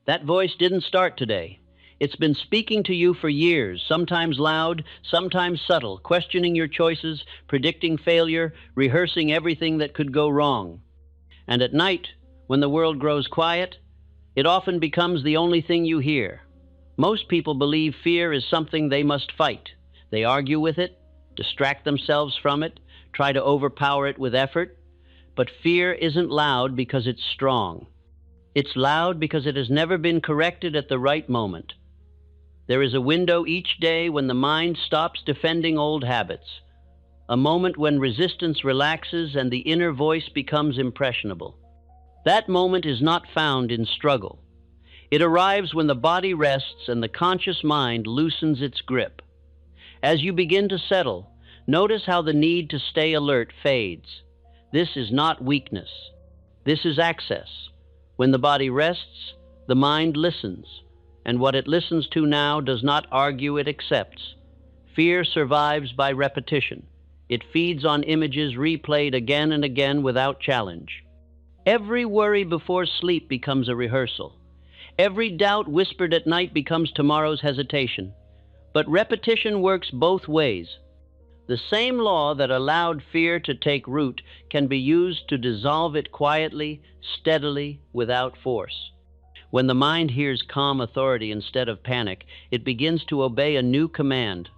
That voice didn't start today. It's been speaking to you for years, sometimes loud, sometimes subtle, questioning your choices, predicting failure, rehearsing everything that could go wrong. And at night, when the world grows quiet, it often becomes the only thing you hear. Most people believe fear is something they must fight. They argue with it, distract themselves from it, try to overpower it with effort. But fear isn't loud because it's strong. It's loud because it has never been corrected at the right moment. There is a window each day when the mind stops defending old habits, a moment when resistance relaxes and the inner voice becomes impressionable. That moment is not found in struggle. It arrives when the body rests and the conscious mind loosens its grip. As you begin to settle, notice how the need to stay alert fades. This is not weakness. This is access. When the body rests, the mind listens, and what it listens to now does not argue, it accepts. Fear survives by repetition. It feeds on images replayed again and again without challenge. Every worry before sleep becomes a rehearsal. Every doubt whispered at night becomes tomorrow's hesitation. But repetition works both ways. The same law that allowed fear to take root can be used to dissolve it quietly, steadily, without force. When the mind hears calm authority instead of panic, it begins to obey a new command.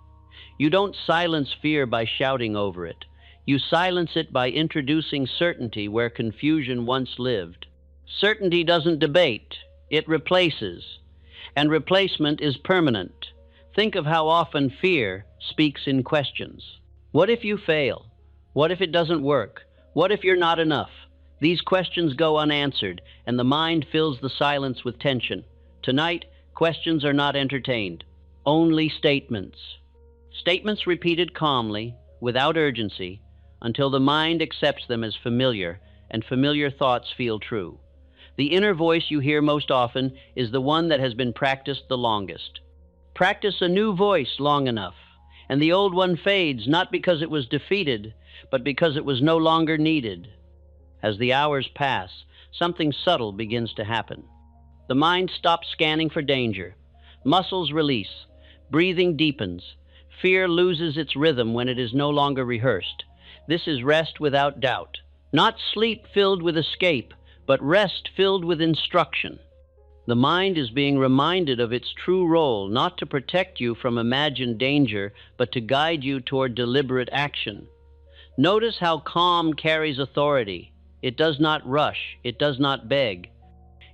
You don't silence fear by shouting over it. You silence it by introducing certainty where confusion once lived. Certainty doesn't debate, it replaces. And replacement is permanent. Think of how often fear speaks in questions. What if you fail? What if it doesn't work? What if you're not enough? These questions go unanswered, and the mind fills the silence with tension. Tonight, questions are not entertained, only statements. Statements repeated calmly, without urgency, until the mind accepts them as familiar, and familiar thoughts feel true. The inner voice you hear most often is the one that has been practiced the longest. Practice a new voice long enough, and the old one fades, not because it was defeated, but because it was no longer needed. As the hours pass, something subtle begins to happen. The mind stops scanning for danger. Muscles release. Breathing deepens. Fear loses its rhythm when it is no longer rehearsed. This is rest without doubt. Not sleep filled with escape, but rest filled with instruction. The mind is being reminded of its true role, not to protect you from imagined danger, but to guide you toward deliberate action. Notice how calm carries authority. It does not rush. It does not beg.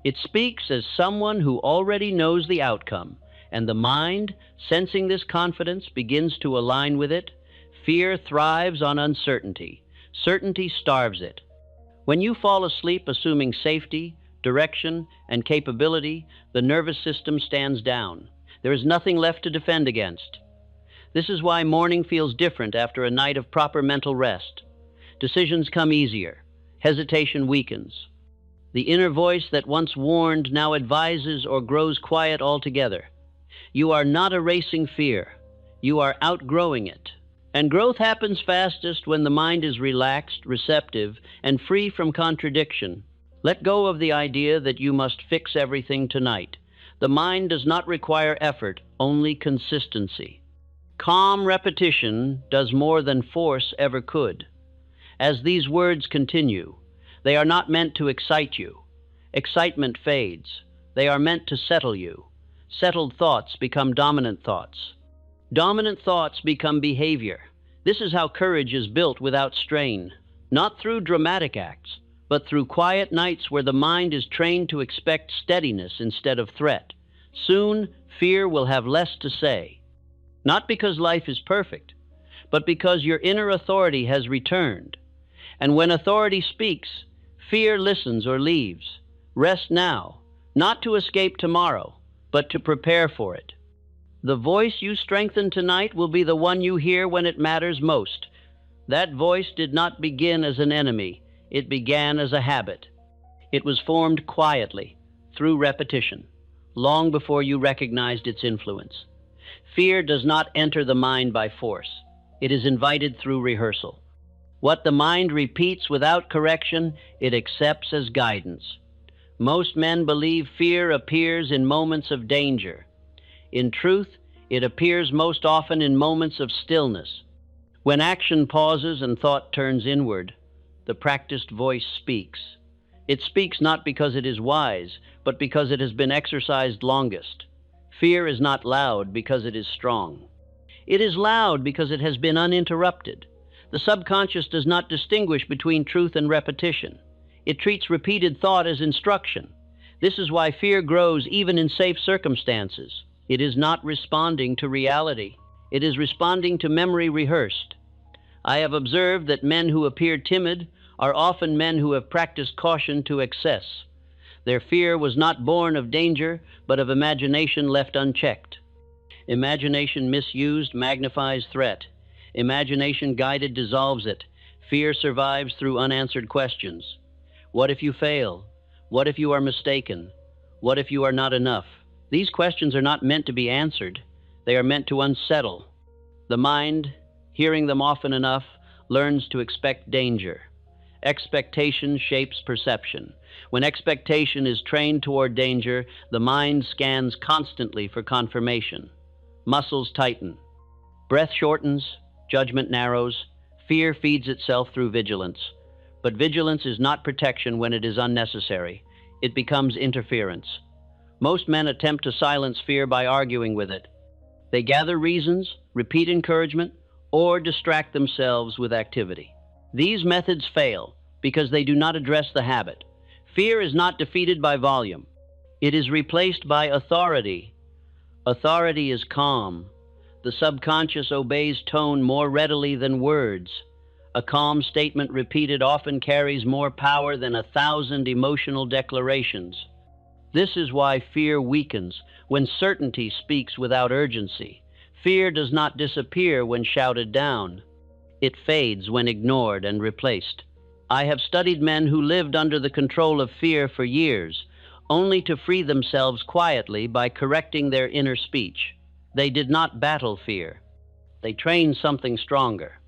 It speaks as someone who already knows the outcome, and the mind, sensing this confidence, begins to align with it. Fear thrives on uncertainty. Certainty starves it. When you fall asleep assuming safety, direction, and capability, the nervous system stands down. There is nothing left to defend against. This is why morning feels different after a night of proper mental rest. Decisions come easier. Hesitation weakens. The inner voice that once warned now advises or grows quiet altogether. You are not erasing fear. You are outgrowing it. And growth happens fastest when the mind is relaxed, receptive, and free from contradiction. Let go of the idea that you must fix everything tonight. The mind does not require effort, only consistency. Calm repetition does more than force ever could. As these words continue, they are not meant to excite you. Excitement fades. They are meant to settle you. Settled thoughts become dominant thoughts. Dominant thoughts become behavior. This is how courage is built without strain, not through dramatic acts, but through quiet nights where the mind is trained to expect steadiness instead of threat. Soon, fear will have less to say. Not because life is perfect, but because your inner authority has returned. And when authority speaks, fear listens or leaves. Rest now, not to escape tomorrow, but to prepare for it. The voice you strengthen tonight will be the one you hear when it matters most. That voice did not begin as an enemy. It began as a habit. It was formed quietly, through repetition, long before you recognized its influence. Fear does not enter the mind by force. It is invited through rehearsal. What the mind repeats without correction, it accepts as guidance. Most men believe fear appears in moments of danger. In truth, it appears most often in moments of stillness. When action pauses and thought turns inward, the practiced voice speaks. It speaks not because it is wise, but because it has been exercised longest. Fear is not loud because it is strong. It is loud because it has been uninterrupted. The subconscious does not distinguish between truth and repetition. It treats repeated thought as instruction. This is why fear grows even in safe circumstances. It is not responding to reality. It is responding to memory rehearsed. I have observed that men who appear timid are often men who have practiced caution to excess. Their fear was not born of danger, but of imagination left unchecked. Imagination misused magnifies threat. Imagination guided dissolves it. Fear survives through unanswered questions. What if you fail? What if you are mistaken? What if you are not enough? These questions are not meant to be answered. They are meant to unsettle. The mind, hearing them often enough, learns to expect danger. Expectation shapes perception. When expectation is trained toward danger, the mind scans constantly for confirmation. Muscles tighten. Breath shortens. Judgment narrows. Fear feeds itself through vigilance. But vigilance is not protection when it is unnecessary. It becomes interference. Most men attempt to silence fear by arguing with it. They gather reasons, repeat encouragement, or distract themselves with activity. These methods fail because they do not address the habit. Fear is not defeated by volume. It is replaced by authority. Authority is calm. The subconscious obeys tone more readily than words. A calm statement repeated often carries more power than 1,000 emotional declarations. This is why fear weakens when certainty speaks without urgency. Fear does not disappear when shouted down. It fades when ignored and replaced. I have studied men who lived under the control of fear for years, only to free themselves quietly by correcting their inner speech. They did not battle fear. They trained something stronger.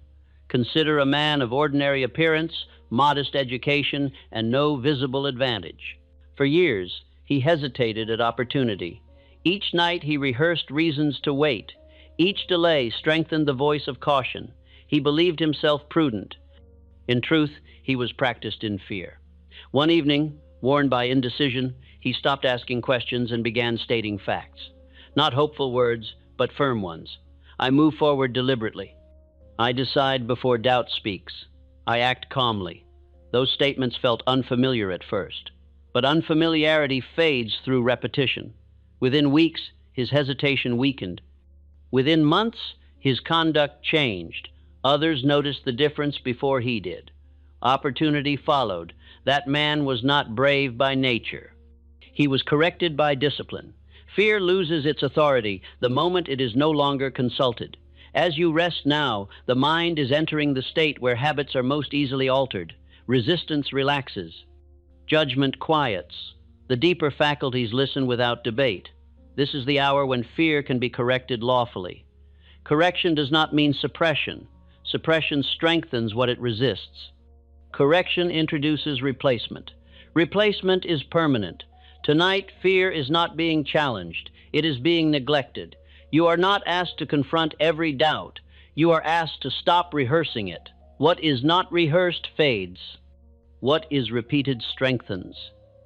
Consider a man of ordinary appearance, modest education, and no visible advantage. For years, he hesitated at opportunity. Each night he rehearsed reasons to wait. Each delay strengthened the voice of caution. He believed himself prudent. In truth, he was practiced in fear. One evening, worn by indecision, he stopped asking questions and began stating facts. Not hopeful words, but firm ones. I move forward deliberately. I decide before doubt speaks. I act calmly. Those statements felt unfamiliar at first, but unfamiliarity fades through repetition. Within weeks, his hesitation weakened. Within months, his conduct changed. Others noticed the difference before he did. Opportunity followed. That man was not brave by nature. He was corrected by discipline. Fear loses its authority the moment it is no longer consulted. As you rest now, the mind is entering the state where habits are most easily altered. Resistance relaxes. Judgment quiets. The deeper faculties listen without debate. This is the hour when fear can be corrected lawfully. Correction does not mean suppression. Suppression strengthens what it resists. Correction introduces replacement. Replacement is permanent. Tonight, fear is not being challenged. It is being neglected. You are not asked to confront every doubt. You are asked to stop rehearsing it. What is not rehearsed fades. What is repeated strengthens.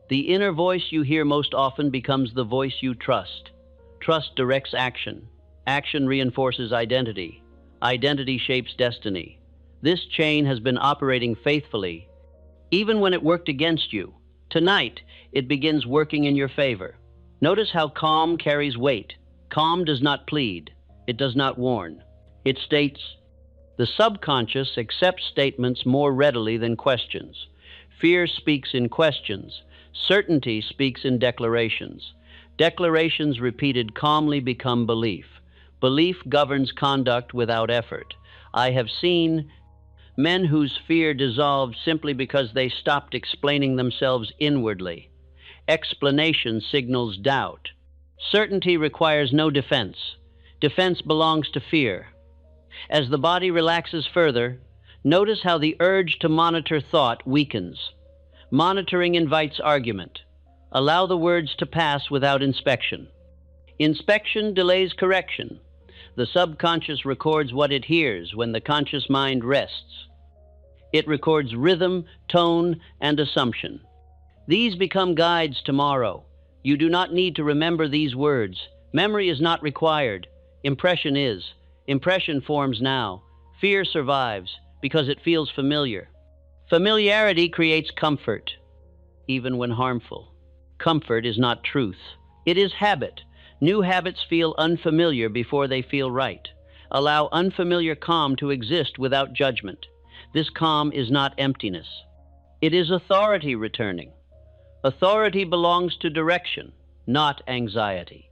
The inner voice you hear most often becomes the voice you trust. Trust directs action. Action reinforces identity. Identity shapes destiny. This chain has been operating faithfully, even when it worked against you. Tonight, it begins working in your favor. Notice how calm carries weight. Calm does not plead. It does not warn. It states. The subconscious accepts statements more readily than questions. Fear speaks in questions. Certainty speaks in declarations. Declarations repeated calmly become belief. Belief governs conduct without effort. I have seen men whose fear dissolved simply because they stopped explaining themselves inwardly. Explanation signals doubt. Certainty requires no defense. Defense belongs to fear. As the body relaxes further, notice how the urge to monitor thought weakens. Monitoring invites argument. Allow the words to pass without inspection. Inspection delays correction. The subconscious records what it hears when the conscious mind rests. It records rhythm, tone, and assumption. These become guides tomorrow. You do not need to remember these words. Memory is not required. Impression is. Impression forms now. Fear survives because it feels familiar. Familiarity creates comfort, even when harmful. Comfort is not truth. It is habit. New habits feel unfamiliar before they feel right. Allow unfamiliar calm to exist without judgment. This calm is not emptiness. It is authority returning. Authority belongs to direction, not anxiety.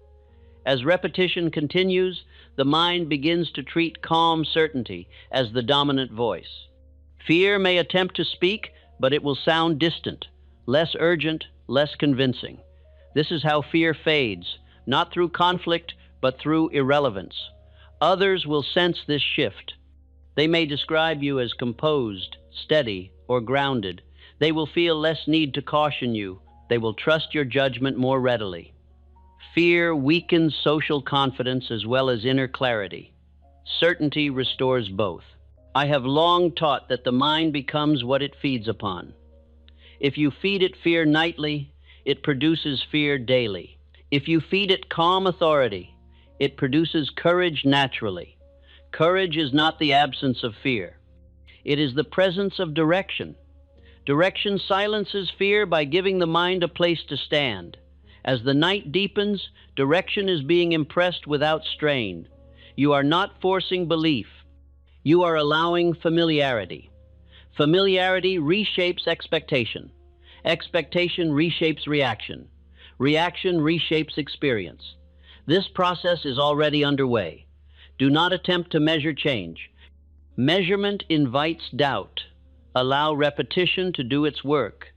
As repetition continues, the mind begins to treat calm certainty as the dominant voice. Fear may attempt to speak, but it will sound distant, less urgent, less convincing. This is how fear fades, not through conflict, but through irrelevance. Others will sense this shift. They may describe you as composed, steady, or grounded. They will feel less need to caution you. They will trust your judgment more readily. Fear weakens social confidence as well as inner clarity. Certainty restores both. I have long taught that the mind becomes what it feeds upon. If you feed it fear nightly, it produces fear daily. If you feed it calm authority, it produces courage naturally. Courage is not the absence of fear. It is the presence of direction. Direction silences fear by giving the mind a place to stand. As the night deepens, direction is being impressed without strain. You are not forcing belief. You are allowing familiarity. Familiarity reshapes expectation. Expectation reshapes reaction. Reaction reshapes experience. This process is already underway. Do not attempt to measure change. Measurement invites doubt. Allow repetition to do its work.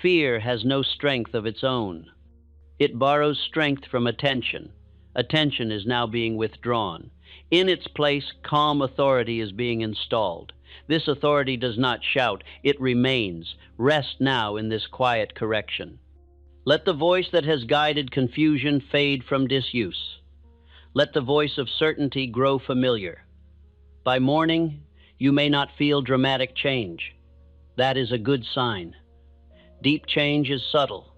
Fear has no strength of its own. It borrows strength from attention. Attention is now being withdrawn. In its place, calm authority is being installed. This authority does not shout, it remains. Rest now in this quiet correction. Let the voice that has guided confusion fade from disuse. Let the voice of certainty grow familiar. By morning, you may not feel dramatic change. That is a good sign. Deep change is subtle.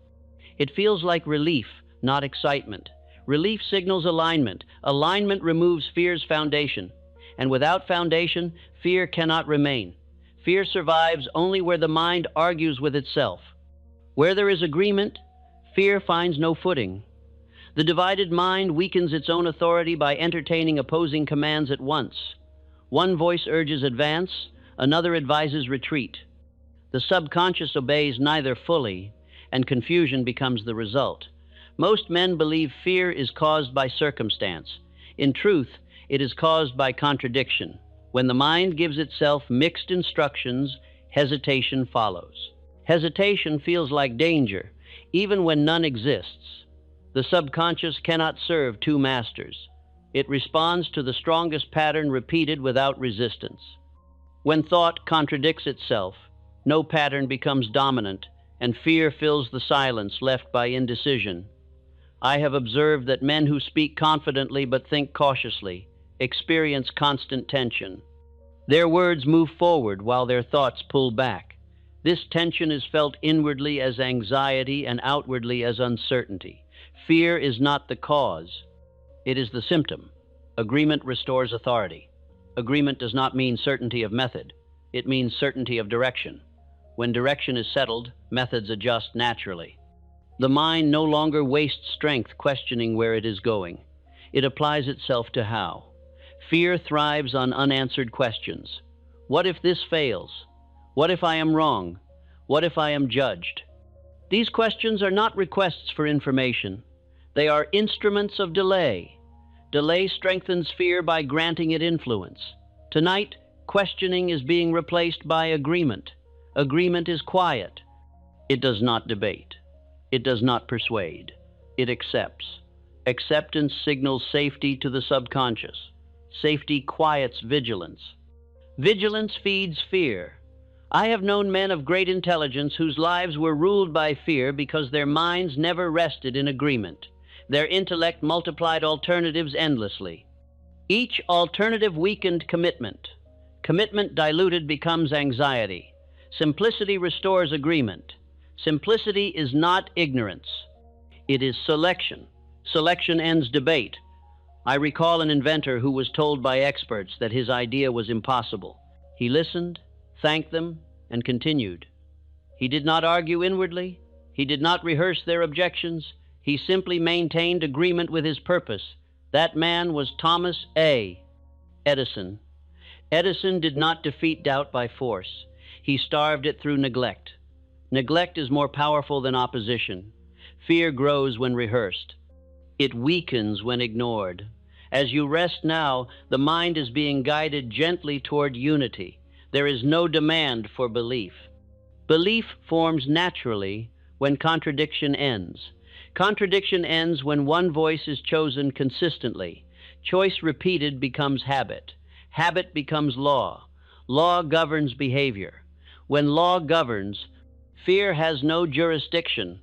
It feels like relief, not excitement. Relief signals alignment. Alignment removes fear's foundation. And without foundation, fear cannot remain. Fear survives only where the mind argues with itself. Where there is agreement, fear finds no footing. The divided mind weakens its own authority by entertaining opposing commands at once. One voice urges advance, another advises retreat. The subconscious obeys neither fully, and confusion becomes the result. Most men believe fear is caused by circumstance. In truth, it is caused by contradiction. When the mind gives itself mixed instructions, hesitation follows. Hesitation feels like danger, even when none exists. The subconscious cannot serve two masters. It responds to the strongest pattern repeated without resistance. When thought contradicts itself, no pattern becomes dominant, and fear fills the silence left by indecision. I have observed that men who speak confidently but think cautiously experience constant tension. Their words move forward while their thoughts pull back. This tension is felt inwardly as anxiety and outwardly as uncertainty. Fear is not the cause. It is the symptom. Agreement restores authority. Agreement does not mean certainty of method. It means certainty of direction. When direction is settled, methods adjust naturally. The mind no longer wastes strength questioning where it is going. It applies itself to how. Fear thrives on unanswered questions. What if this fails? What if I am wrong? What if I am judged? These questions are not requests for information. They are instruments of delay. Delay strengthens fear by granting it influence. Tonight, questioning is being replaced by agreement. Agreement is quiet. It does not debate. It does not persuade. It accepts. Acceptance signals safety to the subconscious. Safety quiets vigilance. Vigilance feeds fear. I have known men of great intelligence whose lives were ruled by fear because their minds never rested in agreement. Their intellect multiplied alternatives endlessly. Each alternative weakened commitment. Commitment diluted becomes anxiety. Simplicity restores agreement. Simplicity is not ignorance. It is selection. Selection ends debate. I recall an inventor who was told by experts that his idea was impossible. He listened, thanked them, and continued. He did not argue inwardly. He did not rehearse their objections. He simply maintained agreement with his purpose. That man was Thomas A. Edison. Edison did not defeat doubt by force. He starved it through neglect. Neglect is more powerful than opposition. Fear grows when rehearsed. It weakens when ignored. As you rest now, the mind is being guided gently toward unity. There is no demand for belief. Belief forms naturally when contradiction ends. Contradiction ends when one voice is chosen consistently. Choice repeated becomes habit. Habit becomes law. Law governs behavior. When law governs, fear has no jurisdiction.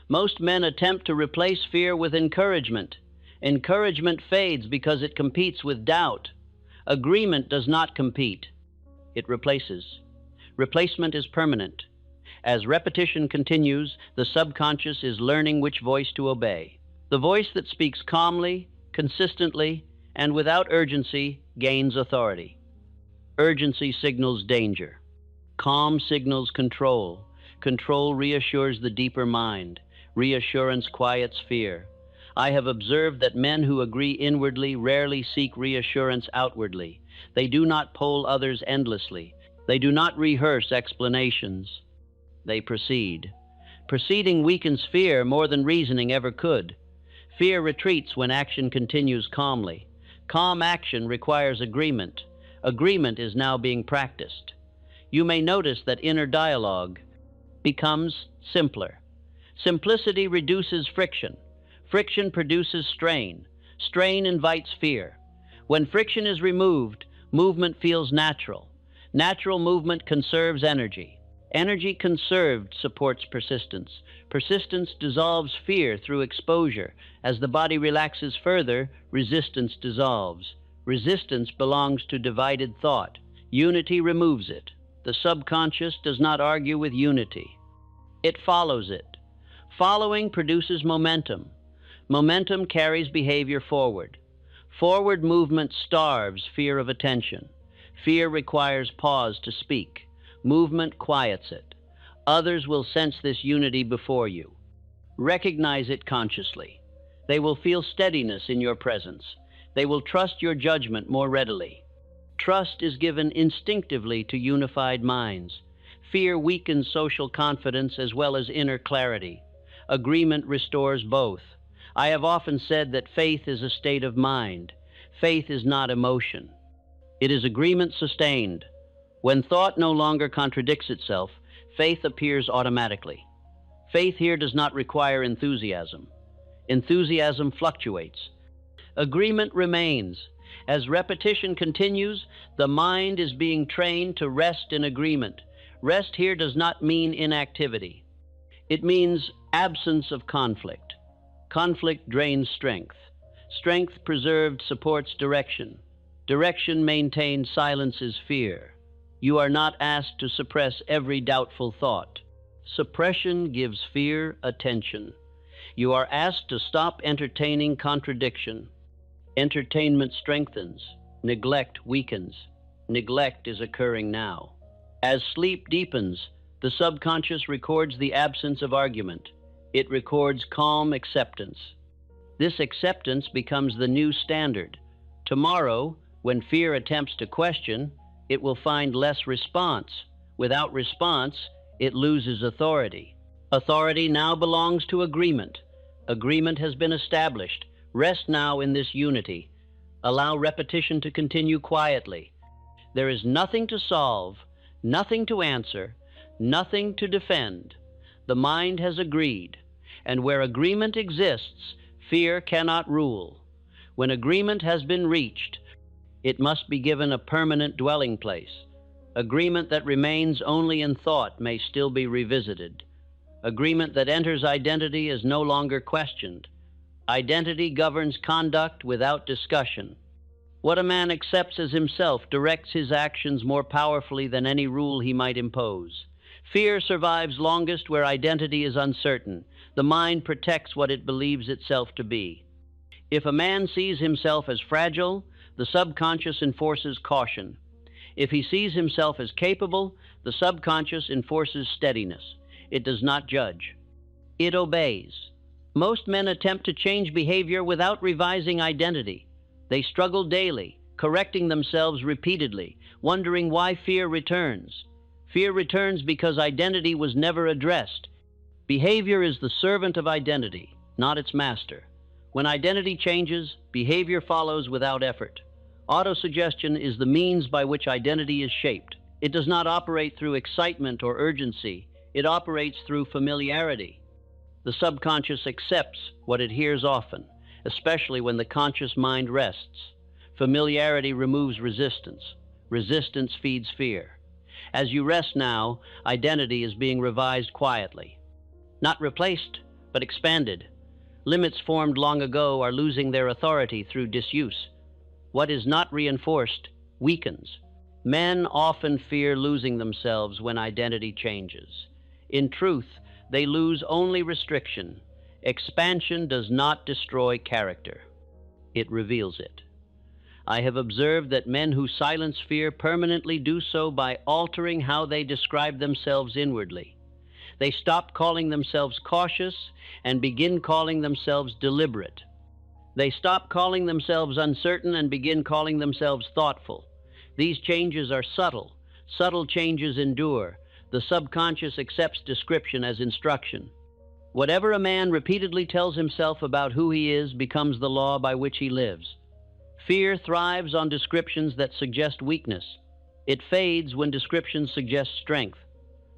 Most men attempt to replace fear with encouragement. Encouragement fades because it competes with doubt. Agreement does not compete. It replaces. Replacement is permanent. As repetition continues, the subconscious is learning which voice to obey. The voice that speaks calmly, consistently, and without urgency gains authority. Urgency signals danger. Calm signals control. Control reassures the deeper mind. Reassurance quiets fear. I have observed that men who agree inwardly rarely seek reassurance outwardly. They do not poll others endlessly. They do not rehearse explanations. They proceed. Proceeding weakens fear more than reasoning ever could. Fear retreats when action continues calmly. Calm action requires agreement. Agreement is now being practiced. You may notice that inner dialogue becomes simpler. Simplicity reduces friction. Friction produces strain. Strain invites fear. When friction is removed, movement feels natural. Natural movement conserves energy. Energy conserved supports persistence. Persistence dissolves fear through exposure. As the body relaxes further, resistance dissolves. Resistance belongs to divided thought. Unity removes it. The subconscious does not argue with unity. It follows it. Following produces momentum. Momentum carries behavior forward. Forward movement starves fear of attention. Fear requires pause to speak. Movement quiets it. Others will sense this unity before you. Recognize it consciously. They will feel steadiness in your presence. They will trust your judgment more readily. Trust is given instinctively to unified minds. Fear weakens social confidence as well as inner clarity. Agreement restores both. I have often said that faith is a state of mind. Faith is not emotion. It is agreement sustained. When thought no longer contradicts itself, faith appears automatically. Faith here does not require enthusiasm. Enthusiasm fluctuates. Agreement remains. As repetition continues, the mind is being trained to rest in agreement. Rest here does not mean inactivity. It means absence of conflict. Conflict drains strength. Strength preserved supports direction. Direction maintained silences fear. You are not asked to suppress every doubtful thought. Suppression gives fear attention. You are asked to stop entertaining contradiction. Entertainment strengthens. Neglect weakens. Neglect is occurring now. As sleep deepens, the subconscious records the absence of argument. It records calm acceptance. This acceptance becomes the new standard. Tomorrow, when fear attempts to question, it will find less response. Without response, it loses authority. Authority now belongs to agreement. Agreement has been established. Rest now in this unity. Allow repetition to continue quietly. There is nothing to solve, nothing to answer, nothing to defend. The mind has agreed, and where agreement exists, fear cannot rule. When agreement has been reached, it must be given a permanent dwelling place. Agreement that remains only in thought may still be revisited. Agreement that enters identity is no longer questioned. Identity governs conduct without discussion. What a man accepts as himself directs his actions more powerfully than any rule he might impose. Fear survives longest where identity is uncertain. The mind protects what it believes itself to be. If a man sees himself as fragile, the subconscious enforces caution. If he sees himself as capable, the subconscious enforces steadiness. It does not judge. It obeys. Most men attempt to change behavior without revising identity. They struggle daily, correcting themselves repeatedly, wondering why fear returns. Fear returns because identity was never addressed. Behavior is the servant of identity, not its master. When identity changes, behavior follows without effort. Autosuggestion is the means by which identity is shaped. It does not operate through excitement or urgency. It operates through familiarity. The subconscious accepts what it hears often, especially when the conscious mind rests. Familiarity removes resistance. Resistance feeds fear. As you rest now, identity is being revised quietly. Not replaced, but expanded. Limits formed long ago are losing their authority through disuse. What is not reinforced weakens. Men often fear losing themselves when identity changes. In truth, they lose only restriction. Expansion does not destroy character. It reveals it. I have observed that men who silence fear permanently do so by altering how they describe themselves inwardly. They stop calling themselves cautious and begin calling themselves deliberate. They stop calling themselves uncertain and begin calling themselves thoughtful. These changes are subtle. Subtle changes endure. The subconscious accepts description as instruction. Whatever a man repeatedly tells himself about who he is becomes the law by which he lives. Fear thrives on descriptions that suggest weakness. It fades when descriptions suggest strength.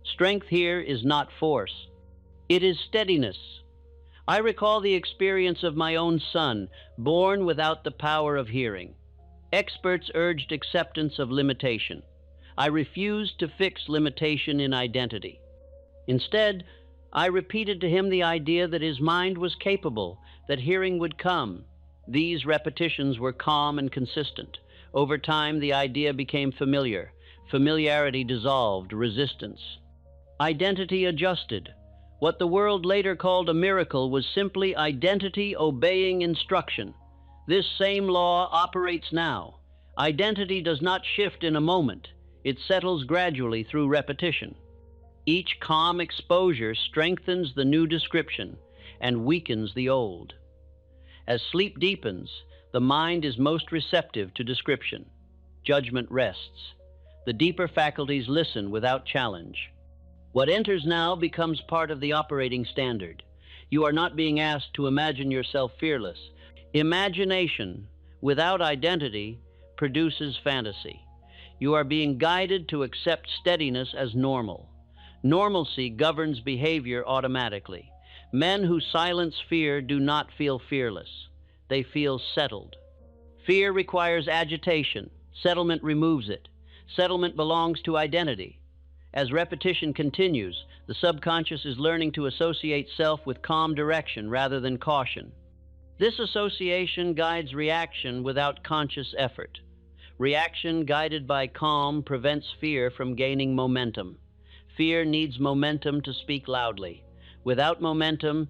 Strength here is not force. It is steadiness. I recall the experience of my own son, born without the power of hearing. Experts urged acceptance of limitation. I refused to fix limitation in identity. Instead, I repeated to him the idea that his mind was capable, that hearing would come. These repetitions were calm and consistent. Over time, the idea became familiar. Familiarity dissolved resistance. Identity adjusted. What the world later called a miracle was simply identity obeying instruction. This same law operates now. Identity does not shift in a moment. It settles gradually through repetition. Each calm exposure strengthens the new description and weakens the old. As sleep deepens, the mind is most receptive to description. Judgment rests. The deeper faculties listen without challenge. What enters now becomes part of the operating standard. You are not being asked to imagine yourself fearless. Imagination, without identity, produces fantasy. You are being guided to accept steadiness as normal. Normalcy governs behavior automatically. Men who silence fear do not feel fearless. They feel settled. Fear requires agitation. Settlement removes it. Settlement belongs to identity. As repetition continues, the subconscious is learning to associate self with calm direction rather than caution. This association guides reaction without conscious effort. Reaction guided by calm prevents fear from gaining momentum. Fear needs momentum to speak loudly. Without momentum,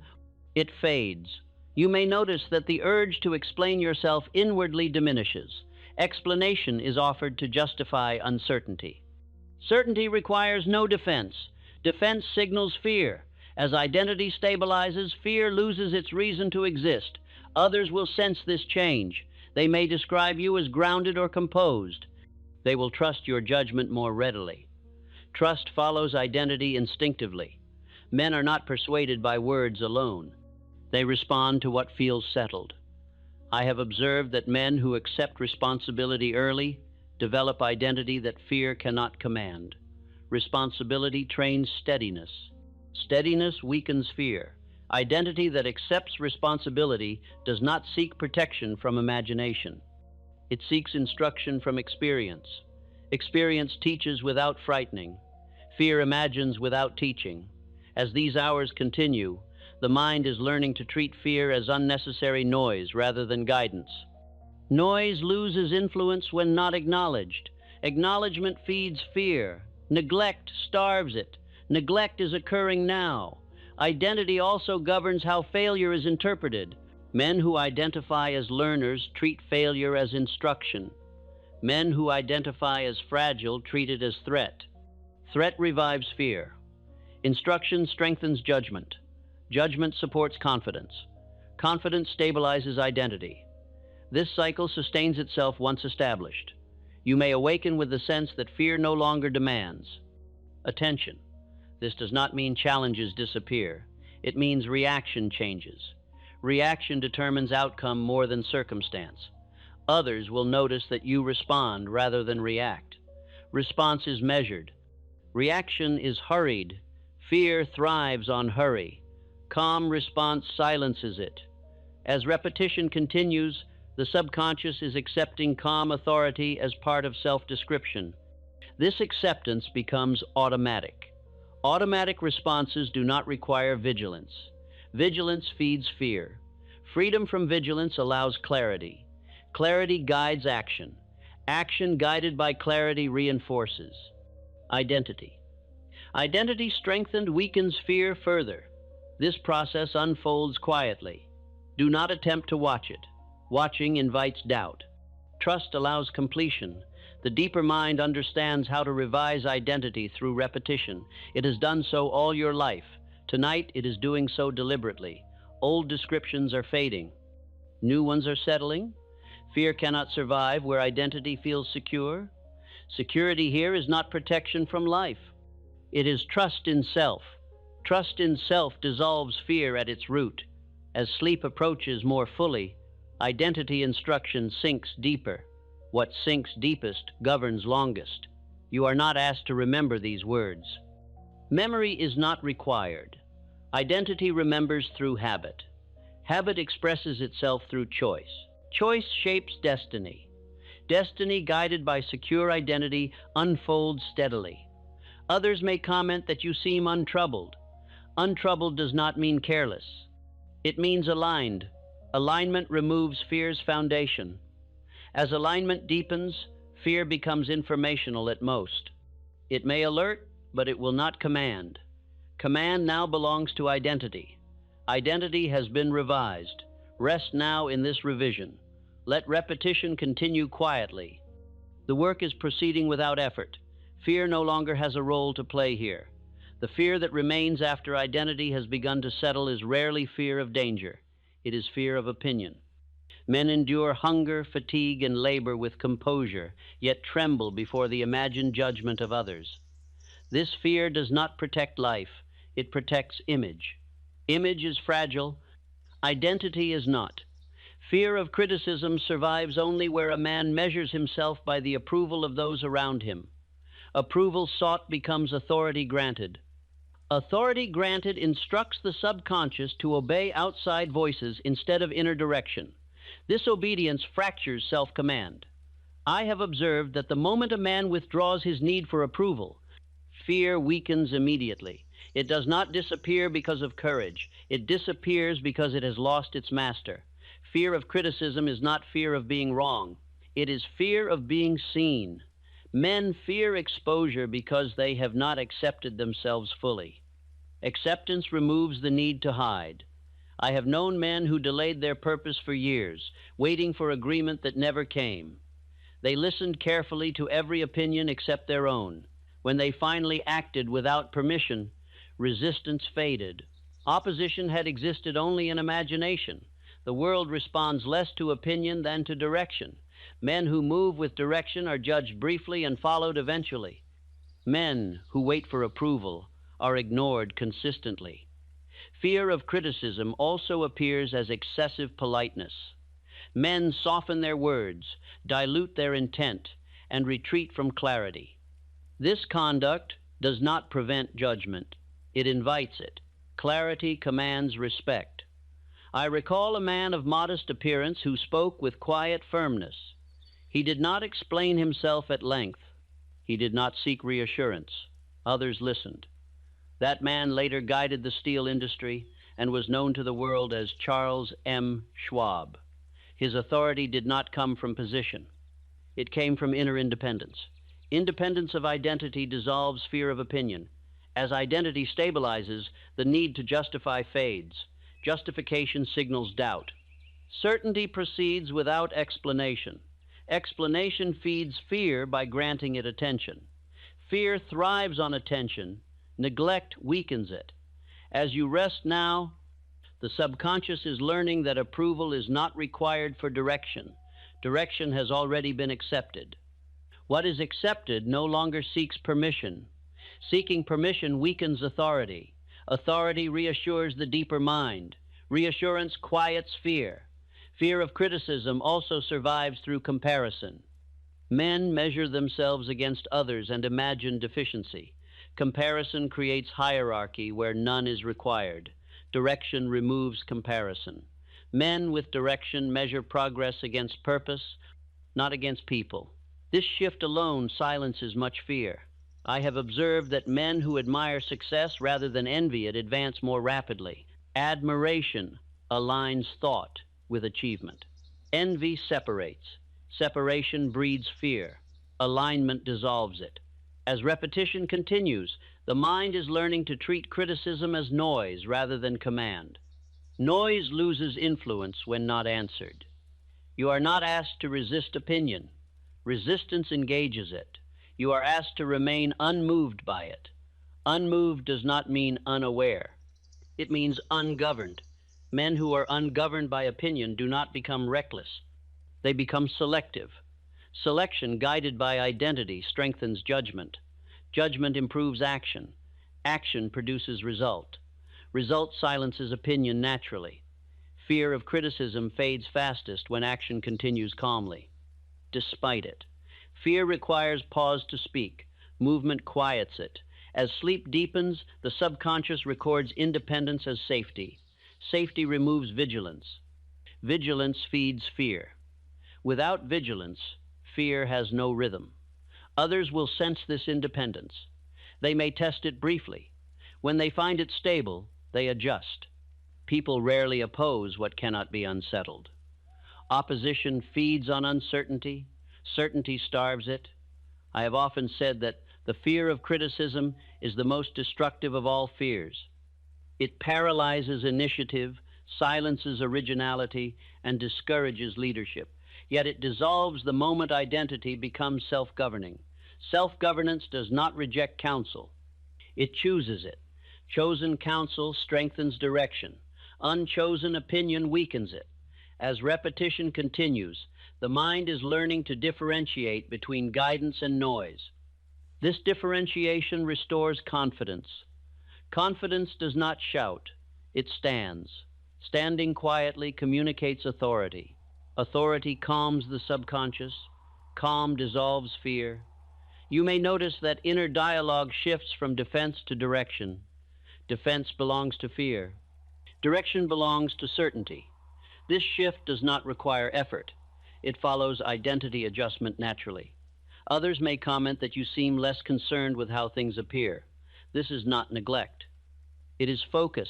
it fades. You may notice that the urge to explain yourself inwardly diminishes. Explanation is offered to justify uncertainty. Certainty requires no defense. Defense signals fear. As identity stabilizes, fear loses its reason to exist. Others will sense this change. They may describe you as grounded or composed. They will trust your judgment more readily. Trust follows identity instinctively. Men are not persuaded by words alone. They respond to what feels settled. I have observed that men who accept responsibility early develop identity that fear cannot command. Responsibility trains steadiness. Steadiness weakens fear. Identity that accepts responsibility does not seek protection from imagination. It seeks instruction from experience. Experience teaches without frightening. Fear imagines without teaching. As these hours continue, the mind is learning to treat fear as unnecessary noise rather than guidance. Noise loses influence when not acknowledged. Acknowledgement feeds fear. Neglect starves it. Neglect is occurring now. Identity also governs how failure is interpreted. Men who identify as learners treat failure as instruction. Men who identify as fragile treat it as threat. Threat revives fear. Instruction strengthens judgment. Judgment supports confidence. Confidence stabilizes identity. This cycle sustains itself once established. You may awaken with the sense that fear no longer demands. Attention. This does not mean challenges disappear. It means reaction changes. Reaction determines outcome more than circumstance. Others will notice that you respond rather than react. Response is measured. Reaction is hurried. Fear thrives on hurry. Calm response silences it. As repetition continues, the subconscious is accepting calm authority as part of self-description. This acceptance becomes automatic. Automatic responses do not require vigilance. Vigilance feeds fear. Freedom from vigilance allows clarity. Clarity guides action. Action guided by clarity reinforces. Identity. Identity strengthened weakens fear further. This process unfolds quietly. Do not attempt to watch it. Watching invites doubt. Trust allows completion. The deeper mind understands how to revise identity through repetition. It has done so all your life. Tonight it is doing so deliberately. Old descriptions are fading. New ones are settling. Fear cannot survive where identity feels secure. Security here is not protection from life. It is trust in self. Trust in self dissolves fear at its root. As sleep approaches more fully, identity instruction sinks deeper. What sinks deepest governs longest. You are not asked to remember these words. Memory is not required. Identity remembers through habit. Habit expresses itself through choice. Choice shapes destiny. Destiny, guided by secure identity, unfolds steadily. Others may comment that you seem untroubled. Untroubled does not mean careless. It means aligned. Alignment removes fear's foundation. As alignment deepens, fear becomes informational at most. It may alert, but it will not command. Command now belongs to identity. Identity has been revised. Rest now in this revision. Let repetition continue quietly. The work is proceeding without effort. Fear no longer has a role to play here. The fear that remains after identity has begun to settle is rarely fear of danger. It is fear of opinion. Men endure hunger, fatigue, and labor with composure, yet tremble before the imagined judgment of others. This fear does not protect life. It protects image. Image is fragile. Identity is not. Fear of criticism survives only where a man measures himself by the approval of those around him. Approval sought becomes authority granted. Authority granted instructs the subconscious to obey outside voices instead of inner direction. This obedience fractures self-command. I have observed that the moment a man withdraws his need for approval, fear weakens immediately. It does not disappear because of courage. It disappears because it has lost its master. Fear of criticism is not fear of being wrong. It is fear of being seen. Men fear exposure because they have not accepted themselves fully. Acceptance removes the need to hide. I have known men who delayed their purpose for years, waiting for agreement that never came. They listened carefully to every opinion except their own. When they finally acted without permission, resistance faded. Opposition had existed only in imagination. The world responds less to opinion than to direction. Men who move with direction are judged briefly and followed eventually. Men who wait for approval are ignored consistently. Fear of criticism also appears as excessive politeness. Men soften their words, dilute their intent, and retreat from clarity. This conduct does not prevent judgment. It invites it. Clarity commands respect. I recall a man of modest appearance who spoke with quiet firmness. He did not explain himself at length. He did not seek reassurance. Others listened. That man later guided the steel industry and was known to the world as Charles M. Schwab. His authority did not come from position. It came from inner independence. Independence of identity dissolves fear of opinion. As identity stabilizes, the need to justify fades. Justification signals doubt. Certainty proceeds without explanation. Explanation feeds fear by granting it attention. Fear thrives on attention. Neglect weakens it. As you rest now, the subconscious is learning that approval is not required for direction. Direction has already been accepted. What is accepted no longer seeks permission. Seeking permission weakens authority. Authority reassures the deeper mind. Reassurance quiets fear. Fear of criticism also survives through comparison. Men measure themselves against others and imagine deficiency. Comparison creates hierarchy where none is required. Direction removes comparison. Men with direction measure progress against purpose, not against people. This shift alone silences much fear. I have observed that men who admire success rather than envy it advance more rapidly. Admiration aligns thought with achievement. Envy separates. Separation breeds fear. Alignment dissolves it. As repetition continues, the mind is learning to treat criticism as noise rather than command. Noise loses influence when not answered. You are not asked to resist opinion. Resistance engages it. You are asked to remain unmoved by it. Unmoved does not mean unaware. It means ungoverned. Men who are ungoverned by opinion do not become reckless. They become selective. Selection guided by identity strengthens judgment. Judgment improves action. Action produces result. Result silences opinion naturally. Fear of criticism fades fastest when action continues calmly. Despite it. Fear requires pause to speak. Movement quiets it. As sleep deepens, the subconscious records independence as safety. Safety removes vigilance. Vigilance feeds fear. Without vigilance, fear has no rhythm. Others will sense this independence. They may test it briefly. When they find it stable, they adjust. People rarely oppose what cannot be unsettled. Opposition feeds on uncertainty. Certainty starves it. I have often said that the fear of criticism is the most destructive of all fears. It paralyzes initiative, silences originality, and discourages leadership. Yet it dissolves the moment identity becomes self-governing. Self-governance does not reject counsel. It chooses it. Chosen counsel strengthens direction. Unchosen opinion weakens it. As repetition continues, the mind is learning to differentiate between guidance and noise. This differentiation restores confidence. Confidence does not shout, it stands. Standing quietly communicates authority. Authority calms the subconscious. Calm dissolves fear. You may notice that inner dialogue shifts from defense to direction. Defense belongs to fear. Direction belongs to certainty. This shift does not require effort. It follows identity adjustment naturally. Others may comment that you seem less concerned with how things appear. This is not neglect. It is focus.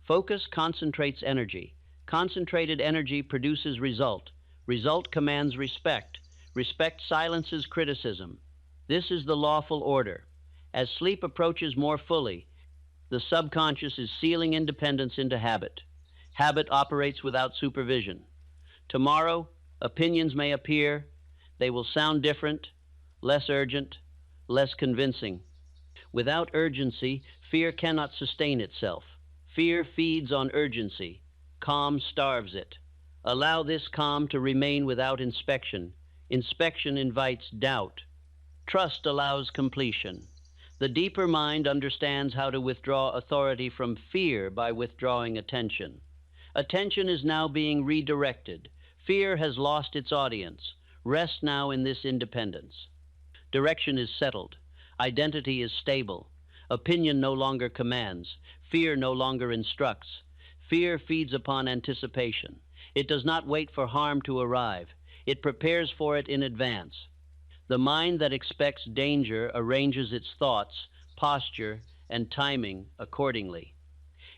Focus concentrates energy. Concentrated energy produces result. Result commands respect. Respect silences criticism. This is the lawful order. As sleep approaches more fully, the subconscious is sealing independence into habit. Habit operates without supervision. Tomorrow, opinions may appear. They will sound different, less urgent, less convincing. Without urgency, fear cannot sustain itself. Fear feeds on urgency. Calm starves it. Allow this calm to remain without inspection. Inspection invites doubt. Trust allows completion. The deeper mind understands how to withdraw authority from fear by withdrawing attention. Attention is now being redirected. Fear has lost its audience. Rest now in this independence. Direction is settled. Identity is stable. Opinion no longer commands. Fear no longer instructs. Fear feeds upon anticipation. It does not wait for harm to arrive. It prepares for it in advance. The mind that expects danger arranges its thoughts, posture, and timing accordingly.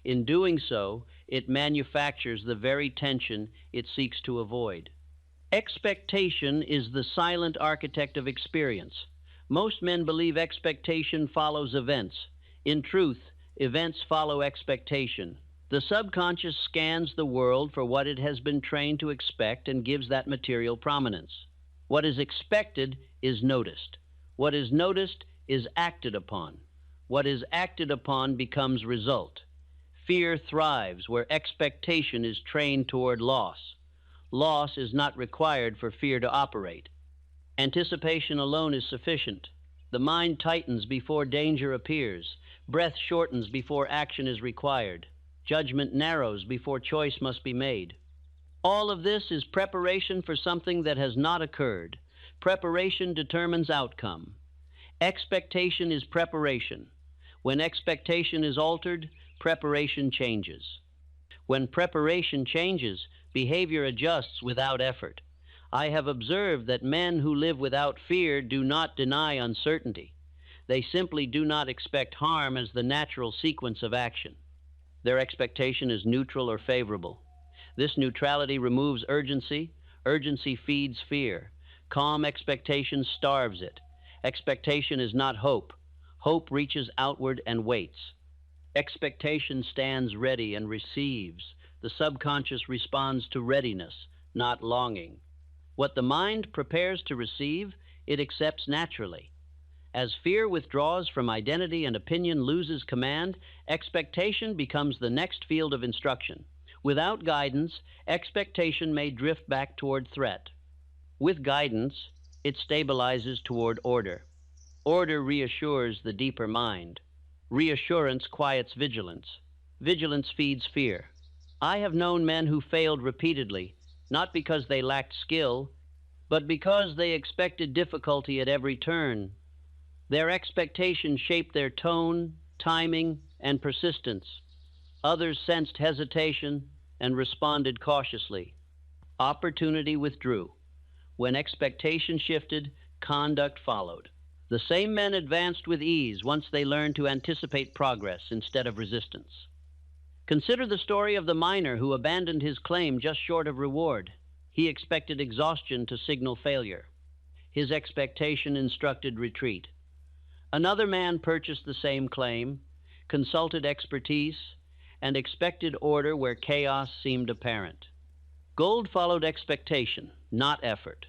In doing so, it manufactures the very tension it seeks to avoid. Expectation is the silent architect of experience. Most men believe expectation follows events. In truth, events follow expectation. The subconscious scans the world for what it has been trained to expect and gives that material prominence. What is expected is noticed. What is noticed is acted upon. What is acted upon becomes result. Fear thrives where expectation is trained toward loss. Loss is not required for fear to operate. Anticipation alone is sufficient. The mind tightens before danger appears. Breath shortens before action is required. Judgment narrows before choice must be made. All of this is preparation for something that has not occurred. Preparation determines outcome. Expectation is preparation. When expectation is altered, preparation changes. When preparation changes, behavior adjusts without effort. I have observed that men who live without fear do not deny uncertainty. They simply do not expect harm as the natural sequence of action. Their expectation is neutral or favorable. This neutrality removes urgency. Urgency feeds fear. Calm expectation starves it. Expectation is not hope. Hope reaches outward and waits. Expectation stands ready and receives. The subconscious responds to readiness, not longing. What the mind prepares to receive, it accepts naturally. As fear withdraws from identity and opinion loses command, expectation becomes the next field of instruction. Without guidance, expectation may drift back toward threat. With guidance, it stabilizes toward order. Order reassures the deeper mind. Reassurance quiets vigilance. Vigilance feeds fear. I have known men who failed repeatedly, not because they lacked skill, but because they expected difficulty at every turn. Their expectations shaped their tone, timing, and persistence. Others sensed hesitation and responded cautiously. Opportunity withdrew. When expectation shifted, conduct followed. The same men advanced with ease once they learned to anticipate progress instead of resistance. Consider the story of the miner who abandoned his claim just short of reward. He expected exhaustion to signal failure. His expectation instructed retreat. Another man purchased the same claim, consulted expertise, and expected order where chaos seemed apparent. Gold followed expectation, not effort.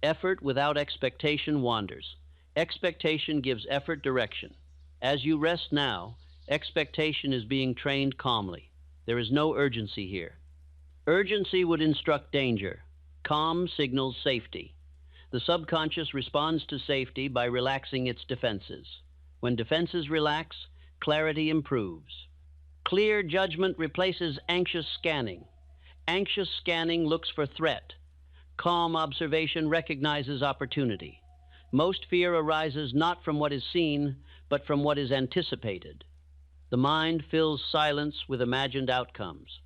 Effort without expectation wanders. Expectation gives effort direction. As you rest now, expectation is being trained calmly. There is no urgency here. Urgency would instruct danger. Calm signals safety. The subconscious responds to safety by relaxing its defenses. When defenses relax, clarity improves. Clear judgment replaces anxious scanning. Anxious scanning looks for threat. Calm observation recognizes opportunity. Most fear arises not from what is seen, but from what is anticipated. The mind fills silence with imagined outcomes.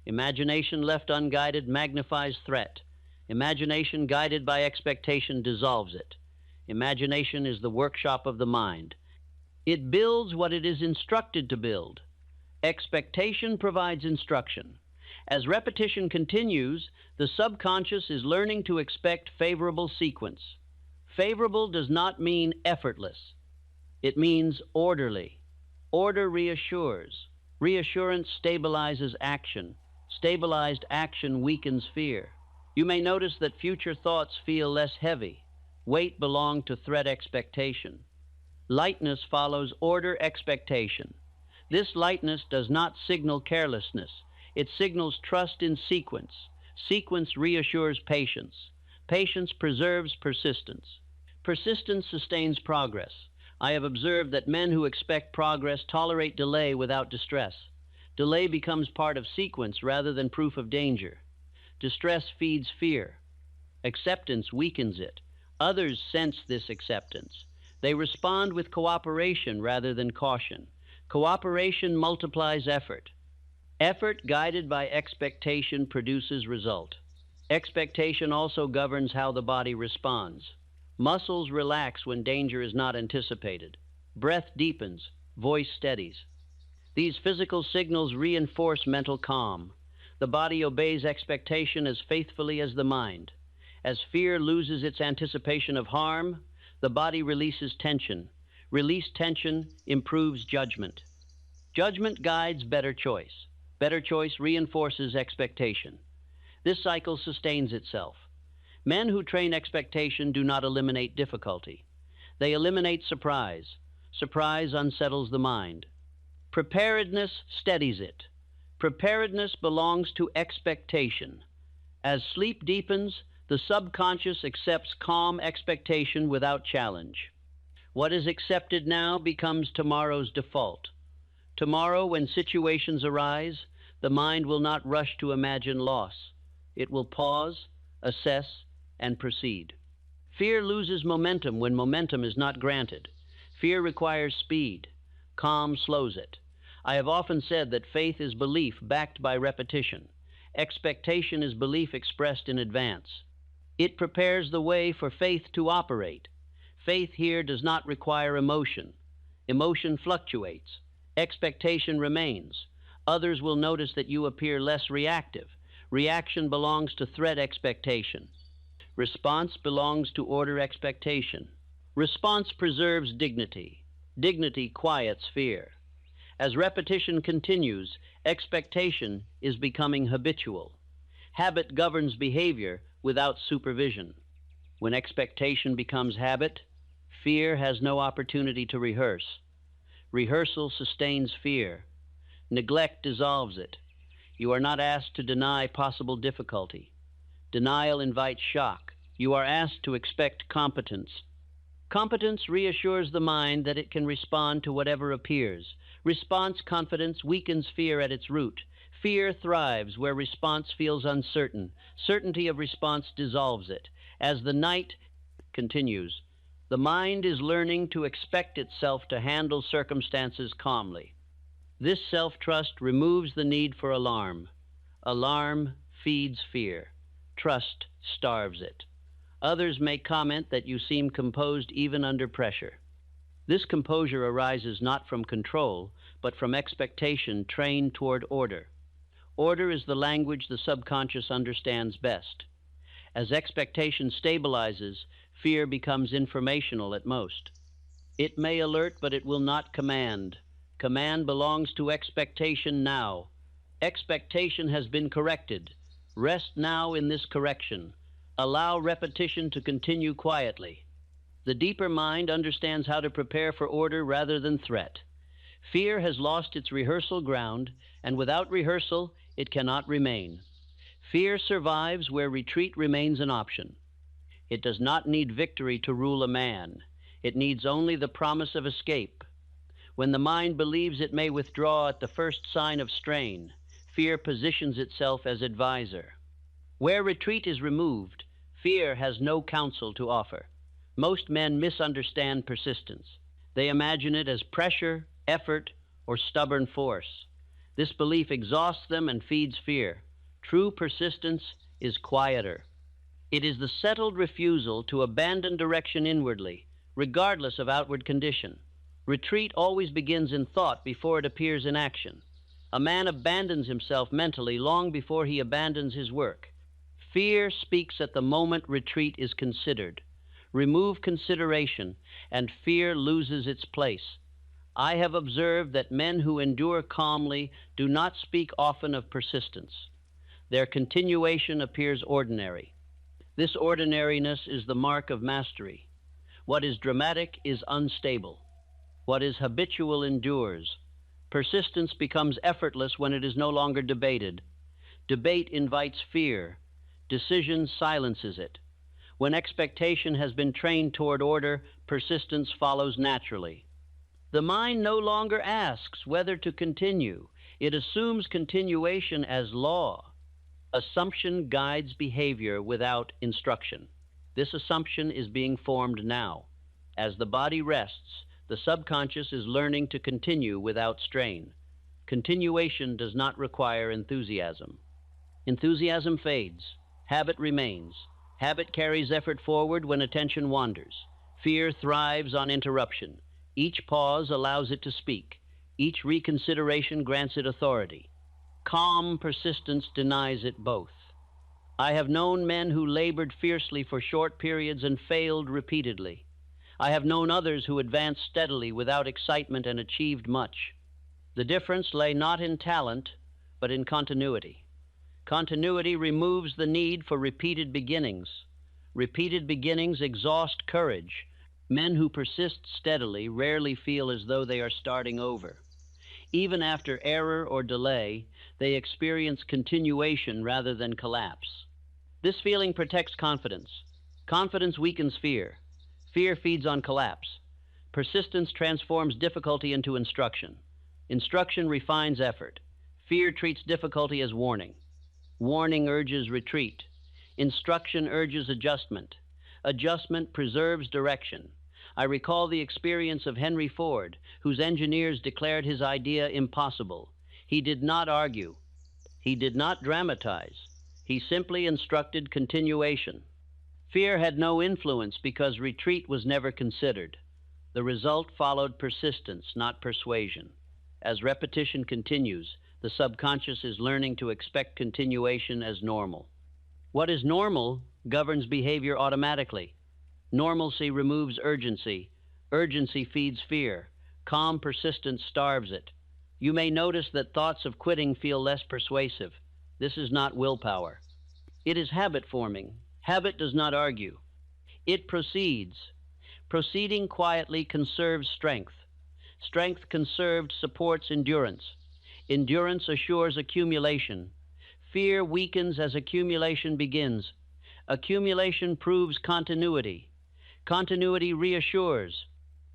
Imagination left unguided magnifies threat. Imagination guided by expectation dissolves it. Imagination is the workshop of the mind. It builds what it is instructed to build. Expectation provides instruction. As repetition continues, the subconscious is learning to expect favorable sequence. Favorable does not mean effortless. It means orderly. Order reassures. Reassurance stabilizes action. Stabilized action weakens fear. You may notice that future thoughts feel less heavy. Weight belongs to threat expectation. Lightness follows order expectation. This lightness does not signal carelessness. It signals trust in sequence. Sequence reassures patience. Patience preserves persistence. Persistence sustains progress. I have observed that men who expect progress tolerate delay without distress. Delay becomes part of sequence rather than proof of danger. Distress feeds fear. Acceptance weakens it. Others sense this acceptance. They respond with cooperation rather than caution. Cooperation multiplies effort. Effort guided by expectation produces result. Expectation also governs how the body responds. Muscles relax when danger is not anticipated. Breath deepens, voice steadies. These physical signals reinforce mental calm. The body obeys expectation as faithfully as the mind. As fear loses its anticipation of harm, the body releases tension. Released tension improves judgment. Judgment guides better choice. Better choice reinforces expectation. This cycle sustains itself. Men who train expectation do not eliminate difficulty. They eliminate surprise. Surprise unsettles the mind. Preparedness steadies it. Preparedness belongs to expectation. As sleep deepens, the subconscious accepts calm expectation without challenge. What is accepted now becomes tomorrow's default. Tomorrow, when situations arise, the mind will not rush to imagine loss. It will pause, assess, and proceed. Fear loses momentum when momentum is not granted. Fear requires speed. Calm slows it. I have often said that faith is belief backed by repetition. Expectation is belief expressed in advance. It prepares the way for faith to operate. Faith here does not require emotion. Emotion fluctuates. Expectation remains. Others will notice that you appear less reactive. Reaction belongs to threat expectation. Response belongs to order expectation. Response preserves dignity. Dignity quiets fear. As repetition continues, expectation is becoming habitual. Habit governs behavior without supervision. When expectation becomes habit, fear has no opportunity to rehearse. Rehearsal sustains fear. Neglect dissolves it. You are not asked to deny possible difficulty. Denial invites shock. You are asked to expect competence. Competence reassures the mind that it can respond to whatever appears. Response confidence weakens fear at its root. Fear thrives where response feels uncertain. Certainty of response dissolves it. As the night continues, the mind is learning to expect itself to handle circumstances calmly. This self-trust removes the need for alarm. Alarm feeds fear. Trust starves it. Others may comment that you seem composed even under pressure. This composure arises not from control, but from expectation trained toward order. Order is the language the subconscious understands best. As expectation stabilizes, fear becomes informational at most. It may alert, but it will not command. Command belongs to expectation now. Expectation has been corrected. Rest now in this correction. Allow repetition to continue quietly. The deeper mind understands how to prepare for order rather than threat. Fear has lost its rehearsal ground, and without rehearsal, it cannot remain. Fear survives where retreat remains an option. It does not need victory to rule a man. It needs only the promise of escape. When the mind believes it may withdraw at the first sign of strain, fear positions itself as advisor. Where retreat is removed, fear has no counsel to offer. Most men misunderstand persistence. They imagine it as pressure, effort, or stubborn force. This belief exhausts them and feeds fear. True persistence is quieter. It is the settled refusal to abandon direction inwardly, regardless of outward condition. Retreat always begins in thought before it appears in action. A man abandons himself mentally long before he abandons his work. Fear speaks at the moment retreat is considered. Remove consideration, and fear loses its place. I have observed that men who endure calmly do not speak often of persistence. Their continuation appears ordinary. This ordinariness is the mark of mastery. What is dramatic is unstable. What is habitual endures. Persistence becomes effortless when it is no longer debated. Debate invites fear. Decision silences it. When expectation has been trained toward order, persistence follows naturally. The mind no longer asks whether to continue. It assumes continuation as law. Assumption guides behavior without instruction. This assumption is being formed now. As the body rests, the subconscious is learning to continue without strain. Continuation does not require enthusiasm. Enthusiasm fades. Habit remains. Habit carries effort forward when attention wanders. Fear thrives on interruption. Each pause allows it to speak. Each reconsideration grants it authority. Calm persistence denies it both. I have known men who labored fiercely for short periods and failed repeatedly. I have known others who advanced steadily without excitement and achieved much. The difference lay not in talent, but in continuity. Continuity removes the need for repeated beginnings. Repeated beginnings exhaust courage. Men who persist steadily rarely feel as though they are starting over. Even after error or delay, they experience continuation rather than collapse. This feeling protects confidence. Confidence weakens fear. Fear feeds on collapse. Persistence transforms difficulty into instruction. Instruction refines effort. Fear treats difficulty as warning. Warning urges retreat. Instruction urges adjustment. Adjustment preserves direction. I recall the experience of Henry Ford, whose engineers declared his idea impossible. He did not argue. He did not dramatize. He simply instructed continuation. Fear had no influence because retreat was never considered. The result followed persistence, not persuasion. As repetition continues, the subconscious is learning to expect continuation as normal. What is normal governs behavior automatically. Normalcy removes urgency. Urgency feeds fear. Calm persistence starves it. You may notice that thoughts of quitting feel less persuasive. This is not willpower. It is habit forming. Habit does not argue. It proceeds. Proceeding quietly conserves strength. Strength conserved supports endurance. Endurance assures accumulation. Fear weakens as accumulation begins. Accumulation proves continuity. Continuity reassures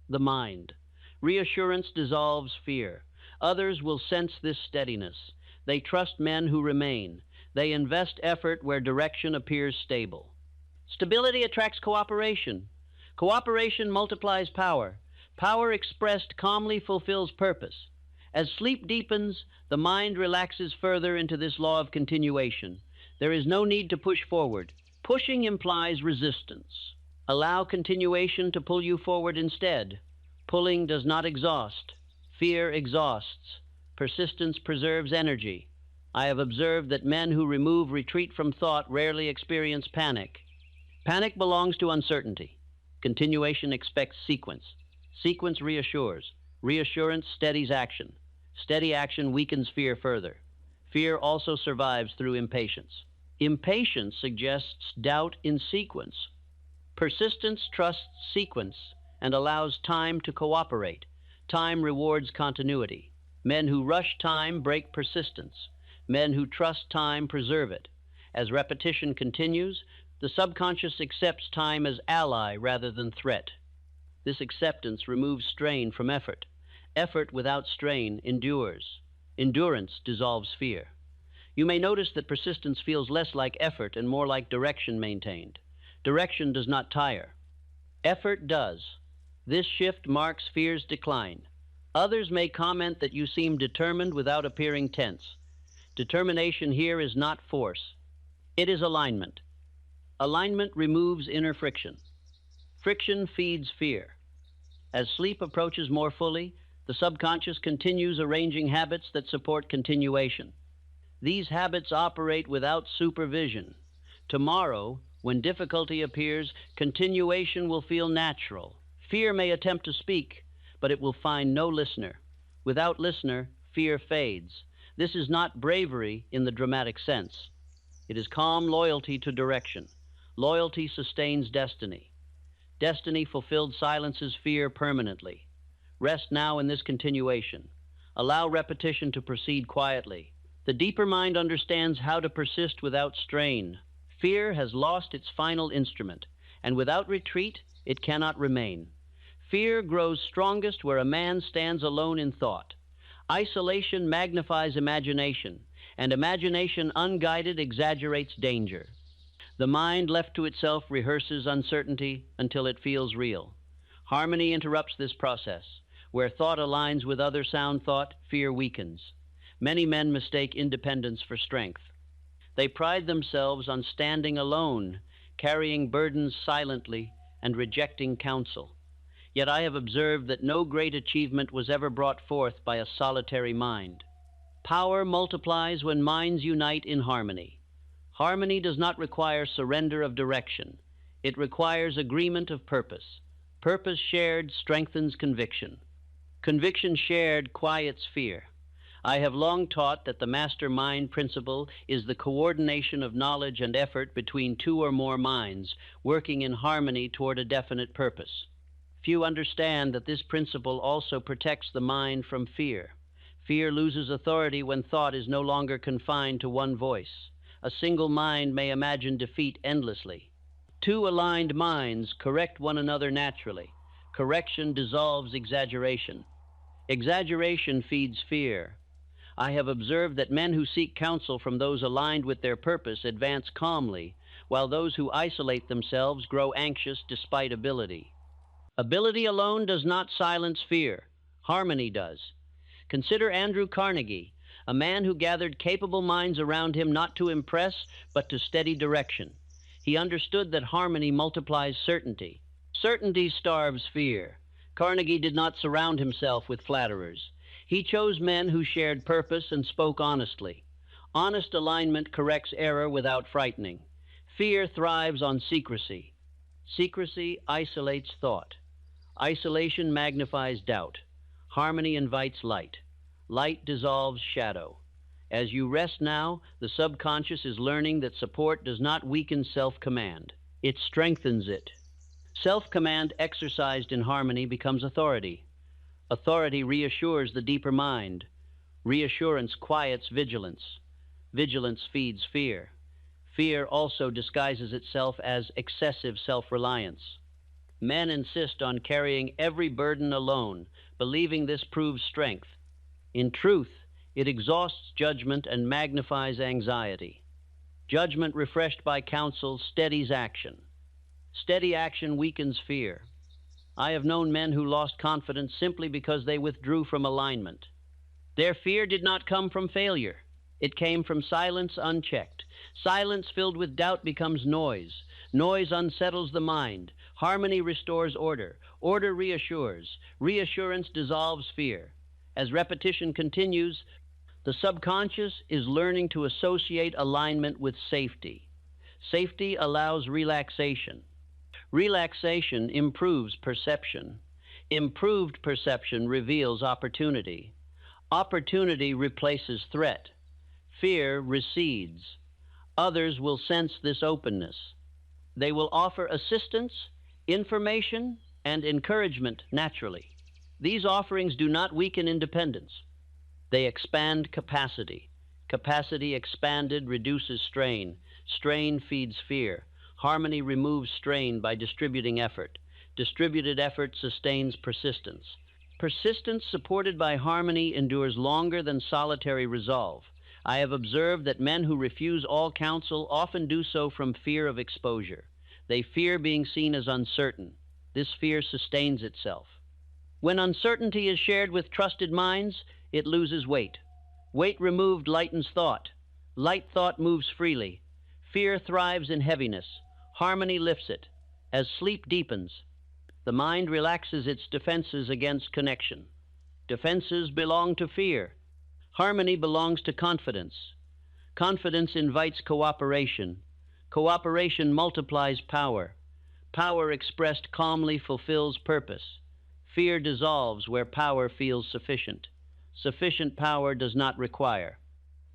the mind. Reassurance dissolves fear. Others will sense this steadiness. They trust men who remain. They invest effort where direction appears stable. Stability attracts cooperation. Cooperation multiplies power. Power expressed calmly fulfills purpose. As sleep deepens, the mind relaxes further into this law of continuation. There is no need to push forward. Pushing implies resistance. Allow continuation to pull you forward instead. Pulling does not exhaust. Fear exhausts. Persistence preserves energy. I have observed that men who remove retreat from thought rarely experience panic. Panic belongs to uncertainty. Continuation expects sequence. Sequence reassures. Reassurance steadies action. Steady action weakens fear further. Fear also survives through impatience. Impatience suggests doubt in sequence. Persistence trusts sequence and allows time to cooperate. Time rewards continuity. Men who rush time break persistence. Men who trust time preserve it. As repetition continues, the subconscious accepts time as ally rather than threat. This acceptance removes strain from effort. Effort without strain endures. Endurance dissolves fear. You may notice that persistence feels less like effort and more like direction maintained. Direction does not tire. Effort does. This shift marks fear's decline. Others may comment that you seem determined without appearing tense. Determination here is not force. It is alignment. Alignment removes inner friction. Friction feeds fear. As sleep approaches more fully, the subconscious continues arranging habits that support continuation. These habits operate without supervision. Tomorrow, when difficulty appears, continuation will feel natural. Fear may attempt to speak, but it will find no listener. Without listener, fear fades. This is not bravery in the dramatic sense. It is calm loyalty to direction. Loyalty sustains destiny. Destiny fulfilled silences fear permanently. Rest now in this continuation. Allow repetition to proceed quietly. The deeper mind understands how to persist without strain. Fear has lost its final instrument, and without retreat, it cannot remain. Fear grows strongest where a man stands alone in thought. Isolation magnifies imagination, and imagination unguided exaggerates danger. The mind left to itself rehearses uncertainty until it feels real. Harmony interrupts this process. Where thought aligns with other sound thought, fear weakens. Many men mistake independence for strength. They pride themselves on standing alone, carrying burdens silently and rejecting counsel. Yet I have observed that no great achievement was ever brought forth by a solitary mind. Power multiplies when minds unite in harmony. Harmony does not require surrender of direction. It requires agreement of purpose. Purpose shared strengthens conviction. Conviction shared quiets fear. I have long taught that the mastermind principle is the coordination of knowledge and effort between two or more minds, working in harmony toward a definite purpose. Few understand that this principle also protects the mind from fear. Fear loses authority when thought is no longer confined to one voice. A single mind may imagine defeat endlessly. Two aligned minds correct one another naturally. Correction dissolves exaggeration. Exaggeration feeds fear. I have observed that men who seek counsel from those aligned with their purpose advance calmly, while those who isolate themselves grow anxious despite ability. Ability alone does not silence fear. Harmony does. Consider Andrew Carnegie, a man who gathered capable minds around him not to impress, but to steady direction. He understood that harmony multiplies certainty. Certainty starves fear. Carnegie did not surround himself with flatterers. He chose men who shared purpose and spoke honestly. Honest alignment corrects error without frightening. Fear thrives on secrecy. Secrecy isolates thought. Isolation magnifies doubt. Harmony invites light. Light dissolves shadow. As you rest now, the subconscious is learning that support does not weaken self-command. It strengthens it. Self-command exercised in harmony becomes authority. Authority reassures the deeper mind. Reassurance quiets vigilance. Vigilance feeds fear. Fear also disguises itself as excessive self-reliance. Men insist on carrying every burden alone, believing this proves strength. In truth, it exhausts judgment and magnifies anxiety. Judgment refreshed by counsel steadies action. Steady action weakens fear. I have known men who lost confidence simply because they withdrew from alignment. Their fear did not come from failure. It came from silence unchecked. Silence filled with doubt becomes noise. Noise unsettles the mind. Harmony restores order. Order reassures. Reassurance dissolves fear. As repetition continues, the subconscious is learning to associate alignment with safety. Safety allows relaxation. Relaxation improves perception. Improved perception reveals opportunity. Opportunity replaces threat. Fear recedes. Others will sense this openness. They will offer assistance, information, and encouragement naturally. These offerings do not weaken independence. They expand capacity. Capacity expanded reduces strain. Strain feeds fear. Harmony removes strain by distributing effort. Distributed effort sustains persistence. Persistence supported by harmony endures longer than solitary resolve. I have observed that men who refuse all counsel often do so from fear of exposure. They fear being seen as uncertain. This fear sustains itself. When uncertainty is shared with trusted minds, it loses weight. Weight removed lightens thought. Light thought moves freely. Fear thrives in heaviness. Harmony lifts it. As sleep deepens, the mind relaxes its defenses against connection. Defenses belong to fear. Harmony belongs to confidence. Confidence invites cooperation. Cooperation multiplies power. Power expressed calmly fulfills purpose. Fear dissolves where power feels sufficient. Sufficient power does not require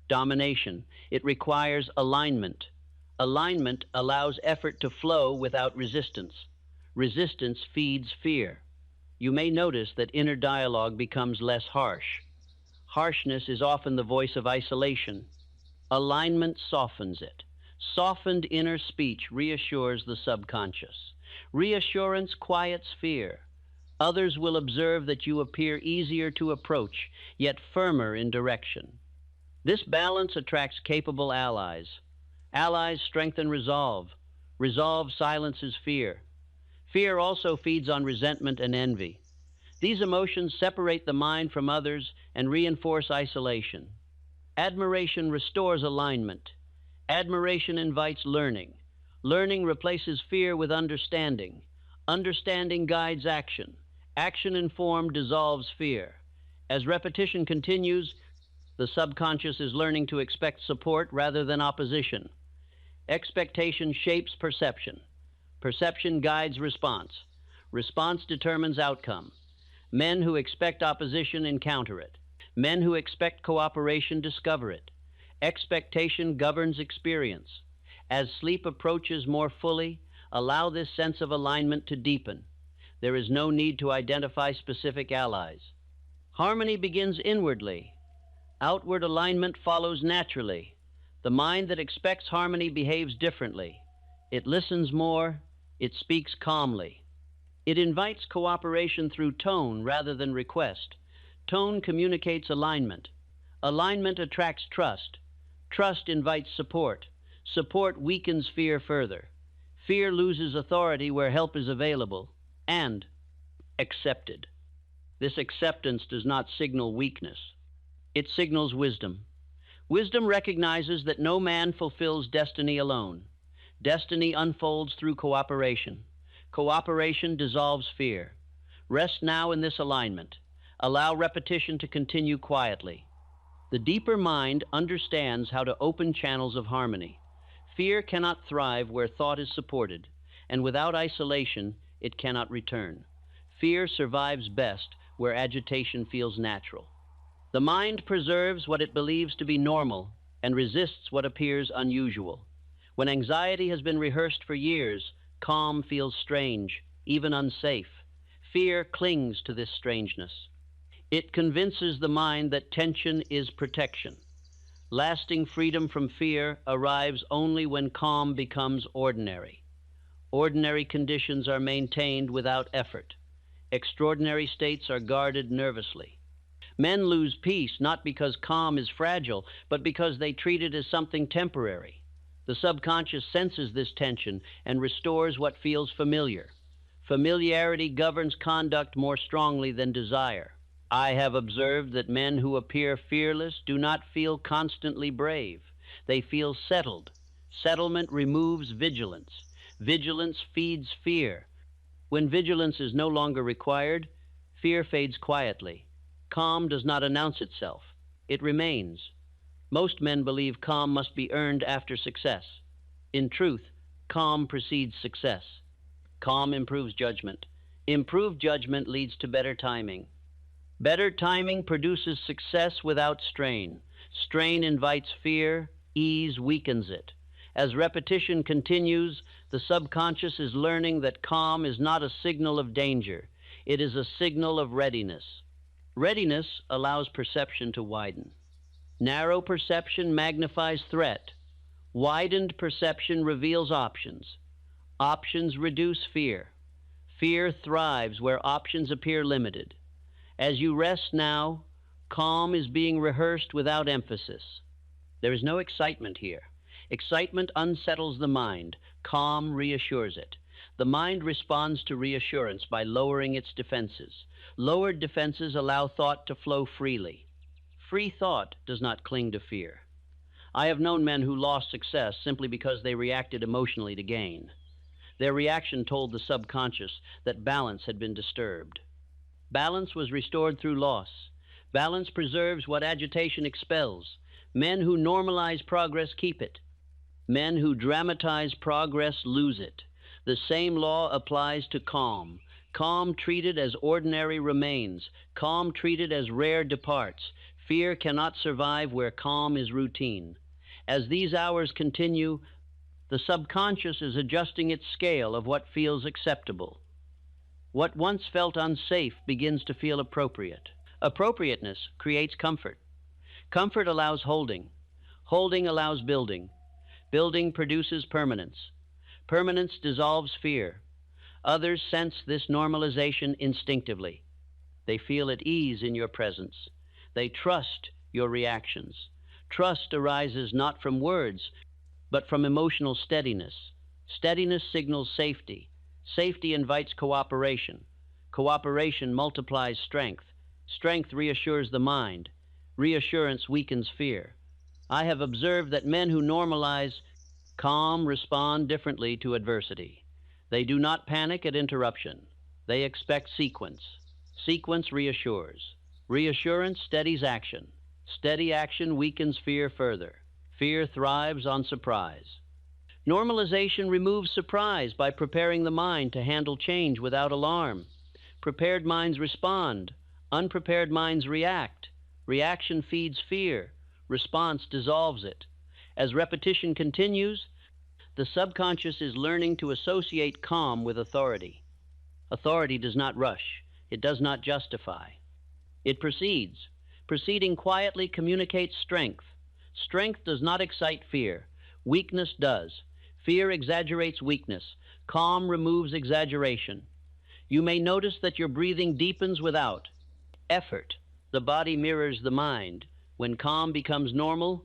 domination. It requires alignment. Alignment allows effort to flow without resistance. Resistance feeds fear. You may notice that inner dialogue becomes less harsh. Harshness is often the voice of isolation. Alignment softens it. Softened inner speech reassures the subconscious. Reassurance quiets fear. Others will observe that you appear easier to approach, yet firmer in direction. This balance attracts capable allies. Allies strengthen resolve. Resolve silences fear. Fear also feeds on resentment and envy. These emotions separate the mind from others and reinforce isolation. Admiration restores alignment. Admiration invites learning. Learning replaces fear with understanding. Understanding guides action. Action informed dissolves fear. As repetition continues, the subconscious is learning to expect support rather than opposition. Expectation shapes perception. Perception guides response. Response determines outcome. Men who expect opposition encounter it. Men who expect cooperation discover it. Expectation governs experience. As sleep approaches more fully, allow this sense of alignment to deepen. There is no need to identify specific allies. Harmony begins inwardly. Outward alignment follows naturally. The mind that expects harmony behaves differently. It listens more. It speaks calmly. It invites cooperation through tone rather than request. Tone communicates alignment. Alignment attracts trust. Trust invites support. Support weakens fear further. Fear loses authority where help is available. And accepted. This acceptance does not signal weakness. It signals wisdom. Wisdom recognizes that no man fulfills destiny alone. Destiny unfolds through cooperation. Cooperation dissolves fear. Rest now in this alignment. Allow repetition to continue quietly. The deeper mind understands how to open channels of harmony. Fear cannot thrive where thought is supported, and without isolation, it cannot return. Fear survives best where agitation feels natural. The mind preserves what it believes to be normal and resists what appears unusual. When anxiety has been rehearsed for years, calm feels strange, even unsafe. Fear clings to this strangeness. It convinces the mind that tension is protection. Lasting freedom from fear arrives only when calm becomes ordinary. Ordinary conditions are maintained without effort. Extraordinary states are guarded nervously. Men lose peace not because calm is fragile, but because they treat it as something temporary. The subconscious senses this tension and restores what feels familiar. Familiarity governs conduct more strongly than desire. I have observed that men who appear fearless do not feel constantly brave. They feel settled. Settlement removes vigilance. Vigilance feeds fear. When vigilance is no longer required, fear fades quietly. Calm does not announce itself. It remains. Most men believe calm must be earned after success. In truth, calm precedes success. Calm improves judgment. Improved judgment leads to better timing. Better timing produces success without strain. Strain invites fear. Ease weakens it. As repetition continues, the subconscious is learning that calm is not a signal of danger. It is a signal of readiness. Readiness allows perception to widen. Narrow perception magnifies threat. Widened perception reveals options. Options reduce fear. Fear thrives where options appear limited. As you rest now, calm is being rehearsed without emphasis. There is no excitement here. Excitement unsettles the mind. Calm reassures it. The mind responds to reassurance by lowering its defenses. Lowered defenses allow thought to flow freely. Free thought does not cling to fear. I have known men who lost success simply because they reacted emotionally to gain. Their reaction told the subconscious that balance had been disturbed. Balance was restored through loss. Balance preserves what agitation expels. Men who normalize progress keep it. Men who dramatize progress lose it. The same law applies to calm. Calm treated as ordinary remains. Calm treated as rare departs. Fear cannot survive where calm is routine. As these hours continue, the subconscious is adjusting its scale of what feels acceptable. What once felt unsafe begins to feel appropriate. Appropriateness creates comfort. Comfort allows holding. Holding allows building. Building produces permanence. Permanence dissolves fear. Others sense this normalization instinctively. They feel at ease in your presence. They trust your reactions. Trust arises not from words, but from emotional steadiness. Steadiness signals safety. Safety invites cooperation. Cooperation multiplies strength. Strength reassures the mind. Reassurance weakens fear. I have observed that men who normalize Calm respond differently to adversity. They do not panic at interruption. They expect sequence. Sequence reassures. Reassurance steadies action. Steady action weakens fear further. Fear thrives on surprise. Normalization removes surprise by preparing the mind to handle change without alarm. Prepared minds respond. Unprepared minds react. Reaction feeds fear. Response dissolves it. As repetition continues, the subconscious is learning to associate calm with authority. Authority does not rush. It does not justify. It proceeds. Proceeding quietly communicates strength. Strength does not excite fear. Weakness does. Fear exaggerates weakness. Calm removes exaggeration. You may notice that your breathing deepens without effort. The body mirrors the mind. When calm becomes normal,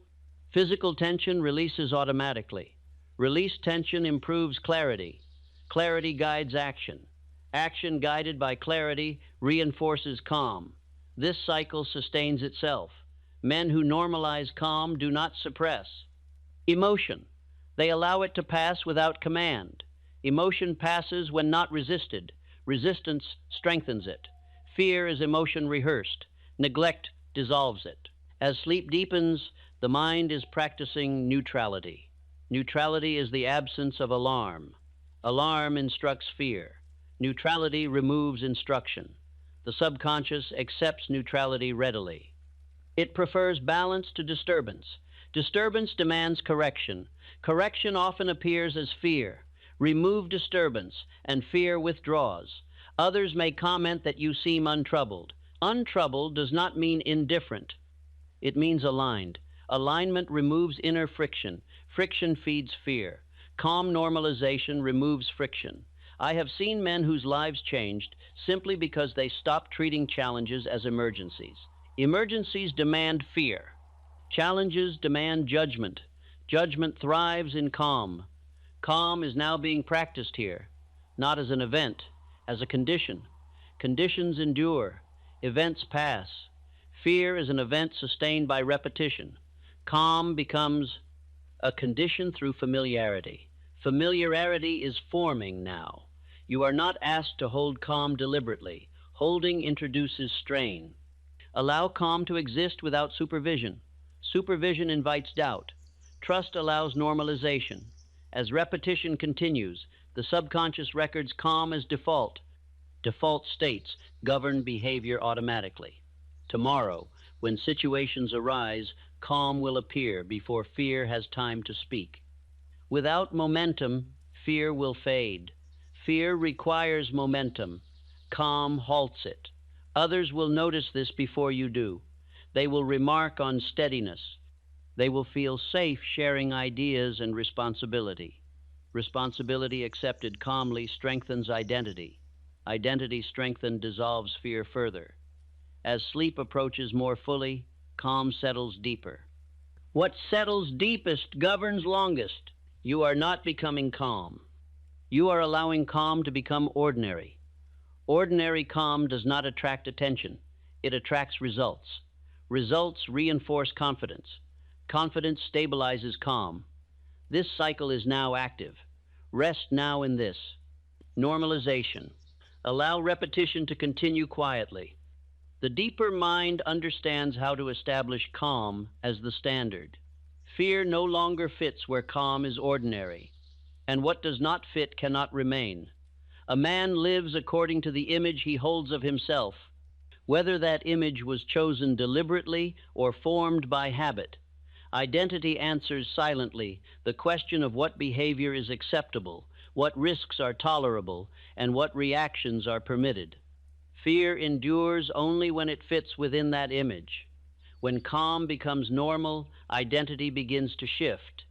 physical tension releases automatically. Released tension improves clarity. Clarity guides action. Action guided by clarity reinforces calm. This cycle sustains itself. Men who normalize calm do not suppress emotion. They allow it to pass without command. Emotion passes when not resisted. Resistance strengthens it. Fear is emotion rehearsed. Neglect dissolves it. As sleep deepens, the mind is practicing neutrality. Neutrality is the absence of alarm. Alarm instructs fear. Neutrality removes instruction. The subconscious accepts neutrality readily. It prefers balance to disturbance. Disturbance demands correction. Correction often appears as fear. Remove disturbance, and fear withdraws. Others may comment that you seem untroubled. Untroubled does not mean indifferent. It means aligned. Alignment removes inner friction. Friction feeds fear. Calm normalization removes friction. I have seen men whose lives changed simply because they stopped treating challenges as emergencies. Emergencies demand fear. Challenges demand judgment. Judgment thrives in calm. Calm is now being practiced here, not as an event, as a condition. Conditions endure. Events pass. Fear is an event sustained by repetition. Calm becomes a condition through familiarity. Familiarity is forming now. You are not asked to hold calm deliberately. Holding introduces strain. Allow calm to exist without supervision. Supervision invites doubt. Trust allows normalization. As repetition continues, the subconscious records calm as default. Default states govern behavior automatically. Tomorrow, when situations arise, calm will appear before fear has time to speak. Without momentum, fear will fade. Fear requires momentum. Calm halts it. Others will notice this before you do. They will remark on steadiness. They will feel safe sharing ideas and responsibility. Responsibility accepted calmly strengthens identity. Identity strengthened dissolves fear further. As sleep approaches more fully, calm settles deeper. What settles deepest governs longest. You are not becoming calm. You are allowing calm to become ordinary. Ordinary calm does not attract attention. It attracts results. Results reinforce confidence. Confidence stabilizes calm. This cycle is now active. Rest now in this. Normalization. Allow repetition to continue quietly. The deeper mind understands how to establish calm as the standard. Fear no longer fits where calm is ordinary, and what does not fit cannot remain. A man lives according to the image he holds of himself, whether that image was chosen deliberately or formed by habit. Identity answers silently the question of what behavior is acceptable, what risks are tolerable, and what reactions are permitted. Fear endures only when it fits within that image. When calm becomes normal, identity begins to shift.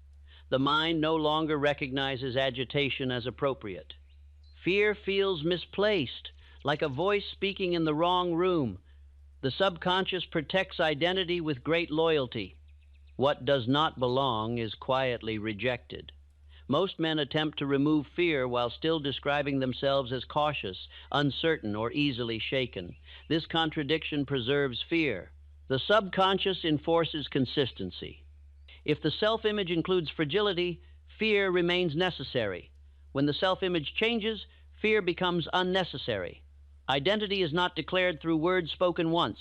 The mind no longer recognizes agitation as appropriate. Fear feels misplaced, like a voice speaking in the wrong room. The subconscious protects identity with great loyalty. What does not belong is quietly rejected. Most men attempt to remove fear while still describing themselves as cautious, uncertain, or easily shaken. This contradiction preserves fear. The subconscious enforces consistency. If the self-image includes fragility, fear remains necessary. When the self-image changes, fear becomes unnecessary. Identity is not declared through words spoken once.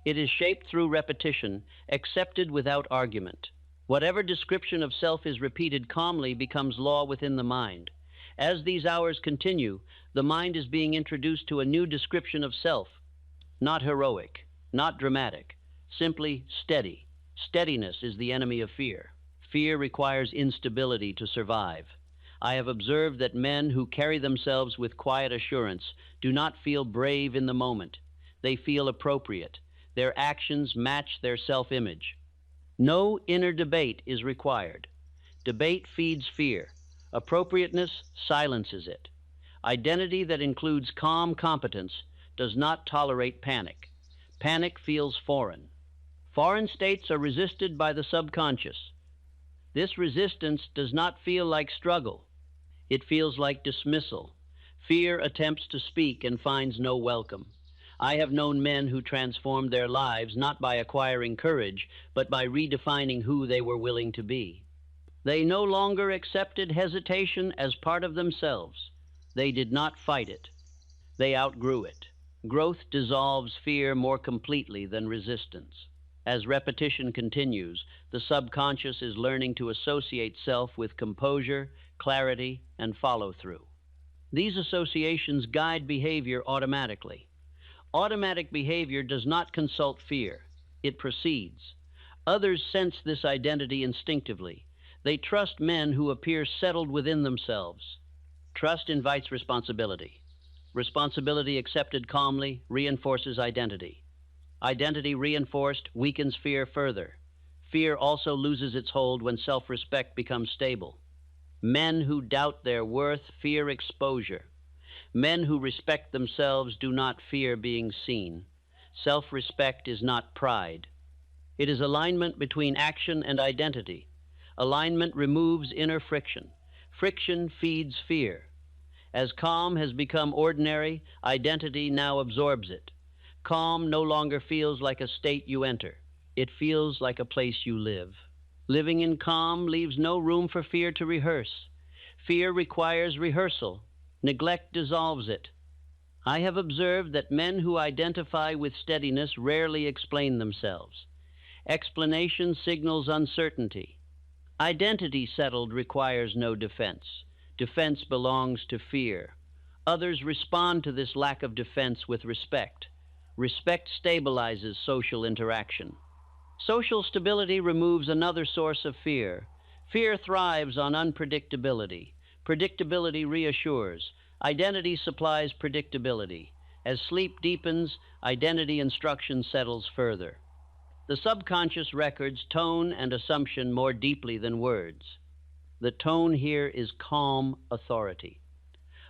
It is shaped through repetition, accepted without argument. Whatever description of self is repeated calmly becomes law within the mind. As these hours continue, the mind is being introduced to a new description of self. Not heroic, not dramatic, simply steady. Steadiness is the enemy of fear. Fear requires instability to survive. I have observed that men who carry themselves with quiet assurance do not feel brave in the moment. They feel appropriate. Their actions match their self-image. No inner debate is required. Debate feeds fear. Appropriateness silences it. Identity that includes calm competence does not tolerate panic. Panic feels foreign. Foreign states are resisted by the subconscious. This resistance does not feel like struggle. It feels like dismissal. Fear attempts to speak and finds no welcome. I have known men who transformed their lives not by acquiring courage, but by redefining who they were willing to be. They no longer accepted hesitation as part of themselves. They did not fight it. They outgrew it. Growth dissolves fear more completely than resistance. As repetition continues, the subconscious is learning to associate self with composure, clarity, and follow-through. These associations guide behavior automatically. Automatic behavior does not consult fear. It proceeds. Others sense this identity instinctively. They trust men who appear settled within themselves. Trust invites responsibility. Responsibility accepted calmly reinforces identity. Identity reinforced weakens fear further. Fear also loses its hold when self-respect becomes stable. Men who doubt their worth fear exposure. Men who respect themselves do not fear being seen. Self-respect is not pride. It is alignment between action and identity. Alignment removes inner friction. Friction feeds fear. As calm has become ordinary, identity now absorbs it. Calm no longer feels like a state you enter. It feels like a place you live. Living in calm leaves no room for fear to rehearse. Fear requires rehearsal. Neglect dissolves it. I have observed that men who identify with steadiness rarely explain themselves. Explanation signals uncertainty. Identity settled requires no defense. Defense belongs to fear. Others respond to this lack of defense with respect. Respect stabilizes social interaction. Social stability removes another source of fear. Fear thrives on unpredictability. Predictability reassures. Identity supplies predictability. As sleep deepens, identity instruction settles further. The subconscious records tone and assumption more deeply than words. The tone here is calm authority.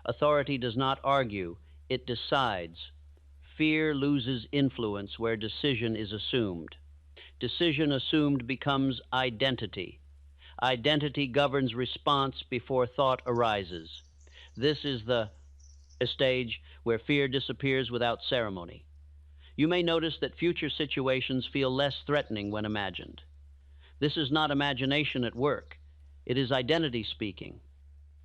Authority does not argue, it decides. Fear loses influence where decision is assumed. Decision assumed becomes identity. Identity governs response before thought arises. This is a stage where fear disappears without ceremony. You may notice that future situations feel less threatening when imagined. This is not imagination at work. It is identity speaking.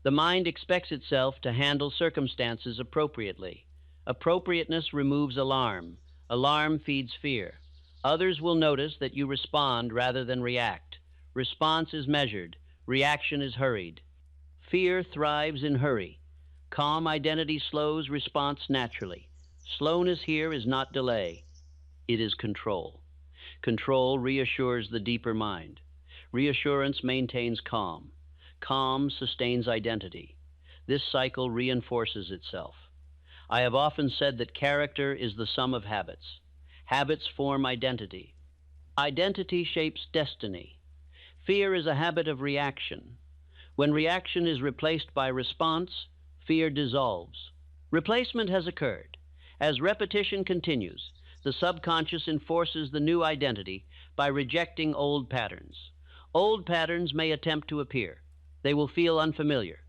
The mind expects itself to handle circumstances appropriately. Appropriateness removes alarm. Alarm feeds fear. Others will notice that you respond rather than react. Response is measured. Reaction is hurried. Fear thrives in hurry. Calm identity slows response naturally. Slowness here is not delay. It is control. Control reassures the deeper mind. Reassurance maintains calm. Calm sustains identity. This cycle reinforces itself. I have often said that character is the sum of habits. Habits form identity. Identity shapes destiny. Fear is a habit of reaction. When reaction is replaced by response, fear dissolves. Replacement has occurred. As repetition continues, the subconscious enforces the new identity by rejecting old patterns. Old patterns may attempt to appear. They will feel unfamiliar.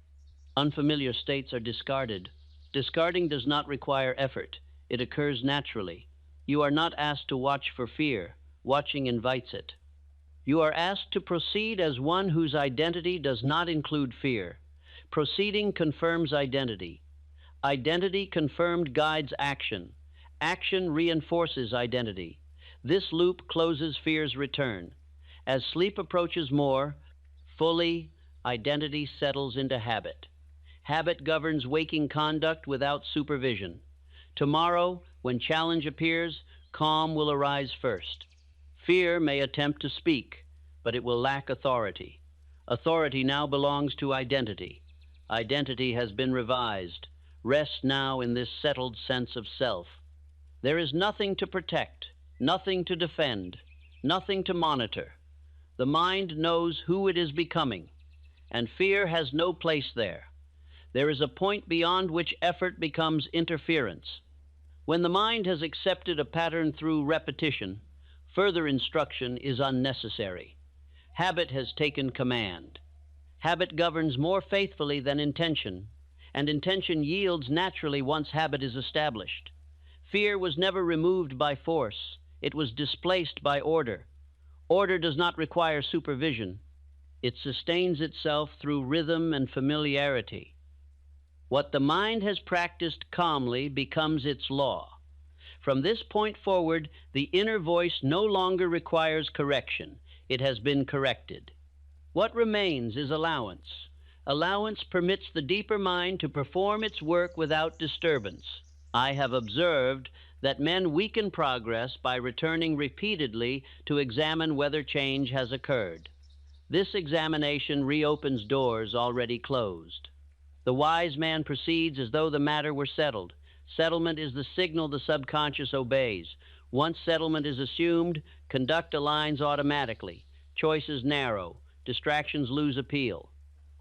Unfamiliar states are discarded. Discarding does not require effort. It occurs naturally. You are not asked to watch for fear. Watching invites it. You are asked to proceed as one whose identity does not include fear. Proceeding confirms identity. Identity confirmed guides action. Action reinforces identity. This loop closes fear's return. As sleep approaches more fully, identity settles into habit. Habit governs waking conduct without supervision. Tomorrow, when challenge appears, calm will arise first. Fear may attempt to speak, but it will lack authority. Authority now belongs to identity. Identity has been revised. Rest now in this settled sense of self. There is nothing to protect, nothing to defend, nothing to monitor. The mind knows who it is becoming, and fear has no place there. There is a point beyond which effort becomes interference. When the mind has accepted a pattern through repetition, further instruction is unnecessary. Habit has taken command. Habit governs more faithfully than intention, and intention yields naturally once habit is established. Fear was never removed by force. It was displaced by order. Order does not require supervision. It sustains itself through rhythm and familiarity. What the mind has practiced calmly becomes its law. From this point forward, the inner voice no longer requires correction. It has been corrected. What remains is allowance. Allowance permits the deeper mind to perform its work without disturbance. I have observed that men weaken progress by returning repeatedly to examine whether change has occurred. This examination reopens doors already closed. The wise man proceeds as though the matter were settled. Settlement is the signal the subconscious obeys. Once settlement is assumed, conduct aligns automatically. Choices narrow. Distractions lose appeal.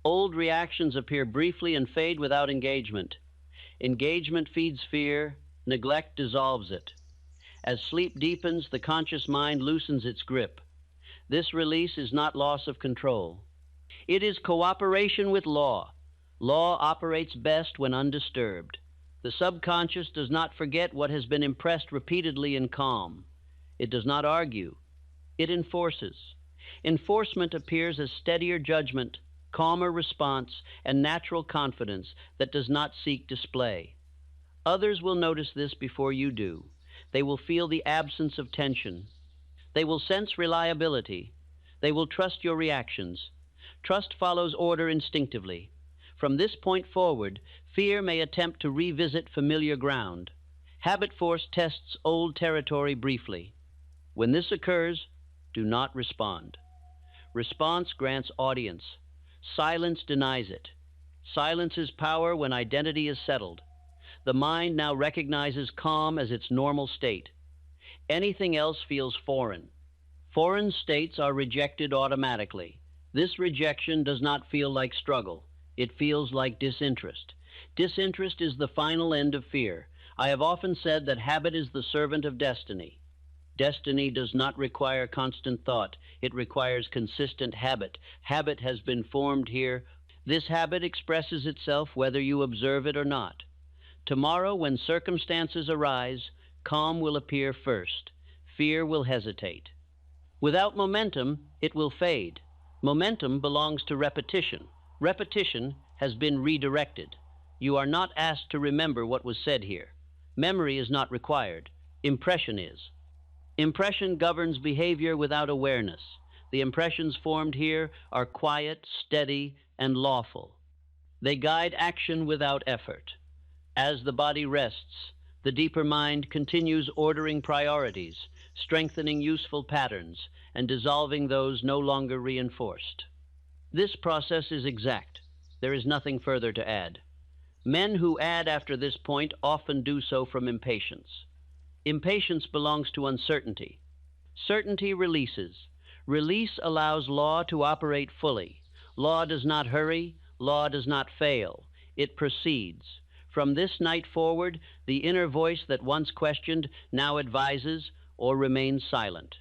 Old reactions appear briefly and fade without engagement. Engagement feeds fear. Neglect dissolves it. As sleep deepens, the conscious mind loosens its grip. This release is not loss of control. It is cooperation with law. Law operates best when undisturbed. The subconscious does not forget what has been impressed repeatedly in calm. It does not argue. It enforces. Enforcement appears as steadier judgment, calmer response, and natural confidence that does not seek display. Others will notice this before you do. They will feel the absence of tension. They will sense reliability. They will trust your reactions. Trust follows order instinctively. From this point forward, fear may attempt to revisit familiar ground. Habit force tests old territory briefly. When this occurs, do not respond. Response grants audience. Silence denies it. Silence is power when identity is settled. The mind now recognizes calm as its normal state. Anything else feels foreign. Foreign states are rejected automatically. This rejection does not feel like struggle. It feels like disinterest. Disinterest is the final end of fear. I have often said that habit is the servant of destiny. Destiny does not require constant thought. It requires consistent habit. Habit has been formed here. This habit expresses itself whether you observe it or not. Tomorrow, when circumstances arise, calm will appear first. Fear will hesitate. Without momentum, it will fade. Momentum belongs to repetition. Repetition has been redirected. You are not asked to remember what was said here. Memory is not required. Impression is. Impression governs behavior without awareness. The impressions formed here are quiet, steady, and lawful. They guide action without effort. As the body rests, the deeper mind continues ordering priorities, strengthening useful patterns, and dissolving those no longer reinforced. This process is exact. There is nothing further to add. Men who add after this point often do so from impatience. Impatience belongs to uncertainty. Certainty releases. Release allows law to operate fully. Law does not hurry. Law does not fail. It proceeds. From this night forward, the inner voice that once questioned now advises or remains silent.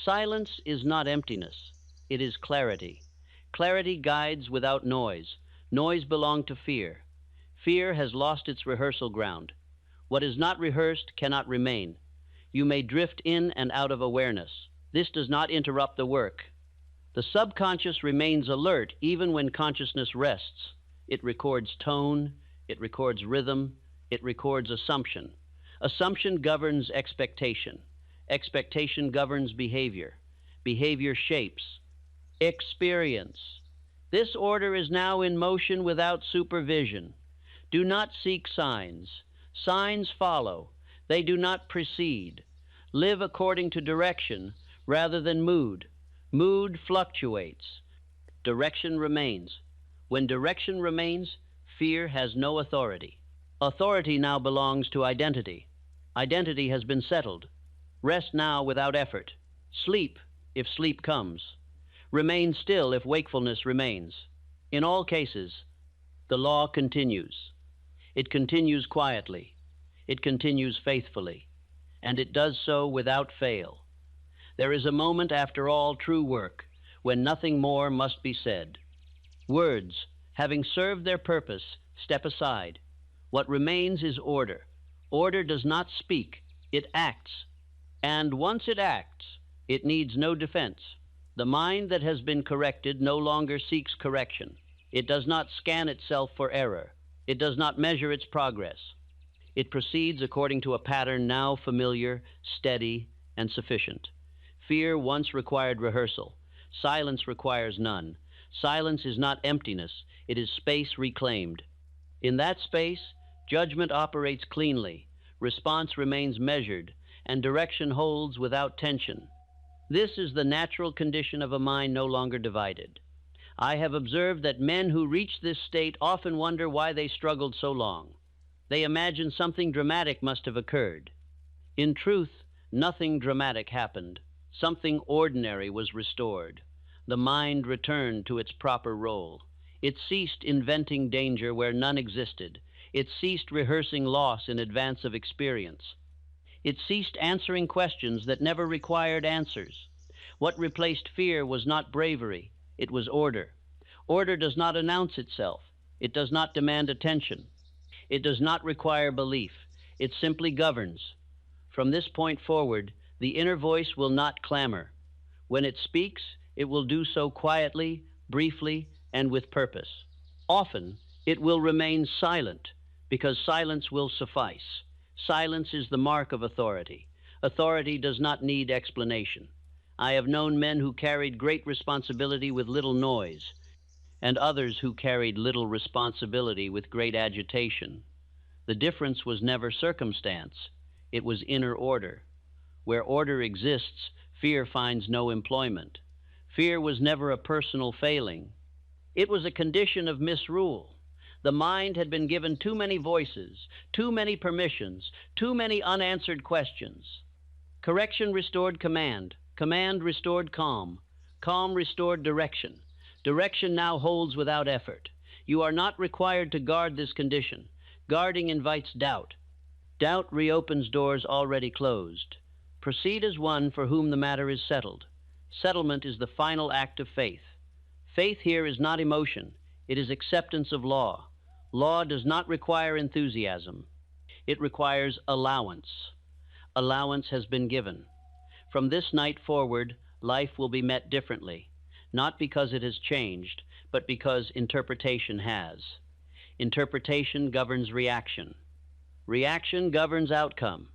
Silence is not emptiness. It is clarity. Clarity guides without noise. Noise belongs to fear. Fear has lost its rehearsal ground. What is not rehearsed cannot remain. You may drift in and out of awareness. This does not interrupt the work. The subconscious remains alert even when consciousness rests. It records tone, it records rhythm, it records assumption. Assumption governs expectation. Expectation governs behavior. Behavior shapes experience. This order is now in motion without supervision. Do not seek signs. Signs follow. They do not precede. Live according to direction rather than mood. Mood fluctuates. Direction remains. When direction remains, fear has no authority. Authority now belongs to identity. Identity has been settled. Rest now without effort. Sleep if sleep comes. Remain still if wakefulness remains. In all cases, the law continues. It continues quietly. It continues faithfully. And it does so without fail. There is a moment after all true work when nothing more must be said. Words, having served their purpose, step aside. What remains is order. Order does not speak, it acts. And once it acts, it needs no defense. The mind that has been corrected no longer seeks correction. It does not scan itself for error. It does not measure its progress. It proceeds according to a pattern now familiar, steady, and sufficient. Fear once required rehearsal. Silence requires none. Silence is not emptiness. It is space reclaimed. In that space, judgment operates cleanly, response remains measured, and direction holds without tension. This is the natural condition of a mind no longer divided. I have observed that men who reach this state often wonder why they struggled so long. They imagine something dramatic must have occurred. In truth, nothing dramatic happened. Something ordinary was restored. The mind returned to its proper role. It ceased inventing danger where none existed. It ceased rehearsing loss in advance of experience. It ceased answering questions that never required answers. What replaced fear was not bravery, it was order. Order does not announce itself. It does not demand attention. It does not require belief. It simply governs. From this point forward, the inner voice will not clamor. When it speaks, it will do so quietly, briefly, and with purpose. Often, it will remain silent, because silence will suffice. Silence is the mark of authority. Authority does not need explanation. I have known men who carried great responsibility with little noise, and others who carried little responsibility with great agitation. The difference was never circumstance. It was inner order. Where order exists, fear finds no employment. Fear was never a personal failing. It was a condition of misrule. The mind had been given too many voices, too many permissions, too many unanswered questions. Correction restored command. Command restored calm. Calm restored direction. Direction now holds without effort. You are not required to guard this condition. Guarding invites doubt. Doubt reopens doors already closed. Proceed as one for whom the matter is settled. Settlement is the final act of faith. Faith here is not emotion. It is acceptance of law. Law does not require enthusiasm. It requires allowance. Allowance has been given. From this night forward, life will be met differently, not because it has changed, but because interpretation has. Interpretation governs reaction. Reaction governs outcome.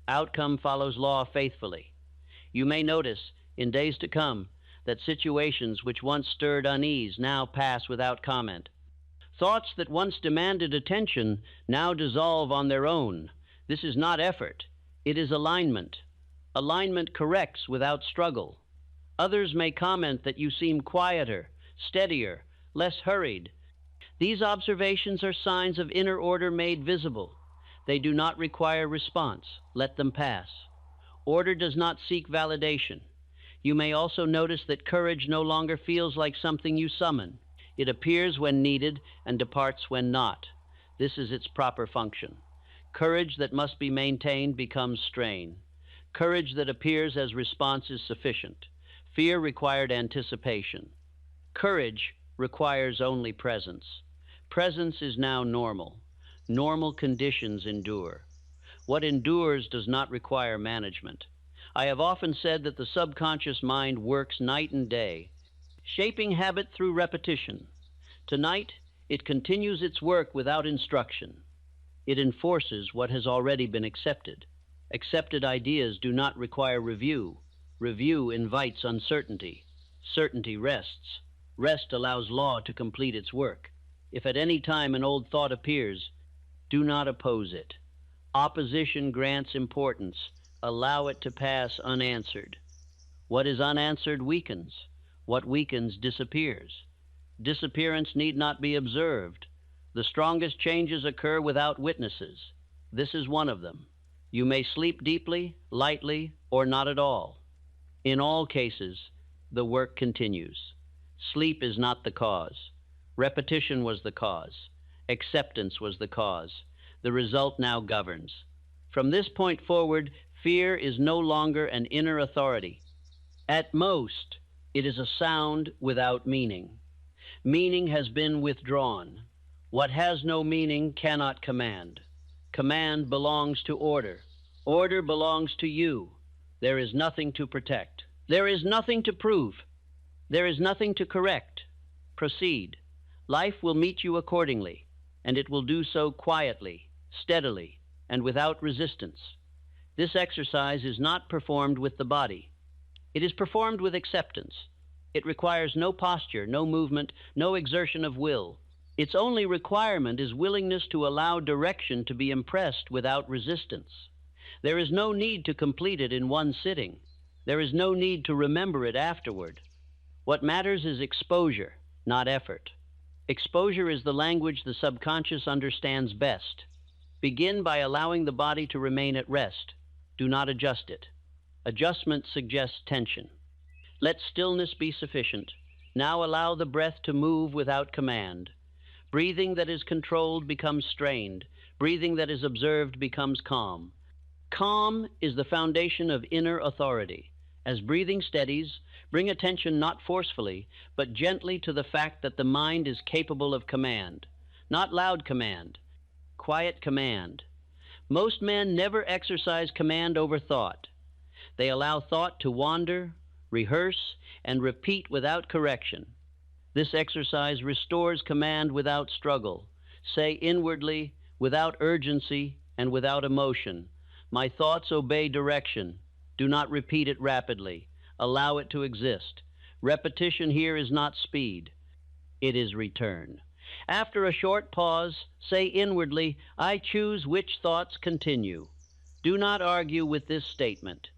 Outcome follows law faithfully. You may notice, in days to come, that situations which once stirred unease now pass without comment. Thoughts that once demanded attention now dissolve on their own. This is not effort. It is alignment. Alignment corrects without struggle. Others may comment that you seem quieter, steadier, less hurried. These observations are signs of inner order made visible. They do not require response. Let them pass. Order does not seek validation. You may also notice that courage no longer feels like something you summon. It appears when needed and departs when not. This is its proper function. Courage that must be maintained becomes strain. Courage that appears as response is sufficient. Fear required anticipation. Courage requires only presence. Presence is now normal. Normal conditions endure. What endures does not require management. I have often said that the subconscious mind works night and day. Shaping habit through repetition. Tonight, it continues its work without instruction. It enforces what has already been accepted. Accepted ideas do not require review. Review invites uncertainty. Certainty rests. Rest allows law to complete its work. If at any time an old thought appears, do not oppose it. Opposition grants importance. Allow it to pass unanswered. What is unanswered weakens. What weakens disappears. Disappearance need not be observed. The strongest changes occur without witnesses. This is one of them. You may sleep deeply, lightly, or not at all. In all cases, the work continues. Sleep is not the cause. Repetition was the cause. Acceptance was the cause. The result now governs. From this point forward, fear is no longer an inner authority. At most, it is a sound without meaning. Meaning has been withdrawn. What has no meaning cannot command. Command belongs to order. Order belongs to you. There is nothing to protect. There is nothing to prove. There is nothing to correct. Proceed. Life will meet you accordingly, and it will do so quietly, steadily, and without resistance. This exercise is not performed with the body. It is performed with acceptance. It requires no posture, no movement, no exertion of will. Its only requirement is willingness to allow direction to be impressed without resistance. There is no need to complete it in one sitting. There is no need to remember it afterward. What matters is exposure, not effort. Exposure is the language the subconscious understands best. Begin by allowing the body to remain at rest. Do not adjust it. Adjustment suggests tension. Let stillness be sufficient. Now allow the breath to move without command. Breathing that is controlled becomes strained. Breathing that is observed becomes calm. Calm is the foundation of inner authority. As breathing steadies, bring attention not forcefully, but gently to the fact that the mind is capable of command. Not loud command, quiet command. Most men never exercise command over thought. They allow thought to wander, rehearse, and repeat without correction. This exercise restores command without struggle. Say inwardly, without urgency, and without emotion, "My thoughts obey direction." Do not repeat it rapidly. Allow it to exist. Repetition here is not speed. It is return. After a short pause, say inwardly, "I choose which thoughts continue." Do not argue with this statement.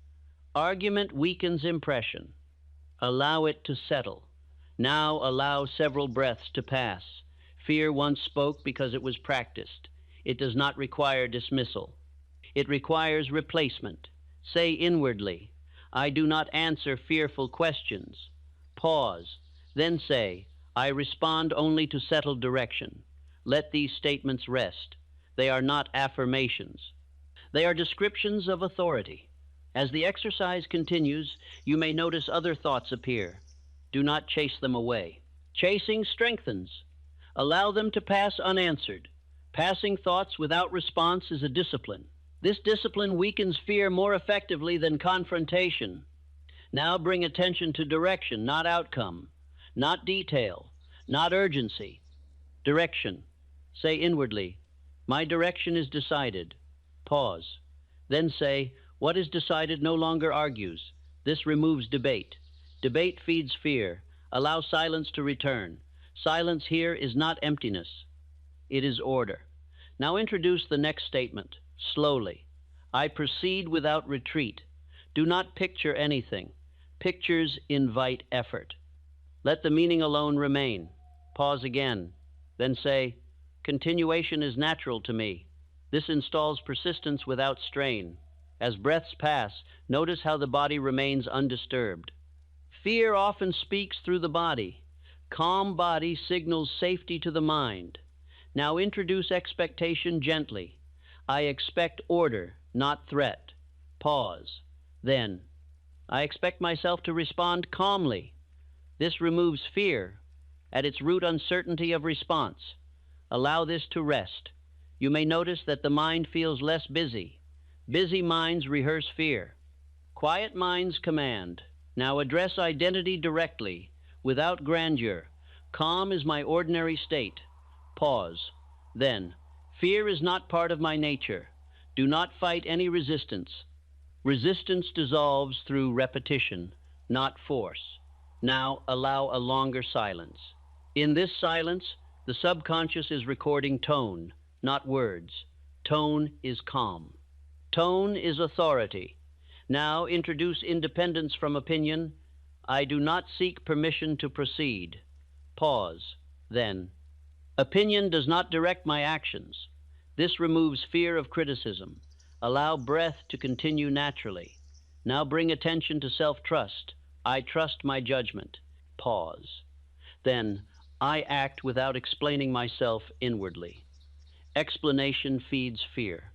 Argument weakens impression. Allow it to settle. Now allow several breaths to pass. Fear once spoke because it was practiced. It does not require dismissal. It requires replacement. Say inwardly, "I do not answer fearful questions." Pause. Then say, "I respond only to settled direction." Let these statements rest. They are not affirmations. They are descriptions of authority. As the exercise continues, you may notice other thoughts appear. Do not chase them away. Chasing strengthens. Allow them to pass unanswered. Passing thoughts without response is a discipline. This discipline weakens fear more effectively than confrontation. Now bring attention to direction, not outcome, not detail, not urgency. Direction. Say inwardly, "My direction is decided." Pause. Then say, "What is decided no longer argues." This removes debate. Debate feeds fear. Allow silence to return. Silence here is not emptiness. It is order. Now introduce the next statement, slowly. "I proceed without retreat." Do not picture anything. Pictures invite effort. Let the meaning alone remain. Pause again. Then say, "Continuation is natural to me." This installs persistence without strain. As breaths pass, notice how the body remains undisturbed. Fear often speaks through the body. Calm body signals safety to the mind. Now introduce expectation gently. "I expect order, not threat." Pause. Then, "I expect myself to respond calmly." This removes fear. At its root, uncertainty of response. Allow this to rest. You may notice that the mind feels less busy. Busy minds rehearse fear. Quiet minds command. Now address identity directly. without grandeur. Calm is my ordinary state. Pause. Then, fear is not part of my nature. Do not fight any resistance. Resistance dissolves through repetition, not force. Now allow a longer silence. In this silence, the subconscious is recording tone, not words. Tone is calm. Tone is authority. Now introduce independence from opinion. I do not seek permission to proceed. Pause. Then, opinion does not direct my actions. This removes fear of criticism. Allow breath to continue naturally. Now bring attention to self-trust. I trust my judgment. Pause. Then, I act without explaining myself inwardly. Explanation feeds fear.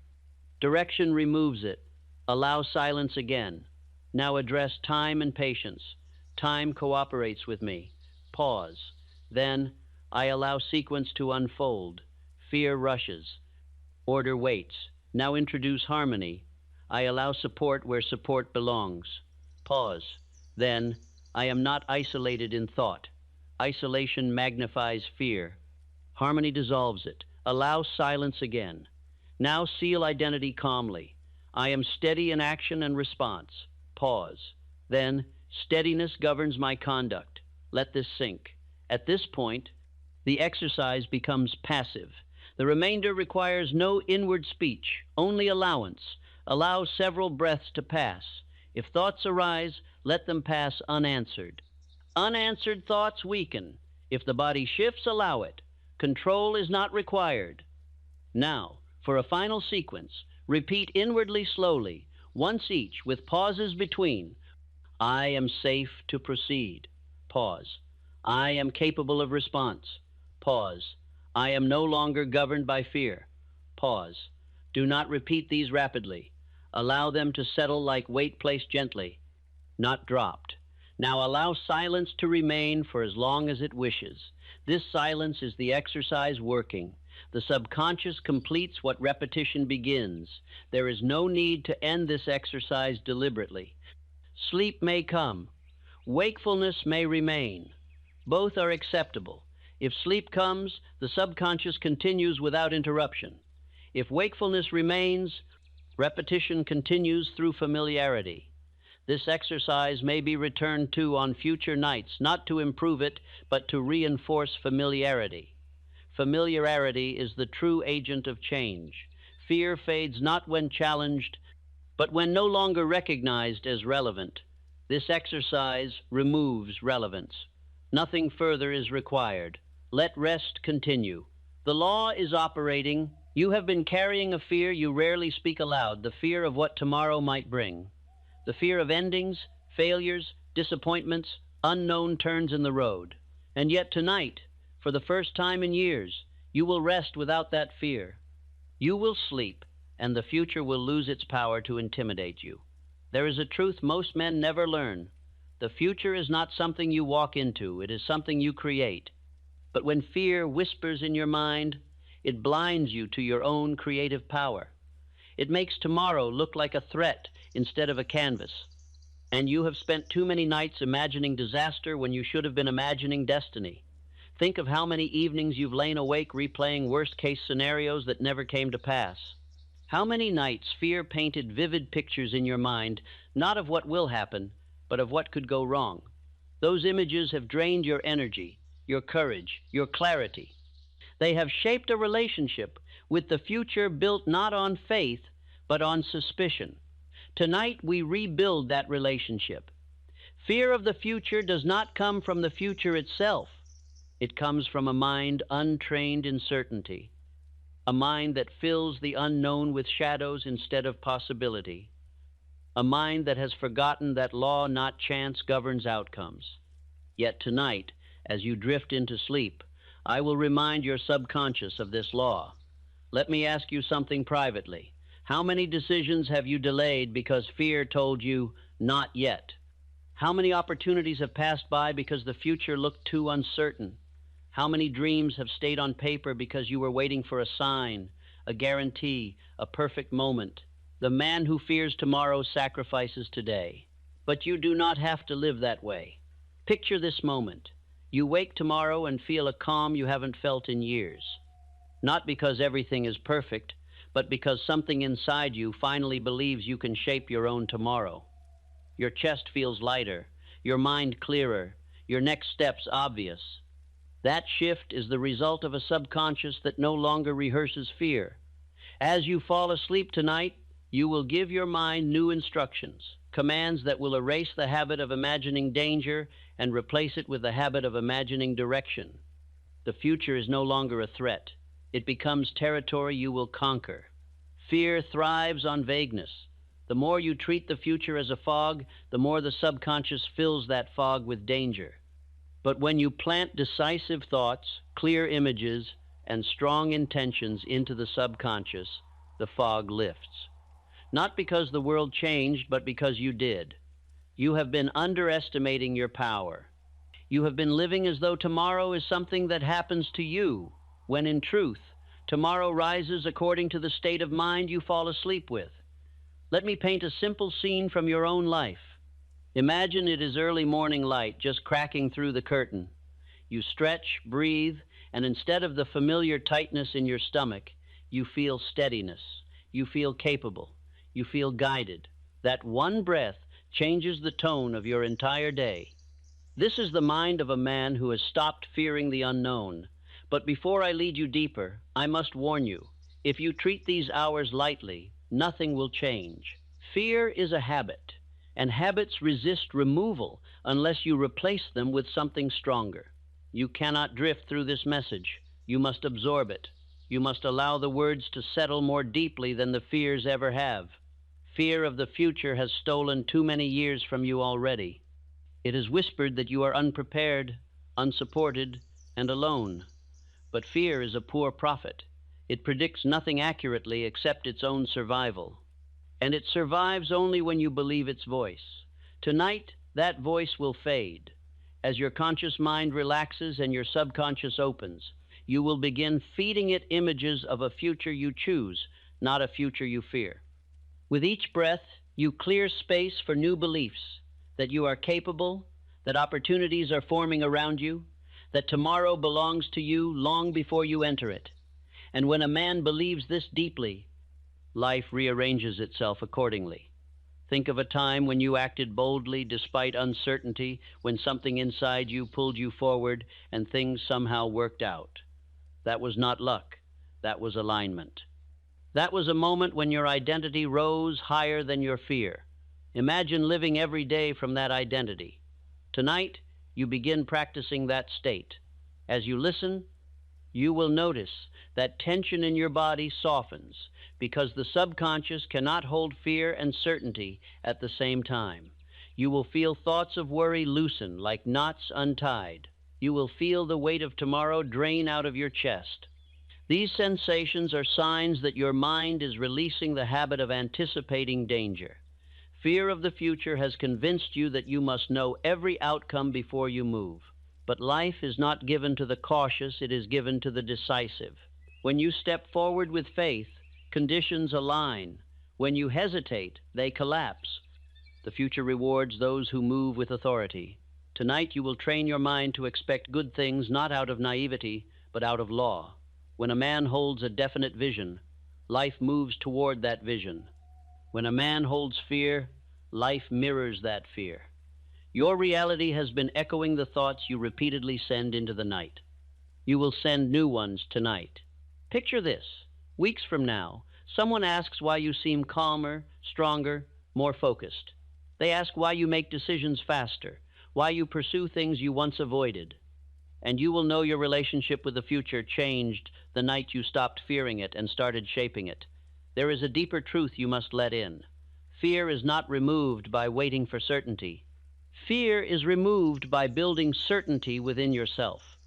Direction removes it. Allow silence again. Now address time and patience. Time cooperates with me. Pause. Then, I allow sequence to unfold. Fear rushes. Order waits. Now introduce harmony. I allow support where support belongs. Pause. Then, I am not isolated in thought. Isolation magnifies fear. Harmony dissolves it. Allow silence again. Now seal identity calmly. I am steady in action and response. Pause. Then, steadiness governs my conduct. Let this sink. At this point, the exercise becomes passive. The remainder requires no inward speech, only allowance. Allow several breaths to pass. If thoughts arise, let them pass unanswered. Unanswered thoughts weaken. If the body shifts, allow it. Control is not required. Now, for a final sequence, repeat inwardly slowly, once each, with pauses between. I am safe to proceed. Pause. I am capable of response. Pause. I am no longer governed by fear. Pause. Do not repeat these rapidly. Allow them to settle like weight placed gently, not dropped. Now allow silence to remain for as long as it wishes. This silence is the exercise working. The subconscious completes what repetition begins. There is no need to end this exercise deliberately. Sleep may come. Wakefulness may remain. Both are acceptable. If sleep comes, the subconscious continues without interruption. If wakefulness remains, repetition continues through familiarity. This exercise may be returned to on future nights, not to improve it, but to reinforce familiarity. Familiarity is the true agent of change. Fear fades not when challenged, but when no longer recognized as relevant. This exercise removes relevance. Nothing further is required. Let rest continue. The law is operating. You have been carrying a fear you rarely speak aloud, the fear of what tomorrow might bring. The fear of endings, failures, disappointments, unknown turns in the road. And yet tonight, for the first time in years, you will rest without that fear. You will sleep, and the future will lose its power to intimidate you. There is a truth most men never learn. The future is not something you walk into, it is something you create. But when fear whispers in your mind, it blinds you to your own creative power. It makes tomorrow look like a threat instead of a canvas. And you have spent too many nights imagining disaster when you should have been imagining destiny. Think of how many evenings you've lain awake replaying worst-case scenarios that never came to pass. How many nights fear painted vivid pictures in your mind, not of what will happen, but of what could go wrong. Those images have drained your energy, your courage, your clarity. They have shaped a relationship with the future built not on faith, but on suspicion. Tonight we rebuild that relationship. Fear of the future does not come from the future itself. It comes from a mind untrained in certainty, a mind that fills the unknown with shadows instead of possibility, a mind that has forgotten that law, not chance, governs outcomes. Yet tonight, as you drift into sleep, I will remind your subconscious of this law. Let me ask you something privately. How many decisions have you delayed because fear told you, not yet? How many opportunities have passed by because the future looked too uncertain? How many dreams have stayed on paper because you were waiting for a sign, a guarantee, a perfect moment? The man who fears tomorrow sacrifices today. But you do not have to live that way. Picture this moment. You wake tomorrow and feel a calm you haven't felt in years. Not because everything is perfect, but because something inside you finally believes you can shape your own tomorrow. Your chest feels lighter, your mind clearer, your next steps obvious. That shift is the result of a subconscious that no longer rehearses fear. As you fall asleep tonight, you will give your mind new instructions, commands that will erase the habit of imagining danger and replace it with the habit of imagining direction. The future is no longer a threat. It becomes territory you will conquer. Fear thrives on vagueness. The more you treat the future as a fog, the more the subconscious fills that fog with danger. But when you plant decisive thoughts, clear images, and strong intentions into the subconscious, the fog lifts. Not because the world changed, but because you did. You have been underestimating your power. You have been living as though tomorrow is something that happens to you, when in truth, tomorrow rises according to the state of mind you fall asleep with. Let me paint a simple scene from your own life. Imagine it is early morning light just cracking through the curtain. You stretch, breathe, and instead of the familiar tightness in your stomach, you feel steadiness. You feel capable. You feel guided. That one breath changes the tone of your entire day. This is the mind of a man who has stopped fearing the unknown. But before I lead you deeper, I must warn you, if you treat these hours lightly, nothing will change. Fear is a habit, and habits resist removal unless you replace them with something stronger. You cannot drift through this message. You must absorb it. You must allow the words to settle more deeply than the fears ever have. Fear of the future has stolen too many years from you already. It is whispered that you are unprepared, unsupported, and alone. But fear is a poor prophet. It predicts nothing accurately except its own survival. And it survives only when you believe its voice. Tonight, that voice will fade. As your conscious mind relaxes and your subconscious opens, you will begin feeding it images of a future you choose, not a future you fear. With each breath, you clear space for new beliefs, that you are capable, that opportunities are forming around you, that tomorrow belongs to you long before you enter it. And when a man believes this deeply, life rearranges itself accordingly. Think of a time when you acted boldly despite uncertainty, when something inside you pulled you forward and things somehow worked out. That was not luck. That was alignment. That was a moment when your identity rose higher than your fear. Imagine living every day from that identity. Tonight, you begin practicing that state. As you listen, you will notice that tension in your body softens because the subconscious cannot hold fear and certainty at the same time. You will feel thoughts of worry loosen like knots untied. You will feel the weight of tomorrow drain out of your chest. These sensations are signs that your mind is releasing the habit of anticipating danger. Fear of the future has convinced you that you must know every outcome before you move. But life is not given to the cautious, it is given to the decisive. When you step forward with faith, conditions align. When you hesitate, they collapse. The future rewards those who move with authority. Tonight you will train your mind to expect good things not out of naivety, but out of law. When a man holds a definite vision, life moves toward that vision. When a man holds fear, life mirrors that fear. Your reality has been echoing the thoughts you repeatedly send into the night. You will send new ones tonight. Picture this. Weeks from now, someone asks why you seem calmer, stronger, more focused. They ask why you make decisions faster, why you pursue things you once avoided. And you will know your relationship with the future changed the night you stopped fearing it and started shaping it. There is a deeper truth you must let in. Fear is not removed by waiting for certainty. Fear is removed by building certainty within yourself.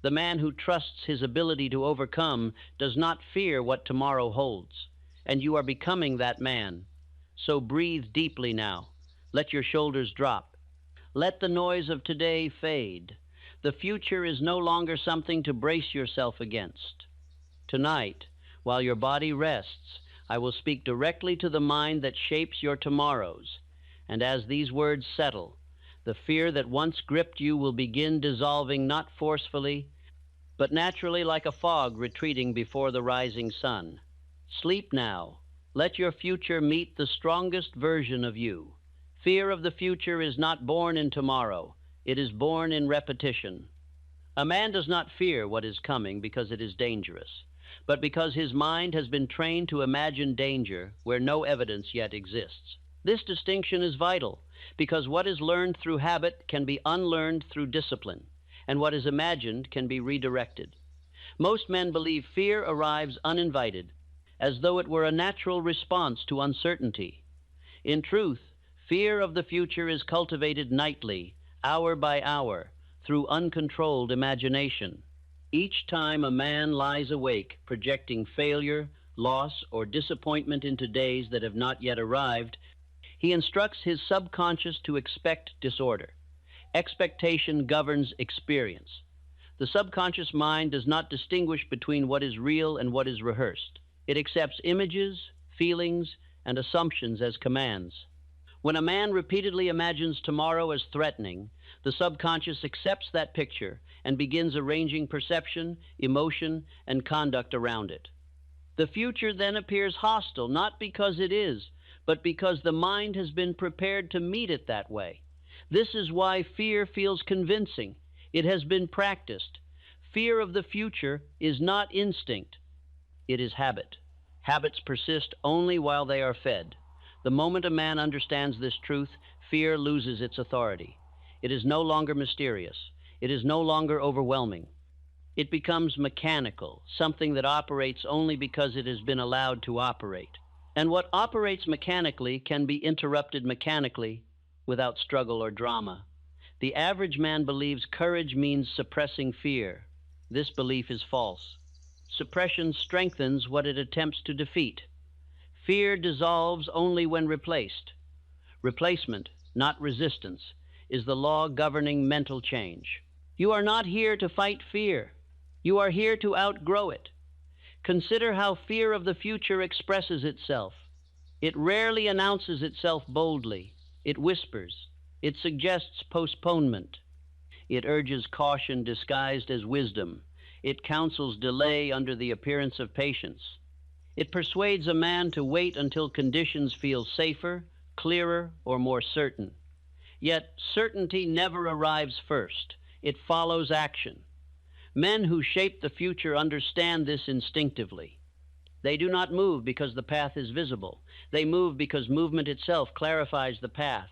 The man who trusts his ability to overcome does not fear what tomorrow holds. And you are becoming that man. So breathe deeply now. Let your shoulders drop. Let the noise of today fade. The future is no longer something to brace yourself against. Tonight, while your body rests, I will speak directly to the mind that shapes your tomorrows. And as these words settle, The fear that once gripped you will begin dissolving not forcefully, but naturally like a fog retreating before the rising sun. Sleep now. Let your future meet the strongest version of you. Fear of the future is not born in tomorrow. It is born in repetition. A man does not fear what is coming because it is dangerous, but because his mind has been trained to imagine danger where no evidence yet exists. This distinction is vital because what is learned through habit can be unlearned through discipline, and what is imagined can be redirected. Most men believe fear arrives uninvited, as though it were a natural response to uncertainty. In truth, fear of the future is cultivated nightly, hour by hour, through uncontrolled imagination. Each time a man lies awake projecting failure, loss, or disappointment into days that have not yet arrived, he instructs his subconscious to expect disorder. Expectation governs experience. The subconscious mind does not distinguish between what is real and what is rehearsed. It accepts images, feelings, and assumptions as commands. When a man repeatedly imagines tomorrow as threatening, the subconscious accepts that picture and begins arranging perception, emotion, and conduct around it. The future then appears hostile, not because it is, but because the mind has been prepared to meet it that way. This is why fear feels convincing. It has been practiced. Fear of the future is not instinct. It is habit. Habits persist only while they are fed. The moment a man understands this truth, fear loses its authority. It is no longer mysterious. It is no longer overwhelming. It becomes mechanical, something that operates only because it has been allowed to operate. And what operates mechanically can be interrupted mechanically without struggle or drama. The average man believes courage means suppressing fear. This belief is false. Suppression strengthens what it attempts to defeat. Fear dissolves only when replaced. Replacement, not resistance, is the law governing mental change. You are not here to fight fear. You are here to outgrow it. Consider how fear of the future expresses itself. It rarely announces itself boldly. It whispers. It suggests postponement. It urges caution disguised as wisdom. It counsels delay under the appearance of patience. It persuades a man to wait until conditions feel safer, clearer, or more certain. Yet certainty never arrives first. It follows action. Men who shape the future understand this instinctively. They do not move because the path is visible. They move because movement itself clarifies the path.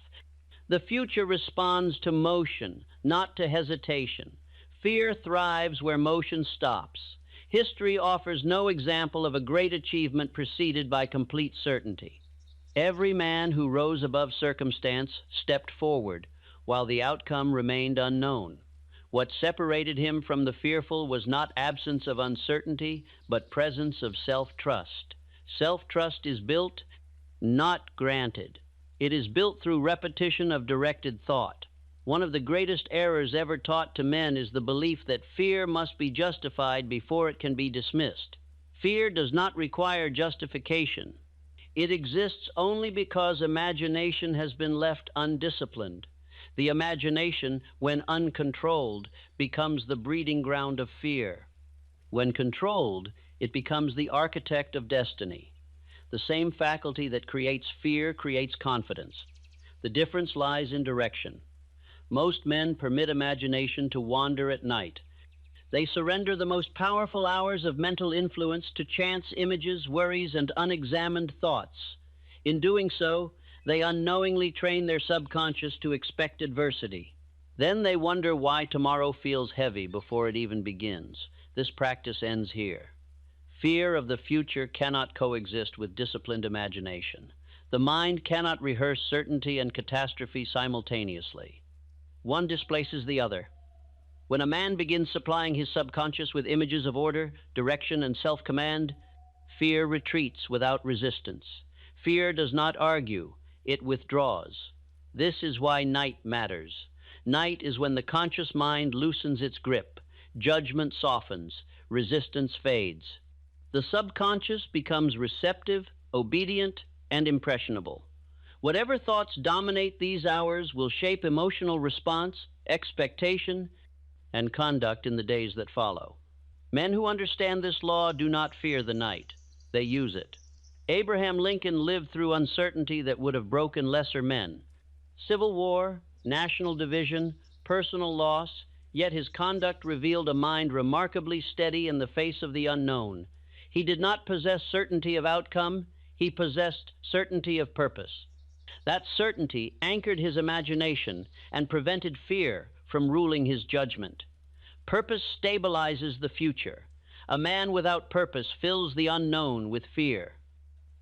The future responds to motion, not to hesitation. Fear thrives where motion stops. History offers no example of a great achievement preceded by complete certainty. Every man who rose above circumstance stepped forward, while the outcome remained unknown. What separated him from the fearful was not absence of uncertainty, but presence of self-trust. Self-trust is built, not granted. It is built through repetition of directed thought. One of the greatest errors ever taught to men is the belief that fear must be justified before it can be dismissed. Fear does not require justification. It exists only because imagination has been left undisciplined. The imagination, when uncontrolled, becomes the breeding ground of fear. When controlled, it becomes the architect of destiny. The same faculty that creates fear creates confidence. The difference lies in direction. Most men permit imagination to wander at night. They surrender the most powerful hours of mental influence to chance images, worries, and unexamined thoughts. In doing so, they unknowingly train their subconscious to expect adversity. Then they wonder why tomorrow feels heavy before it even begins. This practice ends here. Fear of the future cannot coexist with disciplined imagination. The mind cannot rehearse certainty and catastrophe simultaneously. One displaces the other. When a man begins supplying his subconscious with images of order, direction, and self-command, fear retreats without resistance. Fear does not argue. It withdraws. This is why night matters. Night is when the conscious mind loosens its grip, judgment softens, resistance fades. The subconscious becomes receptive, obedient, and impressionable. Whatever thoughts dominate these hours will shape emotional response, expectation, and conduct in the days that follow. Men who understand this law do not fear the night. They use it. Abraham Lincoln lived through uncertainty that would have broken lesser men. Civil war, national division, personal loss, yet his conduct revealed a mind remarkably steady in the face of the unknown. He did not possess certainty of outcome, he possessed certainty of purpose. That certainty anchored his imagination and prevented fear from ruling his judgment. Purpose stabilizes the future. A man without purpose fills the unknown with fear.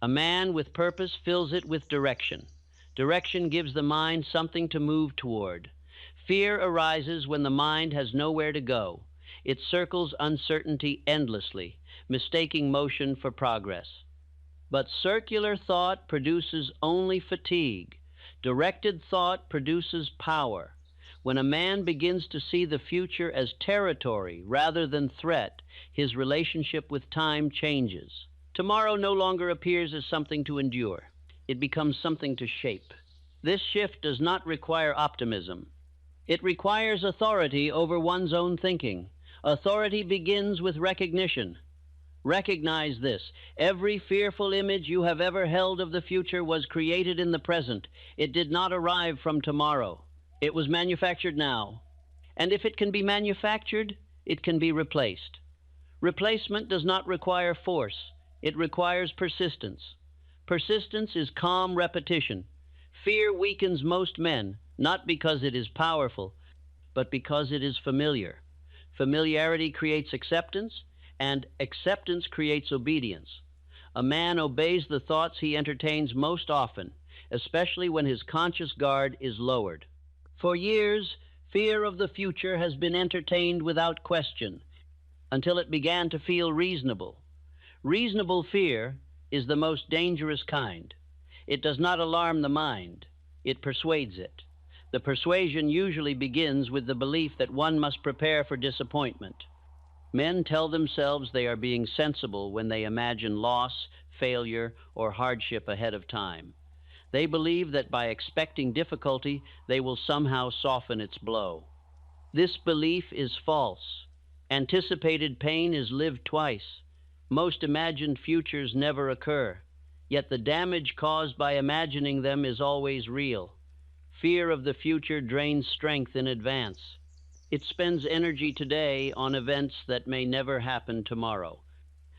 A man with purpose fills it with direction. Direction gives the mind something to move toward. Fear arises when the mind has nowhere to go. It circles uncertainty endlessly, mistaking motion for progress. But circular thought produces only fatigue. Directed thought produces power. When a man begins to see the future as territory rather than threat, his relationship with time changes. Tomorrow no longer appears as something to endure. It becomes something to shape. This shift does not require optimism. It requires authority over one's own thinking. Authority begins with recognition. Recognize this. Every fearful image you have ever held of the future was created in the present. It did not arrive from tomorrow. It was manufactured now. And if it can be manufactured, it can be replaced. Replacement does not require force. It requires persistence. Persistence is calm repetition. Fear weakens most men, not because it is powerful, but because it is familiar. Familiarity creates acceptance, and acceptance creates obedience. A man obeys the thoughts he entertains most often, especially when his conscious guard is lowered. For years, fear of the future has been entertained without question, until it began to feel reasonable. Reasonable fear is the most dangerous kind. It does not alarm the mind. It persuades it. The persuasion usually begins with the belief that one must prepare for disappointment. Men tell themselves they are being sensible when they imagine loss, failure, or hardship ahead of time. They believe that by expecting difficulty, they will somehow soften its blow. This belief is false. Anticipated pain is lived twice. Most imagined futures never occur, yet the damage caused by imagining them is always real. Fear of the future drains strength in advance. It spends energy today on events that may never happen tomorrow.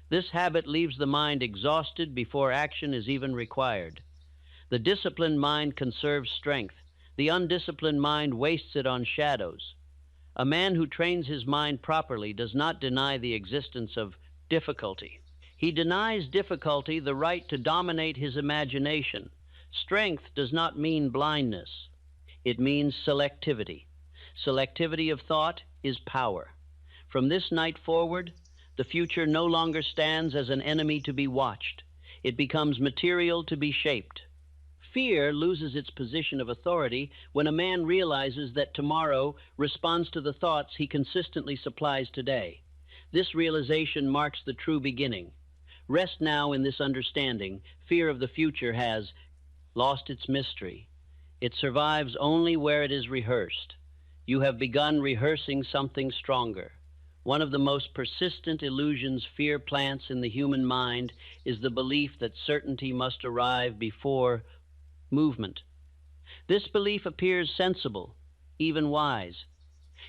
This habit leaves the mind exhausted before action is even required. The disciplined mind conserves strength. The undisciplined mind wastes it on shadows. A man who trains his mind properly does not deny the existence of difficulty. He denies difficulty the right to dominate his imagination. Strength does not mean blindness. It means selectivity. Selectivity of thought is power. From this night forward, the future no longer stands as an enemy to be watched. It becomes material to be shaped. Fear loses its position of authority when a man realizes that tomorrow responds to the thoughts he consistently supplies today. This realization marks the true beginning. Rest now in this understanding. Fear of the future has lost its mystery. It survives only where it is rehearsed. You have begun rehearsing something stronger. One of the most persistent illusions fear plants in the human mind is the belief that certainty must arrive before movement. This belief appears sensible, even wise,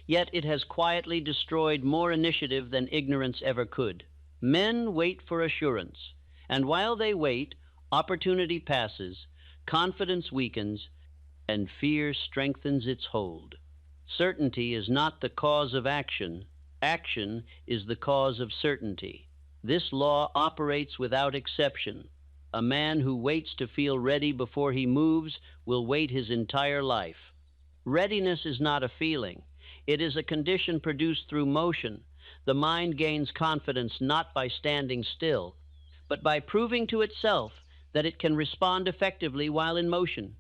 yet it has quietly destroyed more initiative than ignorance ever could. Men wait for assurance, and while they wait, opportunity passes, confidence weakens, and fear strengthens its hold. Certainty is not the cause of action. Action is the cause of certainty. This law operates without exception. A man who waits to feel ready before he moves will wait his entire life. Readiness is not a feeling. It is a condition produced through motion. The mind gains confidence not by standing still, but by proving to itself that it can respond effectively while in motion.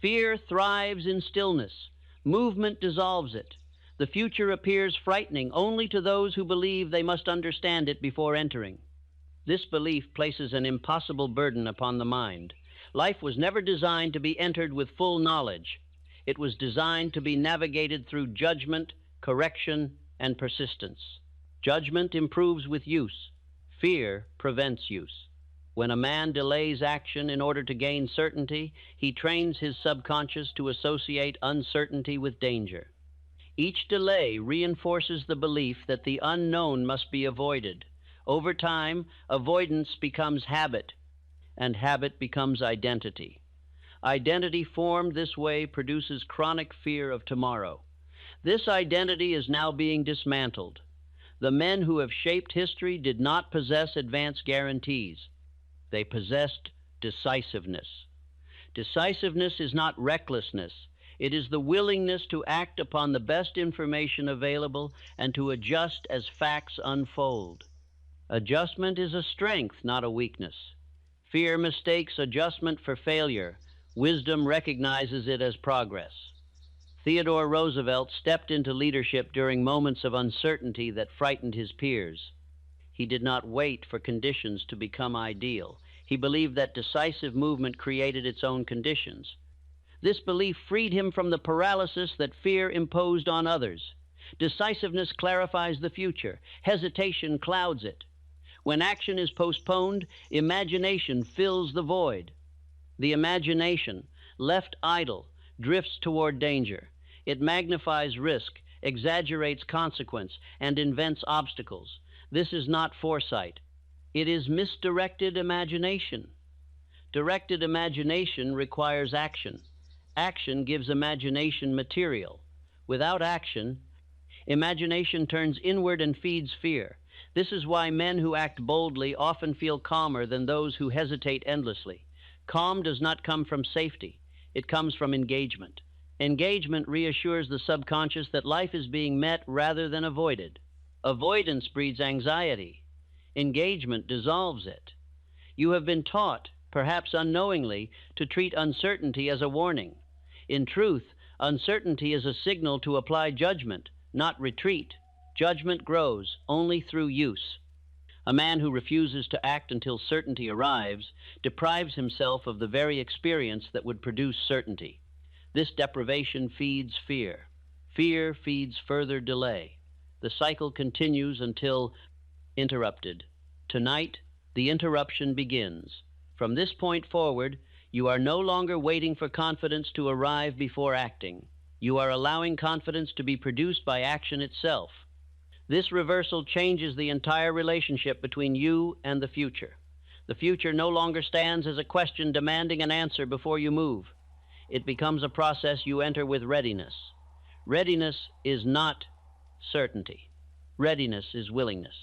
Fear thrives in stillness. Movement dissolves it. The future appears frightening only to those who believe they must understand it before entering. This belief places an impossible burden upon the mind. Life was never designed to be entered with full knowledge. It was designed to be navigated through judgment, correction, and persistence. Judgment improves with use. Fear prevents use. When a man delays action in order to gain certainty, he trains his subconscious to associate uncertainty with danger. Each delay reinforces the belief that the unknown must be avoided. Over time, avoidance becomes habit, and habit becomes identity. Identity formed this way produces chronic fear of tomorrow. This identity is now being dismantled. The men who have shaped history did not possess advance guarantees. They possessed decisiveness. Decisiveness is not recklessness. It is the willingness to act upon the best information available and to adjust as facts unfold. Adjustment is a strength, not a weakness. Fear mistakes adjustment for failure. Wisdom recognizes it as progress. Theodore Roosevelt stepped into leadership during moments of uncertainty that frightened his peers. He did not wait for conditions to become ideal. He believed that decisive movement created its own conditions. This belief freed him from the paralysis that fear imposed on others. Decisiveness clarifies the future. Hesitation clouds it. When action is postponed, imagination fills the void. The imagination, left idle, drifts toward danger. It magnifies risk, exaggerates consequence, and invents obstacles. This is not foresight. It is misdirected imagination. Directed imagination requires action. Action gives imagination material. Without action, imagination turns inward and feeds fear. This is why men who act boldly often feel calmer than those who hesitate endlessly. Calm does not come from safety. It comes from engagement. Engagement reassures the subconscious that life is being met rather than avoided. Avoidance breeds anxiety. Engagement dissolves it. You have been taught, perhaps unknowingly, to treat uncertainty as a warning. In truth, uncertainty is a signal to apply judgment, not retreat. Judgment grows only through use. A man who refuses to act until certainty arrives deprives himself of the very experience that would produce certainty. This deprivation feeds fear. Fear feeds further delay. The cycle continues until interrupted. Tonight, the interruption begins. From this point forward, you are no longer waiting for confidence to arrive before acting. You are allowing confidence to be produced by action itself. This reversal changes the entire relationship between you and the future. The future no longer stands as a question demanding an answer before you move. It becomes a process you enter with readiness. Readiness is not certainty. Readiness is willingness.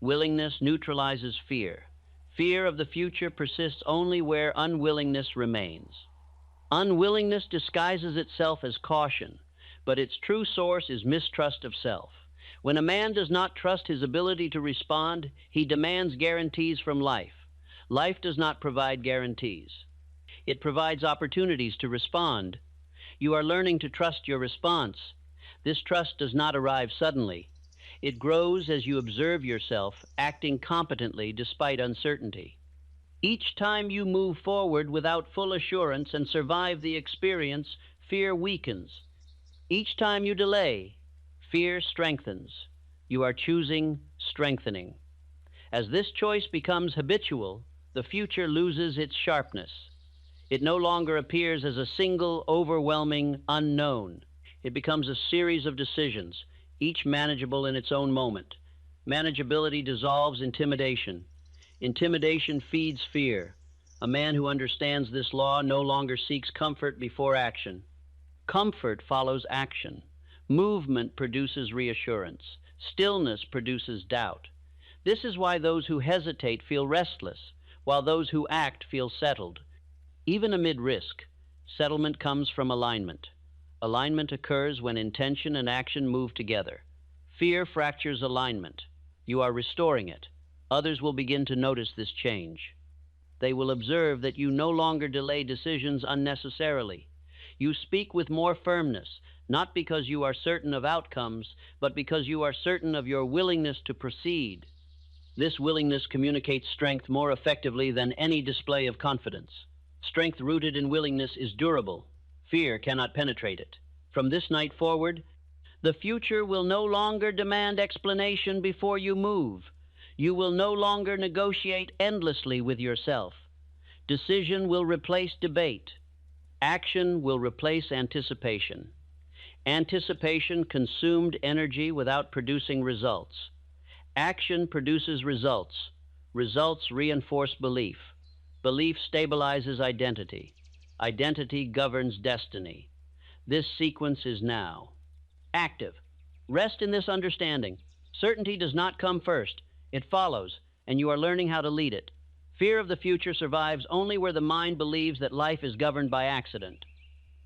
Willingness neutralizes fear. Fear of the future persists only where unwillingness remains. Unwillingness disguises itself as caution, but its true source is mistrust of self. When a man does not trust his ability to respond, he demands guarantees from life. Life does not provide guarantees. It provides opportunities to respond. You are learning to trust your response. This trust does not arrive suddenly. It grows as you observe yourself acting competently despite uncertainty. Each time you move forward without full assurance and survive the experience, fear weakens. Each time you delay, fear strengthens. You are choosing strengthening. As this choice becomes habitual, the future loses its sharpness. It no longer appears as a single, overwhelming unknown. It becomes a series of decisions, each manageable in its own moment. Manageability dissolves intimidation. Intimidation feeds fear. A man who understands this law no longer seeks comfort before action. Comfort follows action. Movement produces reassurance. Stillness produces doubt. This is why those who hesitate feel restless, while those who act feel settled. Even amid risk, settlement comes from alignment. Alignment occurs when intention and action move together. Fear fractures alignment. You are restoring it. Others will begin to notice this change. They will observe that you no longer delay decisions unnecessarily. You speak with more firmness, not because you are certain of outcomes, but because you are certain of your willingness to proceed. This willingness communicates strength more effectively than any display of confidence. Strength rooted in willingness is durable. Fear cannot penetrate it. From this night forward, the future will no longer demand explanation before you move. You will no longer negotiate endlessly with yourself. Decision will replace debate. Action will replace anticipation. Anticipation consumed energy without producing results. Action produces results. Results reinforce belief. Belief stabilizes identity. Identity governs destiny. This sequence is now. Active. Rest in this understanding. Certainty does not come first. It follows, and you are learning how to lead it. Fear of the future survives only where the mind believes that life is governed by accident.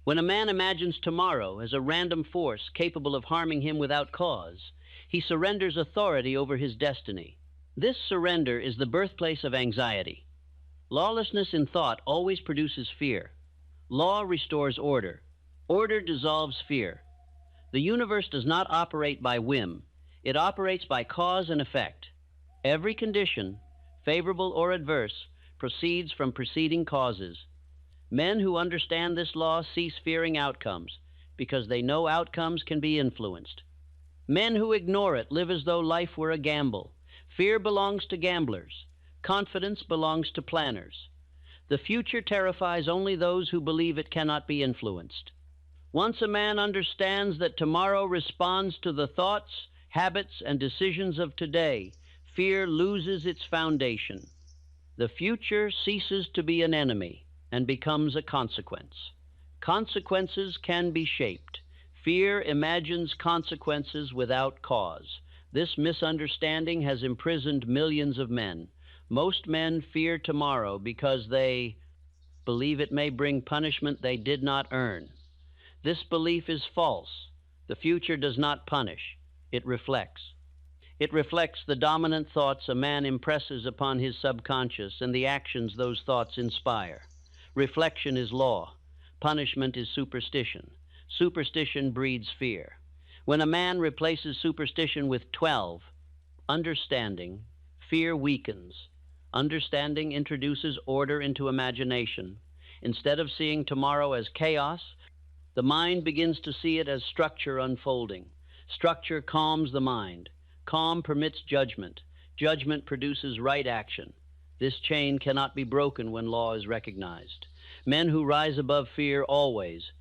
When a man imagines tomorrow as a random force capable of harming him without cause, he surrenders authority over his destiny. This surrender is the birthplace of anxiety. Lawlessness in thought always produces fear. Law restores order. Order dissolves fear. The universe does not operate by whim. It operates by cause and effect. Every condition, favorable or adverse, proceeds from preceding causes. Men who understand this law cease fearing outcomes because they know outcomes can be influenced. Men who ignore it live as though life were a gamble. Fear belongs to gamblers. Confidence belongs to planners. The future terrifies only those who believe it cannot be influenced. Once a man understands that tomorrow responds to the thoughts, habits, and decisions of today, fear loses its foundation. The future ceases to be an enemy and becomes a consequence. Consequences can be shaped. Fear imagines consequences without cause. This misunderstanding has imprisoned millions of men. Most men fear tomorrow because they believe it may bring punishment they did not earn. This belief is false. The future does not punish. It reflects. It reflects the dominant thoughts a man impresses upon his subconscious and the actions those thoughts inspire. Reflection is law. Punishment is superstition. Superstition breeds fear. When a man replaces superstition with 12, understanding, fear weakens. Understanding introduces order into imagination. Instead of seeing tomorrow as chaos, the mind begins to see it as structure unfolding. Structure calms the mind. Calm permits judgment. Judgment produces right action. This chain cannot be broken when law is recognized. Men who rise above fear always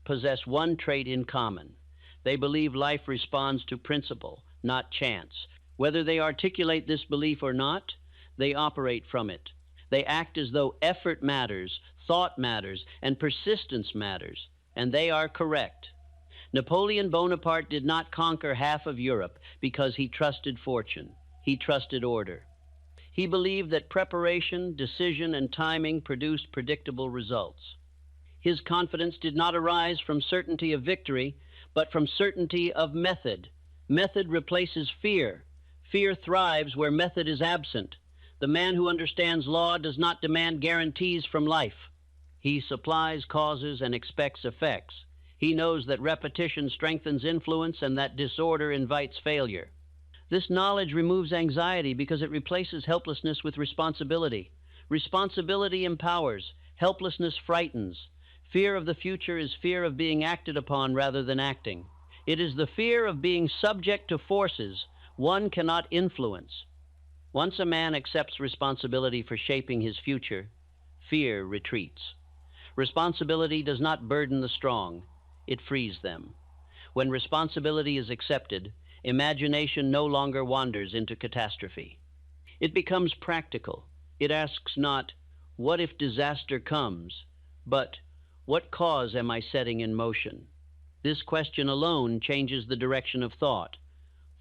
possess one trait in common. They believe life responds to principle, not chance. Whether they articulate this belief or not, they operate from it. They act as though effort matters, thought matters, and persistence matters, and they are correct. Napoleon Bonaparte did not conquer half of Europe because he trusted fortune. He trusted order. He believed that preparation, decision, and timing produced predictable results. His confidence did not arise from certainty of victory, but from certainty of method. Method replaces fear. Fear thrives where method is absent. The man who understands law does not demand guarantees from life. He supplies causes and expects effects. He knows that repetition strengthens influence and that disorder invites failure. This knowledge removes anxiety because it replaces helplessness with responsibility. Responsibility empowers. Helplessness frightens. Fear of the future is fear of being acted upon rather than acting. It is the fear of being subject to forces one cannot influence. Once a man accepts responsibility for shaping his future, fear retreats. Responsibility does not burden the strong. It frees them. When responsibility is accepted, imagination no longer wanders into catastrophe. It becomes practical. It asks not, what if disaster comes, but what cause am I setting in motion? This question alone changes the direction of thought.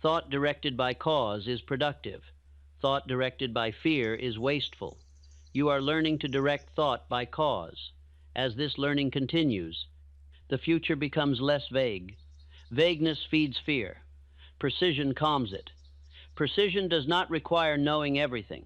Thought directed by cause is productive. Thought directed by fear is wasteful. You are learning to direct thought by cause. As this learning continues, the future becomes less vague. Vagueness feeds fear. Precision calms it. Precision does not require knowing everything.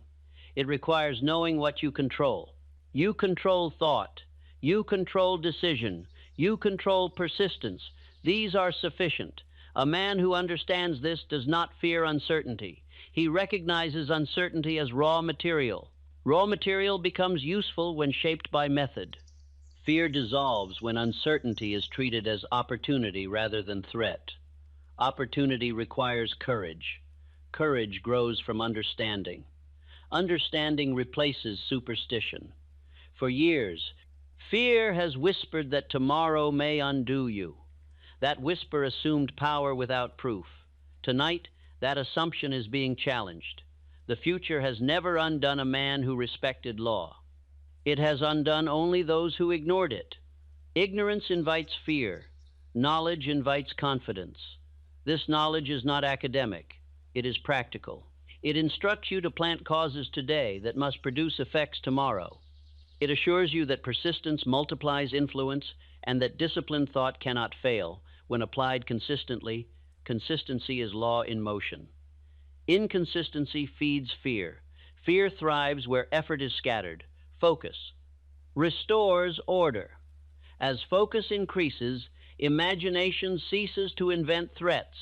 It requires knowing what you control. You control thought. You control decision. You control persistence. These are sufficient. A man who understands this does not fear uncertainty. He recognizes uncertainty as raw material. Raw material becomes useful when shaped by method. Fear dissolves when uncertainty is treated as opportunity rather than threat. Opportunity requires courage. Courage grows from understanding. Understanding replaces superstition. For years, fear has whispered that tomorrow may undo you. That whisper assumed power without proof. Tonight, that assumption is being challenged. The future has never undone a man who respected law. It has undone only those who ignored it. Ignorance invites fear. Knowledge invites confidence. This knowledge is not academic. It is practical. It instructs you to plant causes today that must produce effects tomorrow. It assures you that persistence multiplies influence and that disciplined thought cannot fail. When applied consistently, consistency is law in motion. Inconsistency feeds fear. Fear thrives where effort is scattered. Focus restores order. As focus increases, imagination ceases to invent threats.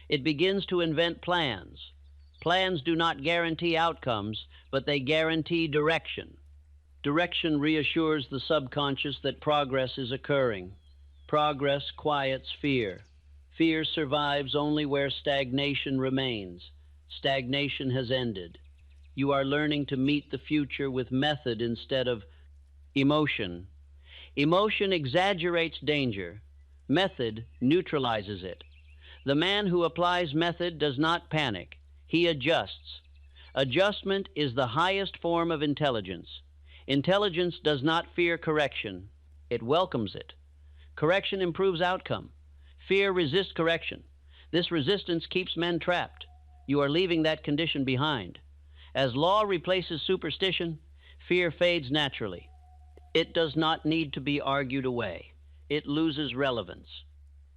It begins to invent plans. Plans do not guarantee outcomes, but they guarantee direction. Direction reassures the subconscious that progress is occurring. Progress quiets fear. Fear survives only where stagnation remains. Stagnation has ended. You are learning to meet the future with method instead of emotion. Emotion exaggerates danger. Method neutralizes it. The man who applies method does not panic. He adjusts. Adjustment is the highest form of intelligence. Intelligence does not fear correction. It welcomes it. Correction improves outcome. Fear resists correction. This resistance keeps men trapped. You are leaving that condition behind. As law replaces superstition, fear fades naturally. It does not need to be argued away. It loses relevance.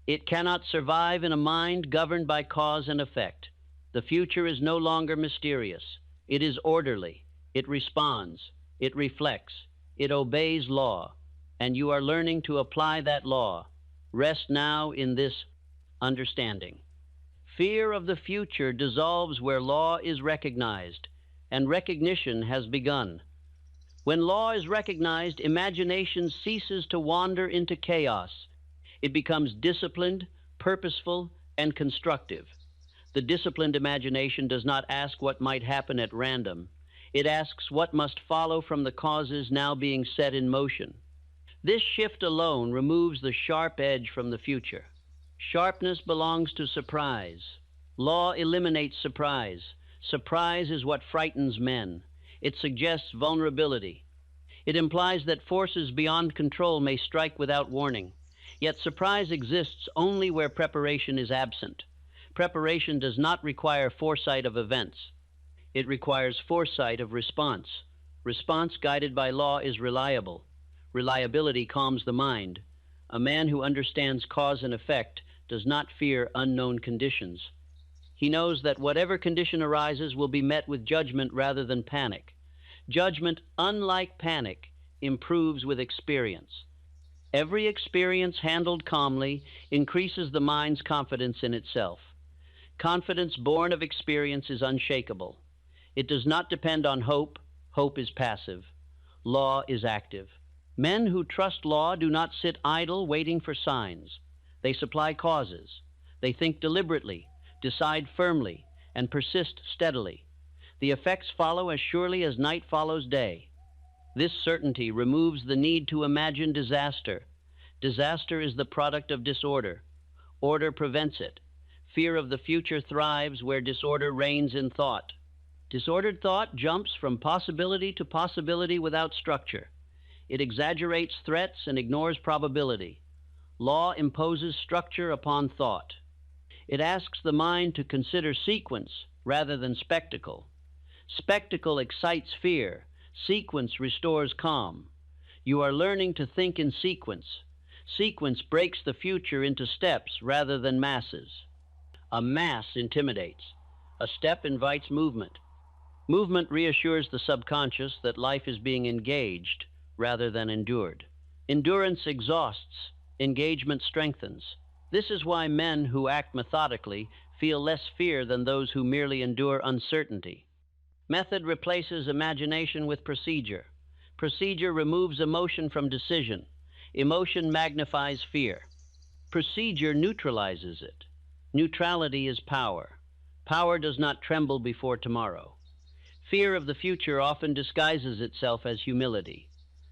It cannot survive in a mind governed by cause and effect. The future is no longer mysterious. It is orderly. It responds. It reflects. It obeys law. And you are learning to apply that law. Rest now in this understanding. Fear of the future dissolves where law is recognized, and recognition has begun. When law is recognized, imagination ceases to wander into chaos. It becomes disciplined, purposeful, and constructive. The disciplined imagination does not ask what might happen at random. It asks what must follow from the causes now being set in motion. This shift alone removes the sharp edge from the future. Sharpness belongs to surprise. Law eliminates surprise. Surprise is what frightens men. It suggests vulnerability. It implies that forces beyond control may strike without warning. Yet surprise exists only where preparation is absent. Preparation does not require foresight of events. It requires foresight of response. Response guided by law is reliable. Reliability calms the mind. A man who understands cause and effect does not fear unknown conditions. He knows that whatever condition arises will be met with judgment rather than panic. Judgment, unlike panic, improves with experience. Every experience handled calmly increases the mind's confidence in itself. Confidence born of experience is unshakable. It does not depend on hope. Hope is passive. Law is active. Men who trust law do not sit idle waiting for signs. They supply causes. They think deliberately, decide firmly, and persist steadily. The effects follow as surely as night follows day. This certainty removes the need to imagine disaster. Disaster is the product of disorder. Order prevents it. Fear of the future thrives where disorder reigns in thought. Disordered thought jumps from possibility to possibility without structure. It exaggerates threats and ignores probability. Law imposes structure upon thought. It asks the mind to consider sequence rather than spectacle. Spectacle excites fear. Sequence restores calm. You are learning to think in sequence. Sequence breaks the future into steps rather than masses. A mass intimidates. A step invites movement. Movement reassures the subconscious that life is being engaged rather than endured. Endurance exhausts. Engagement strengthens. This is why men who act methodically feel less fear than those who merely endure uncertainty. Method replaces imagination with procedure. Procedure removes emotion from decision. Emotion magnifies fear. Procedure neutralizes it. Neutrality is power. Power does not tremble before tomorrow. Fear of the future often disguises itself as humility.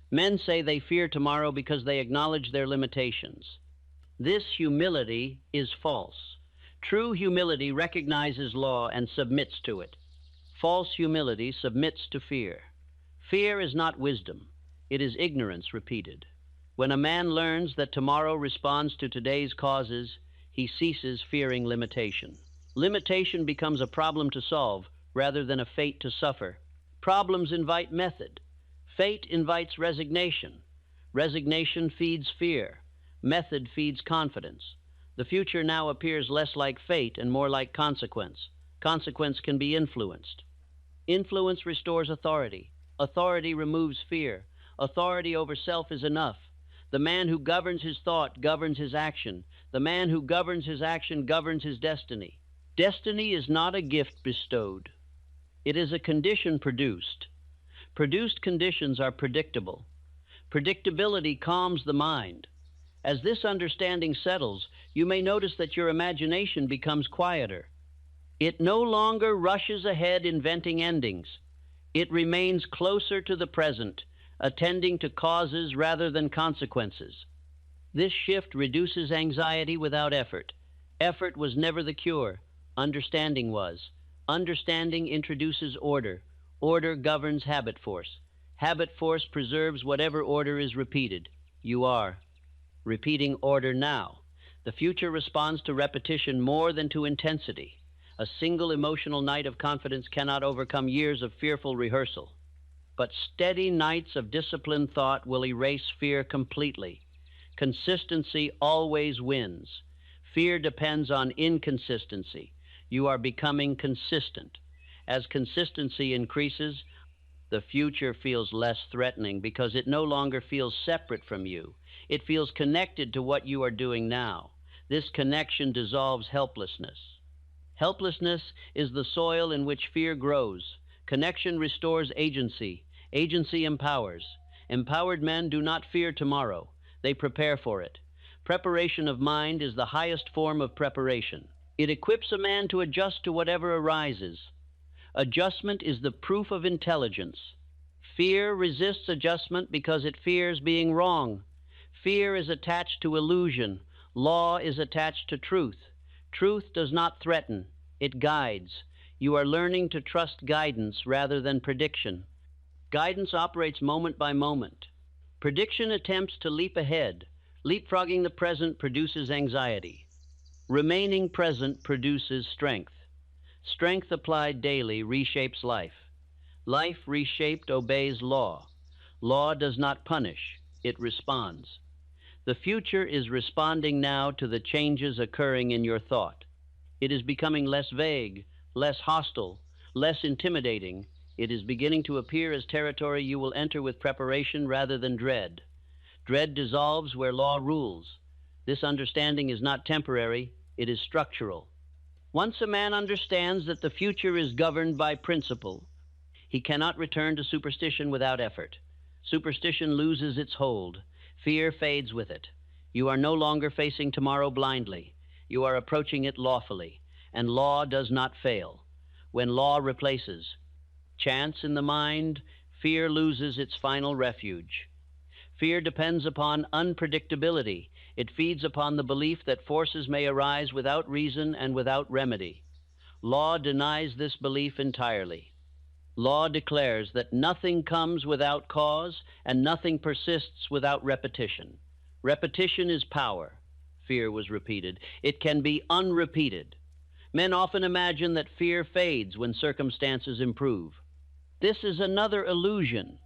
Men say they fear tomorrow because they acknowledge their limitations. This humility is false. True humility recognizes law and submits to it. False humility submits to fear. Fear is not wisdom. It is ignorance repeated. When a man learns that tomorrow responds to today's causes, he ceases fearing limitation. Limitation becomes a problem to solve rather than a fate to suffer. Problems invite method. Fate invites resignation. Resignation feeds fear. Method feeds confidence. The future now appears less like fate and more like consequence. Consequence can be influenced. Influence restores authority. Authority removes fear. Authority over self is enough. The man who governs his thought governs his action. The man who governs his action governs his destiny. Destiny is not a gift bestowed. It is a condition produced. Produced conditions are predictable. Predictability calms the mind. As this understanding settles, you may notice that your imagination becomes quieter. It no longer rushes ahead inventing endings. It remains closer to the present, attending to causes rather than consequences. This shift reduces anxiety without effort. Effort was never the cure. Understanding was. Understanding introduces order. Order governs habit force. Habit force preserves whatever order is repeated. You are repeating order now. The future responds to repetition more than to intensity. A single emotional night of confidence cannot overcome years of fearful rehearsal. But steady nights of disciplined thought will erase fear completely. Consistency always wins. Fear depends on inconsistency. You are becoming consistent. As consistency increases, the future feels less threatening because it no longer feels separate from you. It feels connected to what you are doing now. This connection dissolves helplessness. Helplessness is the soil in which fear grows. Connection restores agency. Agency empowers. Empowered men do not fear tomorrow. They prepare for it. Preparation of mind is the highest form of preparation. It equips a man to adjust to whatever arises. Adjustment is the proof of intelligence. Fear resists adjustment because it fears being wrong. Fear is attached to illusion. Law is attached to truth. Truth does not threaten. It guides. You are learning to trust guidance rather than prediction. Guidance operates moment by moment. Prediction attempts to leap ahead. Leapfrogging the present produces anxiety. Remaining present produces strength. Strength applied daily reshapes life. Life reshaped obeys law. Law does not punish, it responds. The future is responding now to the changes occurring in your thought. It is becoming less vague, less hostile, less intimidating. It is beginning to appear as territory you will enter with preparation rather than dread. Dread dissolves where law rules. This understanding is not temporary, it is structural. Once a man understands that the future is governed by principle, he cannot return to superstition without effort. Superstition loses its hold. Fear fades with it. You are no longer facing tomorrow blindly. You are approaching it lawfully, and law does not fail. When law replaces chance in the mind, fear loses its final refuge. Fear depends upon unpredictability. It feeds upon the belief that forces may arise without reason and without remedy. Law denies this belief entirely. Law declares that nothing comes without cause and nothing persists without repetition. Repetition is power. Fear was repeated. It can be unrepeated. Men often imagine that fear fades when circumstances improve. This is another illusion.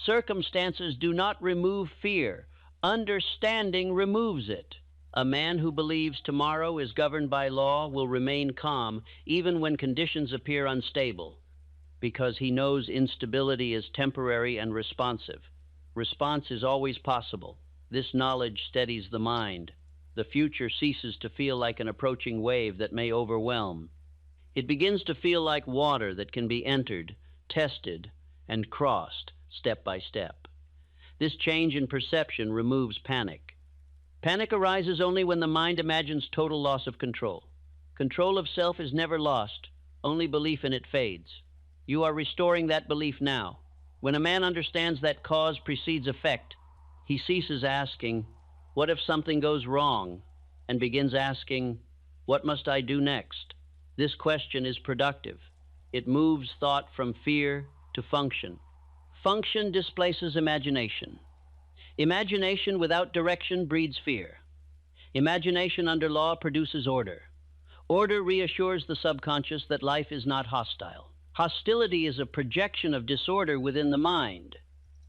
Circumstances do not remove fear. Understanding removes it. A man who believes tomorrow is governed by law will remain calm even when conditions appear unstable, because he knows instability is temporary and responsive. Response is always possible. This knowledge steadies the mind. The future ceases to feel like an approaching wave that may overwhelm. It begins to feel like water that can be entered, tested, and crossed step by step. This change in perception removes panic. Panic arises only when the mind imagines total loss of control. Control of self is never lost, only belief in it fades. You are restoring that belief now. When a man understands that cause precedes effect, he ceases asking, "What if something goes wrong?" and begins asking, "What must I do next?" This question is productive. It moves thought from fear to function. Function displaces imagination. Imagination without direction breeds fear. Imagination under law produces order. Order reassures the subconscious that life is not hostile. Hostility is a projection of disorder within the mind.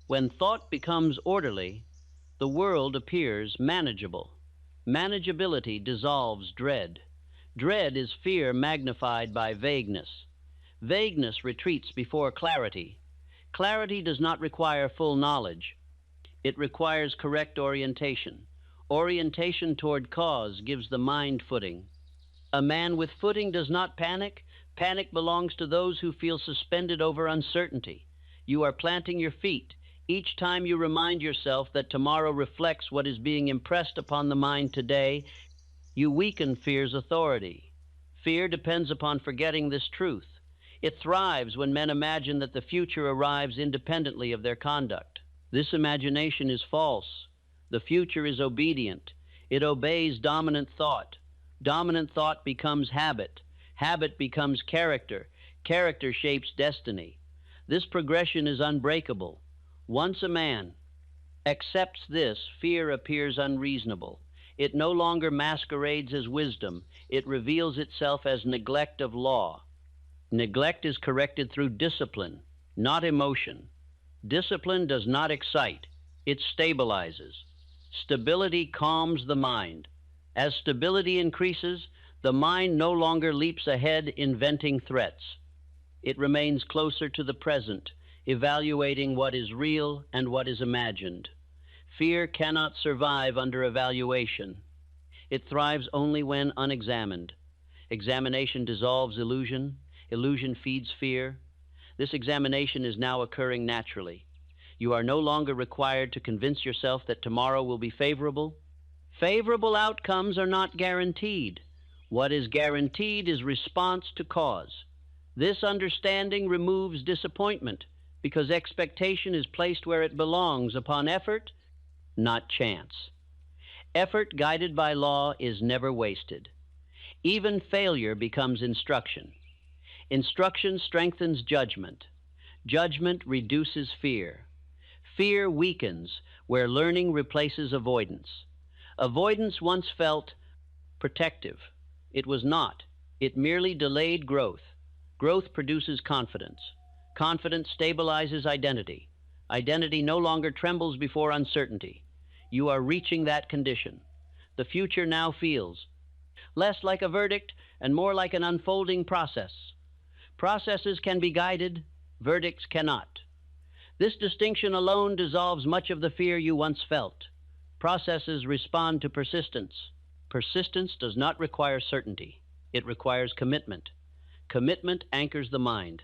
When thought becomes orderly, the world appears manageable. Manageability dissolves dread. Dread is fear magnified by vagueness. Vagueness retreats before clarity. Clarity does not require full knowledge. It requires correct orientation. Orientation toward cause gives the mind footing. A man with footing does not panic. Panic belongs to those who feel suspended over uncertainty. You are planting your feet. Each time you remind yourself that tomorrow reflects what is being impressed upon the mind today, you weaken fear's authority. Fear depends upon forgetting this truth. It thrives when men imagine that the future arrives independently of their conduct. This imagination is false. The future is obedient. It obeys dominant thought. Dominant thought becomes habit. Habit becomes character. Character shapes destiny. This progression is unbreakable. Once a man accepts this, fear appears unreasonable. It no longer masquerades as wisdom. It reveals itself as neglect of law. Neglect is corrected through discipline, not emotion. Discipline does not excite. It stabilizes. Stability calms the mind. As stability increases, the mind no longer leaps ahead inventing threats. It remains closer to the present, evaluating what is real and what is imagined. Fear cannot survive under evaluation. It thrives only when unexamined. Examination dissolves illusion. Illusion feeds fear. This examination is now occurring naturally. You are no longer required to convince yourself that tomorrow will be favorable. Favorable outcomes are not guaranteed. What is guaranteed is response to cause. This understanding removes disappointment because expectation is placed where it belongs upon effort, not chance. Effort guided by law is never wasted. Even failure becomes instruction. Instruction strengthens judgment. Judgment reduces fear. Fear weakens where learning replaces avoidance. Avoidance once felt protective. It was not. It merely delayed growth. Growth produces confidence. Confidence stabilizes identity. Identity no longer trembles before uncertainty. You are reaching that condition. The future now feels less like a verdict and more like an unfolding process. Processes can be guided, verdicts cannot. This distinction alone dissolves much of the fear you once felt. Processes respond to persistence. Persistence does not require certainty. It requires commitment. Commitment anchors the mind.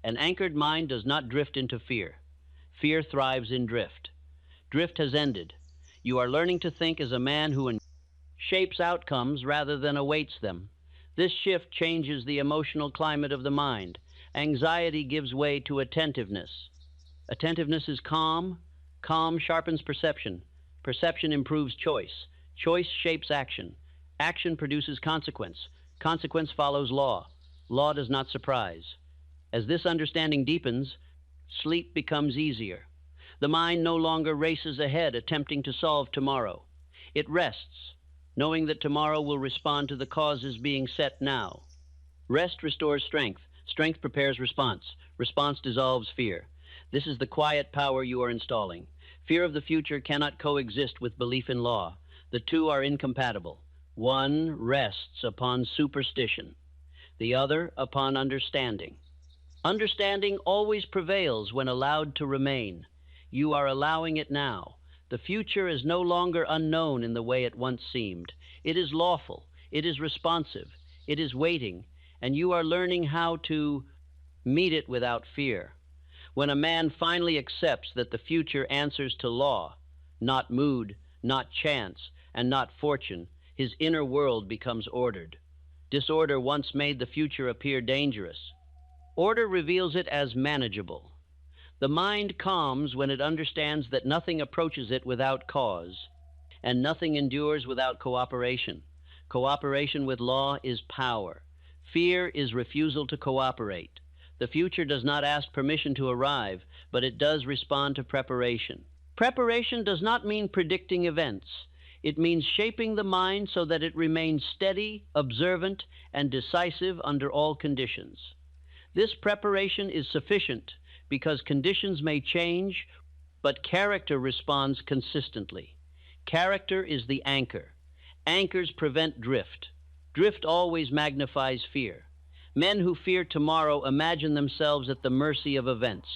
An anchored mind does not drift into fear. Fear thrives in drift. Drift has ended. You are learning to think as a man who shapes outcomes rather than awaits them. This shift changes the emotional climate of the mind. Anxiety gives way to attentiveness. Attentiveness is calm. Calm sharpens perception. Perception improves choice. Choice shapes action. Action produces consequence. Consequence follows law. Law does not surprise. As this understanding deepens, sleep becomes easier. The mind no longer races ahead attempting to solve tomorrow. It rests, knowing that tomorrow will respond to the causes being set now. Rest restores strength. Strength prepares response. Response dissolves fear. This is the quiet power you are installing. Fear of the future cannot coexist with belief in law. The two are incompatible. One rests upon superstition, the other upon understanding. Understanding always prevails when allowed to remain. You are allowing it now. The future is no longer unknown in the way it once seemed. It is lawful. It is responsive. It is waiting. And you are learning how to meet it without fear. When a man finally accepts that the future answers to law, not mood, not chance, and not fortune, his inner world becomes ordered. Disorder once made the future appear dangerous. Order reveals it as manageable. The mind calms when it understands that nothing approaches it without cause, and nothing endures without cooperation. Cooperation with law is power. Fear is refusal to cooperate. The future does not ask permission to arrive, but it does respond to preparation. Preparation does not mean predicting events. It means shaping the mind so that it remains steady, observant, and decisive under all conditions. This preparation is sufficient because conditions may change, but character responds consistently. Character is the anchor. Anchors prevent drift. Drift always magnifies fear. Men who fear tomorrow imagine themselves at the mercy of events.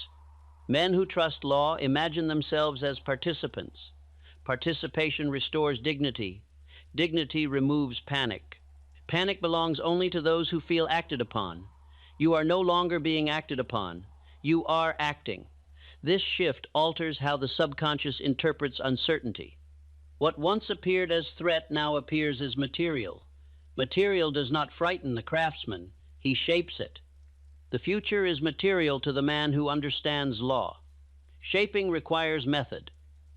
Men who trust law imagine themselves as participants. Participation restores dignity. Dignity removes panic. Panic belongs only to those who feel acted upon. You are no longer being acted upon. You are acting. This shift alters how the subconscious interprets uncertainty. What once appeared as threat now appears as material. Material does not frighten the craftsman. He shapes it. The future is material to the man who understands law. Shaping requires method.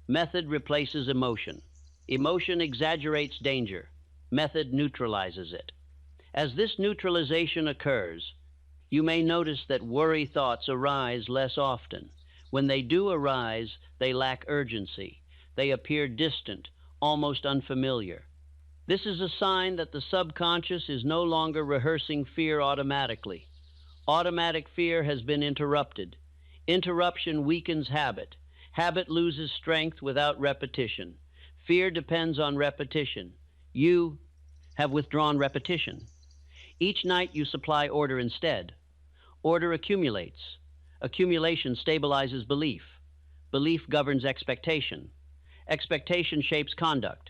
Method replaces emotion. Emotion exaggerates danger. Method neutralizes it. As this neutralization occurs, you may notice that worry thoughts arise less often. When they do arise, they lack urgency. They appear distant, almost unfamiliar. This is a sign that the subconscious is no longer rehearsing fear automatically. Automatic fear has been interrupted. Interruption weakens habit. Habit loses strength without repetition. Fear depends on repetition. You have withdrawn repetition. Each night you supply order instead. Order accumulates. Accumulation stabilizes belief. Belief governs expectation. Expectation shapes conduct.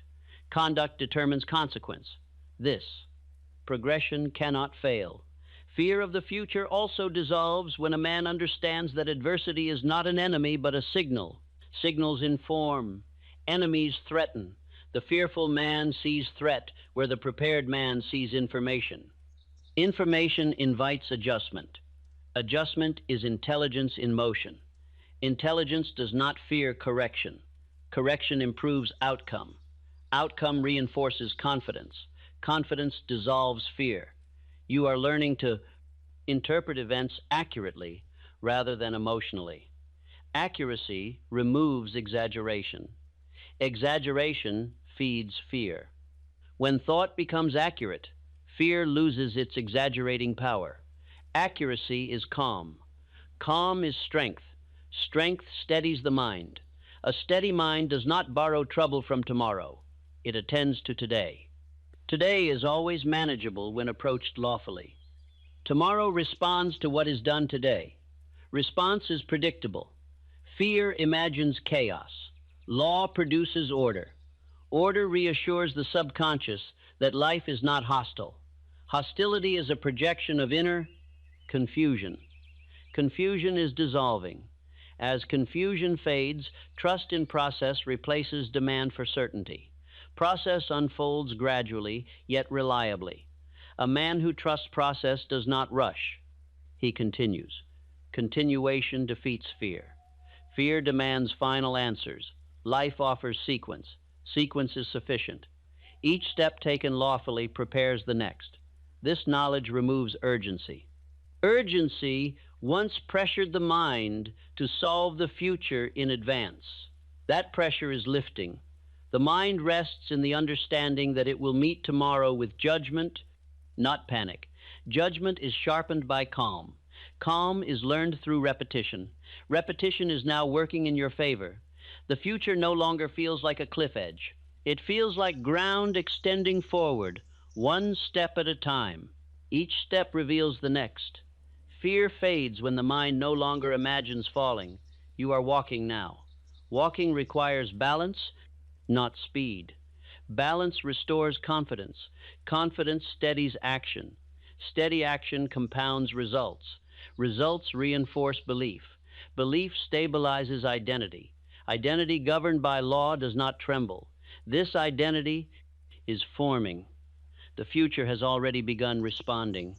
Conduct determines consequence. This progression cannot fail. Fear of the future also dissolves when a man understands that adversity is not an enemy but a signal. Signals inform. Enemies threaten. The fearful man sees threat where the prepared man sees information. Information invites adjustment. Adjustment is intelligence in motion. Intelligence does not fear correction. Correction improves outcome. Outcome reinforces confidence. Confidence dissolves fear. You are learning to interpret events accurately rather than emotionally. Accuracy removes exaggeration. Exaggeration feeds fear. When thought becomes accurate, fear loses its exaggerating power. Accuracy is calm. Calm is strength. Strength steadies the mind. A steady mind does not borrow trouble from tomorrow. It attends to today. Today is always manageable when approached lawfully. Tomorrow responds to what is done today. Response is predictable. Fear imagines chaos. Law produces order. Order reassures the subconscious that life is not hostile. Hostility is a projection of inner confusion. Confusion is dissolving. As confusion fades, trust in process replaces demand for certainty. Process unfolds gradually, yet reliably. A man who trusts process does not rush. He continues. Continuation defeats fear. Fear demands final answers. Life offers sequence. Sequence is sufficient. Each step taken lawfully prepares the next. This knowledge removes urgency. Urgency once pressured the mind to solve the future in advance. That pressure is lifting. The mind rests in the understanding that it will meet tomorrow with judgment, not panic. Judgment is sharpened by calm. Calm is learned through repetition. Repetition is now working in your favor. The future no longer feels like a cliff edge. It feels like ground extending forward, one step at a time. Each step reveals the next. Fear fades when the mind no longer imagines falling. You are walking now. Walking requires balance, not speed. Balance restores confidence. Confidence steadies action. Steady action compounds results. Results reinforce belief. Belief stabilizes identity. Identity governed by law does not tremble. This identity is forming. The future has already begun responding,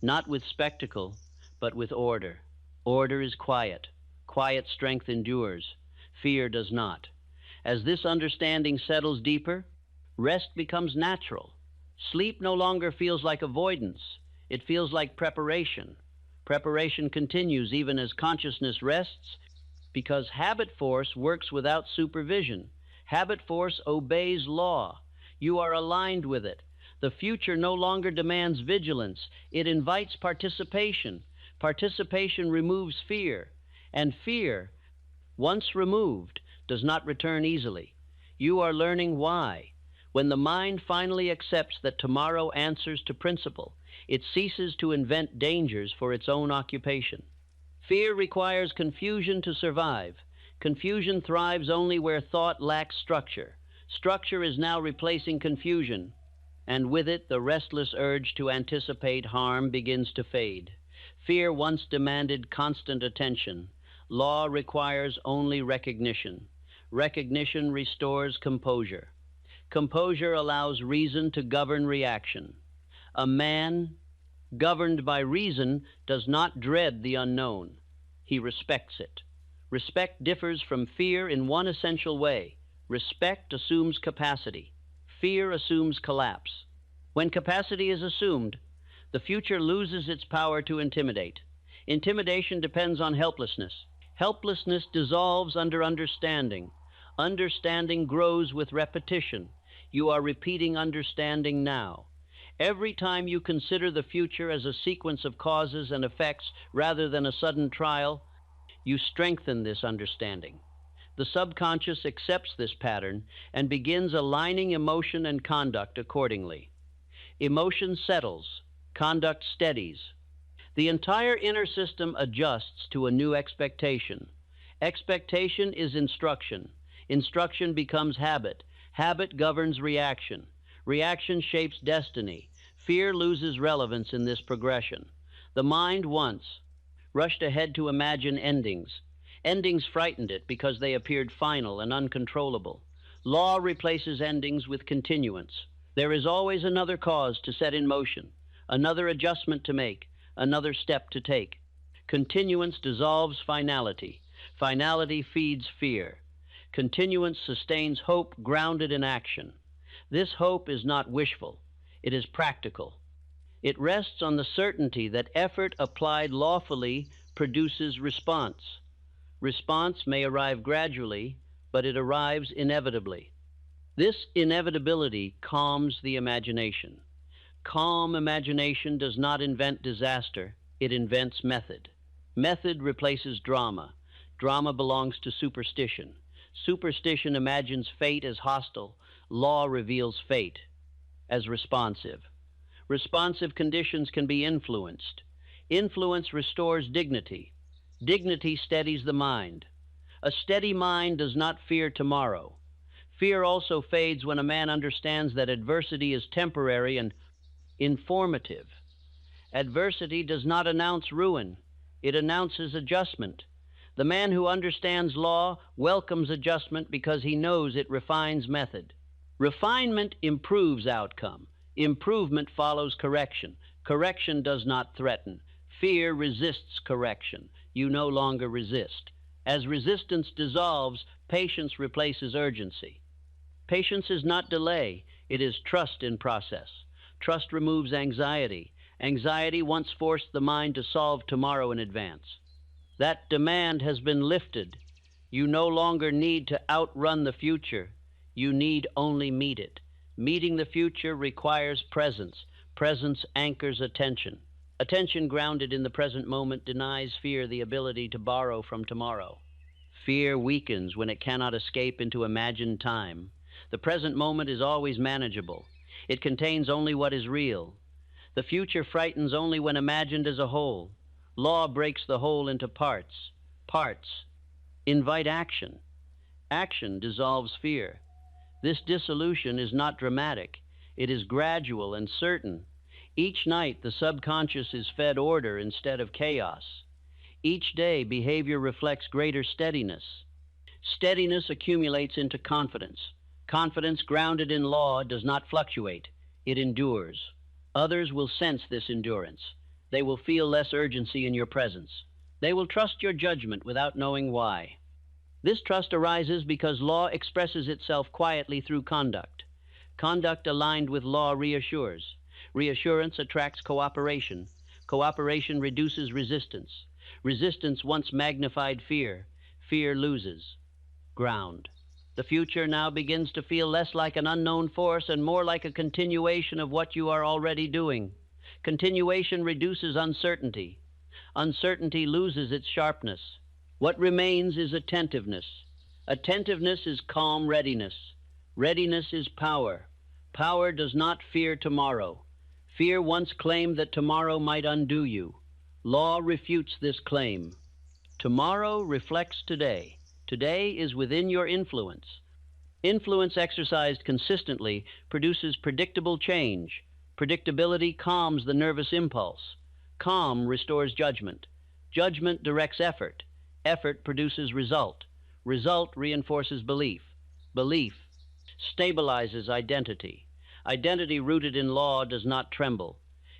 not with spectacle, but with order. Order is quiet. Quiet strength endures. Fear does not. As this understanding settles deeper, rest becomes natural. Sleep no longer feels like avoidance. It feels like preparation. Preparation continues even as consciousness rests because habit force works without supervision. Habit force obeys law. You are aligned with it. The future no longer demands vigilance. It invites participation. Participation removes fear. And fear, once removed, does not return easily. You are learning why. When the mind finally accepts that tomorrow answers to principle, it ceases to invent dangers for its own occupation. Fear requires confusion to survive. Confusion thrives only where thought lacks structure. Structure is now replacing confusion, and with it the restless urge to anticipate harm begins to fade. Fear once demanded constant attention. Law requires only recognition. Recognition restores composure. Composure allows reason to govern reaction. A man governed by reason does not dread the unknown. He respects it. Respect differs from fear in one essential way. Respect assumes capacity. Fear assumes collapse. When capacity is assumed, the future loses its power to intimidate. Intimidation depends on helplessness. Helplessness dissolves under understanding. Understanding grows with repetition. You are repeating understanding now. Every time you consider the future as a sequence of causes and effects rather than a sudden trial, you strengthen this understanding. The subconscious accepts this pattern and begins aligning emotion and conduct accordingly. Emotion settles, conduct steadies. The entire inner system adjusts to a new expectation. Expectation is instruction. Instruction becomes habit. Habit governs reaction. Reaction shapes destiny. Fear loses relevance in this progression. The mind once rushed ahead to imagine endings. Endings frightened it because they appeared final and uncontrollable. Law replaces endings with continuance. There is always another cause to set in motion, another adjustment to make, another step to take. Continuance dissolves finality. Finality feeds fear. Continuance sustains hope grounded in action. This hope is not wishful. It is practical. It rests on the certainty that effort applied lawfully produces response. Response may arrive gradually, but it arrives inevitably. This inevitability calms the imagination. Calm imagination does not invent disaster, it invents method. Method replaces drama. Drama belongs to superstition. Superstition imagines fate as hostile. Law reveals fate as responsive. Responsive conditions can be influenced. Influence restores dignity. Dignity steadies the mind. A steady mind does not fear tomorrow. Fear also fades when a man understands that adversity is temporary and informative. Adversity does not announce ruin. It announces adjustment. The man who understands law welcomes adjustment because he knows it refines method. Refinement improves outcome. Improvement follows correction. Correction does not threaten. Fear resists correction. You no longer resist. As resistance dissolves, patience replaces urgency. Patience is not delay. It is trust in process. Trust removes anxiety. Anxiety once forced the mind to solve tomorrow in advance. That demand has been lifted. You no longer need to outrun the future. You need only meet it. Meeting the future requires presence. Presence anchors attention. Attention grounded in the present moment denies fear the ability to borrow from tomorrow. Fear weakens when it cannot escape into imagined time. The present moment is always manageable. It contains only what is real. The future frightens only when imagined as a whole. Law breaks the whole into parts. Parts invite action. Action dissolves fear. This dissolution is not dramatic. It is gradual and certain. Each night the subconscious is fed order instead of chaos. Each day, behavior reflects greater steadiness. Steadiness accumulates into confidence. Confidence grounded in law does not fluctuate, it endures. Others will sense this endurance. They will feel less urgency in your presence. They will trust your judgment without knowing why. This trust arises because law expresses itself quietly through conduct. Conduct aligned with law reassures. Reassurance attracts cooperation. Cooperation reduces resistance. Resistance once magnified fear. Fear loses ground. The future now begins to feel less like an unknown force and more like a continuation of what you are already doing. Continuation reduces uncertainty. Uncertainty loses its sharpness. What remains is attentiveness. Attentiveness is calm readiness. Readiness is power. Power does not fear tomorrow. Fear once claimed that tomorrow might undo you. Law refutes this claim. Tomorrow reflects today. Today is within your influence. Influence exercised consistently produces predictable change. Predictability calms the nervous impulse. Calm restores judgment. Judgment directs effort. Effort produces result. Result reinforces belief. Belief stabilizes identity. Identity rooted in law does not tremble.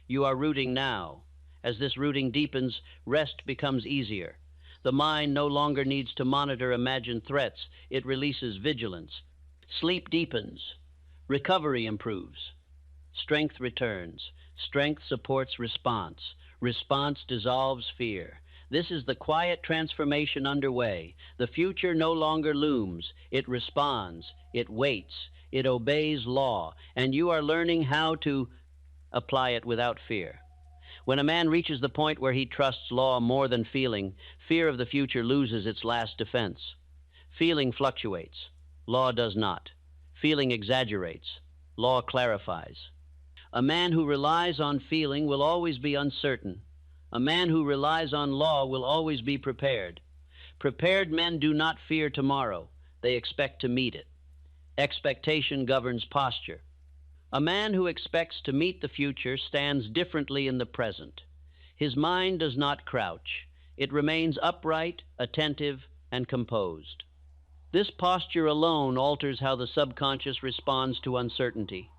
You are rooting now. As this rooting deepens, rest becomes easier. The mind no longer needs to monitor imagined threats. It releases vigilance. Sleep deepens. Recovery improves. Strength returns. Strength supports response. Response dissolves fear. This is the quiet transformation underway. The future no longer looms. It responds. It waits. It obeys law. And you are learning how to apply it without fear. When a man reaches the point where he trusts law more than feeling, fear of the future loses its last defense. Feeling fluctuates. Law does not. Feeling exaggerates. Law clarifies. A man who relies on feeling will always be uncertain. A man who relies on law will always be prepared. Prepared men do not fear tomorrow. They expect to meet it. Expectation governs posture. A man who expects to meet the future stands differently in the present. His mind does not crouch. It remains upright, attentive, and composed. This posture alone alters how the subconscious responds to uncertainty.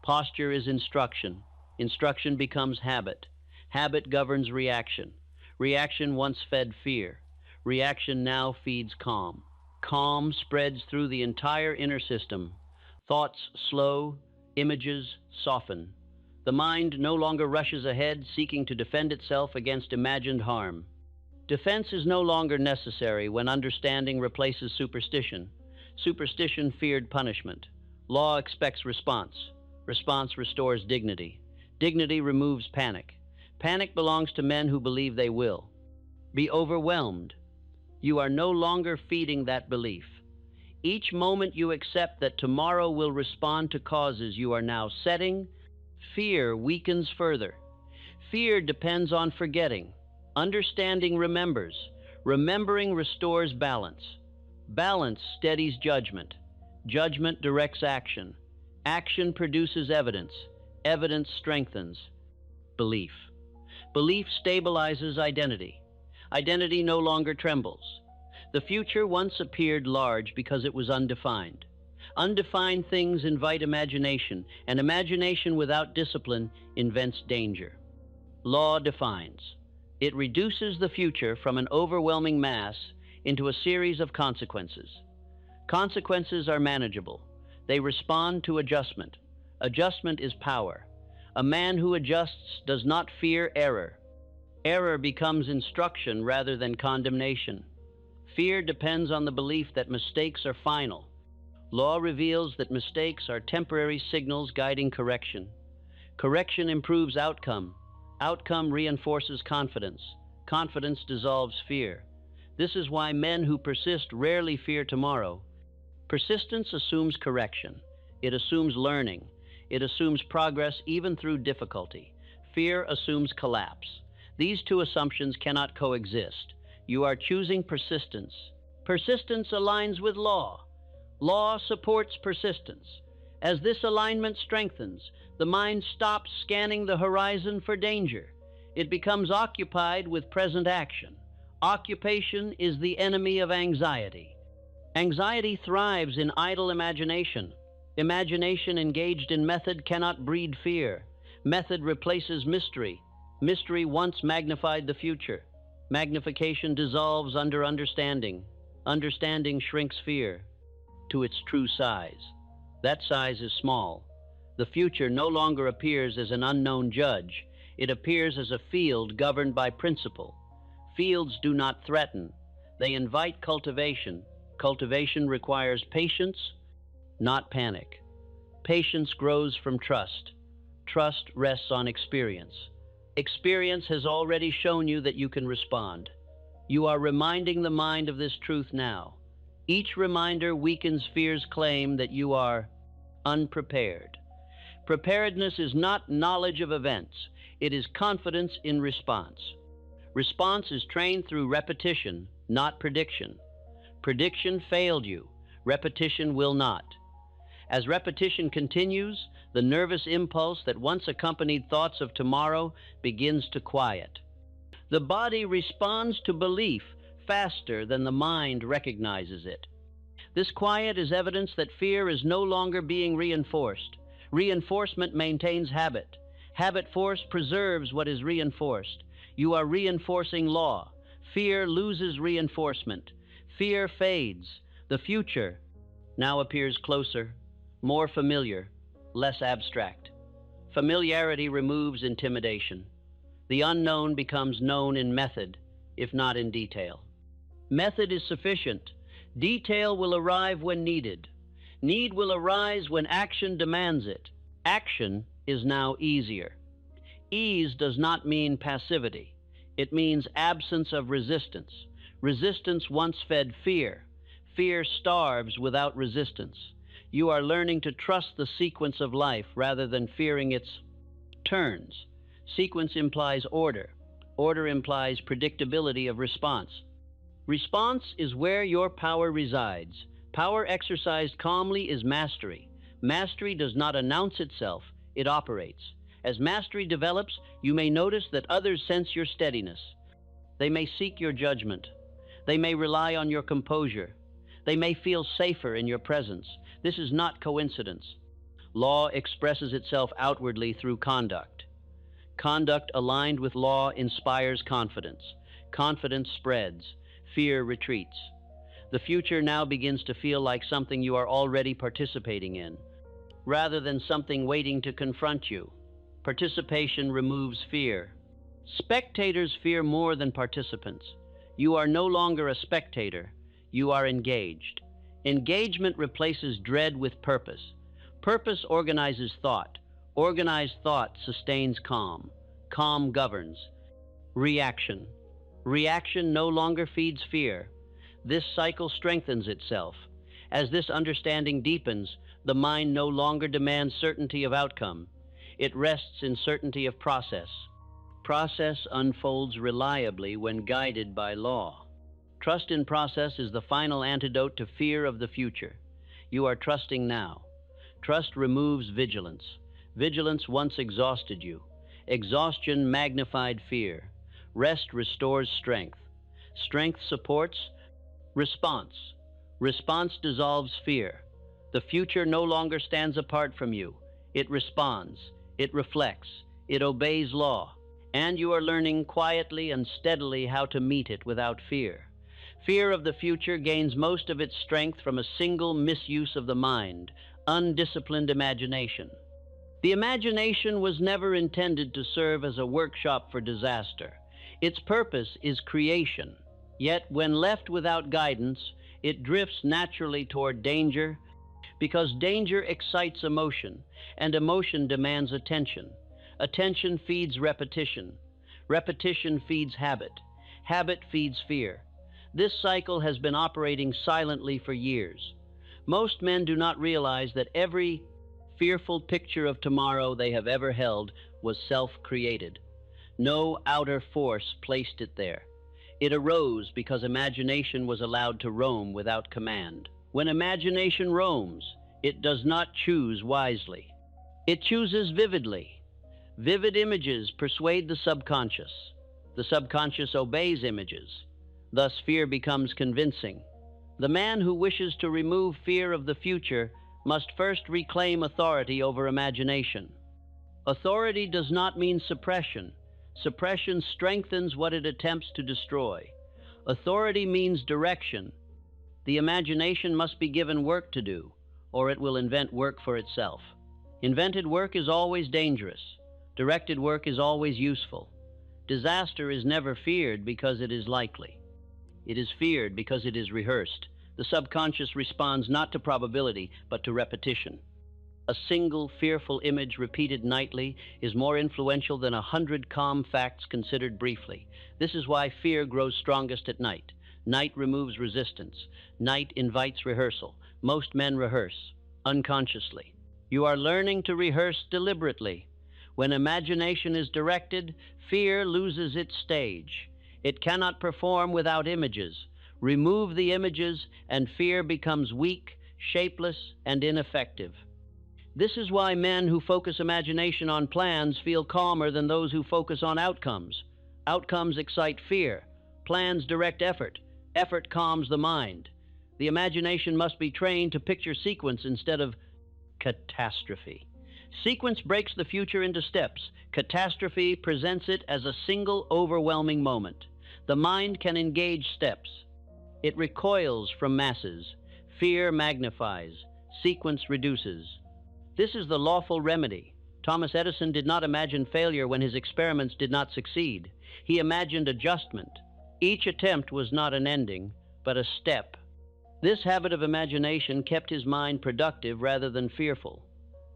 Posture is instruction. Instruction becomes habit. Habit governs reaction. Reaction once fed fear. Reaction now feeds calm. Calm spreads through the entire inner system. Thoughts slow, images soften. The mind no longer rushes ahead, seeking to defend itself against imagined harm. Defense is no longer necessary when understanding replaces superstition. Superstition feared punishment. Law expects response. Response restores dignity. Dignity removes panic. Panic belongs to men who believe they will be overwhelmed. You are no longer feeding that belief. Each moment you accept that tomorrow will respond to causes you are now setting, fear weakens further. Fear depends on forgetting. Understanding remembers. Remembering restores balance. Balance steadies judgment. Judgment directs action. Action produces evidence. Evidence strengthens belief. Belief stabilizes identity. Identity no longer trembles. The future once appeared large because it was undefined. Undefined things invite imagination, and imagination without discipline invents danger. Law defines. It reduces the future from an overwhelming mass into a series of consequences. Consequences are manageable. They respond to adjustment. Adjustment is power. A man who adjusts does not fear error. Error becomes instruction rather than condemnation. Fear depends on the belief that mistakes are final. Law reveals that mistakes are temporary signals guiding correction. Correction improves outcome. Outcome reinforces confidence. Confidence dissolves fear. This is why men who persist rarely fear tomorrow. Persistence assumes correction. It assumes learning. It assumes progress even through difficulty. Fear assumes collapse. These two assumptions cannot coexist. You are choosing persistence. Persistence aligns with law. Law supports persistence. As this alignment strengthens, the mind stops scanning the horizon for danger. It becomes occupied with present action. Occupation is the enemy of anxiety. Anxiety thrives in idle imagination. Imagination engaged in method cannot breed fear. Method replaces mystery. Mystery once magnified the future. Magnification dissolves under understanding. Understanding shrinks fear to its true size. That size is small. The future no longer appears as an unknown judge. It appears as a field governed by principle. Fields do not threaten. They invite cultivation. Cultivation requires patience, not panic. Patience grows from trust. Trust rests on experience. Experience has already shown you that you can respond. You are reminding the mind of this truth now. Each reminder weakens fear's claim that you are unprepared. Preparedness is not knowledge of events. It is confidence in response. Response is trained through repetition, not prediction. Prediction failed you. Repetition will not. As repetition continues, the nervous impulse that once accompanied thoughts of tomorrow begins to quiet. The body responds to belief faster than the mind recognizes it. This quiet is evidence that fear is no longer being reinforced. Reinforcement maintains habit. Habit force preserves what is reinforced. You are reinforcing law. Fear loses reinforcement. Fear fades. The future now appears closer, more familiar, less abstract. Familiarity removes intimidation. The unknown becomes known in method, if not in detail. Method is sufficient. Detail will arrive when needed. Need will arise when action demands it. Action is now easier. Ease does not mean passivity. It means absence of resistance. Resistance once fed fear. Fear starves without resistance. You are learning to trust the sequence of life rather than fearing its turns. Sequence implies order. Order implies predictability of response. Response is where your power resides. Power exercised calmly is mastery. Mastery does not announce itself, it operates. As mastery develops, you may notice that others sense your steadiness. They may seek your judgment. They may rely on your composure. They may feel safer in your presence. This is not coincidence. Law expresses itself outwardly through conduct. Conduct aligned with law inspires confidence. Confidence spreads. Fear retreats. The future now begins to feel like something you are already participating in, rather than something waiting to confront you. Participation removes fear. Spectators fear more than participants. You are no longer a spectator. You are engaged. Engagement replaces dread with purpose. Purpose organizes thought. Organized thought sustains calm. Calm governs. Reaction. Reaction no longer feeds fear. This cycle strengthens itself. As this understanding deepens, the mind no longer demands certainty of outcome. It rests in certainty of process. Process unfolds reliably when guided by law. Trust in process is the final antidote to fear of the future. You are trusting now. Trust removes vigilance. Vigilance once exhausted you. Exhaustion magnified fear. Rest restores strength. Strength supports response. Response dissolves fear. The future no longer stands apart from you. It responds. It reflects. It obeys law. And you are learning quietly and steadily how to meet it without fear. Fear of the future gains most of its strength from a single misuse of the mind, undisciplined imagination. The imagination was never intended to serve as a workshop for disaster. Its purpose is creation. Yet when left without guidance, it drifts naturally toward danger, because danger excites emotion, and emotion demands attention. Attention feeds repetition. Repetition feeds habit. Habit feeds fear. This cycle has been operating silently for years. Most men do not realize that every fearful picture of tomorrow they have ever held was self-created. No outer force placed it there. It arose because imagination was allowed to roam without command. When imagination roams, it does not choose wisely. It chooses vividly. Vivid images persuade the subconscious. The subconscious obeys images. Thus, fear becomes convincing. The man who wishes to remove fear of the future must first reclaim authority over imagination. Authority does not mean suppression. Suppression strengthens what it attempts to destroy. Authority means direction. The imagination must be given work to do, or it will invent work for itself. Invented work is always dangerous. Directed work is always useful. Disaster is never feared because it is likely. It is feared because it is rehearsed. The subconscious responds not to probability, but to repetition. A single fearful image repeated nightly is more influential than 100 calm facts considered briefly. This is why fear grows strongest at night. Night removes resistance. Night invites rehearsal. Most men rehearse unconsciously. You are learning to rehearse deliberately. When imagination is directed, fear loses its stage. It cannot perform without images. Remove the images, and fear becomes weak, shapeless, and ineffective. This is why men who focus imagination on plans feel calmer than those who focus on outcomes. Outcomes excite fear. Plans direct effort. Effort calms the mind. The imagination must be trained to picture sequence instead of catastrophe. Sequence breaks the future into steps. Catastrophe presents it as a single overwhelming moment. The mind can engage steps. It recoils from masses. Fear magnifies. Sequence reduces. This is the lawful remedy. Thomas Edison did not imagine failure when his experiments did not succeed. He imagined adjustment. Each attempt was not an ending, but a step. This habit of imagination kept his mind productive rather than fearful.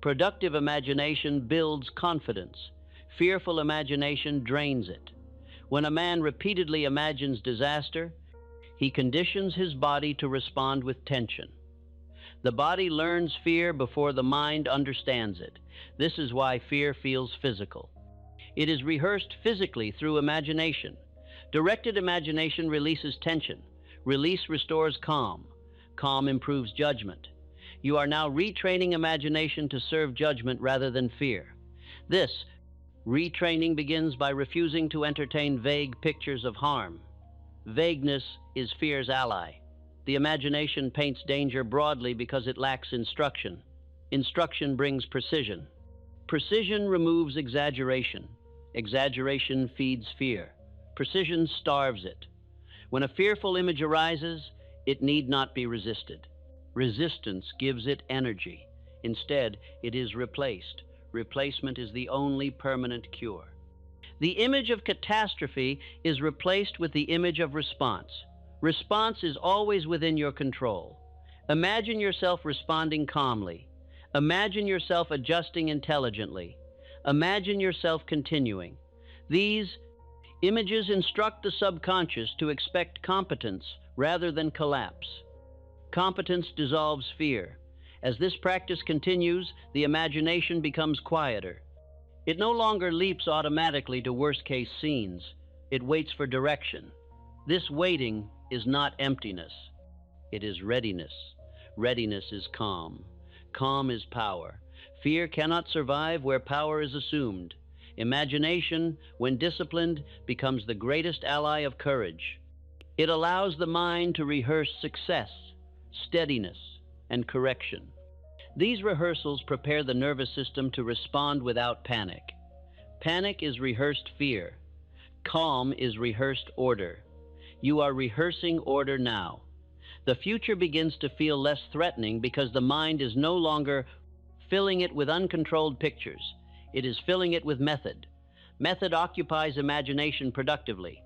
Productive imagination builds confidence. Fearful imagination drains it. When a man repeatedly imagines disaster, he conditions his body to respond with tension. The body learns fear before the mind understands it. This is why fear feels physical. It is rehearsed physically through imagination. Directed imagination releases tension. Release restores calm. Calm improves judgment. You are now retraining imagination to serve judgment rather than fear. This retraining begins by refusing to entertain vague pictures of harm. Vagueness is fear's ally. The imagination paints danger broadly because it lacks instruction. Instruction brings precision. Precision removes exaggeration. Exaggeration feeds fear. Precision starves it. When a fearful image arises, it need not be resisted. Resistance gives it energy. Instead, it is replaced. Replacement is the only permanent cure. The image of catastrophe is replaced with the image of response. Response is always within your control. Imagine yourself responding calmly. Imagine yourself adjusting intelligently. Imagine yourself continuing. These images instruct the subconscious to expect competence rather than collapse. Competence dissolves fear. As this practice continues, the imagination becomes quieter. It no longer leaps automatically to worst-case scenes. It waits for direction. This waiting is not emptiness. It is readiness. Readiness is calm. Calm is power. Fear cannot survive where power is assumed. Imagination, when disciplined, becomes the greatest ally of courage. It allows the mind to rehearse success, steadiness, and correction. These rehearsals prepare the nervous system to respond without panic. Panic is rehearsed fear. Calm is rehearsed order. You are rehearsing order now. The future begins to feel less threatening because the mind is no longer filling it with uncontrolled pictures. It is filling it with method. Method occupies imagination productively.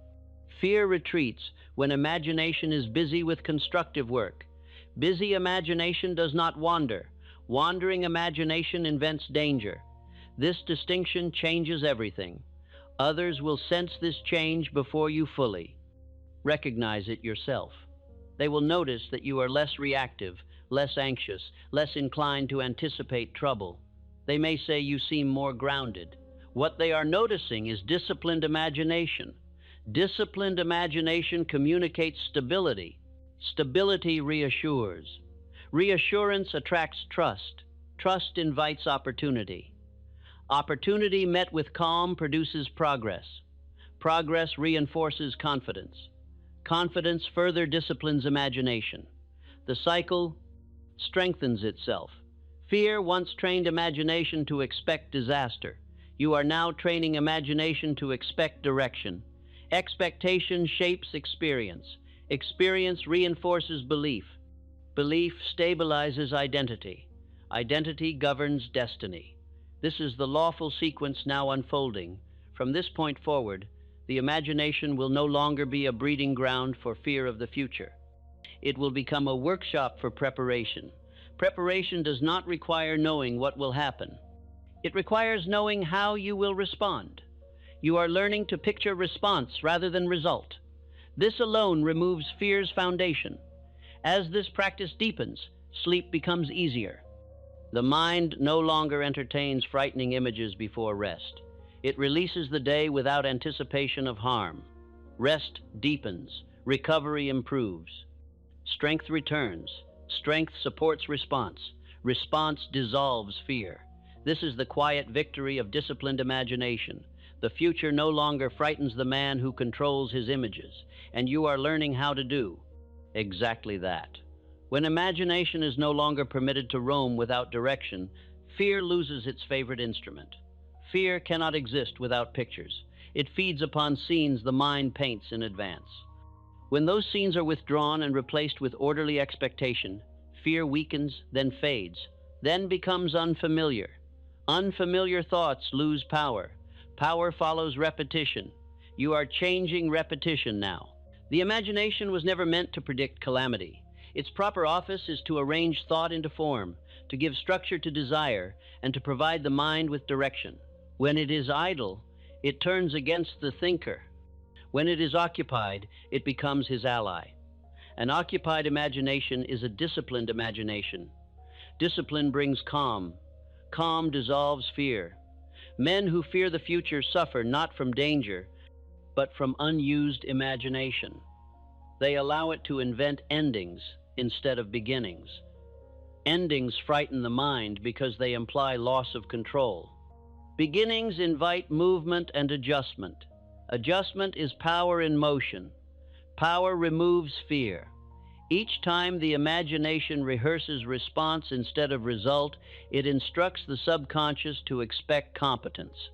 Fear retreats when imagination is busy with constructive work. Busy imagination does not wander. Wandering imagination invents danger. This distinction changes everything. Others will sense this change before you fully. Recognize it yourself. They will notice that you are less reactive, less anxious, less inclined to anticipate trouble. They may say you seem more grounded. What they are noticing is disciplined imagination. Disciplined imagination communicates stability. Stability reassures. Reassurance attracts trust. Trust invites opportunity. Opportunity met with calm produces progress. Progress reinforces confidence. Confidence further disciplines imagination. The cycle strengthens itself. Fear once trained imagination to expect disaster. You are now training imagination to expect direction. Expectation shapes experience. Experience reinforces belief. Belief stabilizes identity. Identity governs destiny. This is the lawful sequence now unfolding. From this point forward, the imagination will no longer be a breeding ground for fear of the future. It will become a workshop for preparation. Preparation does not require knowing what will happen. It requires knowing how you will respond. You are learning to picture response rather than result. This alone removes fear's foundation. As this practice deepens, sleep becomes easier. The mind no longer entertains frightening images before rest. It releases the day without anticipation of harm. Rest deepens. Recovery improves. Strength returns. Strength supports response. Response dissolves fear. This is the quiet victory of disciplined imagination. The future no longer frightens the man who controls his images, and you are learning how to do exactly that. When imagination is no longer permitted to roam without direction, fear loses its favorite instrument. Fear cannot exist without pictures. It feeds upon scenes the mind paints in advance. When those scenes are withdrawn and replaced with orderly expectation, fear weakens, then fades, then becomes unfamiliar. Unfamiliar thoughts lose power. Power follows repetition. You are changing repetition now. The imagination was never meant to predict calamity. Its proper office is to arrange thought into form, to give structure to desire, and to provide the mind with direction. When it is idle, it turns against the thinker. When it is occupied, it becomes his ally. An occupied imagination is a disciplined imagination. Discipline brings calm. Calm dissolves fear. Men who fear the future suffer not from danger, but from unused imagination. They allow it to invent endings instead of beginnings. Endings frighten the mind because they imply loss of control. Beginnings invite movement and adjustment. Adjustment is power in motion. Power removes fear. Each time the imagination rehearses response instead of result, it instructs the subconscious to expect competence.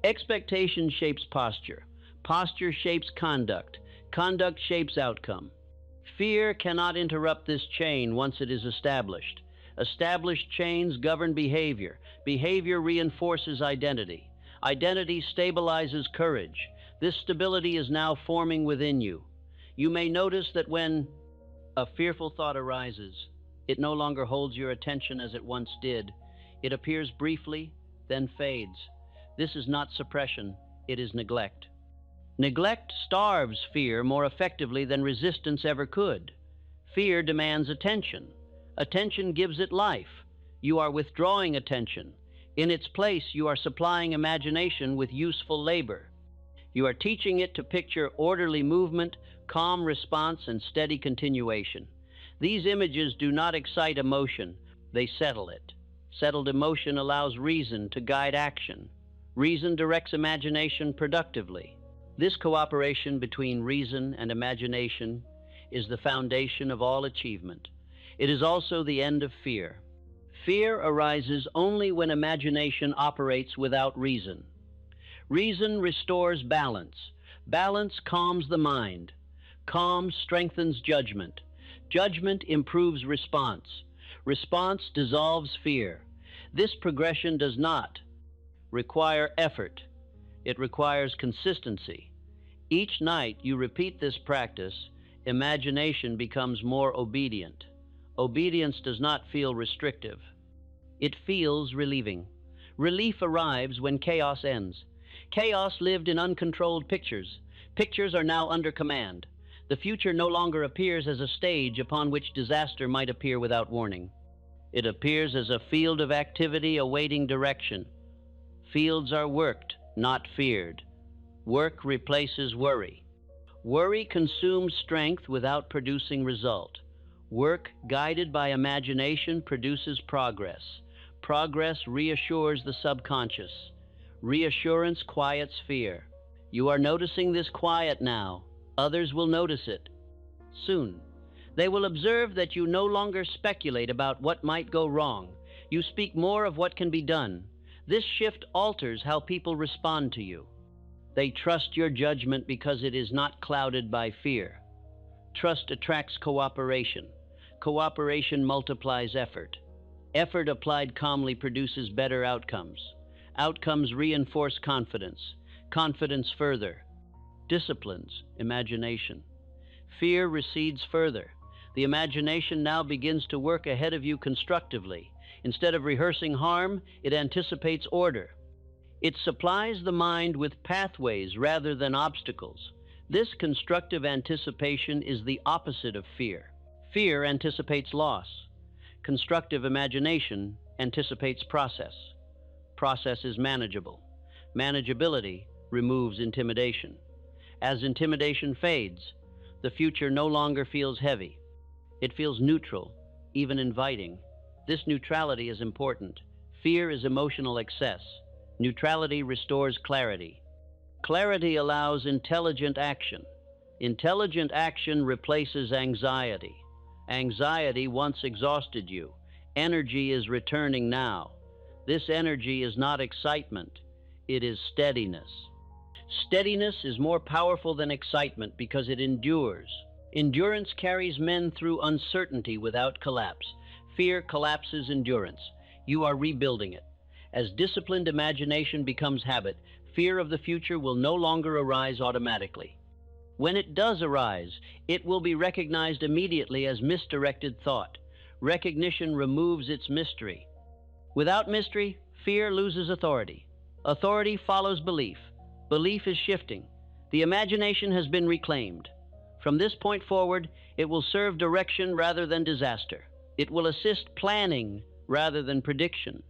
Expectation shapes posture. Posture shapes conduct. Conduct shapes outcome. Fear cannot interrupt this chain once it is established. Established chains govern behavior. Behavior reinforces identity. Identity stabilizes courage. This stability is now forming within you. You may notice that when a fearful thought arises, it no longer holds your attention as it once did. It appears briefly, then fades. This is not suppression, it is neglect. Neglect starves fear more effectively than resistance ever could. Fear demands attention. Attention gives it life. You are withdrawing attention. In its place, you are supplying imagination with useful labor. You are teaching it to picture orderly movement, calm response, and steady continuation. These images do not excite emotion, they settle it. Settled emotion allows reason to guide action. Reason directs imagination productively. This cooperation between reason and imagination is the foundation of all achievement. It is also the end of fear. Fear arises only when imagination operates without reason. Reason restores balance. Balance calms the mind. Calm strengthens judgment. Judgment improves response. Response dissolves fear. This progression does not require effort. It requires consistency. Each night you repeat this practice, imagination becomes more obedient. Obedience does not feel restrictive. It feels relieving. Relief arrives when chaos ends. Chaos lived in uncontrolled pictures. Pictures are now under command. The future no longer appears as a stage upon which disaster might appear without warning. It appears as a field of activity awaiting direction. Fields are worked, not feared. Work replaces worry. Worry consumes strength without producing result. Work guided by imagination produces progress. Progress reassures the subconscious. Reassurance quiets fear. You are noticing this quiet now, Others will notice it. Soon, they will observe that you no longer speculate about what might go wrong. You speak more of what can be done. This shift alters how people respond to you. They trust your judgment because it is not clouded by fear. Trust attracts cooperation. Cooperation multiplies effort. Effort applied calmly produces better outcomes. Outcomes reinforce confidence. Confidence further disciplines imagination. Fear recedes further. The imagination now begins to work ahead of you constructively. Instead of rehearsing harm, it anticipates order. It supplies the mind with pathways rather than obstacles. This constructive anticipation is the opposite of fear. Fear anticipates loss. Constructive imagination anticipates process. Process is manageable. Manageability removes intimidation. As intimidation fades, the future no longer feels heavy. It feels neutral, even inviting. This neutrality is important. Fear is emotional excess. Neutrality restores clarity. Clarity allows intelligent action. Intelligent action replaces anxiety. Anxiety once exhausted you. Energy is returning now. This energy is not excitement. It is steadiness. Steadiness is more powerful than excitement because it endures. Endurance carries men through uncertainty without collapse. Fear collapses endurance. You are rebuilding it. As disciplined imagination becomes habit, fear of the future will no longer arise automatically. When it does arise, it will be recognized immediately as misdirected thought. Recognition removes its mystery. Without mystery, fear loses authority. Authority follows belief. Belief is shifting. The imagination has been reclaimed. From this point forward, it will serve direction rather than disaster. It will assist planning rather than prediction.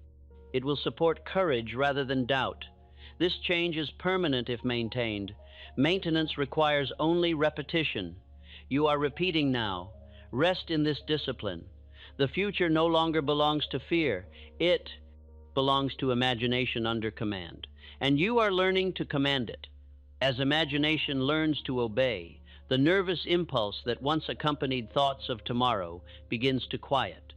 It will support courage rather than doubt. This change is permanent if maintained. Maintenance requires only repetition. You are repeating now. Rest in this discipline. The future no longer belongs to fear. It belongs to imagination under command. And you are learning to command it. As imagination learns to obey, the nervous impulse that once accompanied thoughts of tomorrow begins to quiet.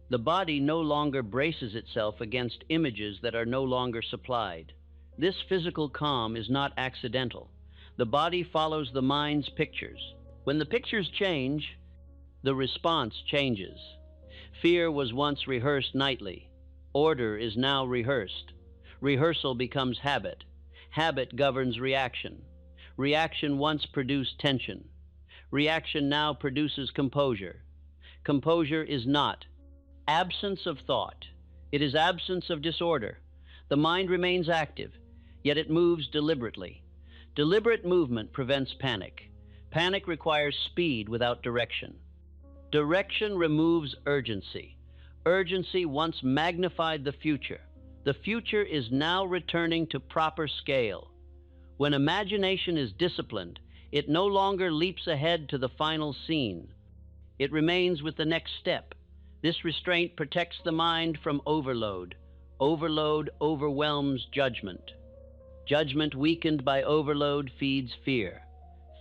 The body no longer braces itself against images that are no longer supplied. This physical calm is not accidental. The body follows the mind's pictures. When the pictures change, the response changes. Fear was once rehearsed nightly. Order is now rehearsed. Rehearsal becomes habit. Habit governs reaction. Reaction once produced tension. Reaction now produces composure. Composure is not absence of thought. It is absence of disorder. The mind remains active, yet it moves deliberately. Deliberate movement prevents panic. Panic requires speed without direction. Direction removes urgency. Urgency once magnified the future. The future is now returning to proper scale. When imagination is disciplined, it no longer leaps ahead to the final scene. It remains with the next step. This restraint protects the mind from overload. Overload overwhelms judgment. Judgment weakened by overload feeds fear.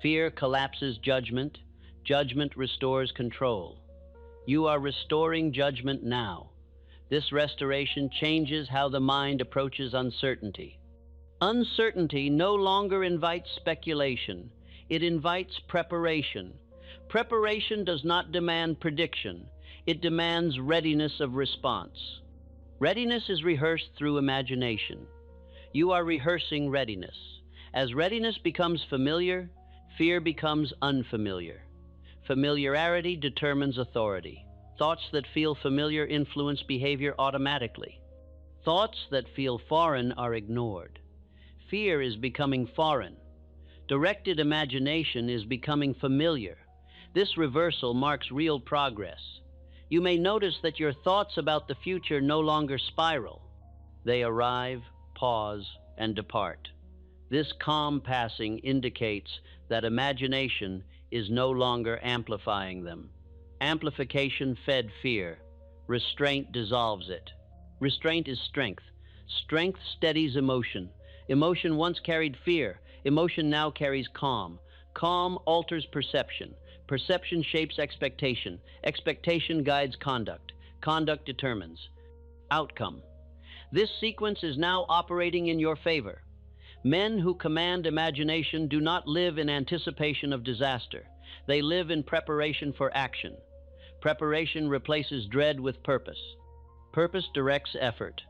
Fear collapses judgment. Judgment restores control. You are restoring judgment now. This restoration changes how the mind approaches uncertainty. Uncertainty no longer invites speculation. It invites preparation. Preparation does not demand prediction. It demands readiness of response. Readiness is rehearsed through imagination. You are rehearsing readiness. As readiness becomes familiar, fear becomes unfamiliar. Familiarity determines authority. Thoughts that feel familiar influence behavior automatically. Thoughts that feel foreign are ignored. Fear is becoming foreign. Directed imagination is becoming familiar. This reversal marks real progress. You may notice that your thoughts about the future no longer spiral. They arrive, pause, and depart. This calm passing indicates that imagination is no longer amplifying them. Amplification fed fear. Restraint dissolves it. Restraint is strength. Strength steadies emotion. Emotion once carried fear. Emotion now carries calm. Calm alters perception. Perception shapes expectation. Expectation guides conduct. Conduct determines outcome. This sequence is now operating in your favor. Men who command imagination do not live in anticipation of disaster. They live in preparation for action. Preparation replaces dread with purpose. Purpose directs effort.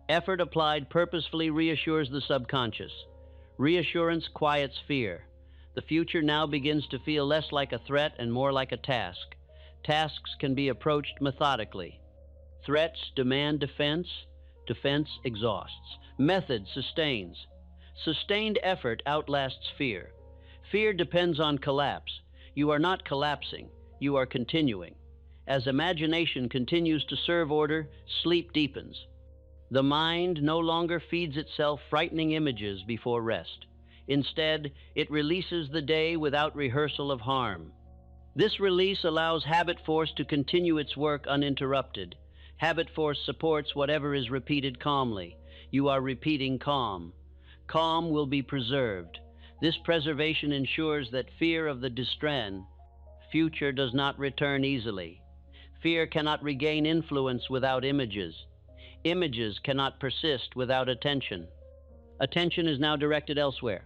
Effort applied purposefully reassures the subconscious. Reassurance quiets fear. The future now begins to feel less like a threat and more like a task. Tasks can be approached methodically. Threats demand defense. Defense exhausts. Method sustains. Sustained effort outlasts fear. Fear depends on collapse. You are not collapsing. You are continuing. As imagination continues to serve order, sleep deepens. The mind no longer feeds itself frightening images before rest. Instead, it releases the day without rehearsal of harm. This release allows habit force to continue its work uninterrupted. Habit force supports whatever is repeated calmly. You are repeating calm. Calm will be preserved. This preservation ensures that fear of the distraction future does not return easily. Fear cannot regain influence without images. Images cannot persist without attention. Attention is now directed elsewhere.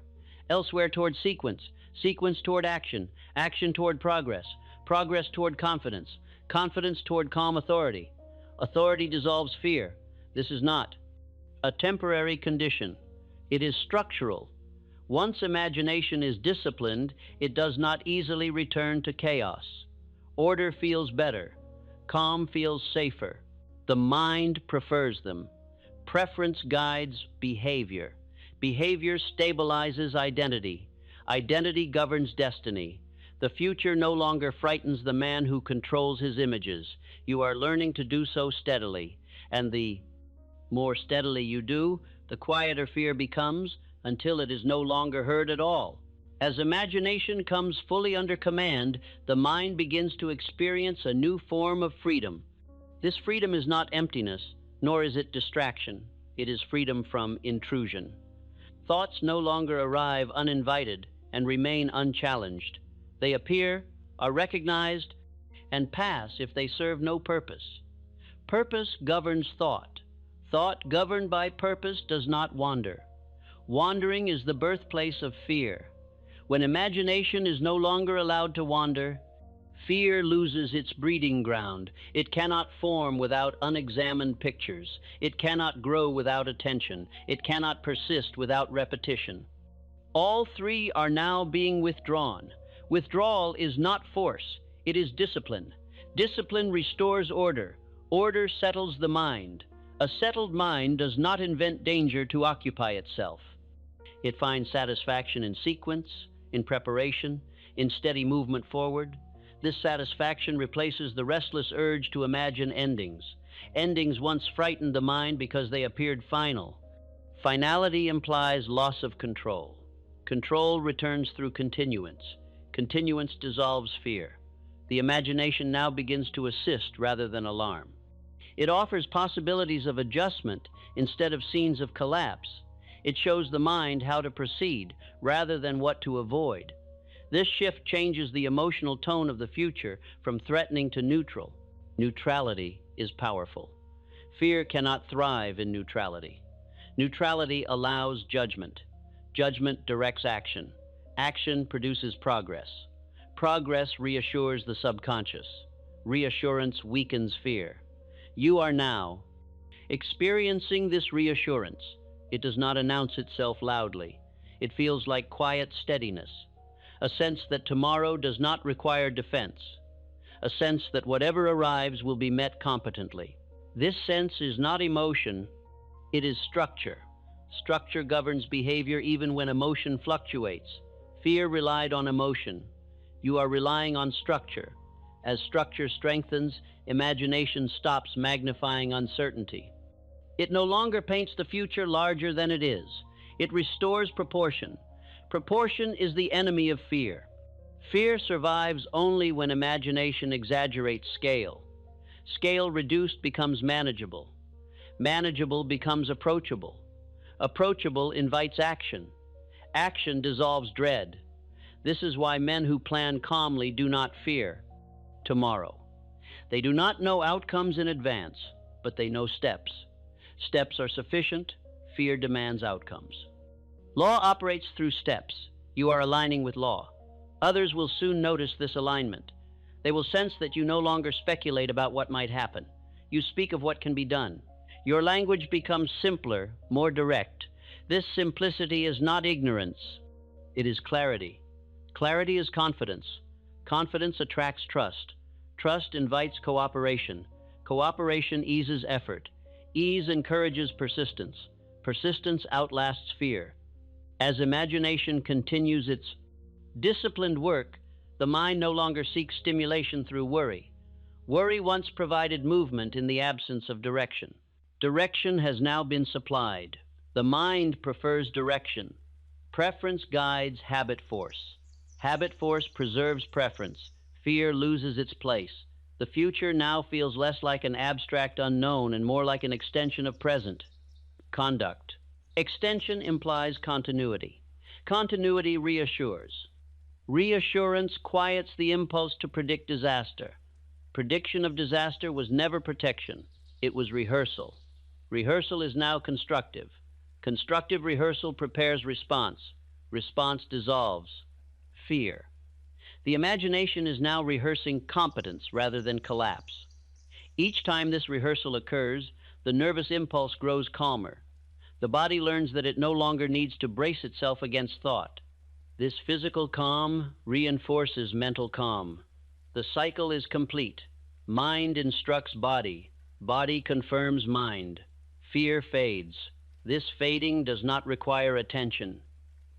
Elsewhere toward sequence. Sequence toward action. Action toward progress. Progress toward confidence. Confidence toward calm authority. Authority dissolves fear. This is not a temporary condition. It is structural. Once imagination is disciplined, it does not easily return to chaos. Order feels better. Calm feels safer. The mind prefers them. Preference guides behavior. Behavior stabilizes identity. Identity governs destiny. The future no longer frightens the man who controls his images. You are learning to do so steadily, and the more steadily you do, the quieter fear becomes until it is no longer heard at all. As imagination comes fully under command, the mind begins to experience a new form of freedom. This freedom is not emptiness, nor is it distraction. It is freedom from intrusion. Thoughts no longer arrive uninvited and remain unchallenged. They appear, are recognized, and pass if they serve no purpose. Purpose governs thought. Thought governed by purpose does not wander. Wandering is the birthplace of fear. When imagination is no longer allowed to wander, fear loses its breeding ground. It cannot form without unexamined pictures. It cannot grow without attention. It cannot persist without repetition. All three are now being withdrawn. Withdrawal is not force. It is discipline. Discipline restores order. Order settles the mind. A settled mind does not invent danger to occupy itself. It finds satisfaction in sequence, in preparation, in steady movement forward. This satisfaction replaces the restless urge to imagine endings. Endings once frightened the mind because they appeared final. Finality implies loss of control. Control returns through continuance. Continuance dissolves fear. The imagination now begins to assist rather than alarm. It offers possibilities of adjustment instead of scenes of collapse. It shows the mind how to proceed rather than what to avoid. This shift changes the emotional tone of the future from threatening to neutral. Neutrality is powerful. Fear cannot thrive in neutrality. Neutrality allows judgment. Judgment directs action. Action produces progress. Progress reassures the subconscious. Reassurance weakens fear. You are now experiencing this reassurance. It does not announce itself loudly. It feels like quiet steadiness, a sense that tomorrow does not require defense, a sense that whatever arrives will be met competently. This sense is not emotion, it is structure. Structure governs behavior even when emotion fluctuates. Fear relied on emotion. You are relying on structure. As structure strengthens, imagination stops magnifying uncertainty. It no longer paints the future larger than it is. It restores proportion. Proportion is the enemy of fear. Fear survives only when imagination exaggerates scale. Scale reduced becomes manageable. Manageable becomes approachable. Approachable invites action. Action dissolves dread. This is why men who plan calmly do not fear tomorrow. They do not know outcomes in advance, but they know steps. Steps are sufficient, fear demands outcomes. Law operates through steps. You are aligning with law. Others will soon notice this alignment. They will sense that you no longer speculate about what might happen. You speak of what can be done. Your language becomes simpler, more direct. This simplicity is not ignorance. It is clarity. Clarity is confidence. Confidence attracts trust. Trust invites cooperation. Cooperation eases effort. Ease encourages persistence. Persistence outlasts fear. As imagination continues its disciplined work, the mind no longer seeks stimulation through worry. Worry once provided movement in the absence of direction. Direction has now been supplied. The mind prefers direction. Preference guides habit force. Habit force preserves preference. Fear loses its place. The future now feels less like an abstract unknown and more like an extension of present. Conduct. Extension implies continuity. Continuity reassures. Reassurance quiets the impulse to predict disaster. Prediction of disaster was never protection. It was rehearsal. Rehearsal is now constructive. Constructive rehearsal prepares response. Response dissolves fear. The imagination is now rehearsing competence rather than collapse. Each time this rehearsal occurs, the nervous impulse grows calmer. The body learns that it no longer needs to brace itself against thought. This physical calm reinforces mental calm. The cycle is complete. Mind instructs body. Body confirms mind. Fear fades. This fading does not require attention.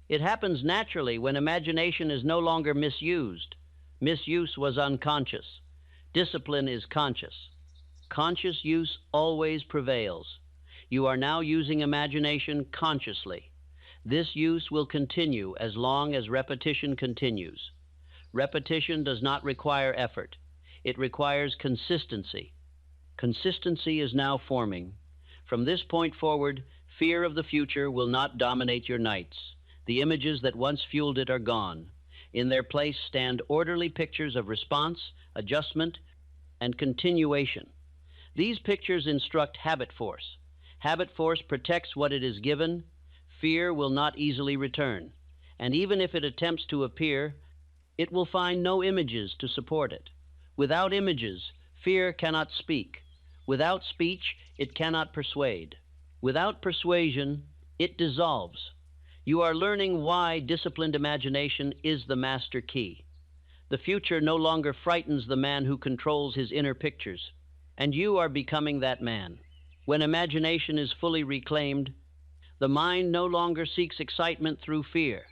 It happens naturally when imagination is no longer misused. Misuse was unconscious. Discipline is conscious. Conscious use always prevails. You are now using imagination consciously. This use will continue as long as repetition continues. Repetition does not require effort. It requires consistency. Consistency is now forming. From this point forward, fear of the future will not dominate your nights. The images that once fueled it are gone. In their place stand orderly pictures of response, adjustment, and continuation. These pictures instruct habit force. Habit force protects what it is given. Fear will not easily return. And even if it attempts to appear, it will find no images to support it. Without images, fear cannot speak. Without speech, it cannot persuade. Without persuasion, it dissolves. You are learning why disciplined imagination is the master key. The future no longer frightens the man who controls his inner pictures, and you are becoming that man. When imagination is fully reclaimed, the mind no longer seeks excitement through fear.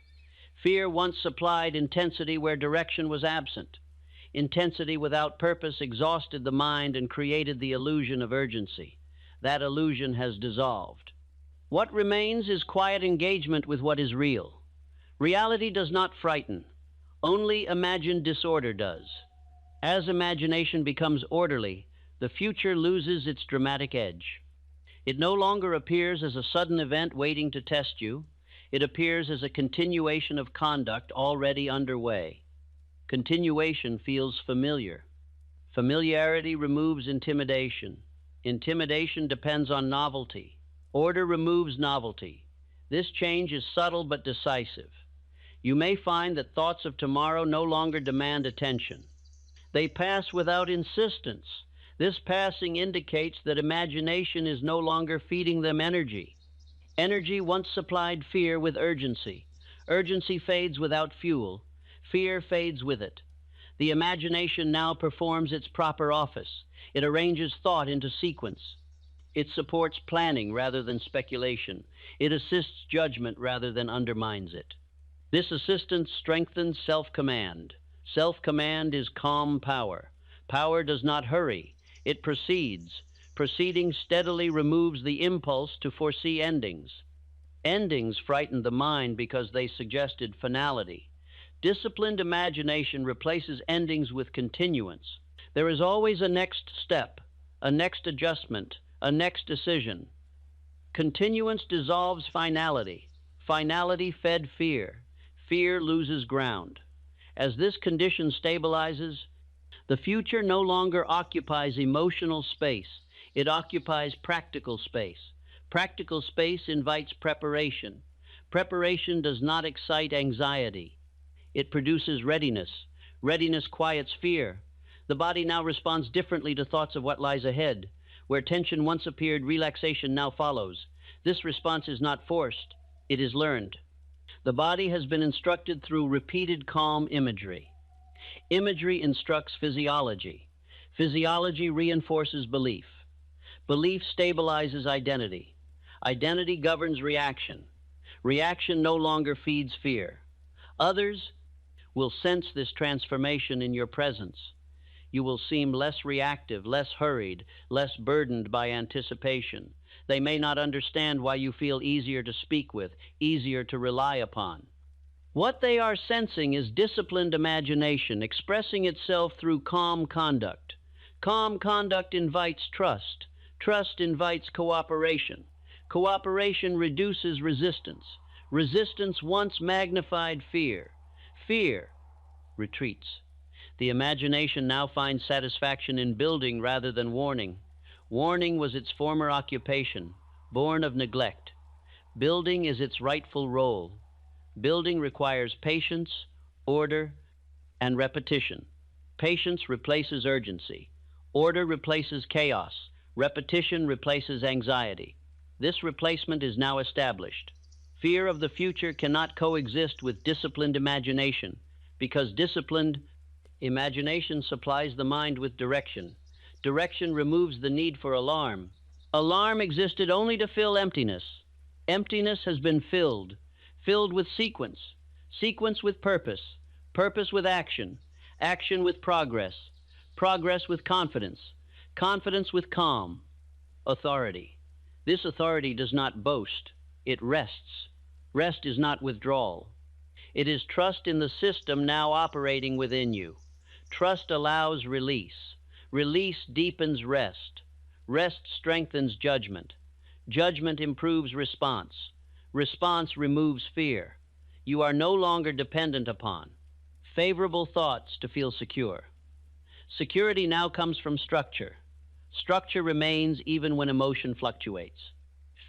Fear once supplied intensity where direction was absent. Intensity without purpose exhausted the mind and created the illusion of urgency. That illusion has dissolved. What remains is quiet engagement with what is real. Reality does not frighten. Only imagined disorder does. As imagination becomes orderly, the future loses its dramatic edge. It no longer appears as a sudden event waiting to test you. It appears as a continuation of conduct already underway. Continuation feels familiar. Familiarity removes intimidation. Intimidation depends on novelty. Order removes novelty. This change is subtle but decisive. You may find that thoughts of tomorrow no longer demand attention. They pass without insistence. This passing indicates that imagination is no longer feeding them energy. Energy once supplied fear with urgency. Urgency fades without fuel. Fear fades with it. The imagination now performs its proper office. It arranges thought into sequence. It supports planning rather than speculation. It assists judgment rather than undermines it. This assistance strengthens self-command. Self-command is calm power. Power does not hurry. It proceeds. Proceeding steadily removes the impulse to foresee endings. Endings frighten the mind because they suggested finality. Disciplined imagination replaces endings with continuance. There is always a next step, a next adjustment, a next decision. Continuance dissolves finality. Finality fed fear. Fear loses ground. As this condition stabilizes, the future no longer occupies emotional space. It occupies practical space. Practical space invites preparation. Preparation does not excite anxiety. It produces readiness. Readiness quiets fear. The body now responds differently to thoughts of what lies ahead. Where tension once appeared, relaxation now follows. This response is not forced, it is learned. The body has been instructed through repeated calm imagery. Imagery instructs physiology. Physiology reinforces belief. Belief stabilizes identity. Identity governs reaction. Reaction no longer feeds fear. Others will sense this transformation in your presence. You will seem less reactive, less hurried, less burdened by anticipation. They may not understand why you feel easier to speak with, easier to rely upon. What they are sensing is disciplined imagination expressing itself through calm conduct. Calm conduct invites trust. Trust invites cooperation. Cooperation reduces resistance. Resistance once magnified fear. Fear retreats. The imagination now finds satisfaction in building rather than warning. Warning was its former occupation, born of neglect. Building is its rightful role. Building requires patience, order, and repetition. Patience replaces urgency. Order replaces chaos. Repetition replaces anxiety. This replacement is now established. Fear of the future cannot coexist with disciplined imagination, because disciplined imagination supplies the mind with direction. Direction removes the need for alarm. Alarm existed only to fill emptiness. Emptiness has been filled with sequence, sequence with purpose, purpose with action, action with progress, progress with confidence, confidence with calm, authority. This authority does not boast, it rests. Rest is not withdrawal. It is trust in the system now operating within you. Trust allows release. Release deepens rest. Rest strengthens judgment. Judgment improves response. Response removes fear. You are no longer dependent upon favorable thoughts to feel secure. Security now comes from structure. Structure remains even when emotion fluctuates.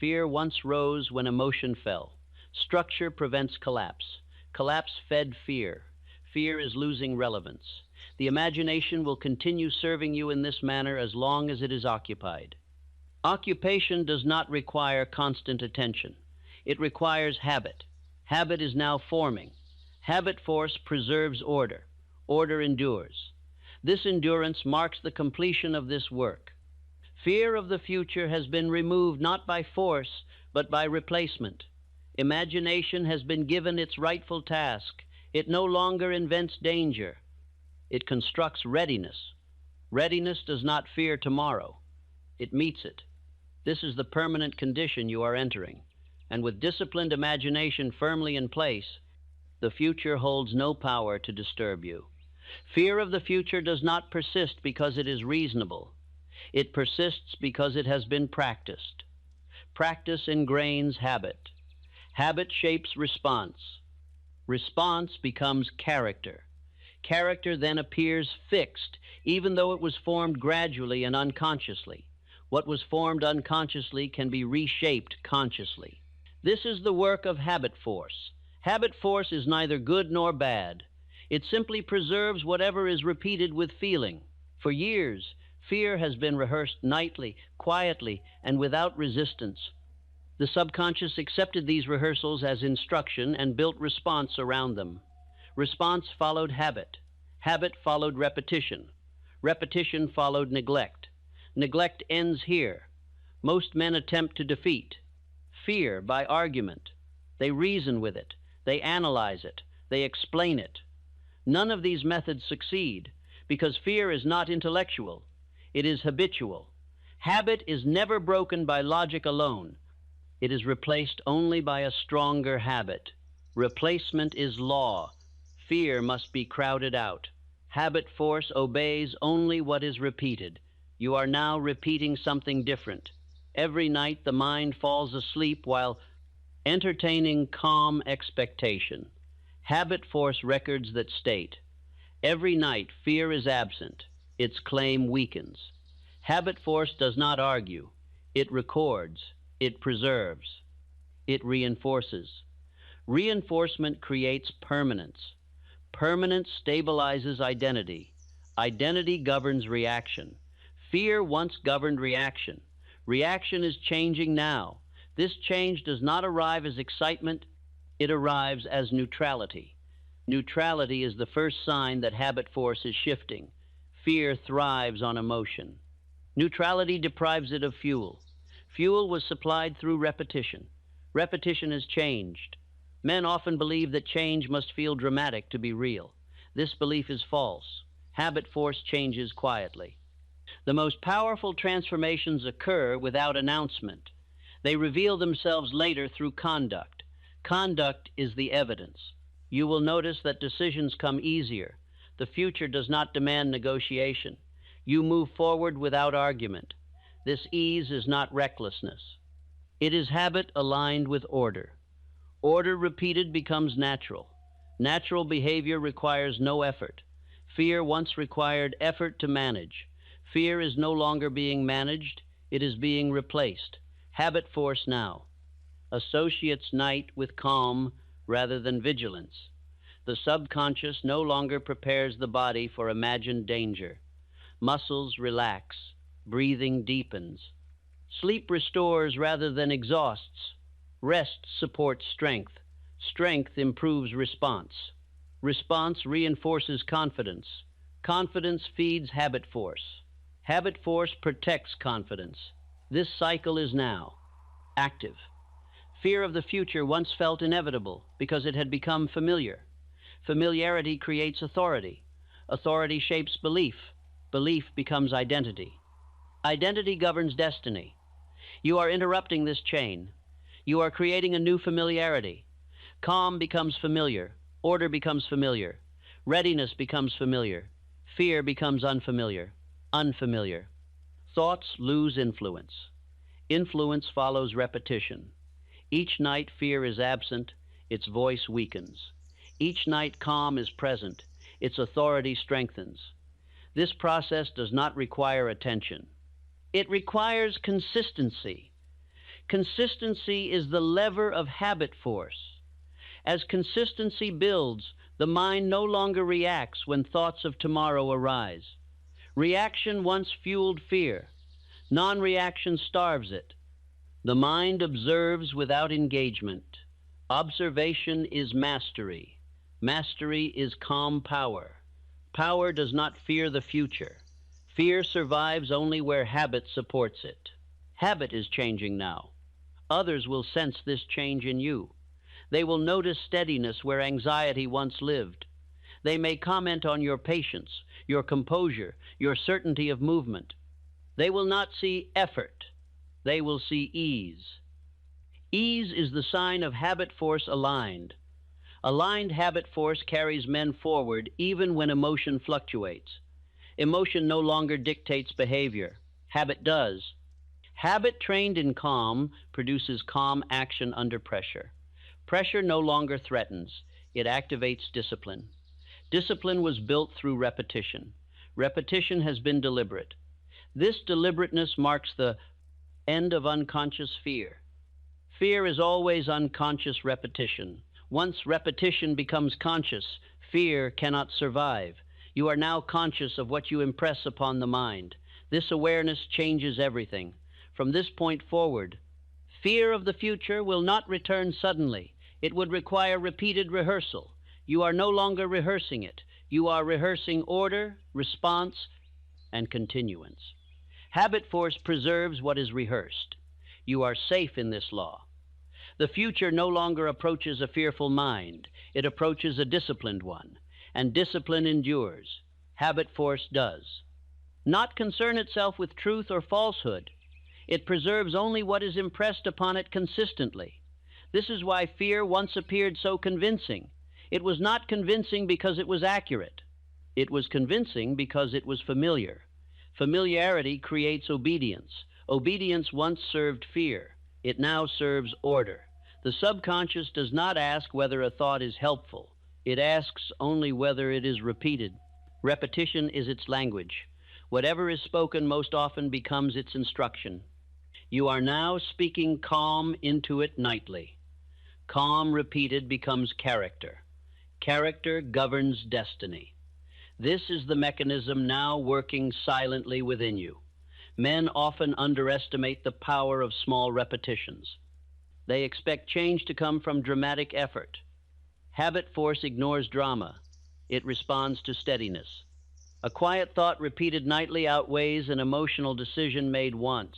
Fear once rose when emotion fell. Structure prevents collapse. Collapse fed fear. Fear is losing relevance. The imagination will continue serving you in this manner as long as it is occupied. Occupation does not require constant attention. It requires habit. Habit is now forming. Habit force preserves order. Order endures. This endurance marks the completion of this work. Fear of the future has been removed not by force, but by replacement. Imagination has been given its rightful task. It no longer invents danger. It constructs readiness. Readiness does not fear tomorrow. It meets it. This is the permanent condition you are entering. And with disciplined imagination firmly in place, the future holds no power to disturb you. Fear of the future does not persist because it is reasonable. It persists because it has been practiced. Practice ingrains habit. Habit shapes response. Response becomes character. Character then appears fixed, even though it was formed gradually and unconsciously. What was formed unconsciously can be reshaped consciously. This is the work of habit force. Habit force is neither good nor bad. It simply preserves whatever is repeated with feeling. For years, fear has been rehearsed nightly, quietly, and without resistance. The subconscious accepted these rehearsals as instruction and built response around them. Response followed habit. Habit followed repetition. Repetition followed neglect. Neglect ends here. Most men attempt to defeat fear by argument. They reason with it. They analyze it. They explain it. None of these methods succeed because fear is not intellectual. It is habitual. Habit is never broken by logic alone. It is replaced only by a stronger habit. Replacement is law. Fear must be crowded out. Habit force obeys only what is repeated. You are now repeating something different. Every night the mind falls asleep while entertaining calm expectation. Habit force records that state, every night fear is absent, its claim weakens. Habit force does not argue, it records, it preserves, it reinforces. Reinforcement creates permanence. Permanence stabilizes identity. Identity governs reaction. Fear once governed reaction. Reaction is changing now. This change does not arrive as excitement, it arrives as neutrality. Neutrality is the first sign that habit force is shifting. Fear thrives on emotion. Neutrality deprives it of fuel. Fuel was supplied through repetition. Repetition has changed. Men often believe that change must feel dramatic to be real. This belief is false. Habit force changes quietly. The most powerful transformations occur without announcement. They reveal themselves later through conduct. Conduct is the evidence. You will notice that decisions come easier. The future does not demand negotiation. You move forward without argument. This ease is not recklessness. It is habit aligned with order. Order repeated becomes natural. Natural behavior requires no effort. Fear once required effort to manage. Fear is no longer being managed, it is being replaced. Habit force now. Associates night with calm rather than vigilance. The subconscious no longer prepares the body for imagined danger. Muscles relax, breathing deepens. Sleep restores rather than exhausts. Rest supports strength. Strength improves response. Response reinforces confidence. Confidence feeds habit force. Habit force protects confidence. This cycle is now active. Fear of the future once felt inevitable because it had become familiar. Familiarity creates authority. Authority shapes belief. Belief becomes identity. Identity governs destiny. You are interrupting this chain. You are creating a new familiarity. Calm becomes familiar. Order becomes familiar. Readiness becomes familiar. Fear becomes unfamiliar. Unfamiliar. Thoughts lose influence. Influence follows repetition. Each night fear is absent, its voice weakens. Each night calm is present, its authority strengthens. This process does not require attention. It requires consistency. Consistency is the lever of habit force. As consistency builds, the mind no longer reacts when thoughts of tomorrow arise. Reaction once fueled fear. Non-reaction starves it. The mind observes without engagement. Observation is mastery. Mastery is calm power. Power does not fear the future. Fear survives only where habit supports it. Habit is changing now. Others will sense this change in you. They will notice steadiness where anxiety once lived. They may comment on your patience, your composure, your certainty of movement. They will not see effort. They will see ease. Ease is the sign of habit force aligned. Aligned habit force carries men forward even when emotion fluctuates. Emotion no longer dictates behavior. Habit does. Habit trained in calm produces calm action under pressure. Pressure no longer threatens. It activates discipline. Discipline was built through repetition. Repetition has been deliberate. This deliberateness marks the end of unconscious fear. Fear is always unconscious repetition. Once repetition becomes conscious, fear cannot survive. You are now conscious of what you impress upon the mind. This awareness changes everything. From this point forward, fear of the future will not return suddenly. It would require repeated rehearsal. You are no longer rehearsing it. You are rehearsing order, response, and continuance. Habit force preserves what is rehearsed. You are safe in this law. The future no longer approaches a fearful mind. It approaches a disciplined one, and discipline endures. Habit force does not concern itself with truth or falsehood. It preserves only what is impressed upon it consistently. This is why fear once appeared so convincing. It was not convincing because it was accurate. It was convincing because it was familiar. Familiarity creates obedience. Obedience once served fear. It now serves order. The subconscious does not ask whether a thought is helpful. It asks only whether it is repeated. Repetition is its language. Whatever is spoken most often becomes its instruction. You are now speaking calm into it nightly. Calm repeated becomes character. Character governs destiny. This is the mechanism now working silently within you. Men often underestimate the power of small repetitions. They expect change to come from dramatic effort. Habit force ignores drama. It responds to steadiness. A quiet thought repeated nightly outweighs an emotional decision made once.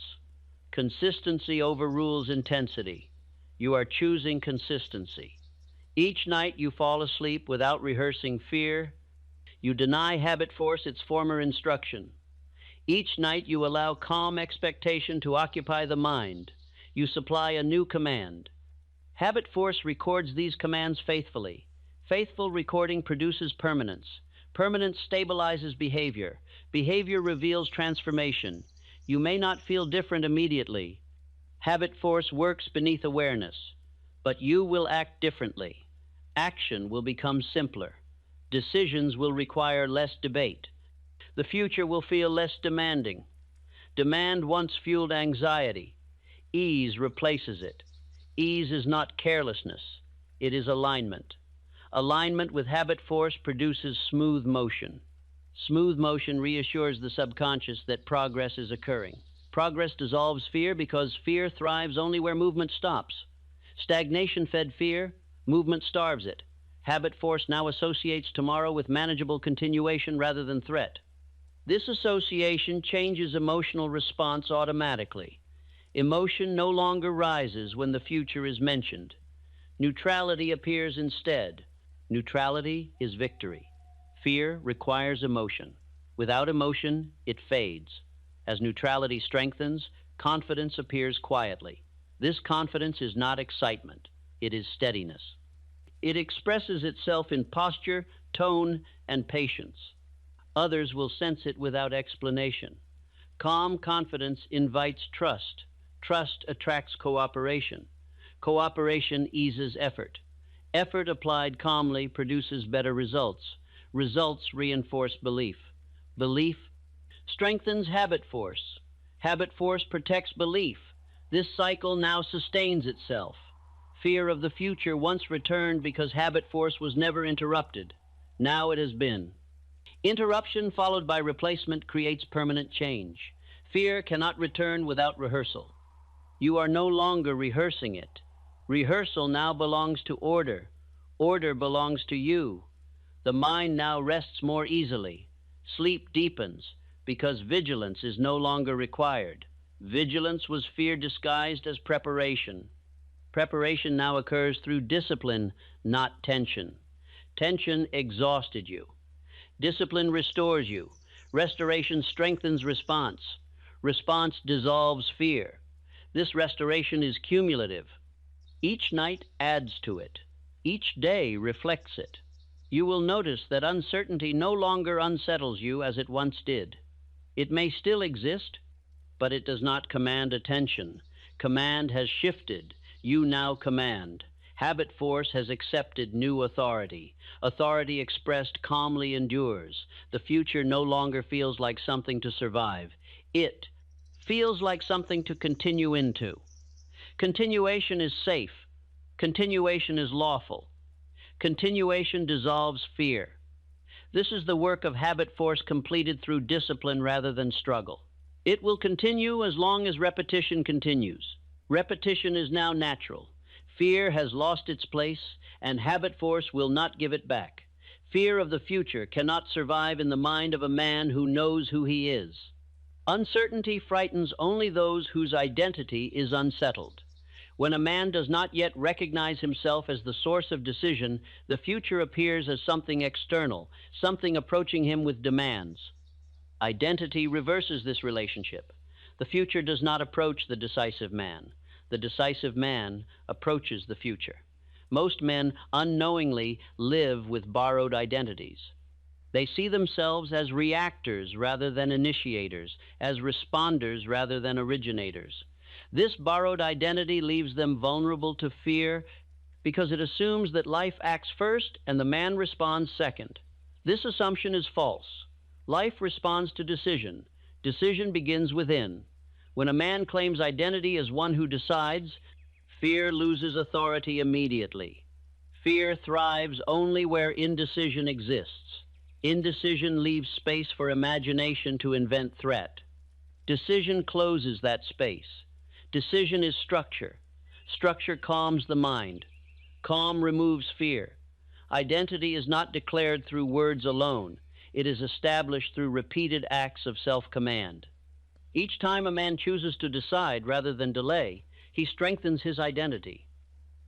Consistency overrules intensity. You are choosing consistency. Each night you fall asleep without rehearsing fear. You deny habit force its former instruction. Each night you allow calm expectation to occupy the mind. You supply a new command. Habit force records these commands faithfully. Faithful recording produces permanence. Permanence stabilizes behavior. Behavior reveals transformation. You may not feel different immediately. Habit force works beneath awareness. But you will act differently. Action will become simpler. Decisions will require less debate. The future will feel less demanding. Demand once fueled anxiety. Ease replaces it. Ease is not carelessness. It is alignment. Alignment with habit force produces smooth motion. Smooth motion reassures the subconscious that progress is occurring. Progress dissolves fear because fear thrives only where movement stops. Stagnation-fed fear, movement starves it. Habit force now associates tomorrow with manageable continuation rather than threat. This association changes emotional response automatically. Emotion no longer rises when the future is mentioned. Neutrality appears instead. Neutrality is victory. Fear requires emotion. Without emotion, it fades. As neutrality strengthens, confidence appears quietly. This confidence is not excitement. It is steadiness. It expresses itself in posture, tone, and patience. Others will sense it without explanation. Calm confidence invites trust. Trust attracts cooperation. Cooperation eases effort. Effort applied calmly produces better results. Results reinforce belief. Belief strengthens habit force. Habit force protects belief. This cycle now sustains itself. Fear of the future once returned because habit force was never interrupted. Now it has been. Interruption followed by replacement creates permanent change. Fear cannot return without rehearsal. You are no longer rehearsing it. Rehearsal now belongs to order. Order belongs to you. The mind now rests more easily. Sleep deepens because vigilance is no longer required. Vigilance was fear disguised as preparation. Preparation now occurs through discipline, not tension. Tension exhausted you. Discipline restores you. Restoration strengthens response. Response dissolves fear. This restoration is cumulative. Each night adds to it. Each day reflects it. You will notice that uncertainty no longer unsettles you as it once did. It may still exist, but it does not command attention. Command has shifted. You now command. Habit force has accepted new authority. Authority expressed calmly endures. The future no longer feels like something to survive. It feels like something to continue into. Continuation is safe. Continuation is lawful. Continuation dissolves fear. This is the work of habit force completed through discipline rather than struggle. It will continue as long as repetition continues. Repetition is now natural. Fear has lost its place, and habit force will not give it back. Fear of the future cannot survive in the mind of a man who knows who he is. Uncertainty frightens only those whose identity is unsettled. When a man does not yet recognize himself as the source of decision, the future appears as something external, something approaching him with demands. Identity reverses this relationship. The future does not approach the decisive man. The decisive man approaches the future. Most men unknowingly live with borrowed identities. They see themselves as reactors rather than initiators, as responders rather than originators. This borrowed identity leaves them vulnerable to fear because it assumes that life acts first and the man responds second. This assumption is false. Life responds to decision. Decision begins within. When a man claims identity as one who decides, fear loses authority immediately. Fear thrives only where indecision exists. Indecision leaves space for imagination to invent threat. Decision closes that space. Decision is structure. Structure calms the mind. Calm removes fear. Identity is not declared through words alone. It is established through repeated acts of self-command. Each time a man chooses to decide rather than delay, he strengthens his identity.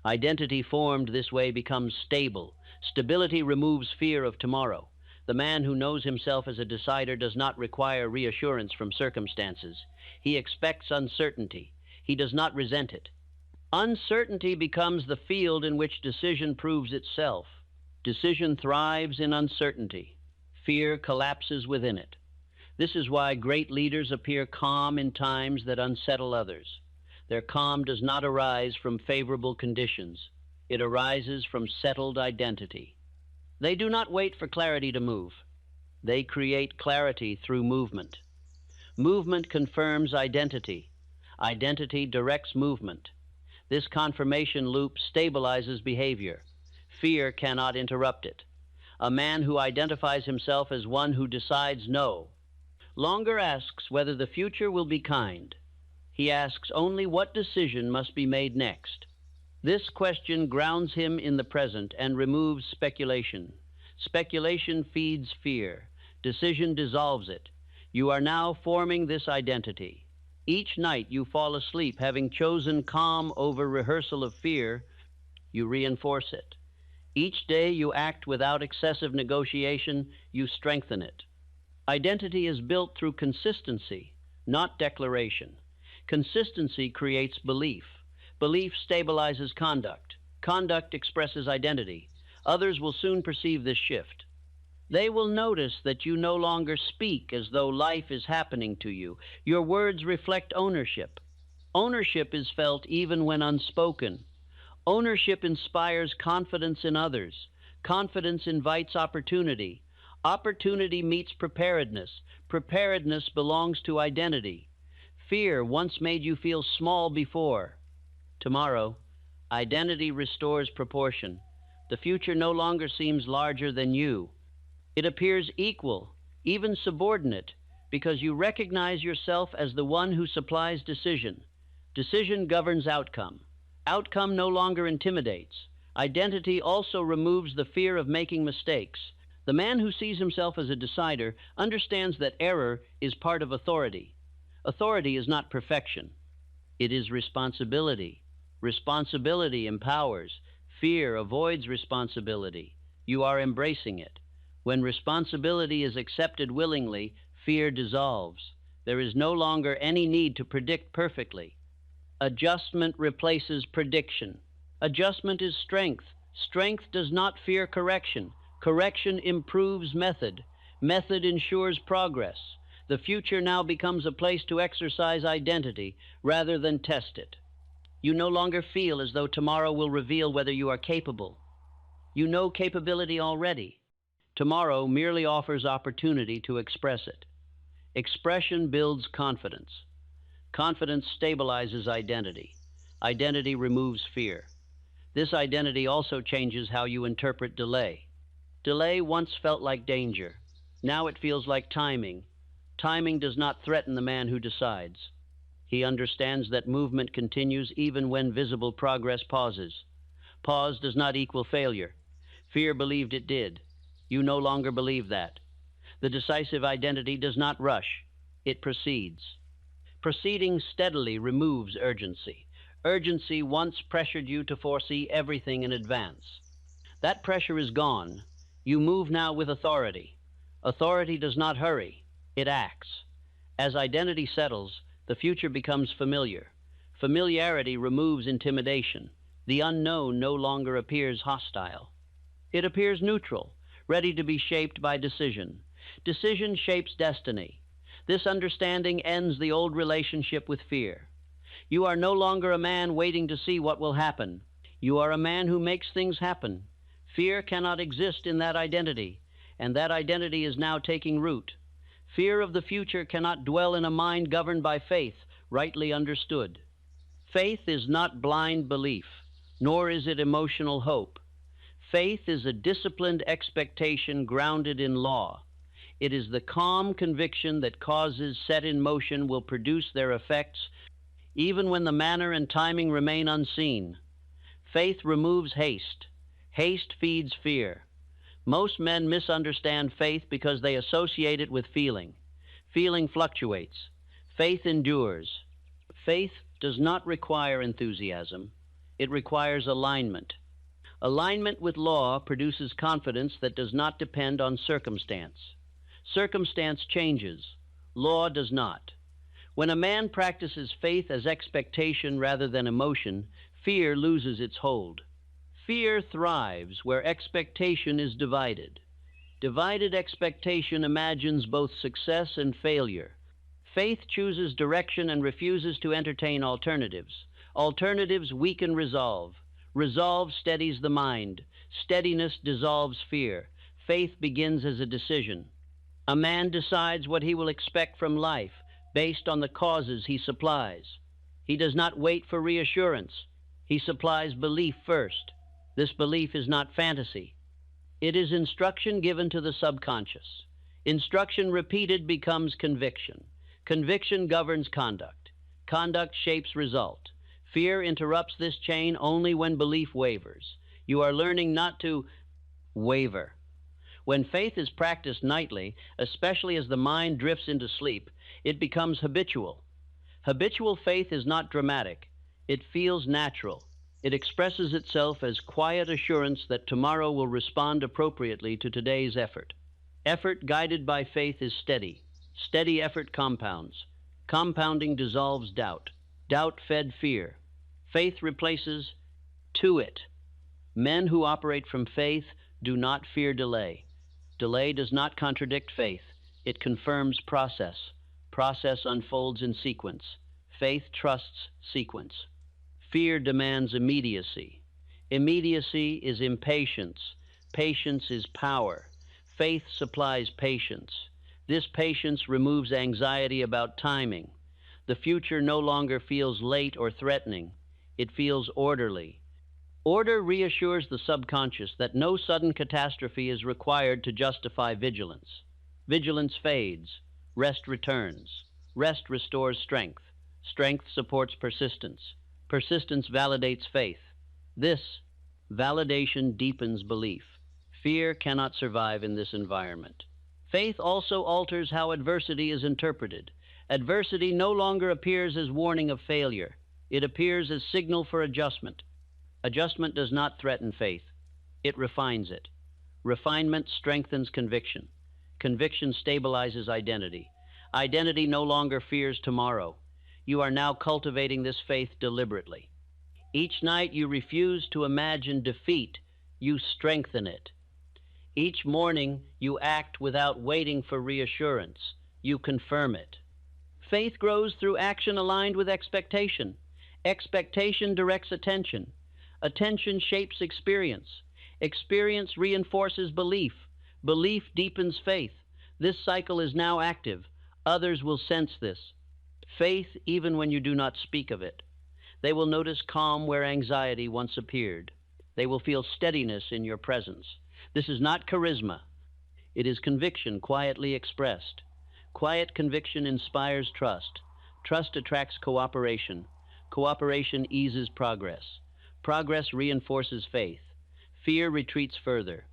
Identity formed this way becomes stable. Stability removes fear of tomorrow. The man who knows himself as a decider does not require reassurance from circumstances. He expects uncertainty. He does not resent it. Uncertainty becomes the field in which decision proves itself. Decision thrives in uncertainty. Fear collapses within it. This is why great leaders appear calm in times that unsettle others. Their calm does not arise from favorable conditions. It arises from settled identity. They do not wait for clarity to move. They create clarity through movement. Movement confirms identity. Identity directs movement. This confirmation loop stabilizes behavior. Fear cannot interrupt it. A man who identifies himself as one who decides no longer asks whether the future will be kind. He asks only what decision must be made next. This question grounds him in the present and removes speculation. Speculation feeds fear. Decision dissolves it. You are now forming this identity. Each night you fall asleep having chosen calm over rehearsal of fear. You reinforce it. Each day you act without excessive negotiation. You strengthen it. Identity is built through consistency, not declaration. Consistency creates belief. Belief stabilizes conduct. Conduct expresses identity. Others will soon perceive this shift. They will notice that you no longer speak as though life is happening to you. Your words reflect ownership. Ownership is felt even when unspoken. Ownership inspires confidence in others. Confidence invites opportunity. Opportunity meets preparedness. Preparedness belongs to identity. Fear once made you feel small before. Tomorrow, identity restores proportion. The future no longer seems larger than you. It appears equal, even subordinate, because you recognize yourself as the one who supplies decision. Decision governs outcome. Outcome no longer intimidates. Identity also removes the fear of making mistakes. The man who sees himself as a decider understands that error is part of authority. Authority is not perfection. It is responsibility. Responsibility empowers. Fear avoids responsibility. You are embracing it. When responsibility is accepted willingly, fear dissolves. There is no longer any need to predict perfectly. Adjustment replaces prediction. Adjustment is strength. Strength does not fear correction. Correction improves method. Method ensures progress. The future now becomes a place to exercise identity rather than test it. You no longer feel as though tomorrow will reveal whether you are capable. You know capability already. Tomorrow merely offers opportunity to express it. Expression builds confidence. Confidence stabilizes identity. Identity removes fear. This identity also changes how you interpret delay. Delay once felt like danger. Now it feels like timing. Timing does not threaten the man who decides. He understands that movement continues even when visible progress pauses. Pause does not equal failure. Fear believed it did. You no longer believe that. The decisive identity does not rush. It proceeds. Proceeding steadily removes urgency. Urgency once pressured you to foresee everything in advance. That pressure is gone. You move now with authority. Authority does not hurry. It acts. As identity settles, the future becomes familiar. Familiarity removes intimidation. The unknown no longer appears hostile. It appears neutral, ready to be shaped by decision. Decision shapes destiny. This understanding ends the old relationship with fear. You are no longer a man waiting to see what will happen. You are a man who makes things happen. Fear cannot exist in that identity, and that identity is now taking root. Fear of the future cannot dwell in a mind governed by faith, rightly understood. Faith is not blind belief, nor is it emotional hope. Faith is a disciplined expectation grounded in law. It is the calm conviction that causes set in motion will produce their effects, even when the manner and timing remain unseen. Faith removes haste. Haste feeds fear. Most men misunderstand faith because they associate it with feeling. Feeling fluctuates. Faith endures. Faith does not require enthusiasm. It requires alignment. Alignment with law produces confidence that does not depend on circumstance. Circumstance changes. Law does not. When a man practices faith as expectation rather than emotion, fear loses its hold. Fear thrives where expectation is divided. Divided expectation imagines both success and failure. Faith chooses direction and refuses to entertain alternatives. Alternatives weaken resolve. Resolve steadies the mind. Steadiness dissolves fear. Faith begins as a decision. A man decides what he will expect from life based on the causes he supplies. He does not wait for reassurance. He supplies belief first. This belief is not fantasy. It is instruction given to the subconscious. Instruction repeated becomes conviction. Conviction governs conduct. Conduct shapes result. Fear interrupts this chain only when belief wavers. You are learning not to waver. When faith is practiced nightly, especially as the mind drifts into sleep, it becomes habitual. Habitual faith is not dramatic. It feels natural. It expresses itself as quiet assurance that tomorrow will respond appropriately to today's effort. Effort guided by faith is steady. Steady effort compounds. Compounding dissolves doubt. Doubt fed fear. Faith replaces to it. Men who operate from faith do not fear delay. Delay does not contradict faith. It confirms process. Process unfolds in sequence. Faith trusts sequence. Fear demands immediacy. Immediacy is impatience. Patience is power. Faith supplies patience. This patience removes anxiety about timing. The future no longer feels late or threatening. It feels orderly. Order reassures the subconscious that no sudden catastrophe is required to justify vigilance. Vigilance fades. Rest returns. Rest restores strength. Strength supports persistence. Persistence validates faith. This validation deepens belief. Fear cannot survive in this environment. Faith also alters how adversity is interpreted. Adversity no longer appears as warning of failure. It appears as signal for adjustment. Adjustment does not threaten faith. It refines it. Refinement strengthens conviction. Conviction stabilizes identity. Identity no longer fears tomorrow. You are now cultivating this faith deliberately. Each night you refuse to imagine defeat. You strengthen it. Each morning you act without waiting for reassurance. You confirm it. Faith grows through action aligned with expectation. Expectation directs attention. Attention shapes experience. Experience reinforces belief. Belief deepens faith. This cycle is now active. Others will sense this. Faith even when you do not speak of it. They will notice calm where anxiety once appeared. They will feel steadiness in your presence. This is not charisma. It is conviction quietly expressed. Quiet conviction inspires trust. Trust attracts cooperation. Cooperation eases progress. Progress reinforces faith. Fear retreats further.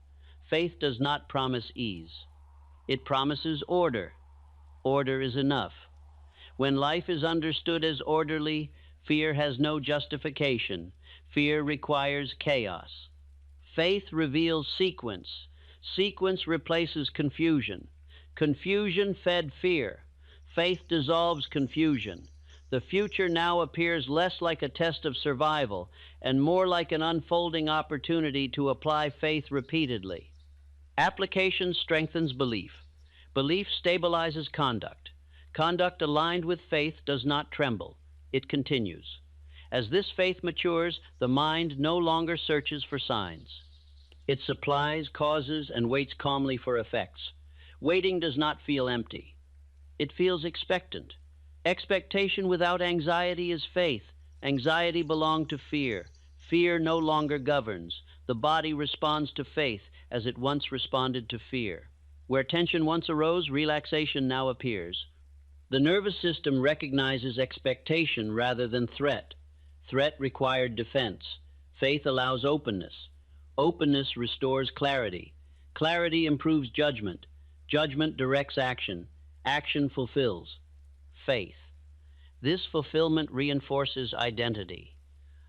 Faith does not promise ease. It promises order. Order is enough. When life is understood as orderly, fear has no justification. Fear requires chaos. Faith reveals sequence. Sequence replaces confusion. Confusion fed fear. Faith dissolves confusion. The future now appears less like a test of survival and more like an unfolding opportunity to apply faith repeatedly. Application strengthens belief. Belief stabilizes conduct. Conduct aligned with faith does not tremble. It continues. As this faith matures, the mind no longer searches for signs. It supplies causes and waits calmly for effects. Waiting does not feel empty. It feels expectant. Expectation without anxiety is faith. Anxiety belongs to fear. Fear no longer governs. The body responds to faith as it once responded to fear. Where tension once arose, relaxation now appears. The nervous system recognizes expectation rather than threat. Threat required defense. Faith allows openness. Openness restores clarity. Clarity improves judgment. Judgment directs action. Action fulfills. Faith. This fulfillment reinforces identity.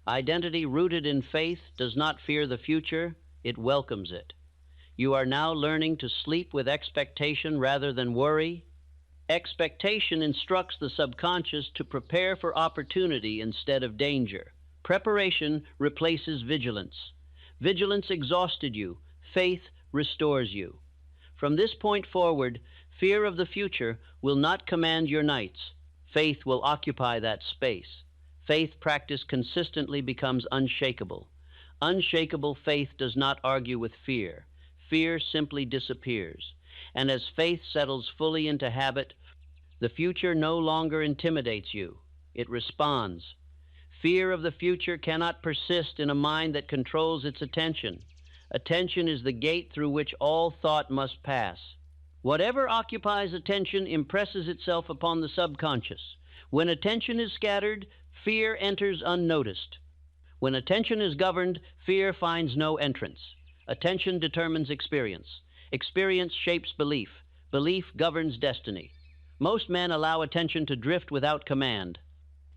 Identity rooted in faith does not fear the future, it welcomes it. You are now learning to sleep with expectation rather than worry. Expectation instructs the subconscious to prepare for opportunity instead of danger. Preparation replaces vigilance. Vigilance exhausted you. Faith restores you. From this point forward, fear of the future will not command your nights. Faith will occupy that space. Faith practiced consistently becomes unshakable. Unshakable faith does not argue with fear. Fear simply disappears. And as faith settles fully into habit, the future no longer intimidates you. It responds. Fear of the future cannot persist in a mind that controls its attention. Attention is the gate through which all thought must pass. Whatever occupies attention impresses itself upon the subconscious. When attention is scattered, fear enters unnoticed. When attention is governed, fear finds no entrance. Attention determines experience. Experience shapes belief. Belief governs destiny. Most men allow attention to drift without command.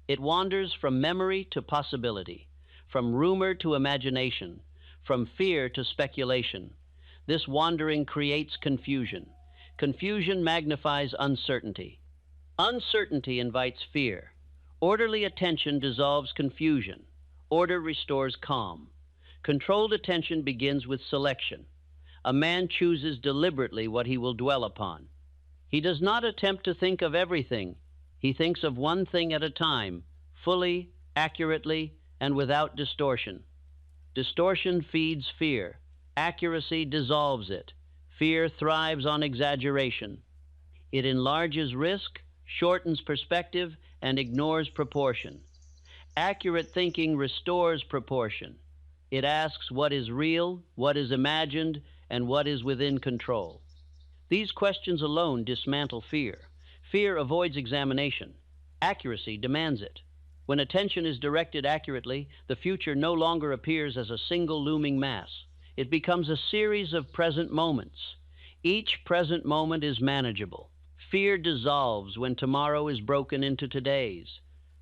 It wanders from memory to possibility, from rumor to imagination, from fear to speculation. This wandering creates confusion. Confusion magnifies uncertainty. Uncertainty invites fear. Orderly attention dissolves confusion. Order restores calm. Controlled attention begins with selection. A man chooses deliberately what he will dwell upon. He does not attempt to think of everything. He thinks of one thing at a time, fully, accurately, and without distortion. Distortion feeds fear. Accuracy dissolves it. Fear thrives on exaggeration. It enlarges risk, shortens perspective, and ignores proportion. Accurate thinking restores proportion. It asks what is real, what is imagined, and what is within control. These questions alone dismantle fear. Fear avoids examination. Accuracy demands it. When attention is directed accurately, the future no longer appears as a single looming mass. It becomes a series of present moments. Each present moment is manageable. Fear dissolves when tomorrow is broken into todays.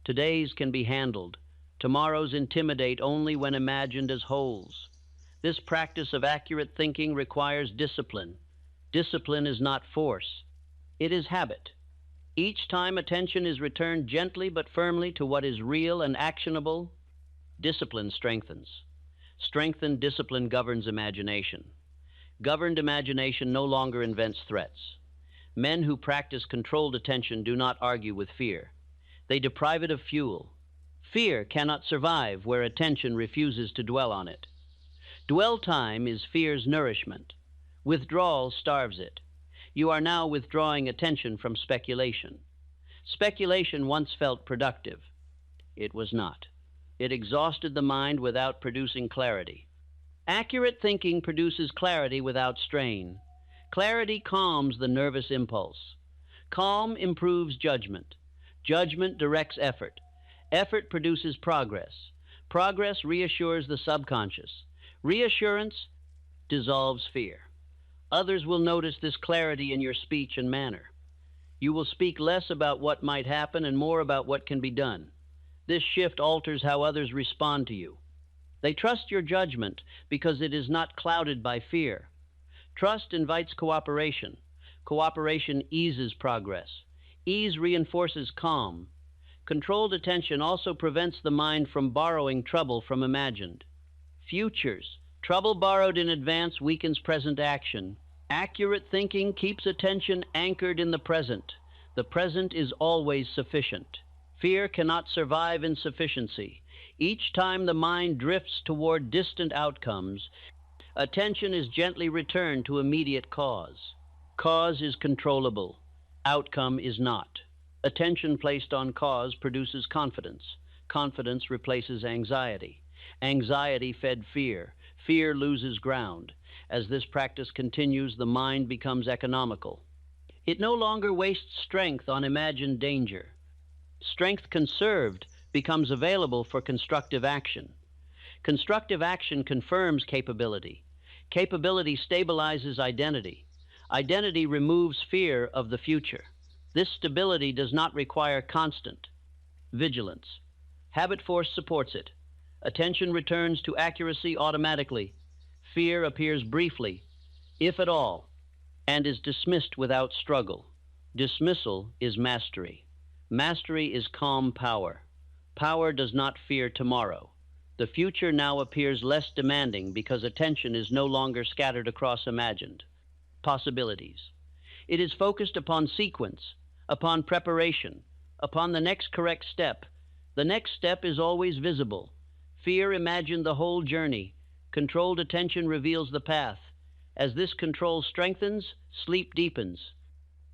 Todays can be handled. Tomorrows intimidate only when imagined as wholes. This practice of accurate thinking requires discipline. Discipline is not force. It is habit. Each time attention is returned gently but firmly to what is real and actionable, discipline strengthens. Strengthened discipline governs imagination. Governed imagination no longer invents threats. Men who practice controlled attention do not argue with fear. They deprive it of fuel. Fear cannot survive where attention refuses to dwell on it. Dwell time is fear's nourishment. Withdrawal starves it. You are now withdrawing attention from speculation. Speculation once felt productive. It was not. It exhausted the mind without producing clarity. Accurate thinking produces clarity without strain. Clarity calms the nervous impulse. Calm improves judgment. Judgment directs effort. Effort produces progress. Progress reassures the subconscious. Reassurance dissolves fear. Others will notice this clarity in your speech and manner. You will speak less about what might happen and more about what can be done. This shift alters how others respond to you. They trust your judgment because it is not clouded by fear. Trust invites cooperation. Cooperation eases progress. Ease reinforces calm. Controlled attention also prevents the mind from borrowing trouble from imagined futures. Trouble borrowed in advance weakens present action. Accurate thinking keeps attention anchored in the present. The present is always sufficient. Fear cannot survive insufficiency. Each time the mind drifts toward distant outcomes, attention is gently returned to immediate cause. Cause is controllable. Outcome is not. Attention placed on cause produces confidence. Confidence replaces anxiety. Anxiety fed fear. Fear loses ground. As this practice continues, the mind becomes economical. It no longer wastes strength on imagined danger. Strength conserved becomes available for constructive action. Constructive action confirms capability. Capability stabilizes identity. Identity removes fear of the future. This stability does not require constant vigilance. Habit force supports it. Attention returns to accuracy automatically. Fear appears briefly, if at all, and is dismissed without struggle. Dismissal is mastery. Mastery is calm power. Power does not fear tomorrow. The future now appears less demanding because attention is no longer scattered across imagined possibilities. It is focused upon sequence, upon preparation, upon the next correct step. The next step is always visible. Fear imagined the whole journey. Controlled attention reveals the path. As this control strengthens, sleep deepens.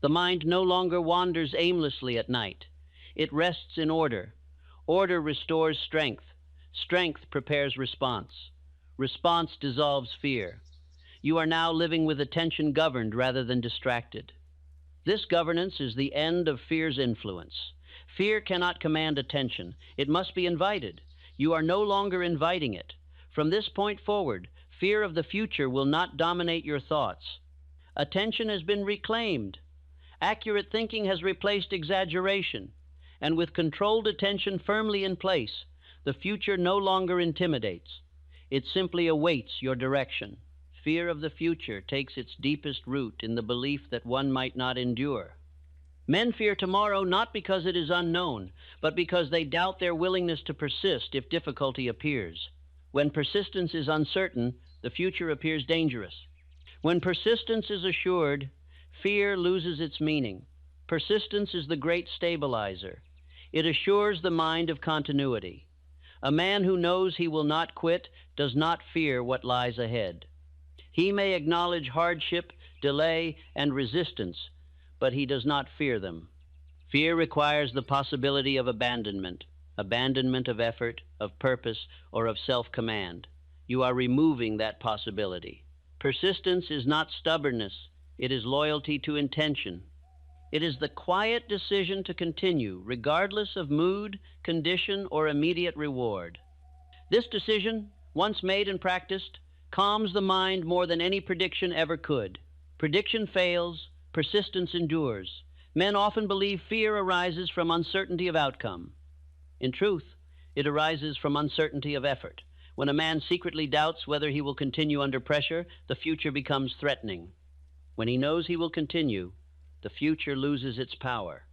The mind no longer wanders aimlessly at night. It rests in order. Order restores strength. Strength prepares response. Response dissolves fear. You are now living with attention governed rather than distracted. This governance is the end of fear's influence. Fear cannot command attention. It must be invited. You are no longer inviting it. From this point forward, fear of the future will not dominate your thoughts. Attention has been reclaimed. Accurate thinking has replaced exaggeration. And with controlled attention firmly in place, the future no longer intimidates. It simply awaits your direction. Fear of the future takes its deepest root in the belief that one might not endure. Men fear tomorrow not because it is unknown, but because they doubt their willingness to persist if difficulty appears. When persistence is uncertain, the future appears dangerous. When persistence is assured, fear loses its meaning. Persistence is the great stabilizer. It assures the mind of continuity. A man who knows he will not quit does not fear what lies ahead. He may acknowledge hardship, delay, and resistance, but he does not fear them. Fear requires the possibility of abandonment of effort, of purpose, or of self-command. You are removing that possibility. Persistence is not stubbornness. It is loyalty to intention. It is the quiet decision to continue, regardless of mood, condition, or immediate reward. This decision, once made and practiced, calms the mind more than any prediction ever could. Prediction fails, persistence endures. Men often believe fear arises from uncertainty of outcome. In truth, it arises from uncertainty of effort. When a man secretly doubts whether he will continue under pressure, the future becomes threatening. When he knows he will continue, the future loses its power.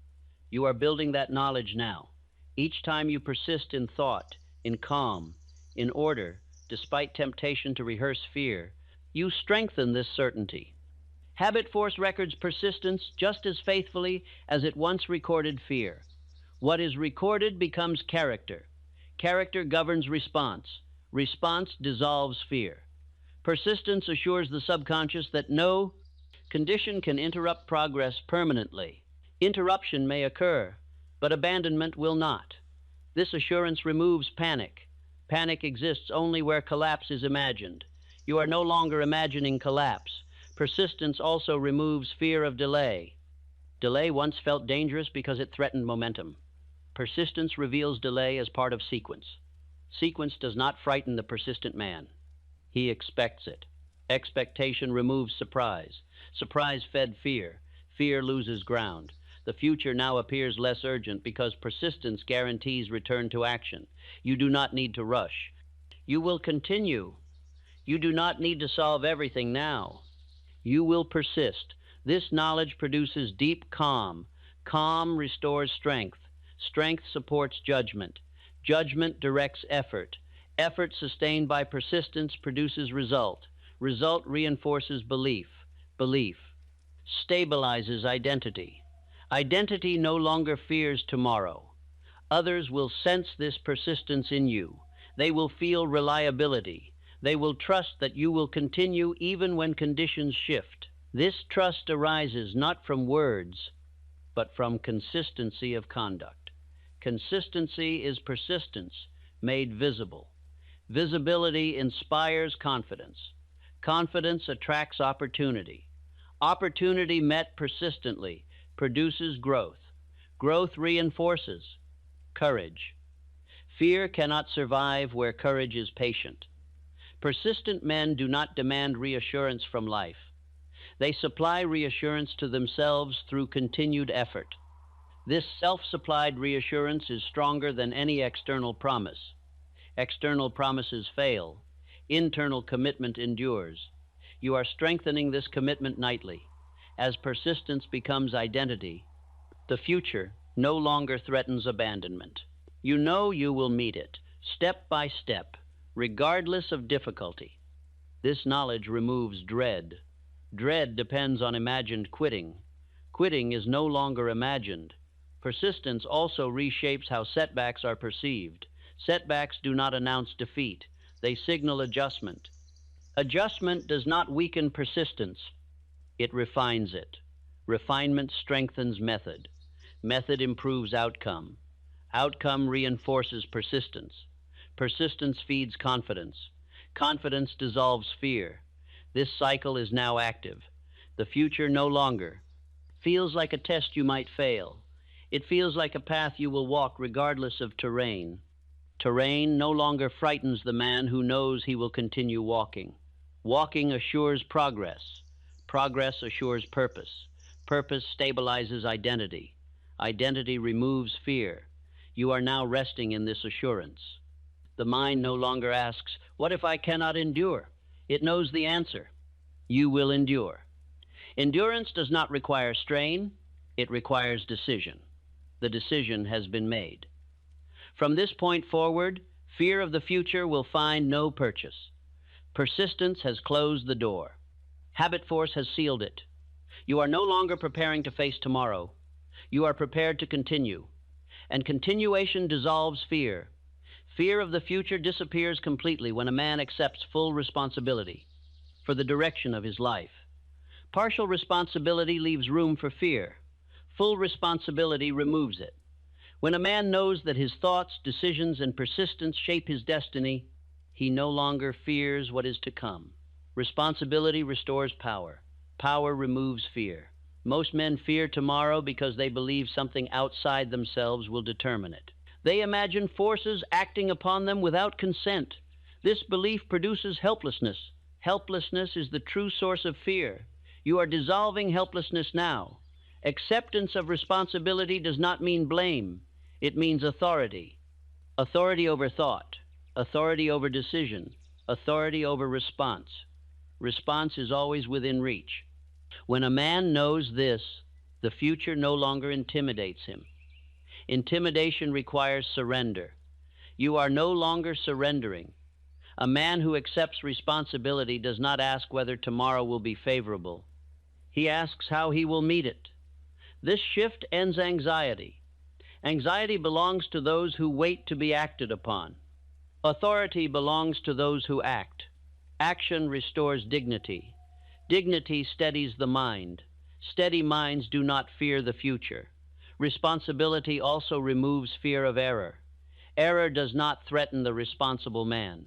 You are building that knowledge now. Each time you persist in thought, in calm, in order, despite temptation to rehearse fear, you strengthen this certainty. Habit force records persistence just as faithfully as it once recorded fear. What is recorded becomes character. Character governs response. Response dissolves fear. Persistence assures the subconscious that no condition can interrupt progress permanently. Interruption may occur, but abandonment will not. This assurance removes panic. Panic exists only where collapse is imagined. You are no longer imagining collapse. Persistence also removes fear of delay. Delay once felt dangerous because it threatened momentum. Persistence reveals delay as part of sequence. Sequence does not frighten the persistent man. He expects it. Expectation removes surprise. Surprise fed fear. Fear loses ground. The future now appears less urgent because persistence guarantees return to action. You do not need to rush. You will continue. You do not need to solve everything now. You will persist. This knowledge produces deep calm. Calm restores strength. Strength supports judgment. Judgment directs effort. Effort sustained by persistence produces result. Result reinforces belief. Belief stabilizes identity. Identity no longer fears tomorrow. Others will sense this persistence in you. They will feel reliability. They will trust that you will continue even when conditions shift. This trust arises not from words, but from consistency of conduct. Consistency is persistence made visible. Visibility inspires confidence. Confidence attracts opportunity. Opportunity met persistently produces growth. Growth reinforces courage. Fear cannot survive where courage is patient. Persistent men do not demand reassurance from life. They supply reassurance to themselves through continued effort. This self-supplied reassurance is stronger than any external promise. External promises fail. Internal commitment endures. You are strengthening this commitment nightly. As persistence becomes identity, the future no longer threatens abandonment. You know you will meet it, step by step, regardless of difficulty. This knowledge removes dread. Dread depends on imagined quitting. Quitting is no longer imagined. Persistence also reshapes how setbacks are perceived. Setbacks do not announce defeat. They signal adjustment. Adjustment does not weaken persistence. It refines it. Refinement strengthens method. Method improves outcome. Outcome reinforces persistence. Persistence feeds confidence. Confidence dissolves fear. This cycle is now active. The future no longer feels like a test you might fail. It feels like a path you will walk regardless of terrain. Terrain no longer frightens the man who knows he will continue walking. Walking assures progress. Progress assures purpose. Purpose stabilizes identity. Identity removes fear. You are now resting in this assurance. The mind no longer asks, "What if I cannot endure?" It knows the answer. You will endure. Endurance does not require strain. It requires decision. The decision has been made. From this point forward, fear of the future will find no purchase. Persistence has closed the door. Habit force has sealed it. You are no longer preparing to face tomorrow. You are prepared to continue. And continuation dissolves fear. Fear of the future disappears completely when a man accepts full responsibility for the direction of his life. Partial responsibility leaves room for fear. Full responsibility removes it. When a man knows that his thoughts, decisions, and persistence shape his destiny, he no longer fears what is to come. Responsibility restores power. Power removes fear. Most men fear tomorrow because they believe something outside themselves will determine it. They imagine forces acting upon them without consent. This belief produces helplessness. Helplessness is the true source of fear. You are dissolving helplessness now. Acceptance of responsibility does not mean blame. It means authority. Authority over thought. Authority over decision. Authority over response. Response is always within reach. When a man knows this, the future no longer intimidates him. Intimidation requires surrender. You are no longer surrendering. A man who accepts responsibility does not ask whether tomorrow will be favorable. He asks how he will meet it. This shift ends anxiety. Anxiety belongs to those who wait to be acted upon. Authority belongs to those who act. Action restores dignity. Dignity steadies the mind. Steady minds do not fear the future. Responsibility also removes fear of error. Error does not threaten the responsible man.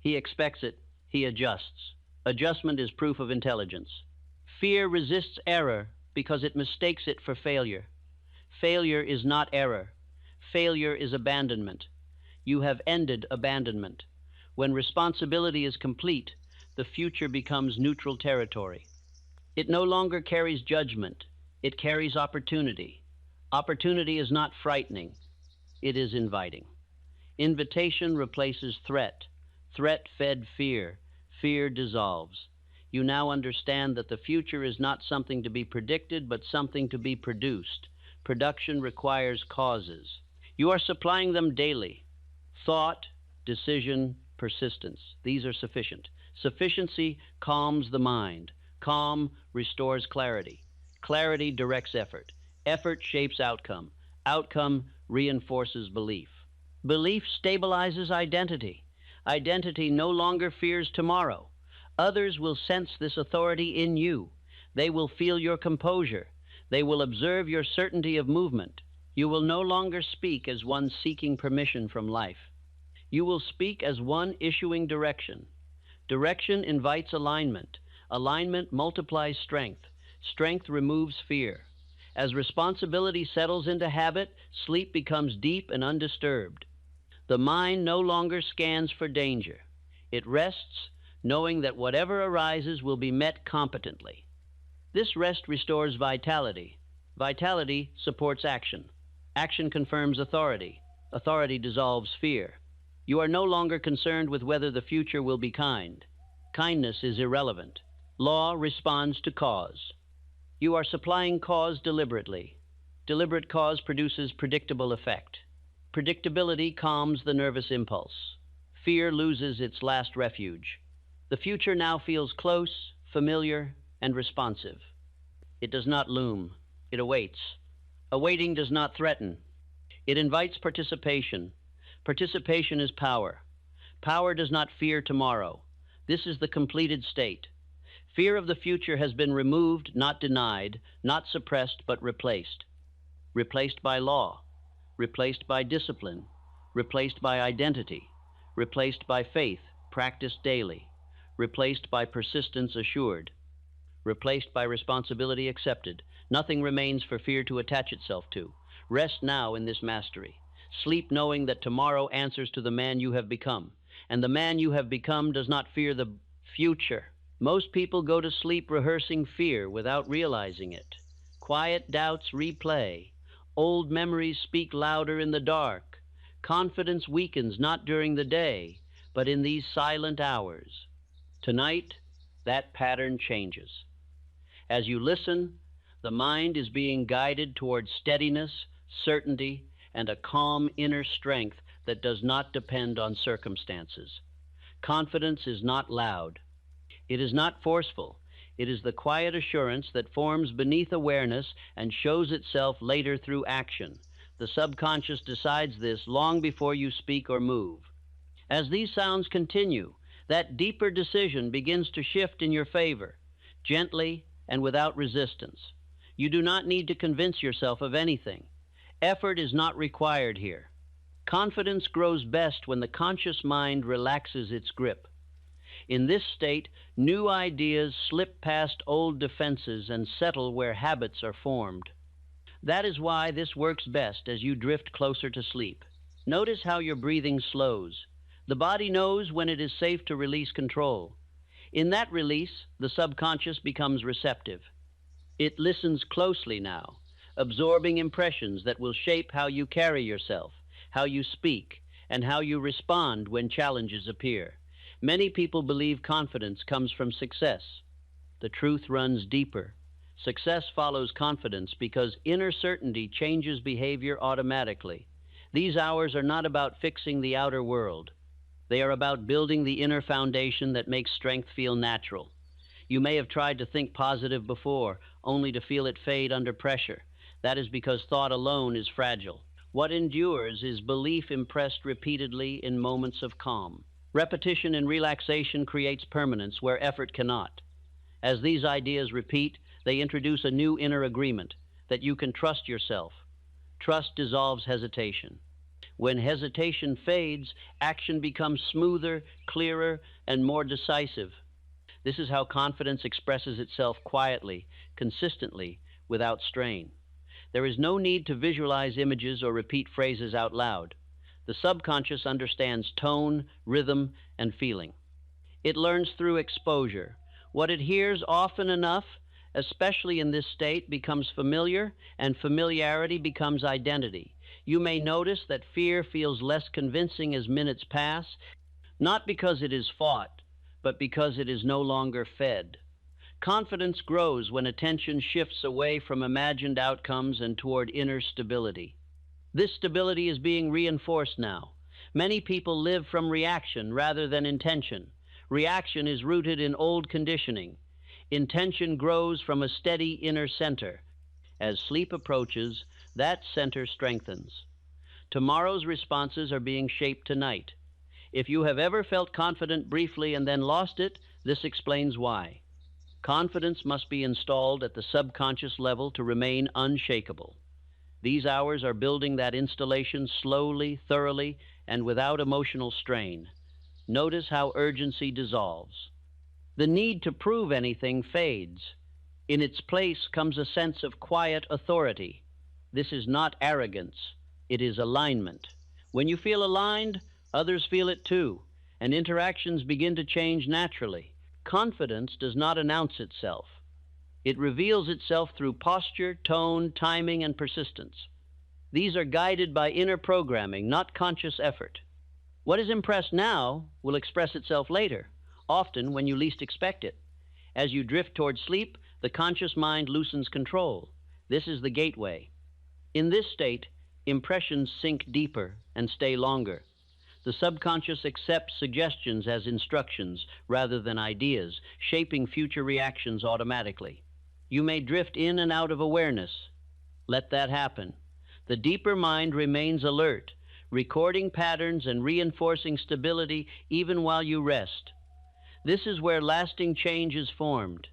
He expects it. He adjusts. Adjustment is proof of intelligence. Fear resists error because it mistakes it for failure. Failure is not error. Failure is abandonment. You have ended abandonment. When responsibility is complete, the future becomes neutral territory. It no longer carries judgment. It carries opportunity. Opportunity is not frightening. It is inviting. Invitation replaces threat. Threat fed fear. Fear dissolves. You now understand that the future is not something to be predicted, but something to be produced. Production requires causes. You are supplying them daily. Thought, decision, persistence. These are sufficient. Sufficiency calms the mind. Calm restores clarity. Clarity directs effort. Effort shapes outcome. Outcome reinforces belief. Belief stabilizes identity. Identity no longer fears tomorrow. Others will sense this authority in you. They will feel your composure. They will observe your certainty of movement. You will no longer speak as one seeking permission from life. You will speak as one issuing direction. Direction invites alignment. Alignment multiplies strength. Strength removes fear. As responsibility settles into habit, sleep becomes deep and undisturbed. The mind no longer scans for danger. It rests, knowing that whatever arises will be met competently. This rest restores vitality. Vitality supports action. Action confirms authority. Authority dissolves fear. You are no longer concerned with whether the future will be kind. Kindness is irrelevant. Law responds to cause. You are supplying cause deliberately. Deliberate cause produces predictable effect. Predictability calms the nervous impulse. Fear loses its last refuge. The future now feels close, familiar, and responsive. It does not loom. It awaits. Awaiting does not threaten. It invites participation. Participation is power. Power does not fear tomorrow. This is the completed state. Fear of the future has been removed, not denied, not suppressed, but replaced. Replaced by law. Replaced by discipline, replaced by identity, replaced by faith, practiced daily, replaced by persistence assured, replaced by responsibility accepted. Nothing remains for fear to attach itself to. Rest now in this mastery. Sleep knowing that tomorrow answers to the man you have become, and the man you have become does not fear the future. Most people go to sleep rehearsing fear without realizing it. Quiet doubts replay. Old memories speak louder in the dark. Confidence weakens not during the day, but in these silent hours. Tonight, that pattern changes. As you listen, the mind is being guided toward steadiness, certainty, and a calm inner strength that does not depend on circumstances. Confidence is not loud. It is not forceful. It is the quiet assurance that forms beneath awareness and shows itself later through action. The subconscious decides this long before you speak or move. As these sounds continue, that deeper decision begins to shift in your favor, gently and without resistance. You do not need to convince yourself of anything. Effort is not required here. Confidence grows best when the conscious mind relaxes its grip. In this state, new ideas slip past old defenses and settle where habits are formed. That is why this works best as you drift closer to sleep. Notice how your breathing slows. The body knows when it is safe to release control. In that release, the subconscious becomes receptive. It listens closely now, absorbing impressions that will shape how you carry yourself, how you speak, and how you respond when challenges appear. Many people believe confidence comes from success. The truth runs deeper. Success follows confidence because inner certainty changes behavior automatically. These hours are not about fixing the outer world. They are about building the inner foundation that makes strength feel natural. You may have tried to think positive before, only to feel it fade under pressure. That is because thought alone is fragile. What endures is belief impressed repeatedly in moments of calm. Repetition and relaxation creates permanence where effort cannot. As these ideas repeat, they introduce a new inner agreement that you can trust yourself. Trust dissolves hesitation. When hesitation fades, action becomes smoother, clearer, and more decisive. This is how confidence expresses itself quietly, consistently, without strain. There is no need to visualize images or repeat phrases out loud. The subconscious understands tone, rhythm, and feeling. It learns through exposure. What it hears often enough, especially in this state, becomes familiar, and familiarity becomes identity. You may notice that fear feels less convincing as minutes pass, not because it is fought, but because it is no longer fed. Confidence grows when attention shifts away from imagined outcomes and toward inner stability. This stability is being reinforced now. Many people live from reaction rather than intention. Reaction is rooted in old conditioning. Intention grows from a steady inner center. As sleep approaches, that center strengthens. Tomorrow's responses are being shaped tonight. If you have ever felt confident briefly and then lost it, this explains why. Confidence must be installed at the subconscious level to remain unshakable. These hours are building that installation slowly, thoroughly, and without emotional strain. Notice how urgency dissolves. The need to prove anything fades. In its place comes a sense of quiet authority. This is not arrogance, it is alignment. When you feel aligned, others feel it too, and interactions begin to change naturally. Confidence does not announce itself. It reveals itself through posture, tone, timing, and persistence. These are guided by inner programming, not conscious effort. What is impressed now will express itself later, often when you least expect it. As you drift toward sleep, the conscious mind loosens control. This is the gateway. In this state, impressions sink deeper and stay longer. The subconscious accepts suggestions as instructions rather than ideas, shaping future reactions automatically. You may drift in and out of awareness. Let that happen. The deeper mind remains alert, recording patterns and reinforcing stability even while you rest. This is where lasting change is formed.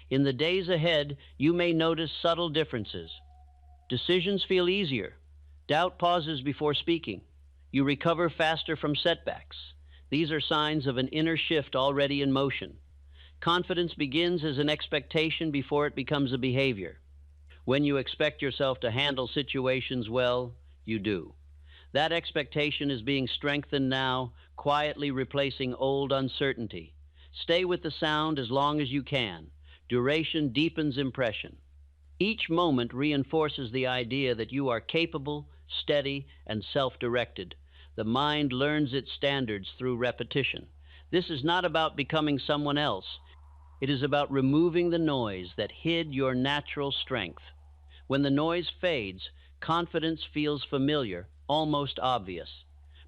In the days ahead, you may notice subtle differences. Decisions feel easier. Doubt pauses before speaking. You recover faster from setbacks. These are signs of an inner shift already in motion. Confidence begins as an expectation before it becomes a behavior. When you expect yourself to handle situations well, you do. That expectation is being strengthened now, quietly replacing old uncertainty. Stay with the sound as long as you can. Duration deepens impression. Each moment reinforces the idea that you are capable, steady, and self-directed. The mind learns its standards through repetition. This is not about becoming someone else. It is about removing the noise that hid your natural strength. When the noise fades, confidence feels familiar, almost obvious.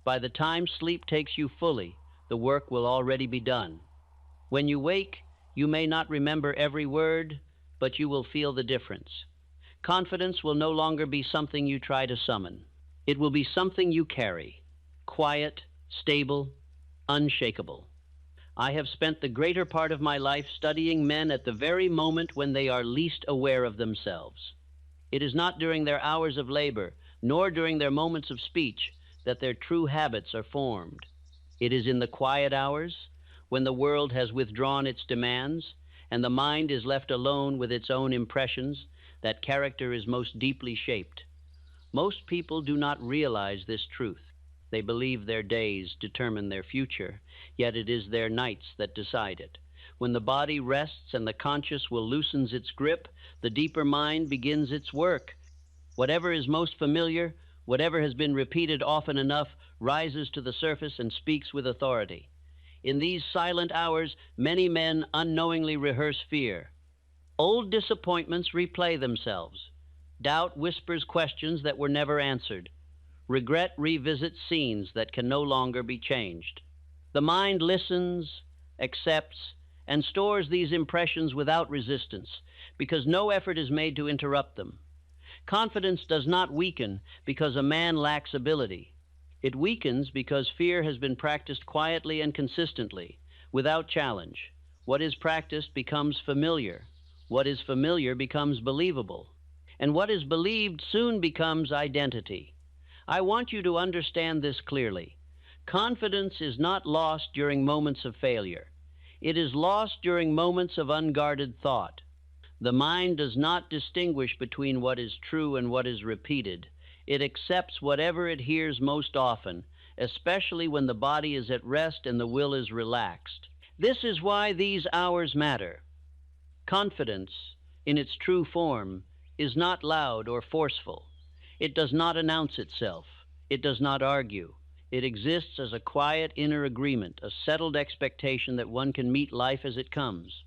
By the time sleep takes you fully, the work will already be done. When you wake, you may not remember every word, but you will feel the difference. Confidence will no longer be something you try to summon. It will be something you carry, quiet, stable, unshakable. I have spent the greater part of my life studying men at the very moment when they are least aware of themselves. It is not during their hours of labor, nor during their moments of speech, that their true habits are formed. It is in the quiet hours, when the world has withdrawn its demands, and the mind is left alone with its own impressions, that character is most deeply shaped. Most people do not realize this truth. They believe their days determine their future, yet it is their nights that decide it. When the body rests and the conscious will loosens its grip, the deeper mind begins its work. Whatever is most familiar, whatever has been repeated often enough, rises to the surface and speaks with authority. In these silent hours, many men unknowingly rehearse fear. Old disappointments replay themselves. Doubt whispers questions that were never answered. Regret revisits scenes that can no longer be changed. The mind listens, accepts, and stores these impressions without resistance, because no effort is made to interrupt them. Confidence does not weaken because a man lacks ability. It weakens because fear has been practiced quietly and consistently, without challenge. What is practiced becomes familiar. What is familiar becomes believable. And what is believed soon becomes identity. I want you to understand this clearly. Confidence is not lost during moments of failure. It is lost during moments of unguarded thought. The mind does not distinguish between what is true and what is repeated. It accepts whatever it hears most often, especially when the body is at rest and the will is relaxed. This is why these hours matter. Confidence, in its true form, is not loud or forceful. It does not announce itself. It does not argue. It exists as a quiet inner agreement, a settled expectation that one can meet life as it comes.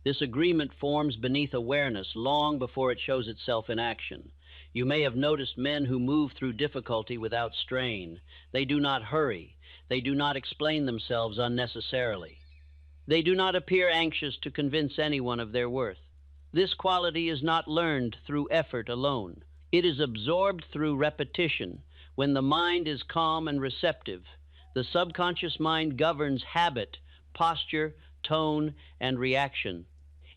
This agreement forms beneath awareness long before it shows itself in action. You may have noticed men who move through difficulty without strain. They do not hurry. They do not explain themselves unnecessarily. They do not appear anxious to convince anyone of their worth. This quality is not learned through effort alone. It is absorbed through repetition, When the mind is calm and receptive, the subconscious mind governs habit, posture, tone, and reaction.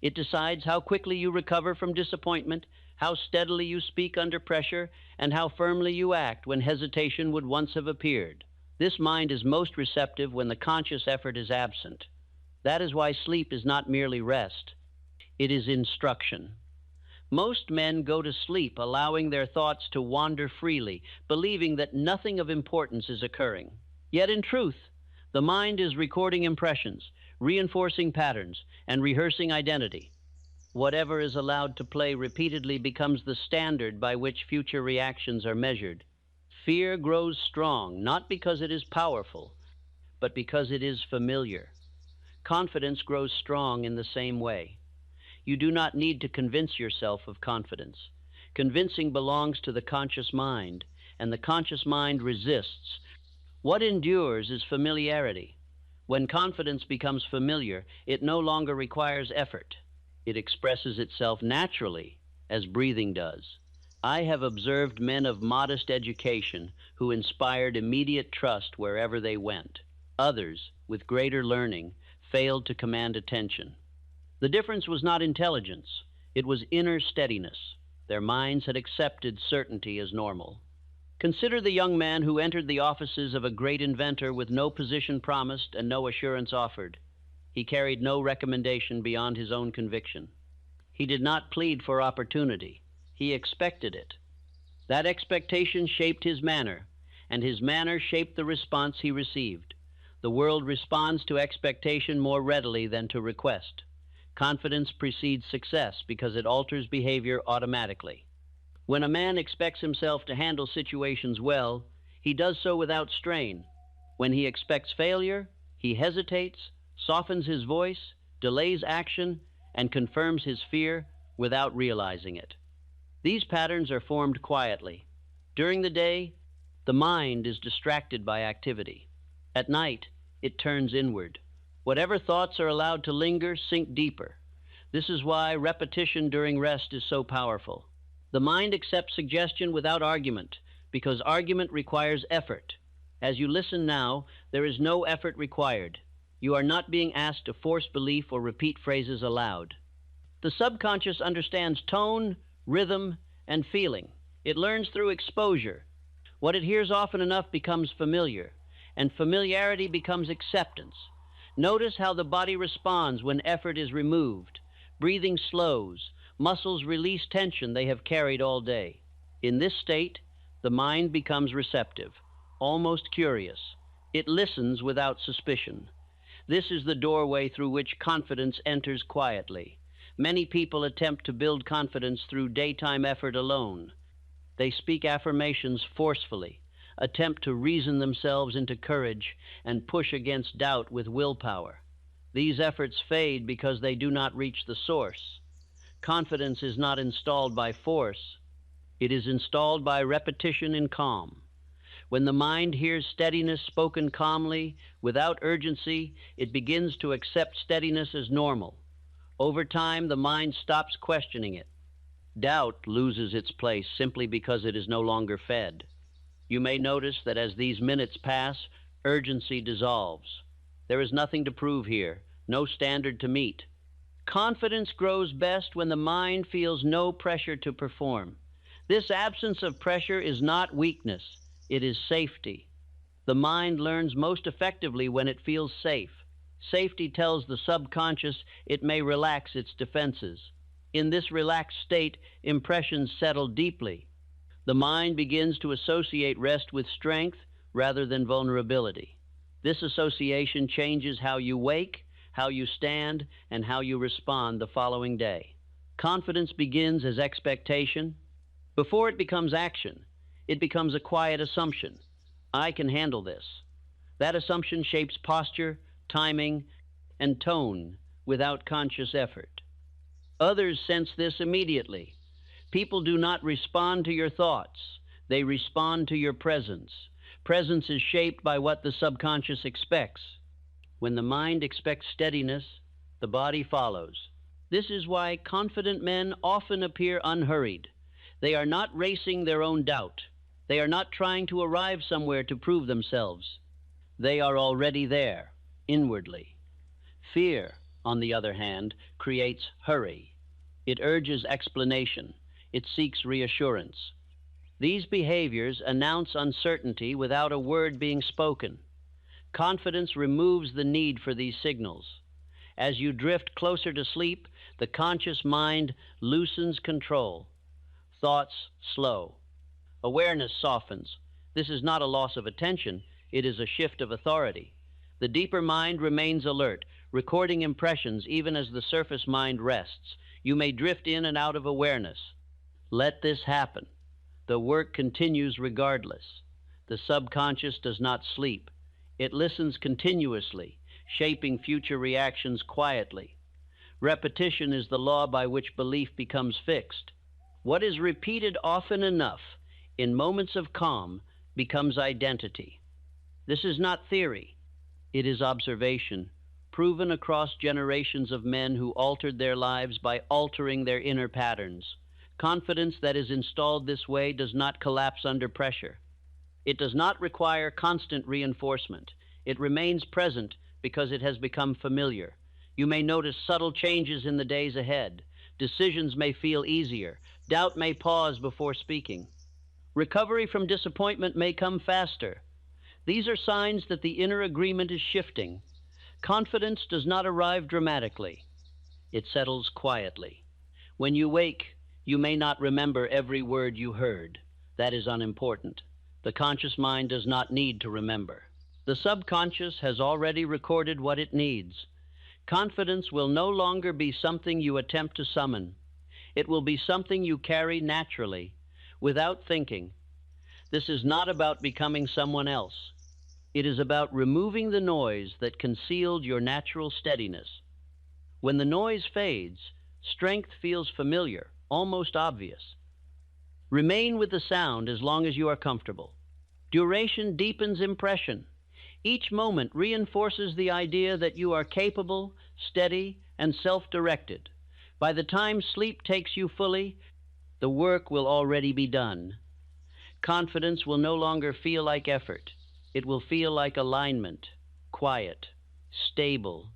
It decides how quickly you recover from disappointment, how steadily you speak under pressure, and how firmly you act when hesitation would once have appeared. This mind is most receptive when the conscious effort is absent. That is why sleep is not merely rest, it is instruction. Most men go to sleep allowing their thoughts to wander freely, believing that nothing of importance is occurring. Yet in truth, the mind is recording impressions, reinforcing patterns, and rehearsing identity. Whatever is allowed to play repeatedly becomes the standard by which future reactions are measured. Fear grows strong, not because it is powerful, but because it is familiar. Confidence grows strong in the same way. You do not need to convince yourself of confidence. Convincing belongs to the conscious mind, and the conscious mind resists. What endures is familiarity. When confidence becomes familiar, it no longer requires effort. It expresses itself naturally, as breathing does. I have observed men of modest education who inspired immediate trust wherever they went. Others, with greater learning, failed to command attention. The difference was not intelligence, it was inner steadiness. Their minds had accepted certainty as normal. Consider the young man who entered the offices of a great inventor with no position promised and no assurance offered. He carried no recommendation beyond his own conviction. He did not plead for opportunity. He expected it. That expectation shaped his manner, and his manner shaped the response he received. The world responds to expectation more readily than to request. Confidence precedes success because it alters behavior automatically. When a man expects himself to handle situations well, he does so without strain. When he expects failure, he hesitates, softens his voice, delays action, and confirms his fear without realizing it. These patterns are formed quietly. During the day, the mind is distracted by activity. At night, it turns inward. Whatever thoughts are allowed to linger sink deeper. This is why repetition during rest is so powerful. The mind accepts suggestion without argument, because argument requires effort. As you listen now, there is no effort required. You are not being asked to force belief or repeat phrases aloud. The subconscious understands tone, rhythm, and feeling. It learns through exposure. What it hears often enough becomes familiar, and familiarity becomes acceptance. Notice how the body responds when effort is removed. Breathing slows. Muscles release tension they have carried all day. In this state, the mind becomes receptive, almost curious. It listens without suspicion. This is the doorway through which confidence enters quietly. Many people attempt to build confidence through daytime effort alone. They speak affirmations forcefully, attempt to reason themselves into courage, and push against doubt with willpower. These efforts fade because they do not reach the source. Confidence is not installed by force. It is installed by repetition in calm. When the mind hears steadiness spoken calmly, without urgency, it begins to accept steadiness as normal. Over time, the mind stops questioning it. Doubt loses its place simply because it is no longer fed. You may notice that as these minutes pass, urgency dissolves. There is nothing to prove here, no standard to meet. Confidence grows best when the mind feels no pressure to perform. This absence of pressure is not weakness, it is safety. The mind learns most effectively when it feels safe. Safety tells the subconscious it may relax its defenses. In this relaxed state, impressions settle deeply. The mind begins to associate rest with strength rather than vulnerability. This association changes how you wake, how you stand, and how you respond the following day. Confidence begins as expectation. Before it becomes action, it becomes a quiet assumption. I can handle this. That assumption shapes posture, timing, and tone without conscious effort. Others sense this immediately. People do not respond to your thoughts. They respond to your presence. Presence is shaped by what the subconscious expects. When the mind expects steadiness, the body follows. This is why confident men often appear unhurried. They are not racing their own doubt. They are not trying to arrive somewhere to prove themselves. They are already there, inwardly. Fear, on the other hand, creates hurry. It urges explanation. It seeks reassurance. These behaviors announce uncertainty without a word being spoken. Confidence removes the need for these signals. As you drift closer to sleep, the conscious mind loosens control. Thoughts slow. Awareness softens. This is not a loss of attention, it is a shift of authority. The deeper mind remains alert, recording impressions even as the surface mind rests. You may drift in and out of awareness. Let this happen. The work continues regardless. The subconscious does not sleep. It listens continuously, shaping future reactions quietly. Repetition is the law by which belief becomes fixed. What is repeated often enough, in moments of calm, becomes identity. This is not theory. It is observation, proven across generations of men who altered their lives by altering their inner patterns. Confidence that is installed this way does not collapse under pressure. It does not require constant reinforcement. It remains present because it has become familiar. You may notice subtle changes in the days ahead. Decisions may feel easier. Doubt may pause before speaking. Recovery from disappointment may come faster. These are signs that the inner agreement is shifting. Confidence does not arrive dramatically. It settles quietly. When you wake, you may not remember every word you heard. That is unimportant. The conscious mind does not need to remember. The subconscious has already recorded what it needs. Confidence will no longer be something you attempt to summon. It will be something you carry naturally, without thinking. This is not about becoming someone else. It is about removing the noise that concealed your natural steadiness. When the noise fades, strength feels familiar, almost obvious. Remain with the sound as long as you are comfortable. Duration deepens impression. Each moment reinforces the idea that you are capable, steady, and self-directed. By the time sleep takes you fully, the work will already be done. Confidence will no longer feel like effort. It will feel like alignment, quiet, stable,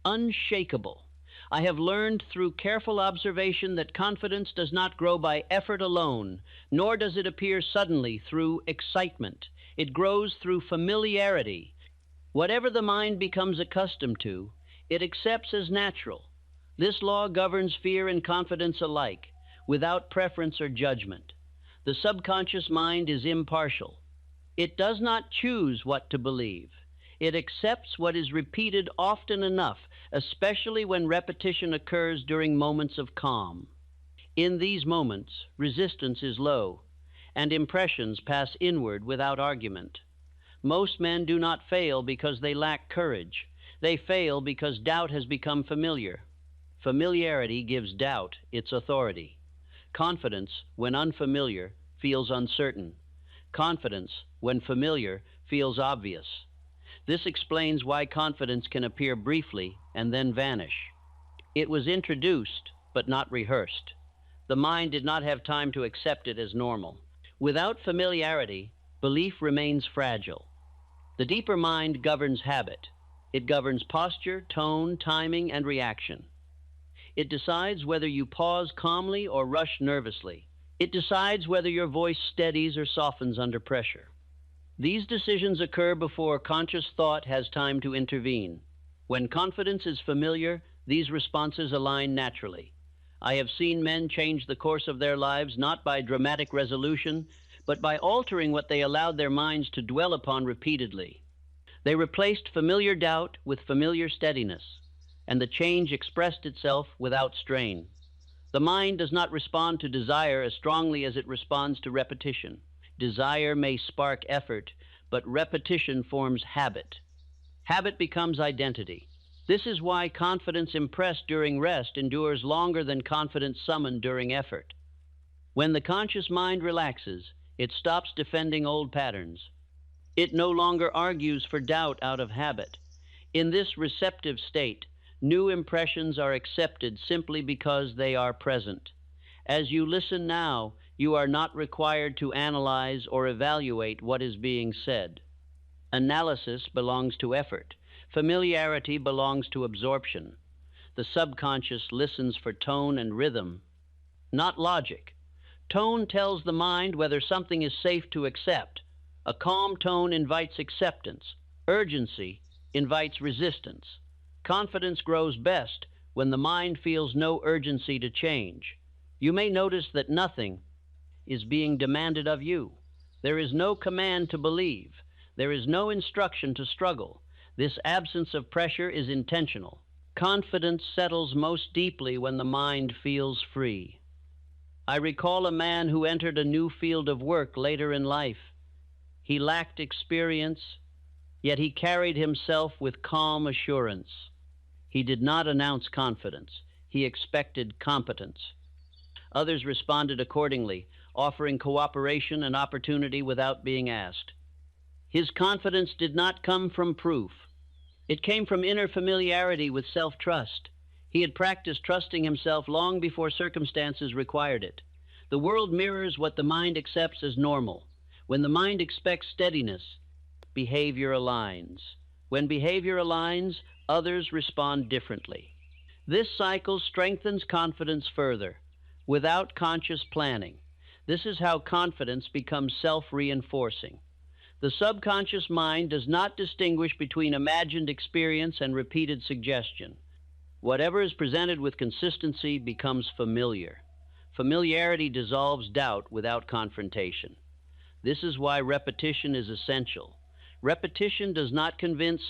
unshakable. I have learned through careful observation that confidence does not grow by effort alone, nor does it appear suddenly through excitement. It grows through familiarity. Whatever the mind becomes accustomed to, it accepts as natural. This law governs fear and confidence alike, without preference or judgment. The subconscious mind is impartial. It does not choose what to believe. It accepts what is repeated often enough, especially when repetition occurs during moments of calm. In these moments, resistance is low, and impressions pass inward without argument. Most men do not fail because they lack courage. They fail because doubt has become familiar. Familiarity gives doubt its authority. Confidence, when unfamiliar, feels uncertain. Confidence, when familiar, feels obvious. This explains why confidence can appear briefly and then vanish. It was introduced, but not rehearsed. The mind did not have time to accept it as normal. Without familiarity, belief remains fragile. The deeper mind governs habit. It governs posture, tone, timing, and reaction. It decides whether you pause calmly or rush nervously. It decides whether your voice steadies or softens under pressure. These decisions occur before conscious thought has time to intervene. When confidence is familiar, these responses align naturally. I have seen men change the course of their lives not by dramatic resolution, but by altering what they allowed their minds to dwell upon repeatedly. They replaced familiar doubt with familiar steadiness, and the change expressed itself without strain. The mind does not respond to desire as strongly as it responds to repetition. Desire may spark effort, but repetition forms habit. Habit becomes identity. This is why confidence impressed during rest endures longer than confidence summoned during effort. When the conscious mind relaxes, it stops defending old patterns. It no longer argues for doubt out of habit. In this receptive state, new impressions are accepted simply because they are present. As you listen now, You are not required to analyze or evaluate what is being said. Analysis belongs to effort. Familiarity belongs to absorption. The subconscious listens for tone and rhythm, not logic. Tone tells the mind whether something is safe to accept. A calm tone invites acceptance. Urgency invites resistance. Confidence grows best when the mind feels no urgency to change. You may notice that nothing is being demanded of you. There is no command to believe. There is no instruction to struggle. This absence of pressure is intentional. Confidence settles most deeply when the mind feels free. I recall a man who entered a new field of work later in life. He lacked experience, yet he carried himself with calm assurance. He did not announce confidence. He expected competence. Others responded accordingly, offering cooperation and opportunity without being asked. His confidence did not come from proof. It came from inner familiarity with self-trust. He had practiced trusting himself long before circumstances required it. The world mirrors what the mind accepts as normal. When the mind expects steadiness, behavior aligns. When behavior aligns, others respond differently. This cycle strengthens confidence further, without conscious planning. This is how confidence becomes self-reinforcing. The subconscious mind does not distinguish between imagined experience and repeated suggestion. Whatever is presented with consistency becomes familiar. Familiarity dissolves doubt without confrontation. This is why repetition is essential. Repetition does not convince,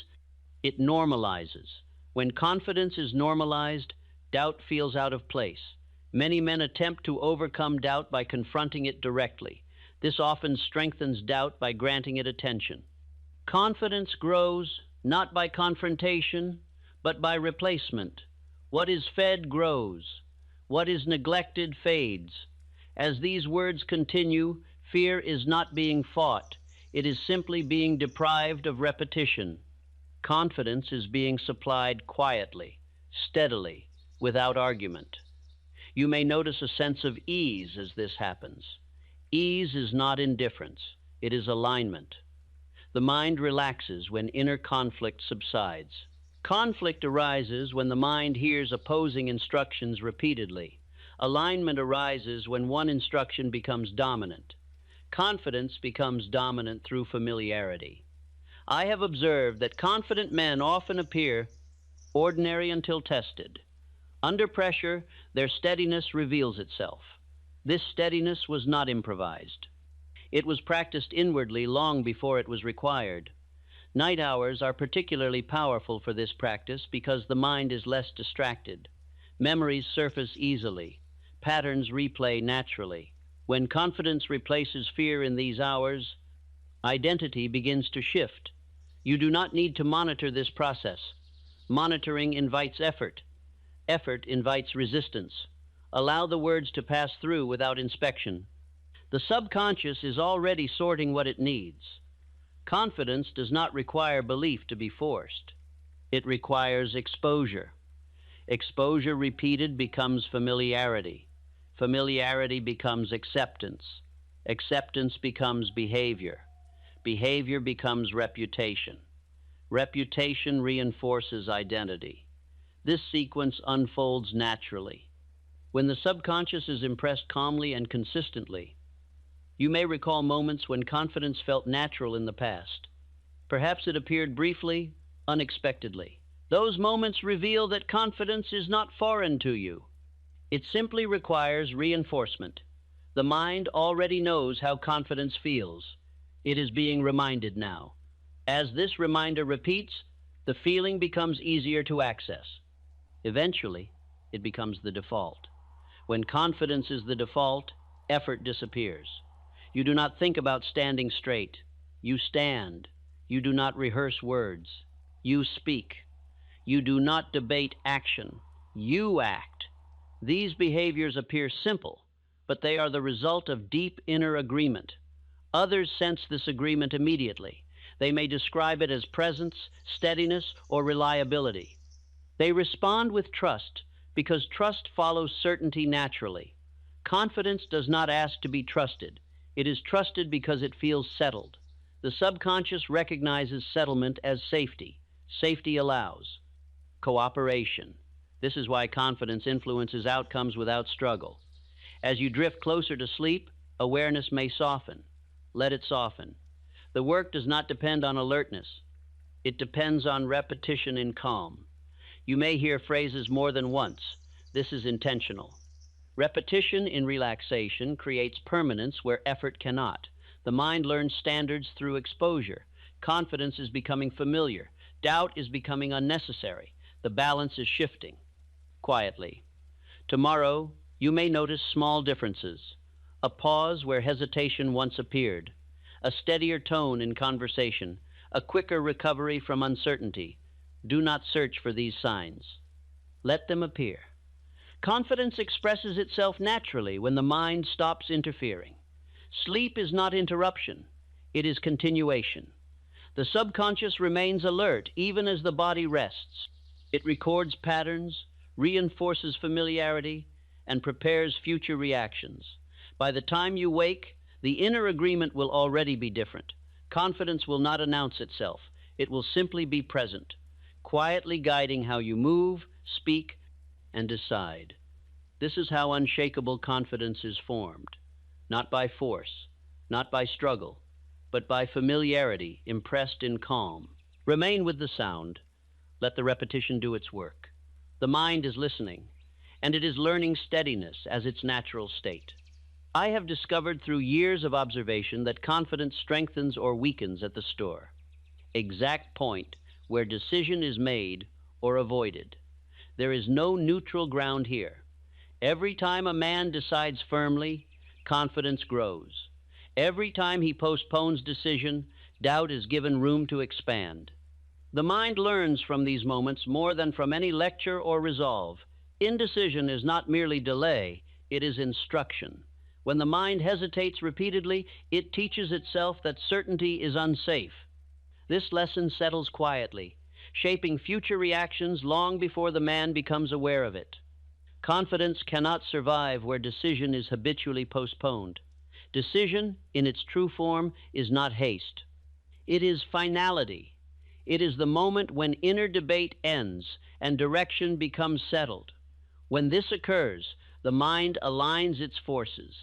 it normalizes. When confidence is normalized, doubt feels out of place. Many men attempt to overcome doubt by confronting it directly. This often strengthens doubt by granting it attention. Confidence grows not by confrontation, but by replacement. What is fed grows. What is neglected fades. As these words continue, fear is not being fought. It is simply being deprived of repetition. Confidence is being supplied quietly, steadily, without argument. You may notice a sense of ease as this happens. Ease is not indifference. It is alignment. The mind relaxes when inner conflict subsides. Conflict arises when the mind hears opposing instructions repeatedly. Alignment arises when one instruction becomes dominant. Confidence becomes dominant through familiarity. I have observed that confident men often appear ordinary until tested. Under pressure, their steadiness reveals itself. This steadiness was not improvised. It was practiced inwardly long before it was required. Night hours are particularly powerful for this practice because the mind is less distracted. Memories surface easily. Patterns replay naturally. When confidence replaces fear in these hours, identity begins to shift. You do not need to monitor this process. Monitoring invites effort. Effort invites resistance. Allow the words to pass through without inspection. The subconscious is already sorting what it needs. Confidence does not require belief to be forced. It requires exposure. Exposure repeated becomes familiarity. Familiarity becomes acceptance. Acceptance becomes behavior. Behavior becomes reputation. Reputation reinforces identity. This sequence unfolds naturally. When the subconscious is impressed calmly and consistently, you may recall moments when confidence felt natural in the past. Perhaps it appeared briefly, unexpectedly. Those moments reveal that confidence is not foreign to you. It simply requires reinforcement. The mind already knows how confidence feels. It is being reminded now. As this reminder repeats, the feeling becomes easier to access. Eventually, it becomes the default. When confidence is the default, effort disappears. You do not think about standing straight. You stand. You do not rehearse words. You speak. You do not debate action. You act. These behaviors appear simple, but they are the result of deep inner agreement. Others sense this agreement immediately. They may describe it as presence, steadiness, or reliability. They respond with trust because trust follows certainty naturally. Confidence does not ask to be trusted. It is trusted because it feels settled. The subconscious recognizes settlement as safety. Safety allows cooperation. This is why confidence influences outcomes without struggle. As you drift closer to sleep, awareness may soften. Let it soften. The work does not depend on alertness. It depends on repetition in calm. You may hear phrases more than once. This is intentional. Repetition in relaxation creates permanence where effort cannot. The mind learns standards through exposure. Confidence is becoming familiar. Doubt is becoming unnecessary. The balance is shifting. Quietly. Tomorrow, you may notice small differences. A pause where hesitation once appeared. A steadier tone in conversation. A quicker recovery from uncertainty. Do not search for these signs. Let them appear. Confidence expresses itself naturally when the mind stops interfering. Sleep is not interruption. It is continuation. The subconscious remains alert even as the body rests. It records patterns, reinforces familiarity, and prepares future reactions. By the time you wake, the inner agreement will already be different. Confidence will not announce itself. It will simply be present, quietly guiding how you move, speak, and decide. This is how unshakable confidence is formed. Not by force, not by struggle, but by familiarity impressed in calm. Remain with the sound. Let the repetition do its work. The mind is listening, and it is learning steadiness as its natural state. I have discovered through years of observation that confidence strengthens or weakens at the store. Exact point where decision is made or avoided. There is no neutral ground here. Every time a man decides firmly, confidence grows. Every time he postpones decision, doubt is given room to expand. The mind learns from these moments more than from any lecture or resolve. Indecision is not merely delay, it is instruction. When the mind hesitates repeatedly, it teaches itself that certainty is unsafe. This lesson settles quietly, shaping future reactions long before the man becomes aware of it. Confidence cannot survive where decision is habitually postponed. Decision, in its true form, is not haste. It is finality. It is the moment when inner debate ends and direction becomes settled. When this occurs, the mind aligns its forces.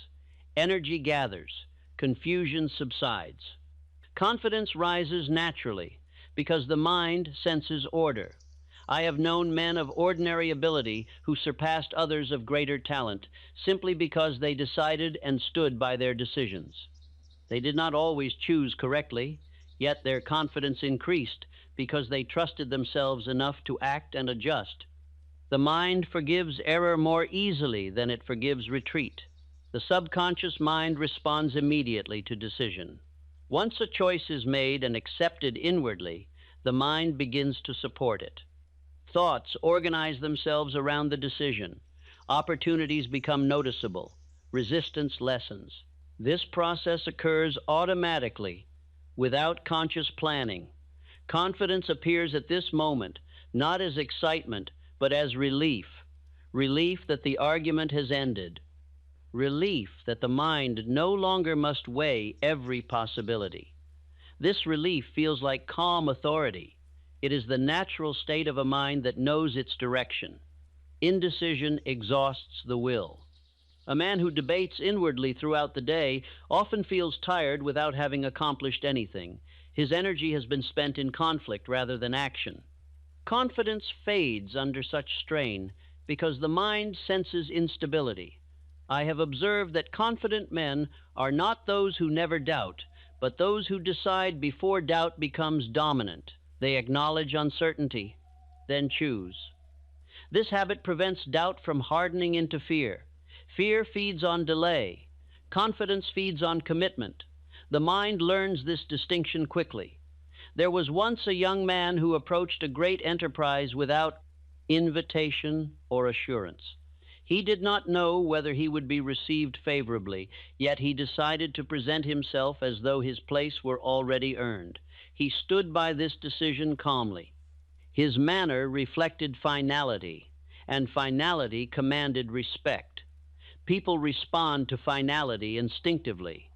Energy gathers. Confusion subsides. Confidence rises naturally because the mind senses order. I have known men of ordinary ability who surpassed others of greater talent simply because they decided and stood by their decisions. They did not always choose correctly, yet their confidence increased because they trusted themselves enough to act and adjust. The mind forgives error more easily than it forgives retreat. The subconscious mind responds immediately to decision. Once a choice is made and accepted inwardly, the mind begins to support it. Thoughts organize themselves around the decision. Opportunities become noticeable. Resistance lessens. This process occurs automatically, without conscious planning. Confidence appears at this moment, not as excitement, but as relief. Relief that the argument has ended. Relief that the mind no longer must weigh every possibility. This relief feels like calm authority. It is the natural state of a mind that knows its direction. Indecision exhausts the will. A man who debates inwardly throughout the day often feels tired without having accomplished anything. His energy has been spent in conflict rather than action. Confidence fades under such strain because the mind senses instability. I have observed that confident men are not those who never doubt, but those who decide before doubt becomes dominant. They acknowledge uncertainty, then choose. This habit prevents doubt from hardening into fear. Fear feeds on delay. Confidence feeds on commitment. The mind learns this distinction quickly. There was once a young man who approached a great enterprise without invitation or assurance. He did not know whether he would be received favorably, yet he decided to present himself as though his place were already earned. He stood by this decision calmly. His manner reflected finality, and finality commanded respect. People respond to finality instinctively.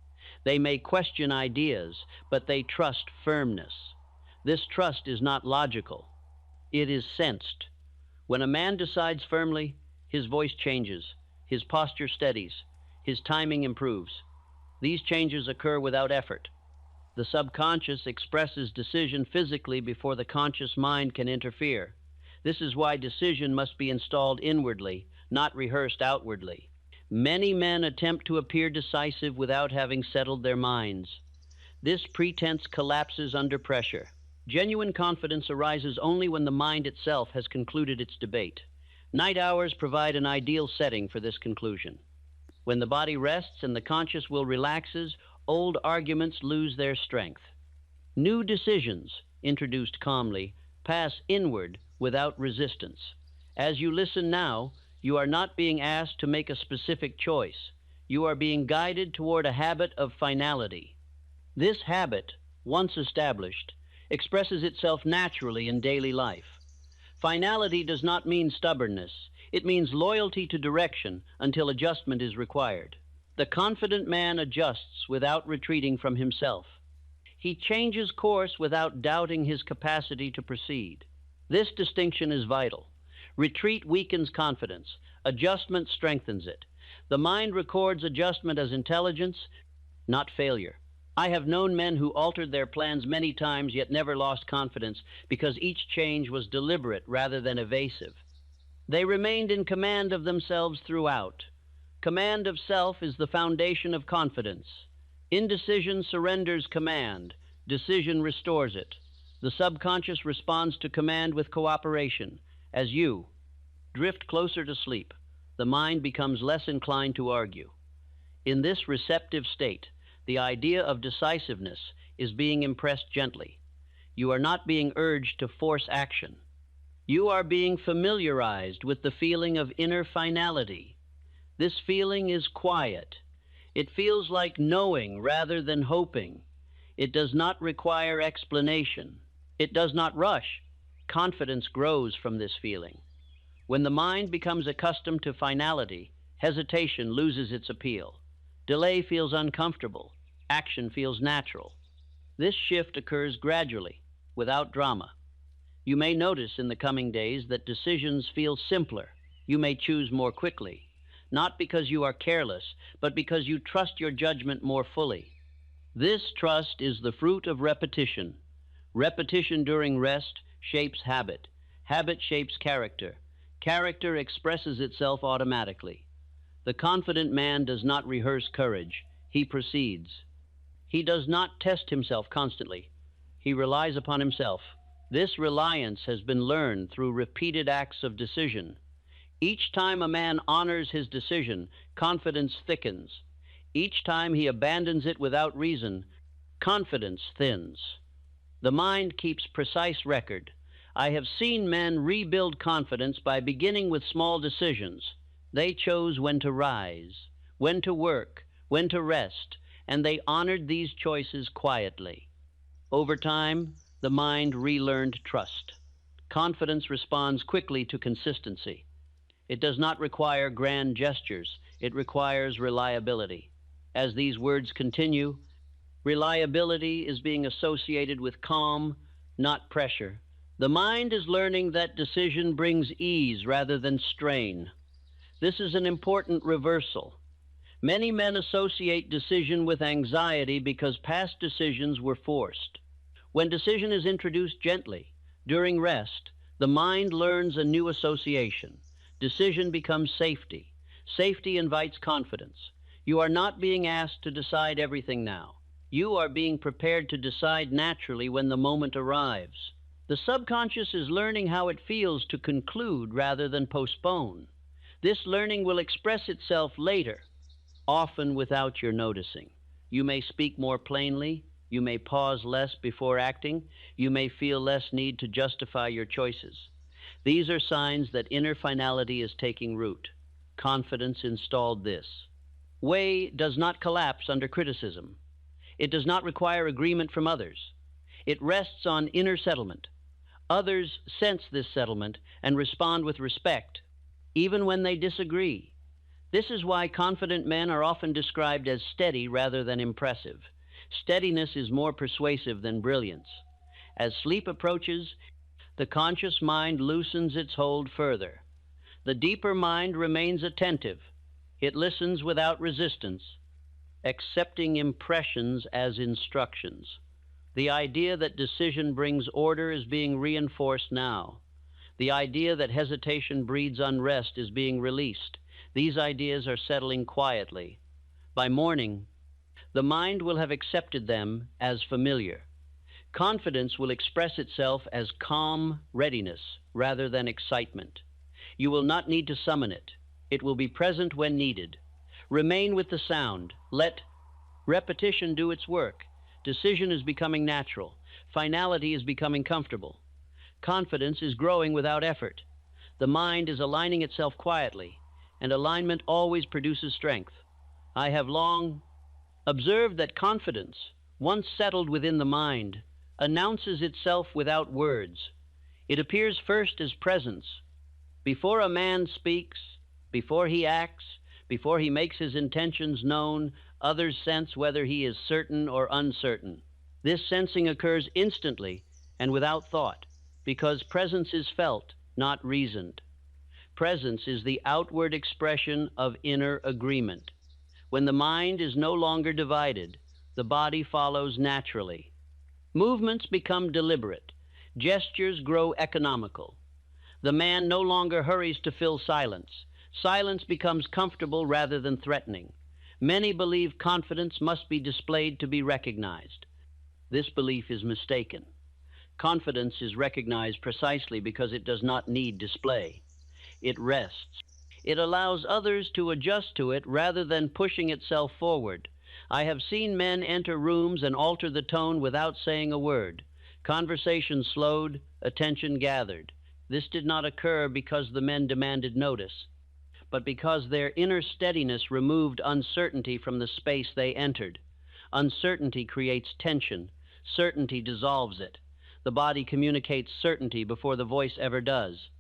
They may question ideas, but they trust firmness. This trust is not logical. It is sensed. When a man decides firmly, his voice changes, his posture steadies, his timing improves. These changes occur without effort. The subconscious expresses decision physically before the conscious mind can interfere. This is why decision must be installed inwardly, not rehearsed outwardly. Many men attempt to appear decisive without having settled their minds. This pretense collapses under pressure. Genuine confidence arises only when the mind itself has concluded its debate. Night hours provide an ideal setting for this conclusion. When the body rests and the conscious will relaxes, old arguments lose their strength. New decisions, introduced calmly, pass inward without resistance. As you listen now, you are not being asked to make a specific choice. You are being guided toward a habit of finality. This habit, once established, expresses itself naturally in daily life. Finality does not mean stubbornness. It means loyalty to direction until adjustment is required. The confident man adjusts without retreating from himself. He changes course without doubting his capacity to proceed. This distinction is vital. Retreat weakens confidence. Adjustment strengthens it. The mind records adjustment as intelligence, not failure. I have known men who altered their plans many times yet never lost confidence because each change was deliberate rather than evasive. They remained in command of themselves throughout. Command of self is the foundation of confidence. Indecision surrenders command. Decision restores it. The subconscious responds to command with cooperation. As you drift closer to sleep, the mind becomes less inclined to argue. In this receptive state, the idea of decisiveness is being impressed gently. You are not being urged to force action. You are being familiarized with the feeling of inner finality. This feeling is quiet. It feels like knowing rather than hoping. It does not require explanation. It does not rush. Confidence grows from this feeling. When the mind becomes accustomed to finality, hesitation loses its appeal. Delay feels uncomfortable. Action feels natural. This shift occurs gradually, without drama. You may notice in the coming days that decisions feel simpler. You may choose more quickly, not because you are careless, but because you trust your judgment more fully. This trust is the fruit of repetition. Repetition during rest shapes habit. Habit shapes character. Character expresses itself automatically. The confident man does not rehearse courage. He proceeds. He does not test himself constantly. He relies upon himself. This reliance has been learned through repeated acts of decision. Each time a man honors his decision, confidence thickens. Each time he abandons it without reason, confidence thins. The mind keeps precise record. I have seen men rebuild confidence by beginning with small decisions. They chose when to rise, when to work, when to rest, and they honored these choices quietly. Over time, the mind relearned trust. Confidence responds quickly to consistency. It does not require grand gestures. It requires reliability. As these words continue, reliability is being associated with calm, not pressure. The mind is learning that decision brings ease rather than strain. This is an important reversal. Many men associate decision with anxiety because past decisions were forced. When decision is introduced gently, during rest, the mind learns a new association. Decision becomes safety. Safety invites confidence. You are not being asked to decide everything now. You are being prepared to decide naturally when the moment arrives. The subconscious is learning how it feels to conclude rather than postpone. This learning will express itself later, often without your noticing. You may speak more plainly. You may pause less before acting. You may feel less need to justify your choices. These are signs that inner finality is taking root. Confidence installed this. Way does not collapse under criticism. It does not require agreement from others. It rests on inner settlement. Others sense this settlement and respond with respect, even when they disagree. This is why confident men are often described as steady rather than impressive. Steadiness is more persuasive than brilliance. As sleep approaches, the conscious mind loosens its hold further. The deeper mind remains attentive. It listens without resistance, accepting impressions as instructions. The idea that decision brings order is being reinforced now. The idea that hesitation breeds unrest is being released. These ideas are settling quietly. By morning, the mind will have accepted them as familiar. Confidence will express itself as calm readiness rather than excitement. You will not need to summon it. It will be present when needed. Remain with the sound. Let repetition do its work. Decision is becoming natural. Finality is becoming comfortable. Confidence is growing without effort. The mind is aligning itself quietly, and alignment always produces strength. I have long observed that confidence, once settled within the mind, announces itself without words. It appears first as presence. Before a man speaks, before he acts, before he makes his intentions known, others sense whether he is certain or uncertain. This sensing occurs instantly and without thought, because presence is felt, not reasoned. Presence is the outward expression of inner agreement. When the mind is no longer divided, the body follows naturally. Movements become deliberate. Gestures grow economical. The man no longer hurries to fill silence. Silence becomes comfortable rather than threatening. Many believe confidence must be displayed to be recognized. This belief is mistaken. Confidence is recognized precisely because it does not need display. It rests. It allows others to adjust to it rather than pushing itself forward. I have seen men enter rooms and alter the tone without saying a word. Conversation slowed, attention gathered. This did not occur because the men demanded notice, but because their inner steadiness removed uncertainty from the space they entered. Uncertainty creates tension. Certainty dissolves it. The body communicates certainty before the voice ever does.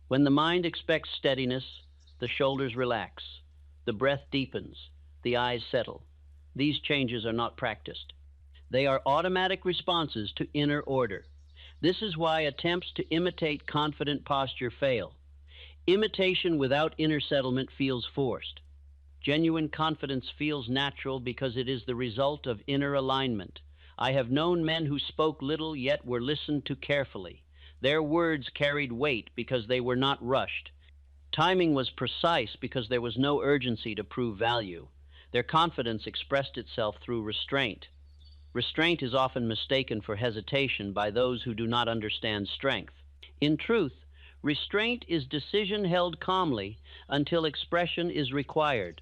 When the mind expects steadiness, the shoulders relax, the breath deepens, the eyes settle. These changes are not practiced. They are automatic responses to inner order. This is why attempts to imitate confident posture fail. Imitation without inner settlement feels forced. Genuine confidence feels natural because it is the result of inner alignment. I have known men who spoke little yet were listened to carefully. Their words carried weight because they were not rushed. Timing was precise because there was no urgency to prove value. Their confidence expressed itself through restraint. Restraint is often mistaken for hesitation by those who do not understand strength. In truth, restraint is decision held calmly until expression is required.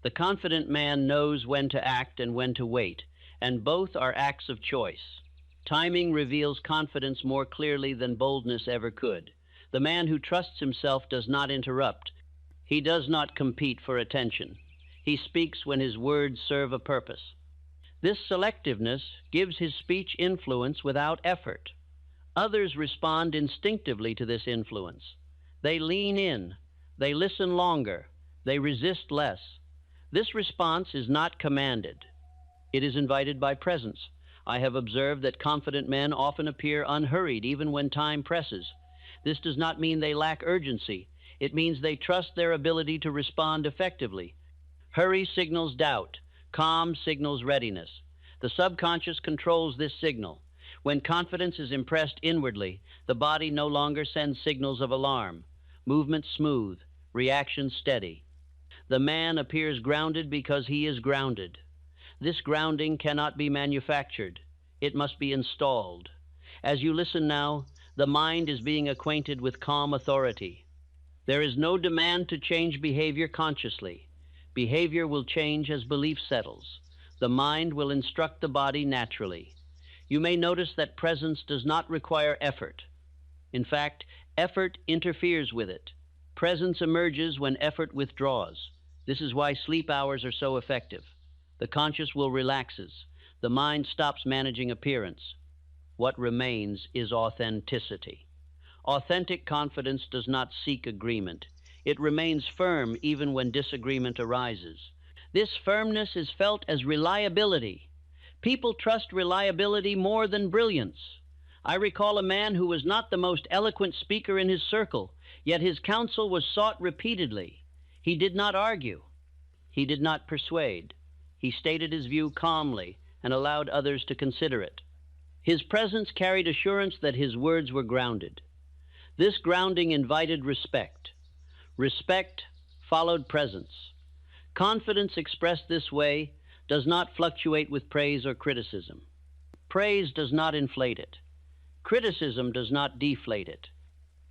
The confident man knows when to act and when to wait, and both are acts of choice. Timing reveals confidence more clearly than boldness ever could. The man who trusts himself does not interrupt. He does not compete for attention. He speaks when his words serve a purpose. This selectiveness gives his speech influence without effort. Others respond instinctively to this influence. They lean in, they listen longer, they resist less. This response is not commanded. It is invited by presence. I have observed that confident men often appear unhurried even when time presses. This does not mean they lack urgency. It means they trust their ability to respond effectively. Hurry signals doubt. Calm signals readiness. The subconscious controls this signal. When confidence is impressed inwardly, the body no longer sends signals of alarm. Movement smooth, reaction steady. The man appears grounded because he is grounded. This grounding cannot be manufactured. It must be installed. As you listen now, the mind is being acquainted with calm authority. There is no demand to change behavior consciously. Behavior will change as belief settles. The mind will instruct the body naturally. You may notice that presence does not require effort. In fact, effort interferes with it. Presence emerges when effort withdraws. This is why sleep hours are so effective. The conscious will relaxes. The mind stops managing appearance. What remains is authenticity. Authentic confidence does not seek agreement. It remains firm even when disagreement arises. This firmness is felt as reliability. People trust reliability more than brilliance. I recall a man who was not the most eloquent speaker in his circle, yet his counsel was sought repeatedly. He did not argue. He did not persuade. He stated his view calmly and allowed others to consider it. His presence carried assurance that his words were grounded. This grounding invited respect. Respect followed presence. Confidence expressed this way does not fluctuate with praise or criticism. Praise does not inflate it. Criticism does not deflate it.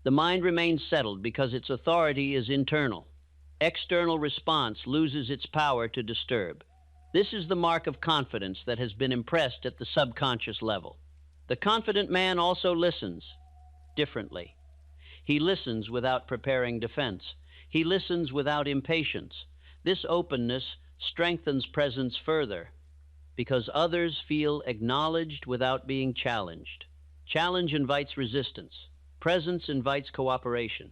The mind remains settled because its authority is internal. External response loses its power to disturb. This is the mark of confidence that has been impressed at the subconscious level. The confident man also listens differently. He listens without preparing defense. He listens without impatience. This openness strengthens presence further because others feel acknowledged without being challenged. Challenge invites resistance. Presence invites cooperation.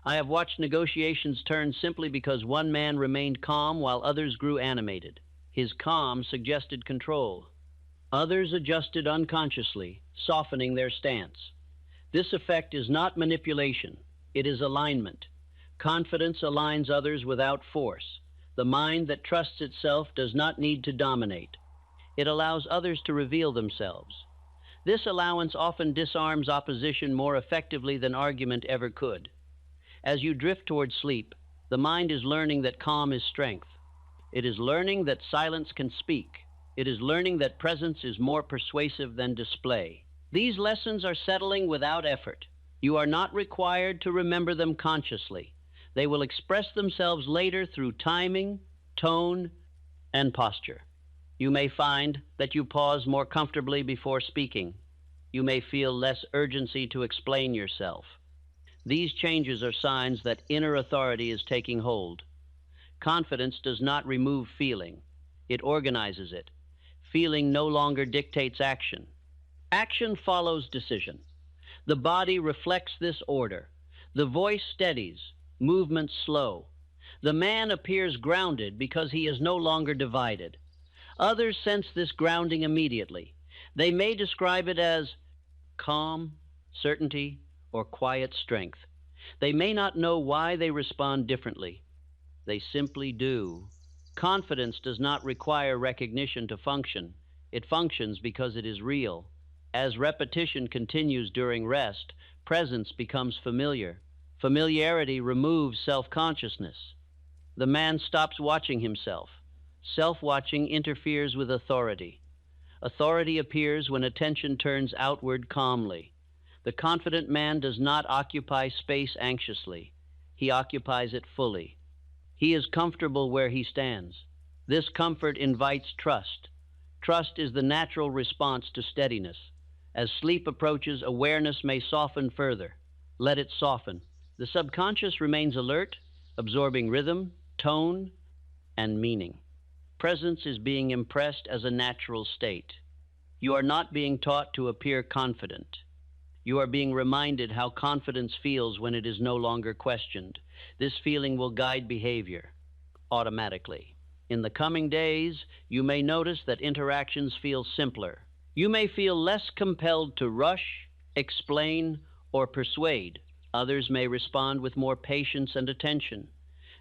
I have watched negotiations turn simply because one man remained calm while others grew animated. His calm suggested control. Others adjusted unconsciously, softening their stance. This effect is not manipulation, it is alignment. Confidence aligns others without force. The mind that trusts itself does not need to dominate. It allows others to reveal themselves. This allowance often disarms opposition more effectively than argument ever could. As you drift toward sleep, the mind is learning that calm is strength. It is learning that silence can speak. It is learning that presence is more persuasive than display. These lessons are settling without effort. You are not required to remember them consciously. They will express themselves later through timing, tone, and posture. You may find that you pause more comfortably before speaking. You may feel less urgency to explain yourself. These changes are signs that inner authority is taking hold. Confidence does not remove feeling. It organizes it. Feeling no longer dictates action. Action follows decision. The body reflects this order. The voice steadies, movement slow. The man appears grounded because he is no longer divided. Others sense this grounding immediately. They may describe it as calm, certainty, or quiet strength. They may not know why they respond differently. They simply do. Confidence does not require recognition to function. It functions because it is real. As repetition continues during rest, presence becomes familiar. Familiarity removes self-consciousness. The man stops watching himself. Self-watching interferes with authority. Authority appears when attention turns outward calmly. The confident man does not occupy space anxiously. He occupies it fully. He is comfortable where he stands. This comfort invites trust. Trust is the natural response to steadiness. As sleep approaches, awareness may soften further. Let it soften. The subconscious remains alert, absorbing rhythm, tone, and meaning. Presence is being impressed as a natural state. You are not being taught to appear confident. You are being reminded how confidence feels when it is no longer questioned. This feeling will guide behavior automatically. In the coming days, you may notice that interactions feel simpler. You may feel less compelled to rush, explain, or persuade. Others may respond with more patience and attention.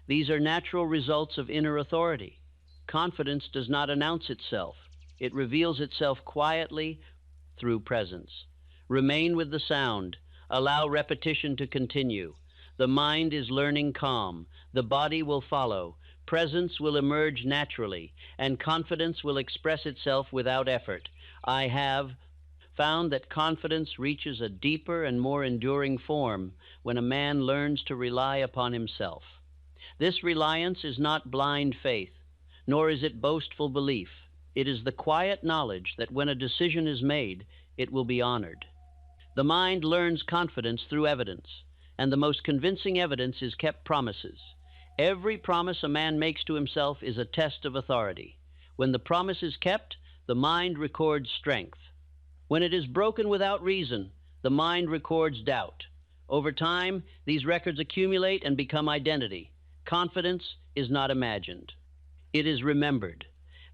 These are natural results of inner authority. Confidence does not announce itself. It reveals itself quietly through presence. Remain with the sound. Allow repetition to continue. The mind is learning calm. The body will follow. Presence will emerge naturally, and confidence will express itself without effort. I have found that confidence reaches a deeper and more enduring form when a man learns to rely upon himself. This reliance is not blind faith, nor is it boastful belief. It is the quiet knowledge that when a decision is made, it will be honored. The mind learns confidence through evidence, and the most convincing evidence is kept promises. Every promise a man makes to himself is a test of authority. When the promise is kept, the mind records strength. When it is broken without reason, the mind records doubt. Over time, these records accumulate and become identity. Confidence is not imagined. It is remembered.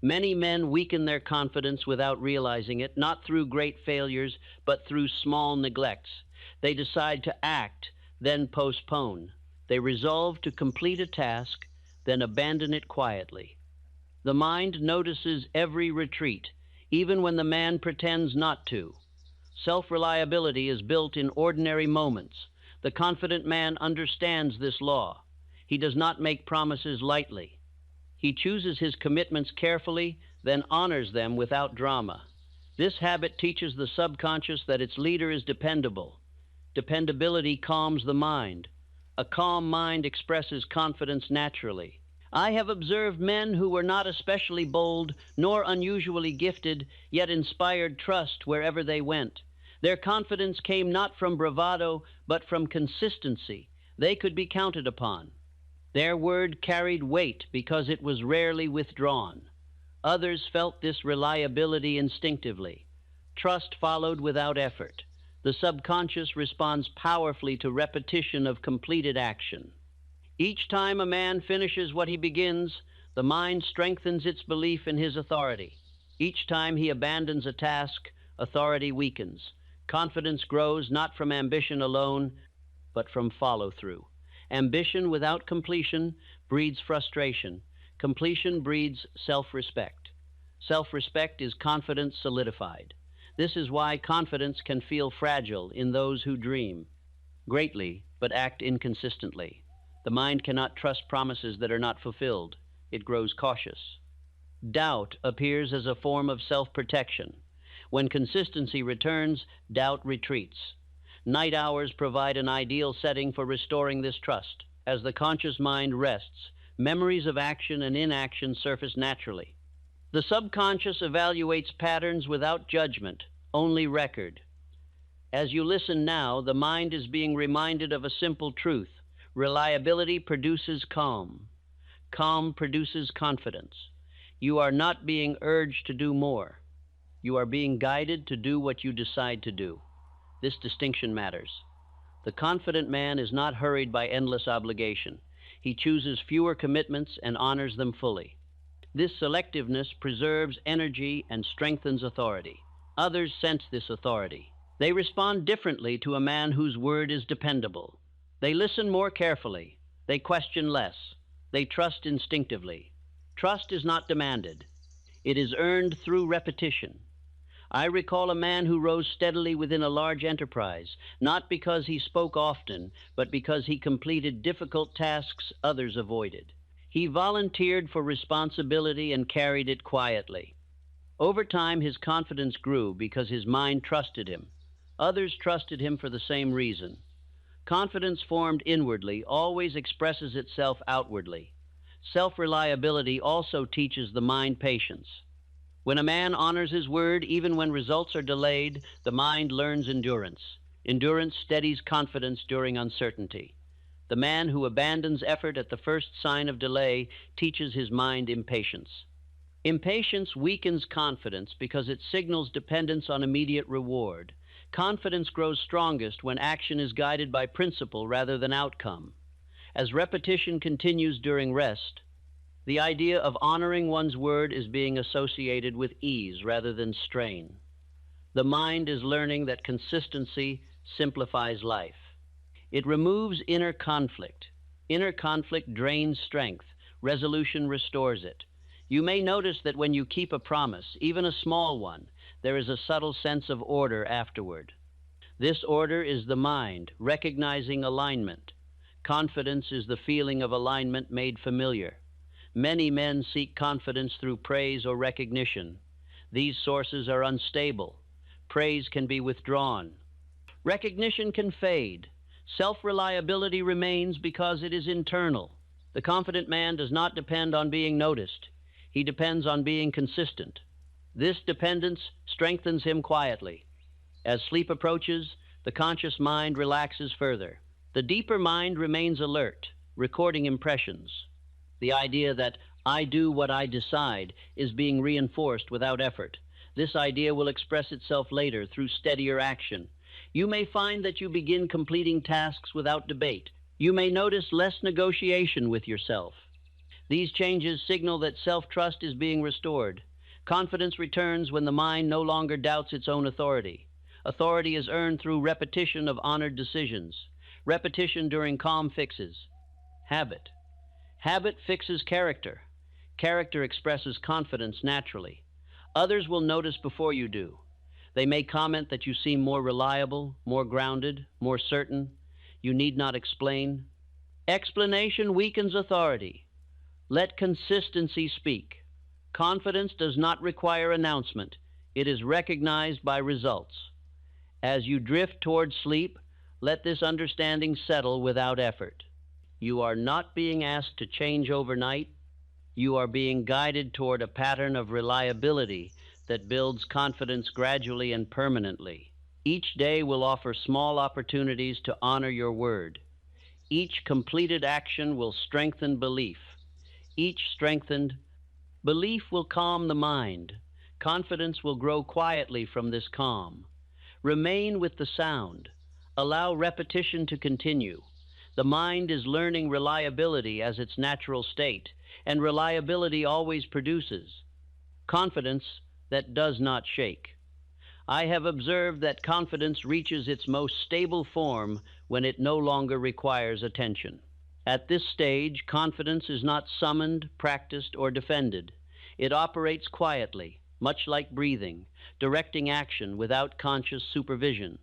Many men weaken their confidence without realizing it, not through great failures, but through small neglects. They decide to act, then postpone. They resolve to complete a task, then abandon it quietly. The mind notices every retreat, even when the man pretends not to. Self-reliability is built in ordinary moments. The confident man understands this law. He does not make promises lightly. He chooses his commitments carefully, then honors them without drama. This habit teaches the subconscious that its leader is dependable. Dependability calms the mind. A calm mind expresses confidence naturally. I have observed men who were not especially bold nor unusually gifted, yet inspired trust wherever they went. Their confidence came not from bravado, but from consistency. They could be counted upon. Their word carried weight because it was rarely withdrawn. Others felt this reliability instinctively. Trust followed without effort. The subconscious responds powerfully to repetition of completed action. Each time a man finishes what he begins, the mind strengthens its belief in his authority. Each time he abandons a task, authority weakens. Confidence grows not from ambition alone, but from follow-through. Ambition without completion breeds frustration. Completion breeds self-respect. Self-respect is confidence solidified. This is why confidence can feel fragile in those who dream greatly but act inconsistently. The mind cannot trust promises that are not fulfilled. It grows cautious. Doubt appears as a form of self-protection. When consistency returns, doubt retreats. Night hours provide an ideal setting for restoring this trust. As the conscious mind rests, memories of action and inaction surface naturally. The subconscious evaluates patterns without judgment, only record. As you listen now, the mind is being reminded of a simple truth. Reliability produces calm. Calm produces confidence. You are not being urged to do more. You are being guided to do what you decide to do. This distinction matters. The confident man is not hurried by endless obligation. He chooses fewer commitments and honors them fully. This selectiveness preserves energy and strengthens authority. Others sense this authority. They respond differently to a man whose word is dependable. They listen more carefully. They question less. They trust instinctively. Trust is not demanded. It is earned through repetition. I recall a man who rose steadily within a large enterprise, not because he spoke often, but because he completed difficult tasks others avoided. He volunteered for responsibility and carried it quietly. Over time, his confidence grew because his mind trusted him. Others trusted him for the same reason. Confidence formed inwardly always expresses itself outwardly. Self-reliability also teaches the mind patience. When a man honors his word, even when results are delayed, the mind learns endurance. Endurance steadies confidence during uncertainty. The man who abandons effort at the first sign of delay teaches his mind impatience. Impatience weakens confidence because it signals dependence on immediate reward. Confidence grows strongest when action is guided by principle rather than outcome. As repetition continues during rest, the idea of honoring one's word is being associated with ease rather than strain. The mind is learning that consistency simplifies life. It removes inner conflict. Inner conflict drains strength. Resolution restores it. You may notice that when you keep a promise, even a small one, there is a subtle sense of order afterward. This order is the mind, recognizing alignment. Confidence is the feeling of alignment made familiar. Many men seek confidence through praise or recognition. These sources are unstable. Praise can be withdrawn. Recognition can fade. Self-reliability remains because it is internal. The confident man does not depend on being noticed. He depends on being consistent. This dependence strengthens him quietly. As sleep approaches, the conscious mind relaxes further. The deeper mind remains alert, recording impressions. The idea that I do what I decide is being reinforced without effort. This idea will express itself later through steadier action. You may find that you begin completing tasks without debate. You may notice less negotiation with yourself. These changes signal that self-trust is being restored. Confidence returns when the mind no longer doubts its own authority. Authority is earned through repetition of honored decisions, repetition during calm fixes. Habit. Habit fixes character. Character expresses confidence naturally. Others will notice before you do. They may comment that you seem more reliable, more grounded, more certain. You need not explain. Explanation weakens authority. Let consistency speak. Confidence does not require announcement. It is recognized by results. As you drift toward sleep, let this understanding settle without effort. You are not being asked to change overnight. You are being guided toward a pattern of reliability that builds confidence gradually and permanently. Each day will offer small opportunities to honor your word. Each completed action will strengthen belief. Each strengthened belief will calm the mind. Confidence will grow quietly from this calm. Remain with the sound. Allow repetition to continue. The mind is learning reliability as its natural state, and reliability always produces confidence that does not shake. I have observed that confidence reaches its most stable form when it no longer requires attention. At this stage, confidence is not summoned, practiced, or defended. It operates quietly, much like breathing, directing action without conscious supervision.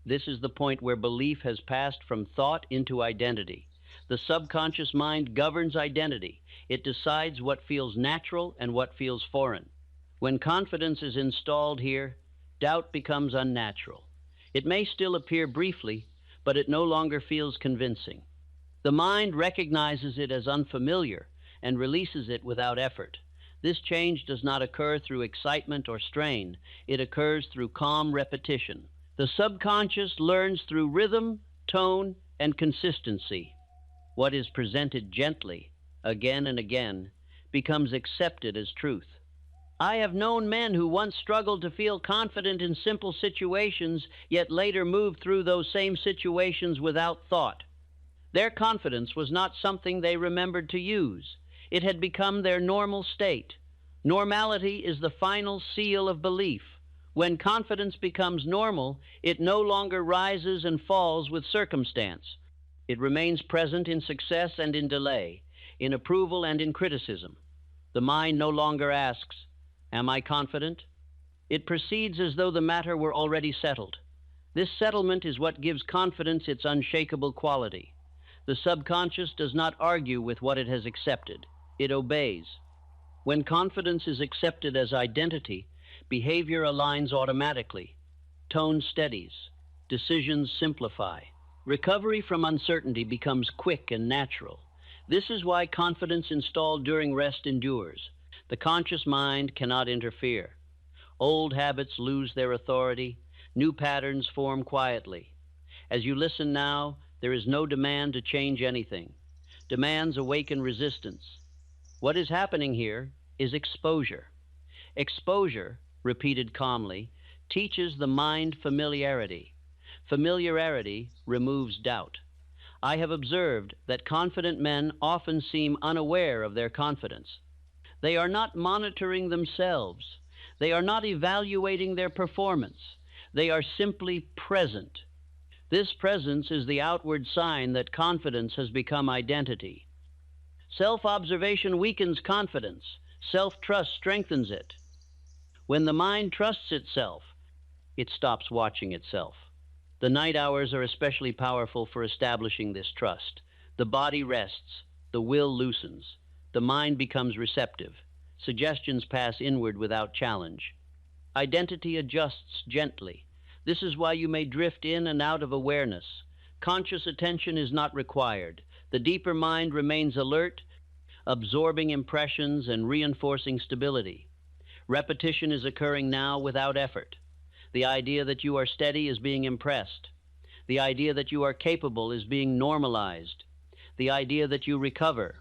This is the point where belief has passed from thought into identity. The subconscious mind governs identity. It decides what feels natural and what feels foreign. When confidence is installed here, doubt becomes unnatural. It may still appear briefly, but it no longer feels convincing. The mind recognizes it as unfamiliar and releases it without effort. This change does not occur through excitement or strain. It occurs through calm repetition. The subconscious learns through rhythm, tone, and consistency. What is presented gently, again and again, becomes accepted as truth. I have known men who once struggled to feel confident in simple situations, yet later moved through those same situations without thought. Their confidence was not something they remembered to use. It had become their normal state. Normality is the final seal of belief. When confidence becomes normal, it no longer rises and falls with circumstance. It remains present in success and in delay, in approval and in criticism. The mind no longer asks, "Am I confident?" It proceeds as though the matter were already settled. This settlement is what gives confidence its unshakable quality. The subconscious does not argue with what it has accepted. It obeys. When confidence is accepted as identity, behavior aligns automatically. Tone steadies. Decisions simplify. Recovery from uncertainty becomes quick and natural. This is why confidence installed during rest endures. The conscious mind cannot interfere. Old habits lose their authority. New patterns form quietly. As you listen now, there is no demand to change anything. Demands awaken resistance. What is happening here is exposure. Exposure, repeated calmly, teaches the mind familiarity. Familiarity removes doubt. I have observed that confident men often seem unaware of their confidence. They are not monitoring themselves. They are not evaluating their performance. They are simply present. This presence is the outward sign that confidence has become identity. Self-observation weakens confidence. Self-trust strengthens it. When the mind trusts itself, it stops watching itself. The night hours are especially powerful for establishing this trust. The body rests. The will loosens. The mind becomes receptive. Suggestions pass inward without challenge. Identity adjusts gently. This is why you may drift in and out of awareness. Conscious attention is not required. The deeper mind remains alert, absorbing impressions and reinforcing stability. Repetition is occurring now without effort. The idea that you are steady is being impressed. The idea that you are capable is being normalized. The idea that you recover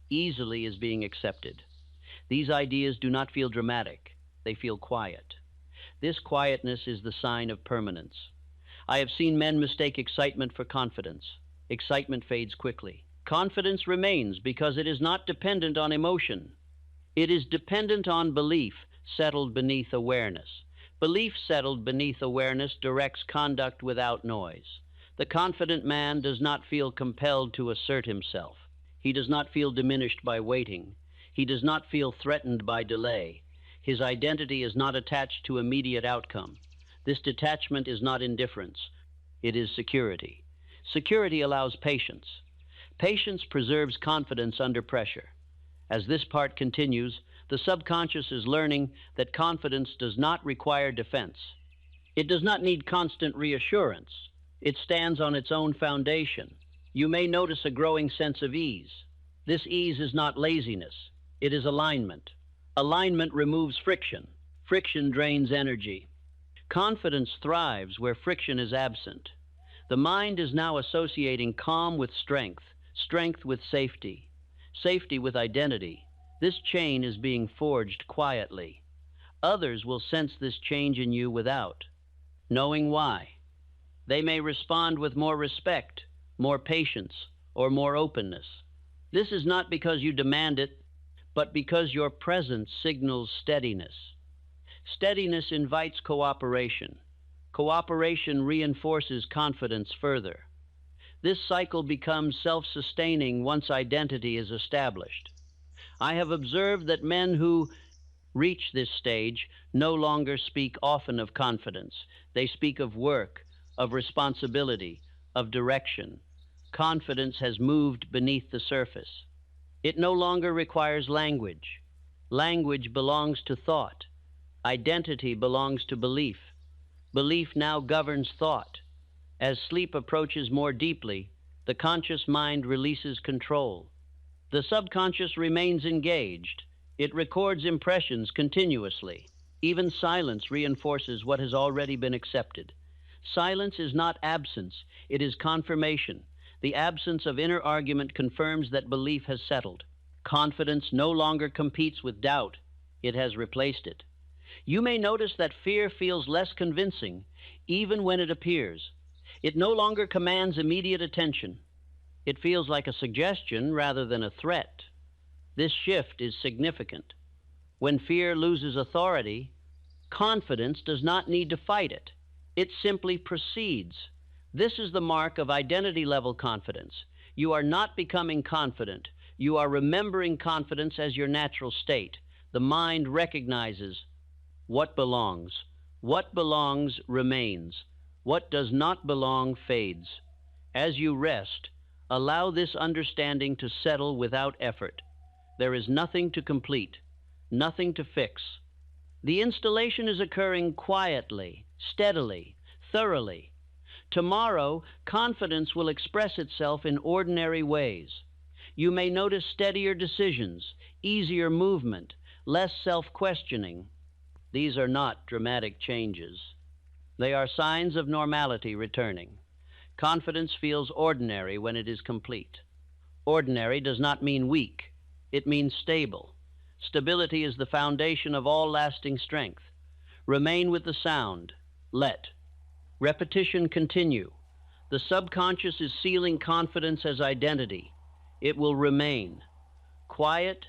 easily is being accepted. These ideas do not feel dramatic. They feel quiet. This quietness is the sign of permanence. I have seen men mistake excitement for confidence. Excitement fades quickly. Confidence remains because it is not dependent on emotion. It is dependent on belief settled beneath awareness. Belief settled beneath awareness directs conduct without noise. The confident man does not feel compelled to assert himself. He does not feel diminished by waiting. He does not feel threatened by delay. His identity is not attached to immediate outcome. This detachment is not indifference. It is security. Security allows patience. Patience preserves confidence under pressure. As this part continues, the subconscious is learning that confidence does not require defense. It does not need constant reassurance. It stands on its own foundation. You may notice a growing sense of ease. This ease is not laziness. It is alignment. Alignment removes friction. Friction drains energy. Confidence thrives where friction is absent. The mind is now associating calm with strength, strength with safety, safety with identity. This chain is being forged quietly. Others will sense this change in you without knowing why. They may respond with more respect, more patience, or more openness. This is not because you demand it, but because your presence signals steadiness. Steadiness invites cooperation. Cooperation reinforces confidence further. This cycle becomes self-sustaining once identity is established. I have observed that men who reach this stage no longer speak often of confidence. They speak of work, of responsibility, of direction. Confidence has moved beneath the surface. It no longer requires language. Language belongs to thought. Identity belongs to belief. Belief now governs thought. As sleep approaches more deeply, the conscious mind releases control. The subconscious remains engaged. It records impressions continuously. Even silence reinforces what has already been accepted. Silence is not absence, it is confirmation. The absence of inner argument confirms that belief has settled. Confidence no longer competes with doubt. It has replaced it. You may notice that fear feels less convincing, even when it appears. It no longer commands immediate attention. It feels like a suggestion rather than a threat. This shift is significant. When fear loses authority, confidence does not need to fight it. It simply proceeds. This is the mark of identity-level confidence. You are not becoming confident. You are remembering confidence as your natural state. The mind recognizes what belongs. What belongs remains. What does not belong fades. As you rest, allow this understanding to settle without effort. There is nothing to complete, nothing to fix. The installation is occurring quietly, steadily, thoroughly. Tomorrow, confidence will express itself in ordinary ways. You may notice steadier decisions, easier movement, less self-questioning. These are not dramatic changes. They are signs of normality returning. Confidence feels ordinary when it is complete. Ordinary does not mean weak. It means stable. Stability is the foundation of all lasting strength. Remain with the sound. Let. Repetition continue. The subconscious is sealing confidence as identity. It will remain. Quiet,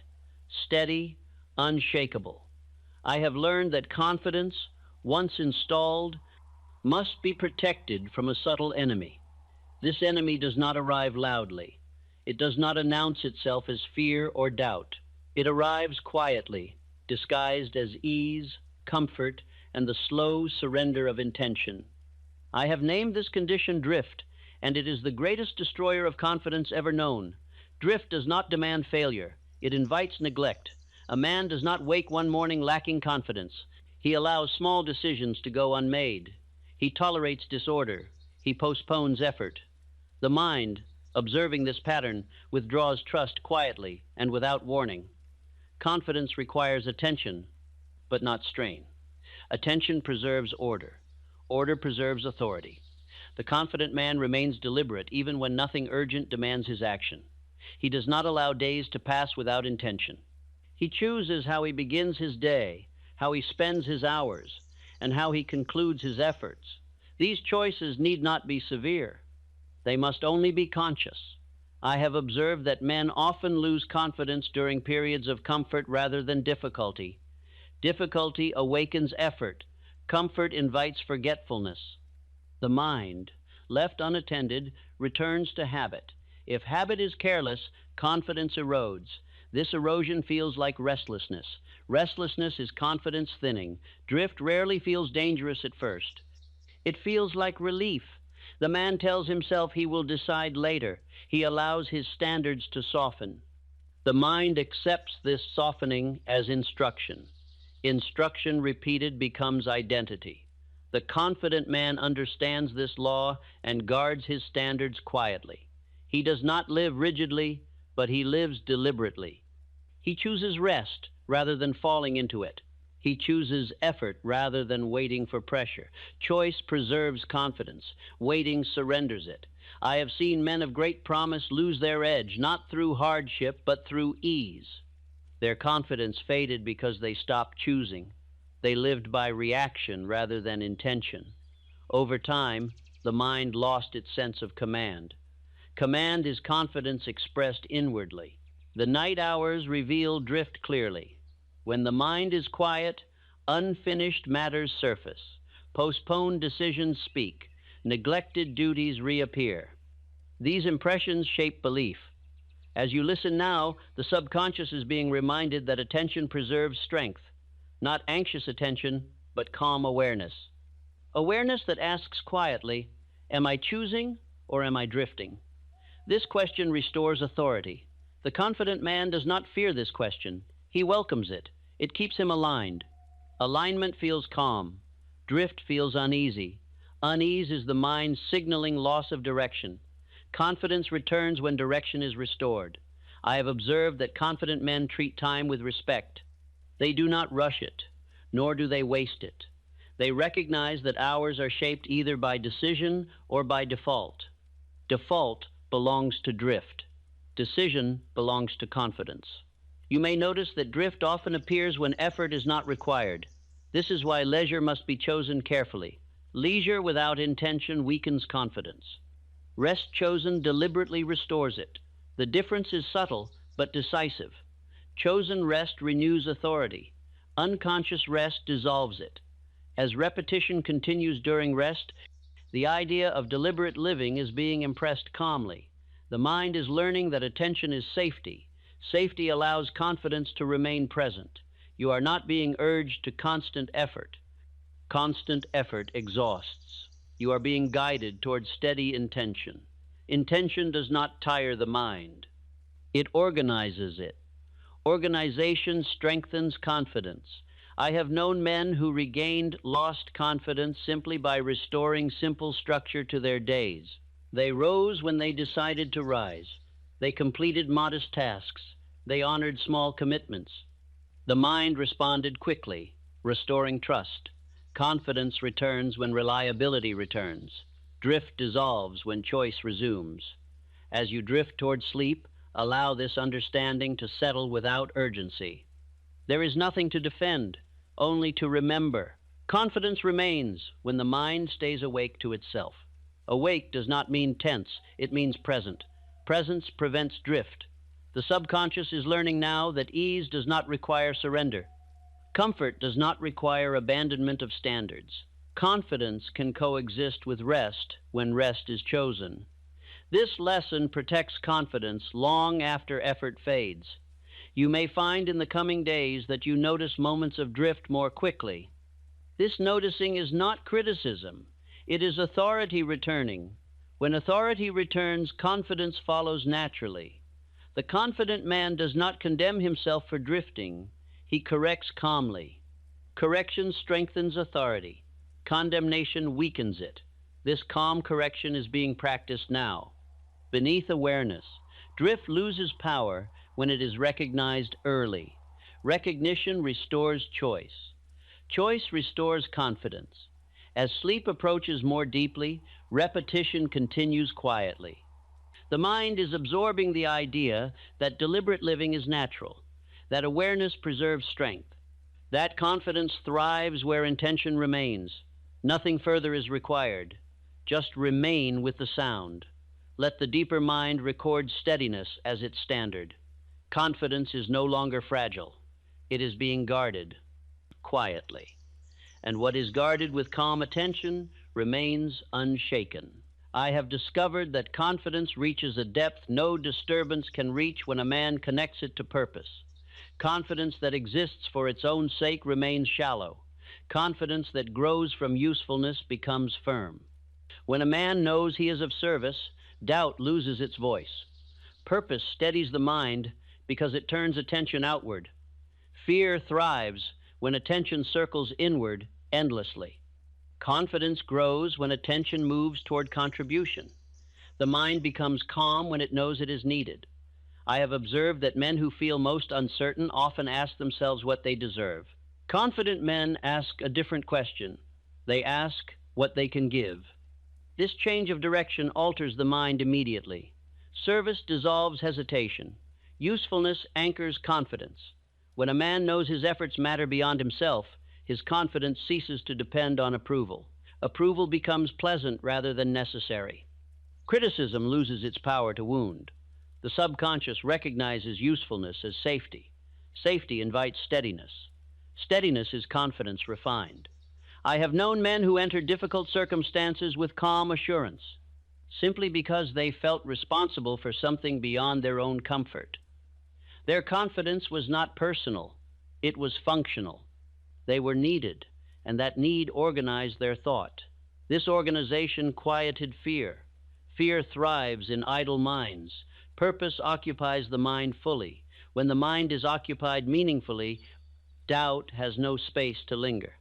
steady, unshakable. I have learned that confidence, once installed, must be protected from a subtle enemy. This enemy does not arrive loudly. It does not announce itself as fear or doubt. It arrives quietly, disguised as ease, comfort, and the slow surrender of intention. I have named this condition drift, and it is the greatest destroyer of confidence ever known. Drift does not demand failure. It invites neglect. A man does not wake one morning lacking confidence. He allows small decisions to go unmade. He tolerates disorder. He postpones effort. The mind, observing this pattern, withdraws trust quietly and without warning. Confidence requires attention, but not strain. Attention preserves order. Order preserves authority. The confident man remains deliberate even when nothing urgent demands his action. He does not allow days to pass without intention. He chooses how he begins his day, how he spends his hours, and how he concludes his efforts. These choices need not be severe. They must only be conscious. I have observed that men often lose confidence during periods of comfort rather than difficulty. Difficulty awakens effort. Comfort invites forgetfulness. The mind, left unattended, returns to habit. If habit is careless, confidence erodes. This erosion feels like restlessness. Restlessness is confidence thinning. Drift rarely feels dangerous at first. It feels like relief. The man tells himself he will decide later. He allows his standards to soften. The mind accepts this softening as instruction. Instruction repeated becomes identity. The confident man understands this law and guards his standards quietly. He does not live rigidly, but he lives deliberately. He chooses rest rather than falling into it. He chooses effort rather than waiting for pressure. Choice preserves confidence. Waiting surrenders it. I have seen men of great promise lose their edge, not through hardship, but through ease. Their confidence faded because they stopped choosing. They lived by reaction rather than intention. Over time, the mind lost its sense of command. Command is confidence expressed inwardly. The night hours reveal drift clearly. When the mind is quiet, unfinished matters surface. Postponed decisions speak. Neglected duties reappear. These impressions shape belief. As you listen now, the subconscious is being reminded that attention preserves strength. Not anxious attention, but calm awareness. Awareness that asks quietly, am I choosing or am I drifting? This question restores authority. The confident man does not fear this question. He welcomes it. It keeps him aligned. Alignment feels calm. Drift feels uneasy. Unease is the mind signaling loss of direction. Confidence returns when direction is restored. I have observed that confident men treat time with respect. They do not rush it, nor do they waste it. They recognize that hours are shaped either by decision or by default. Default belongs to drift. Decision belongs to confidence. You may notice that drift often appears when effort is not required. This is why leisure must be chosen carefully. Leisure without intention weakens confidence. Rest chosen deliberately restores it. The difference is subtle but decisive. Chosen rest renews authority. Unconscious rest dissolves it. As repetition continues during rest, the idea of deliberate living is being impressed calmly. The mind is learning that attention is safety. Safety allows confidence to remain present. You are not being urged to constant effort. Constant effort exhausts. You are being guided toward steady intention. Intention does not tire the mind. It organizes it. Organization strengthens confidence. I have known men who regained lost confidence simply by restoring simple structure to their days. They rose when they decided to rise. They completed modest tasks. They honored small commitments. The mind responded quickly, restoring trust. Confidence returns when reliability returns. Drift dissolves when choice resumes. As you drift toward sleep, allow this understanding to settle without urgency. There is nothing to defend, only to remember. Confidence remains when the mind stays awake to itself. Awake does not mean tense, it means present. Presence prevents drift. The subconscious is learning now that ease does not require surrender. Comfort does not require abandonment of standards. Confidence can coexist with rest when rest is chosen. This lesson protects confidence long after effort fades. You may find in the coming days that you notice moments of drift more quickly. This noticing is not criticism. It is authority returning. When authority returns, confidence follows naturally. The confident man does not condemn himself for drifting. He corrects calmly. Correction strengthens authority. Condemnation weakens it. This calm correction is being practiced now. Beneath awareness, drift loses power when it is recognized early. Recognition restores choice. Choice restores confidence. As sleep approaches more deeply, repetition continues quietly. The mind is absorbing the idea that deliberate living is natural, that awareness preserves strength, that confidence thrives where intention remains. Nothing further is required. Just remain with the sound. Let the deeper mind record steadiness as its standard. Confidence is no longer fragile. It is being guarded quietly. And what is guarded with calm attention remains unshaken. I have discovered that confidence reaches a depth no disturbance can reach when a man connects it to purpose. Confidence that exists for its own sake remains shallow. Confidence that grows from usefulness becomes firm. When a man knows he is of service, doubt loses its voice. Purpose steadies the mind because it turns attention outward. Fear thrives when attention circles inward endlessly. Confidence grows when attention moves toward contribution. The mind becomes calm when it knows it is needed. I have observed that men who feel most uncertain often ask themselves what they deserve. Confident men ask a different question. They ask what they can give. This change of direction alters the mind immediately. Service dissolves hesitation. Usefulness anchors confidence. When a man knows his efforts matter beyond himself, his confidence ceases to depend on approval. Approval becomes pleasant rather than necessary. Criticism loses its power to wound. The subconscious recognizes usefulness as safety. Safety invites steadiness. Steadiness is confidence refined. I have known men who entered difficult circumstances with calm assurance, simply because they felt responsible for something beyond their own comfort. Their confidence was not personal, it was functional. They were needed, and that need organized their thought. This organization quieted fear. Fear thrives in idle minds. Purpose occupies the mind fully. When the mind is occupied meaningfully, doubt has no space to linger.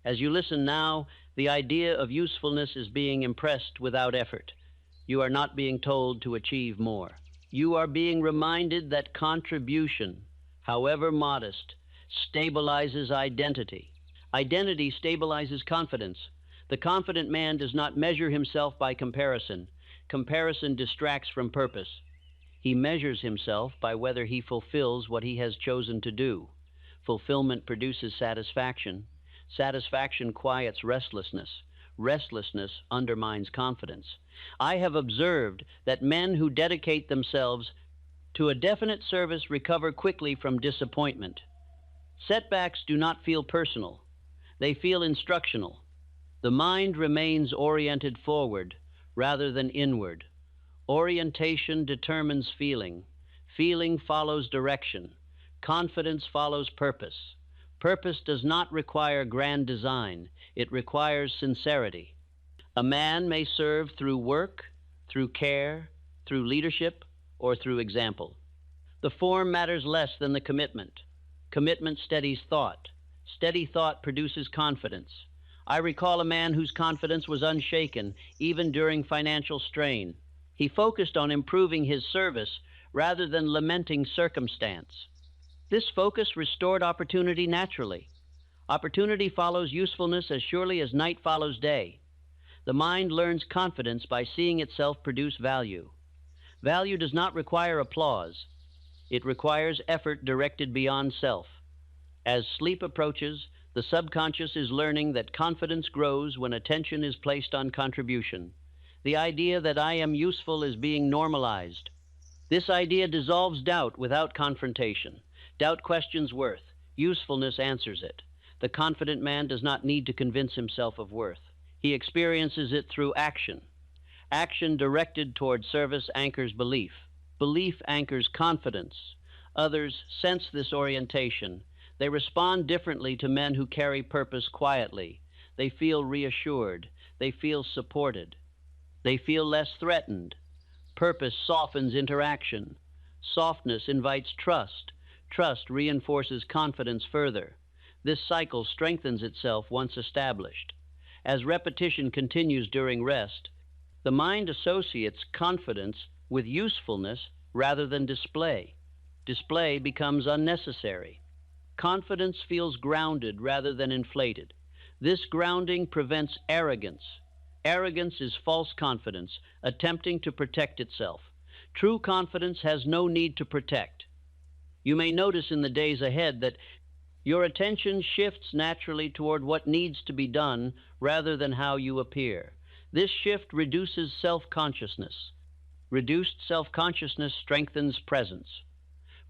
As you listen now, the idea of usefulness is being impressed without effort. You are not being told to achieve more. You are being reminded that contribution, however modest, stabilizes identity. Identity stabilizes confidence. The confident man does not measure himself by comparison. Comparison distracts from purpose. He measures himself by whether he fulfills what he has chosen to do. Fulfillment produces satisfaction. Satisfaction quiets restlessness. Restlessness undermines confidence. I have observed that men who dedicate themselves to a definite service recover quickly from disappointment. Setbacks do not feel personal. They feel instructional. The mind remains oriented forward rather than inward. Orientation determines feeling. Feeling follows direction. Confidence follows purpose. Purpose does not require grand design. It requires sincerity. A man may serve through work, through care, through leadership, or through example. The form matters less than the commitment. Commitment steadies thought. Steady thought produces confidence. I recall a man whose confidence was unshaken, even during financial strain. He focused on improving his service rather than lamenting circumstance. This focus restored opportunity naturally. Opportunity follows usefulness as surely as night follows day. The mind learns confidence by seeing itself produce value. Value does not require applause. It requires effort directed beyond self. As sleep approaches, the subconscious is learning that confidence grows when attention is placed on contribution. The idea that I am useful is being normalized. This idea dissolves doubt without confrontation. Doubt questions worth. Usefulness answers it. The confident man does not need to convince himself of worth. He experiences it through action. Action directed toward service anchors belief. Belief anchors confidence. Others sense this orientation. They respond differently to men who carry purpose quietly. They feel reassured. They feel supported. They feel less threatened. Purpose softens interaction. Softness invites trust. Trust reinforces confidence further. This cycle strengthens itself once established. As repetition continues during rest, the mind associates confidence with usefulness rather than display. Display becomes unnecessary. Confidence feels grounded rather than inflated. This grounding prevents arrogance. Arrogance is false confidence, attempting to protect itself. True confidence has no need to protect. You may notice in the days ahead that Your attention shifts naturally toward what needs to be done rather than how you appear. This shift reduces self-consciousness. Reduced self-consciousness strengthens presence.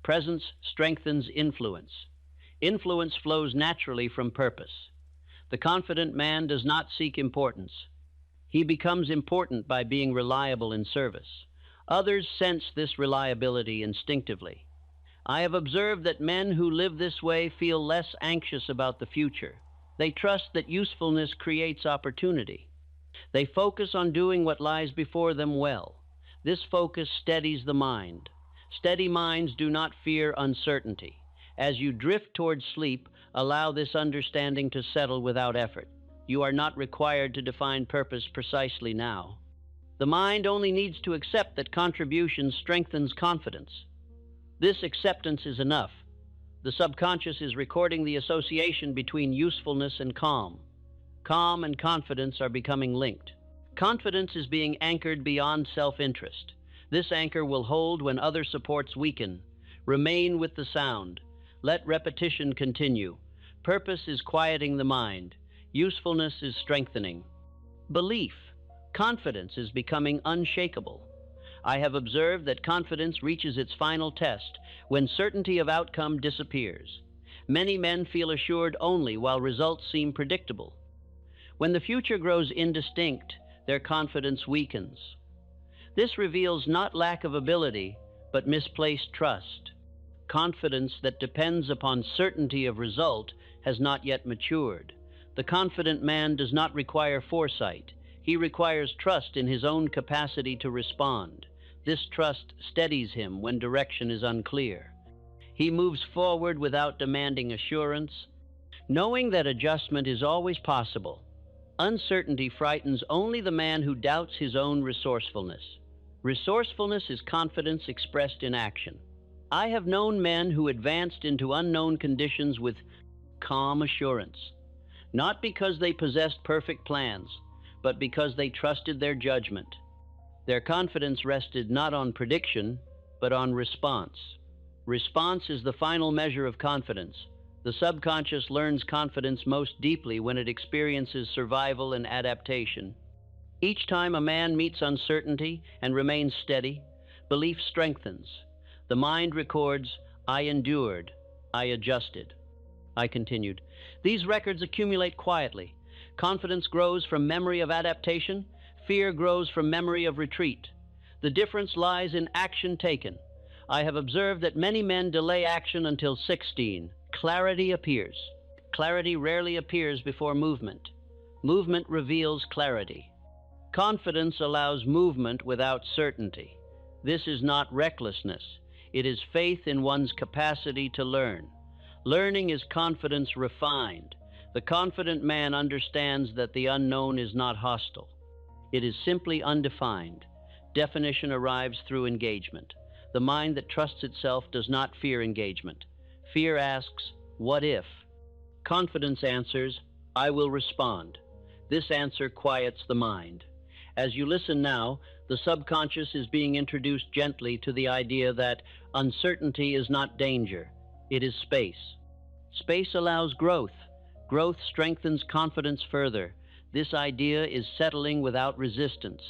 Presence strengthens influence. Influence flows naturally from purpose. The confident man does not seek importance. He becomes important by being reliable in service. Others sense this reliability instinctively. I have observed that men who live this way feel less anxious about the future. They trust that usefulness creates opportunity. They focus on doing what lies before them well. This focus steadies the mind. Steady minds do not fear uncertainty. As you drift toward sleep, allow this understanding to settle without effort. You are not required to define purpose precisely now. The mind only needs to accept that contribution strengthens confidence. This acceptance is enough. The subconscious is recording the association between usefulness and calm. Calm and confidence are becoming linked. Confidence is being anchored beyond self-interest. This anchor will hold when other supports weaken. Remain with the sound. Let repetition continue. Purpose is quieting the mind. Usefulness is strengthening. Belief. Confidence is becoming unshakable. I have observed that confidence reaches its final test when certainty of outcome disappears. Many men feel assured only while results seem predictable. When the future grows indistinct, their confidence weakens. This reveals not lack of ability, but misplaced trust. Confidence that depends upon certainty of result has not yet matured. The confident man does not require foresight. He requires trust in his own capacity to respond. This trust steadies him when direction is unclear. He moves forward without demanding assurance, knowing that adjustment is always possible. Uncertainty frightens only the man who doubts his own resourcefulness. Resourcefulness is confidence expressed in action. I have known men who advanced into unknown conditions with calm assurance, not because they possessed perfect plans, but because they trusted their judgment. Their confidence rested not on prediction, but on response. Response is the final measure of confidence. The subconscious learns confidence most deeply when it experiences survival and adaptation. Each time a man meets uncertainty and remains steady, belief strengthens. The mind records, "I endured, I adjusted." I continued. These records accumulate quietly. Confidence grows from memory of adaptation. Fear grows from memory of retreat. The difference lies in action taken. I have observed that many men delay action until 16. Clarity appears. Clarity rarely appears before movement. Movement reveals clarity. Confidence allows movement without certainty. This is not recklessness. It is faith in one's capacity to learn. Learning is confidence refined. The confident man understands that the unknown is not hostile. It is simply undefined. Definition arrives through engagement. The mind that trusts itself does not fear engagement. Fear asks, "What if?" Confidence answers, "I will respond." This answer quiets the mind. As you listen now, the subconscious is being introduced gently to the idea that uncertainty is not danger, it is space. Space allows growth. Growth strengthens confidence further. This idea is settling without resistance.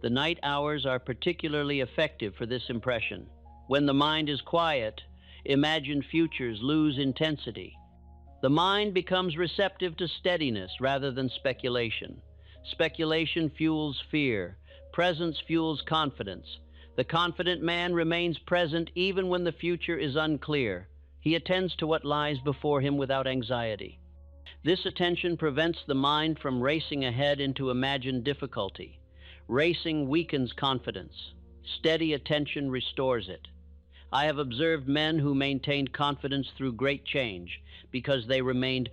The night hours are particularly effective for this impression. When the mind is quiet, imagined futures lose intensity. The mind becomes receptive to steadiness rather than speculation. Speculation fuels fear. Presence fuels confidence. The confident man remains present even when the future is unclear. He attends to what lies before him without anxiety. This attention prevents the mind from racing ahead into imagined difficulty. Racing weakens confidence. Steady attention restores it. I have observed men who maintained confidence through great change because they remained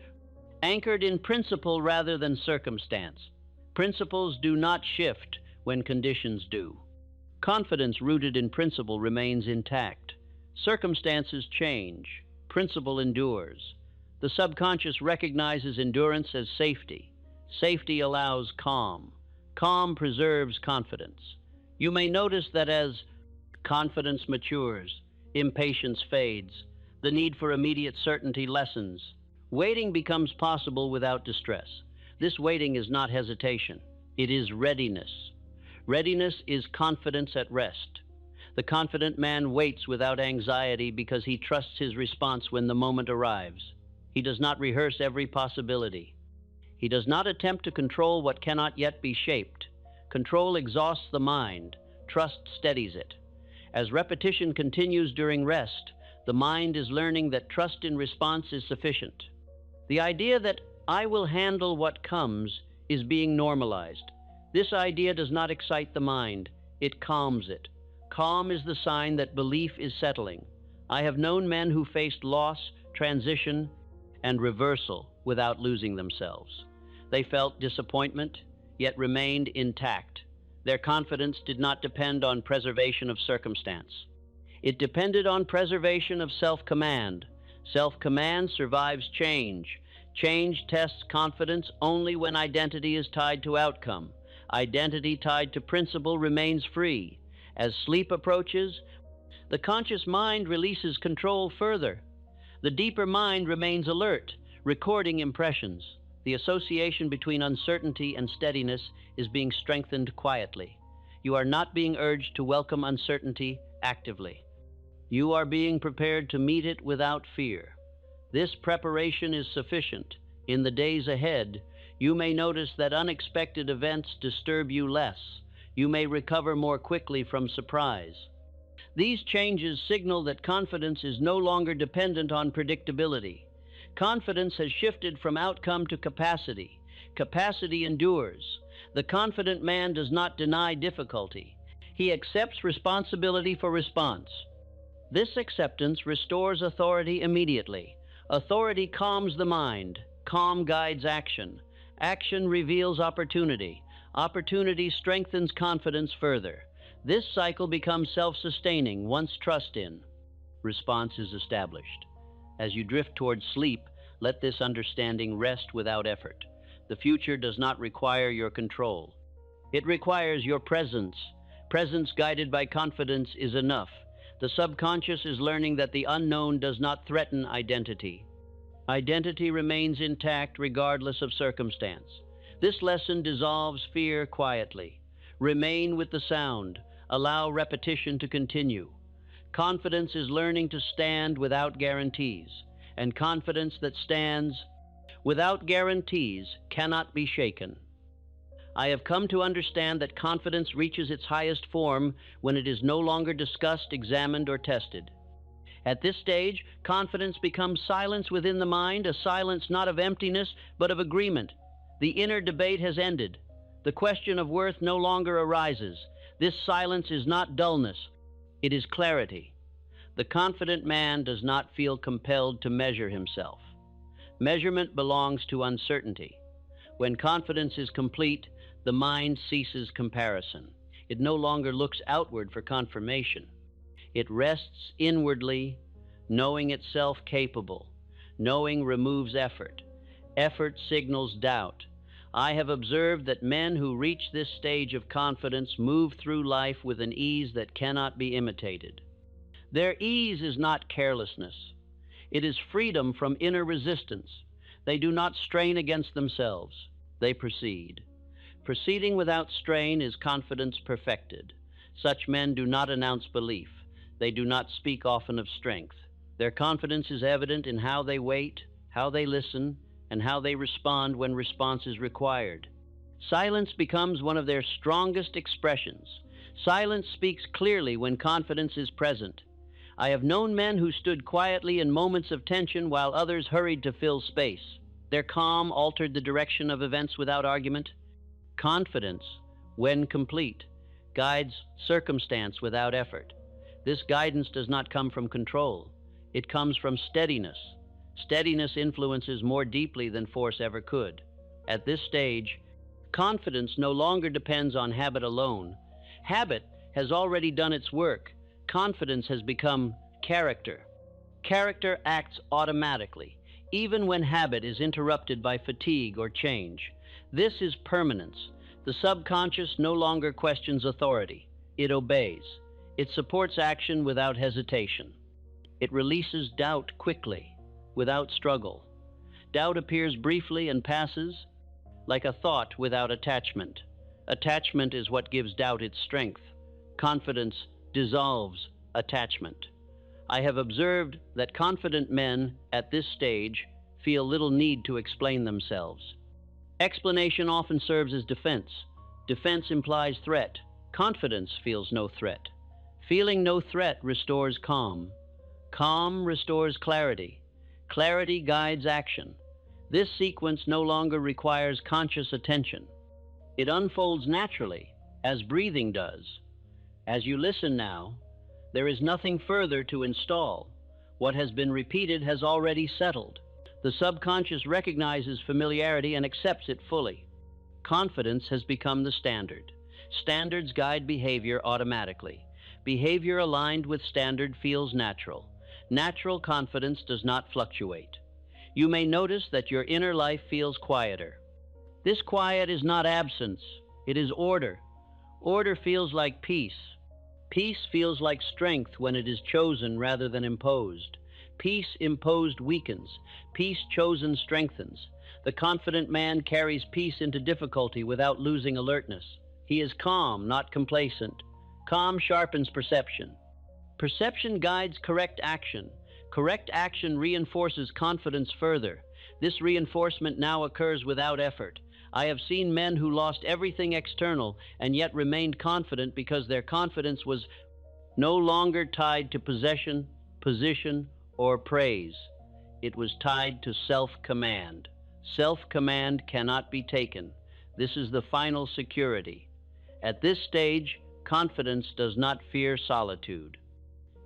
anchored in principle rather than circumstance. Principles do not shift when conditions do. Confidence rooted in principle remains intact. Circumstances change. Principle endures. The subconscious recognizes endurance as safety. Safety allows calm. Calm preserves confidence. You may notice that as confidence matures, impatience fades. The need for immediate certainty lessens. Waiting becomes possible without distress. This waiting is not hesitation. It is readiness. Readiness is confidence at rest. The confident man waits without anxiety because he trusts his response when the moment arrives. He does not rehearse every possibility. He does not attempt to control what cannot yet be shaped. Control exhausts the mind. Trust steadies it. As repetition continues during rest, the mind is learning that trust in response is sufficient. The idea that I will handle what comes is being normalized. This idea does not excite the mind. It calms it. Calm is the sign that belief is settling. I have known men who faced loss, transition, and reversal without losing themselves. They felt disappointment, yet remained intact. Their confidence did not depend on preservation of circumstance. It depended on preservation of self-command. Self-command survives change. Change tests confidence only when identity is tied to outcome. Identity tied to principle remains free. As sleep approaches, the conscious mind releases control further. The deeper mind remains alert, recording impressions. The association between uncertainty and steadiness is being strengthened quietly. You are not being urged to welcome uncertainty actively. You are being prepared to meet it without fear. This preparation is sufficient. In the days ahead, you may notice that unexpected events disturb you less. You may recover more quickly from surprise. These changes signal that confidence is no longer dependent on predictability. Confidence has shifted from outcome to capacity. Capacity endures. The confident man does not deny difficulty. He accepts responsibility for response. This acceptance restores authority immediately. Authority calms the mind. Calm guides action. Action reveals opportunity. Opportunity strengthens confidence further. This cycle becomes self-sustaining once trust in response is established. As you drift towards sleep, let this understanding rest without effort. The future does not require your control. It requires your presence. Presence guided by confidence is enough. The subconscious is learning that the unknown does not threaten identity. Identity remains intact regardless of circumstance. This lesson dissolves fear quietly. Remain with the sound. Allow repetition to continue. Confidence is learning to stand without guarantees, and confidence that stands without guarantees cannot be shaken. I have come to understand that confidence reaches its highest form when it is no longer discussed, examined, or tested. At this stage, confidence becomes silence within the mind, a silence not of emptiness, but of agreement. The inner debate has ended. The question of worth no longer arises. This silence is not dullness. It is clarity. The confident man does not feel compelled to measure himself. Measurement belongs to uncertainty. When confidence is complete, the mind ceases comparison. It no longer looks outward for confirmation. It rests inwardly, knowing itself capable. Knowing removes effort. Effort signals doubt. I have observed that men who reach this stage of confidence move through life with an ease that cannot be imitated. Their ease is not carelessness. It is freedom from inner resistance. They do not strain against themselves. They proceed. Proceeding without strain is confidence perfected. Such men do not announce belief. They do not speak often of strength. Their confidence is evident in how they wait, how they listen, and how they respond when response is required. Silence becomes one of their strongest expressions. Silence speaks clearly when confidence is present. I have known men who stood quietly in moments of tension while others hurried to fill space. Their calm altered the direction of events without argument. Confidence, when complete, guides circumstance without effort. This guidance does not come from control. It comes from steadiness. Steadiness influences more deeply than force ever could. At this stage, confidence no longer depends on habit alone. Habit has already done its work. Confidence has become character. Character acts automatically, even when habit is interrupted by fatigue or change. This is permanence. The subconscious no longer questions authority. It obeys. It supports action without hesitation. It releases doubt quickly, without struggle. Doubt appears briefly and passes, like a thought without attachment. Attachment is what gives doubt its strength. Confidence dissolves attachment. I have observed that confident men at this stage feel little need to explain themselves. Explanation often serves as defense. Defense implies threat. Confidence feels no threat. Feeling no threat restores calm. Calm restores clarity. Clarity guides action. This sequence no longer requires conscious attention. It unfolds naturally, as breathing does. As you listen now, there is nothing further to install. What has been repeated has already settled. The subconscious recognizes familiarity and accepts it fully. Confidence has become the standard. Standards guide behavior automatically. Behavior aligned with standard feels natural. Natural confidence does not fluctuate. You may notice that your inner life feels quieter. This quiet is not absence, it is order. Order feels like peace. Peace feels like strength when it is chosen rather than imposed. Peace imposed weakens. Peace chosen strengthens. The confident man carries peace into difficulty without losing alertness. He is calm, not complacent. Calm sharpens perception. Perception guides correct action. Correct action reinforces confidence further. This reinforcement now occurs without effort. I have seen men who lost everything external and yet remained confident because their confidence was no longer tied to possession, position, or praise. It was tied to self-command. Self-command cannot be taken. This is the final security. At this stage, confidence does not fear solitude.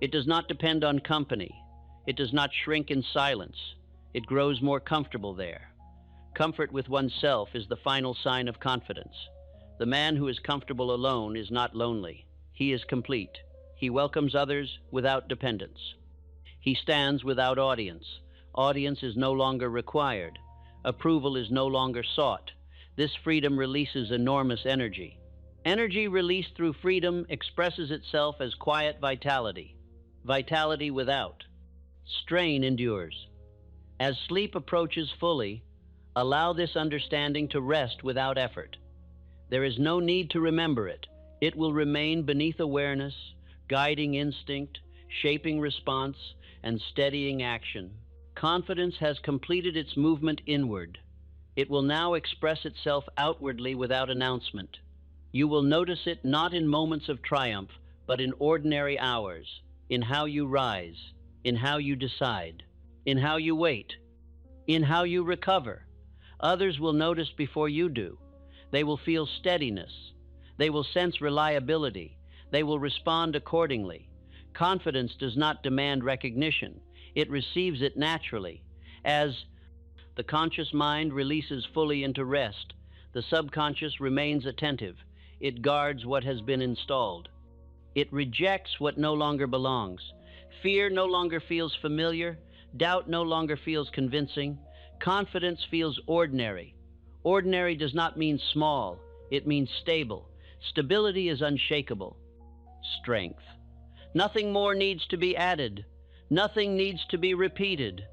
It does not depend on company. It does not shrink in silence. It grows more comfortable there. Comfort with oneself is the final sign of confidence. The man who is comfortable alone is not lonely. He is complete. He welcomes others without dependence. He stands without audience. Audience is no longer required. Approval is no longer sought. This freedom releases enormous energy. Energy released through freedom expresses itself as quiet vitality. Vitality without. Strain endures. As sleep approaches fully, allow this understanding to rest without effort. There is no need to remember it. It will remain beneath awareness, guiding instinct, shaping response, and steadying action. Confidence has completed its movement inward. It will now express itself outwardly without announcement. You will notice it not in moments of triumph, but in ordinary hours, in how you rise, in how you decide, in how you wait, in how you recover. Others will notice before you do. They will feel steadiness. They will sense reliability. They will respond accordingly. Confidence does not demand recognition. It receives it naturally. As the conscious mind releases fully into rest, the subconscious remains attentive. It guards what has been installed. It rejects what no longer belongs. Fear no longer feels familiar. Doubt no longer feels convincing. Confidence feels ordinary. Ordinary does not mean small. It means stable. Stability is unshakable. Strength. Nothing more needs to be added. Nothing needs to be repeated.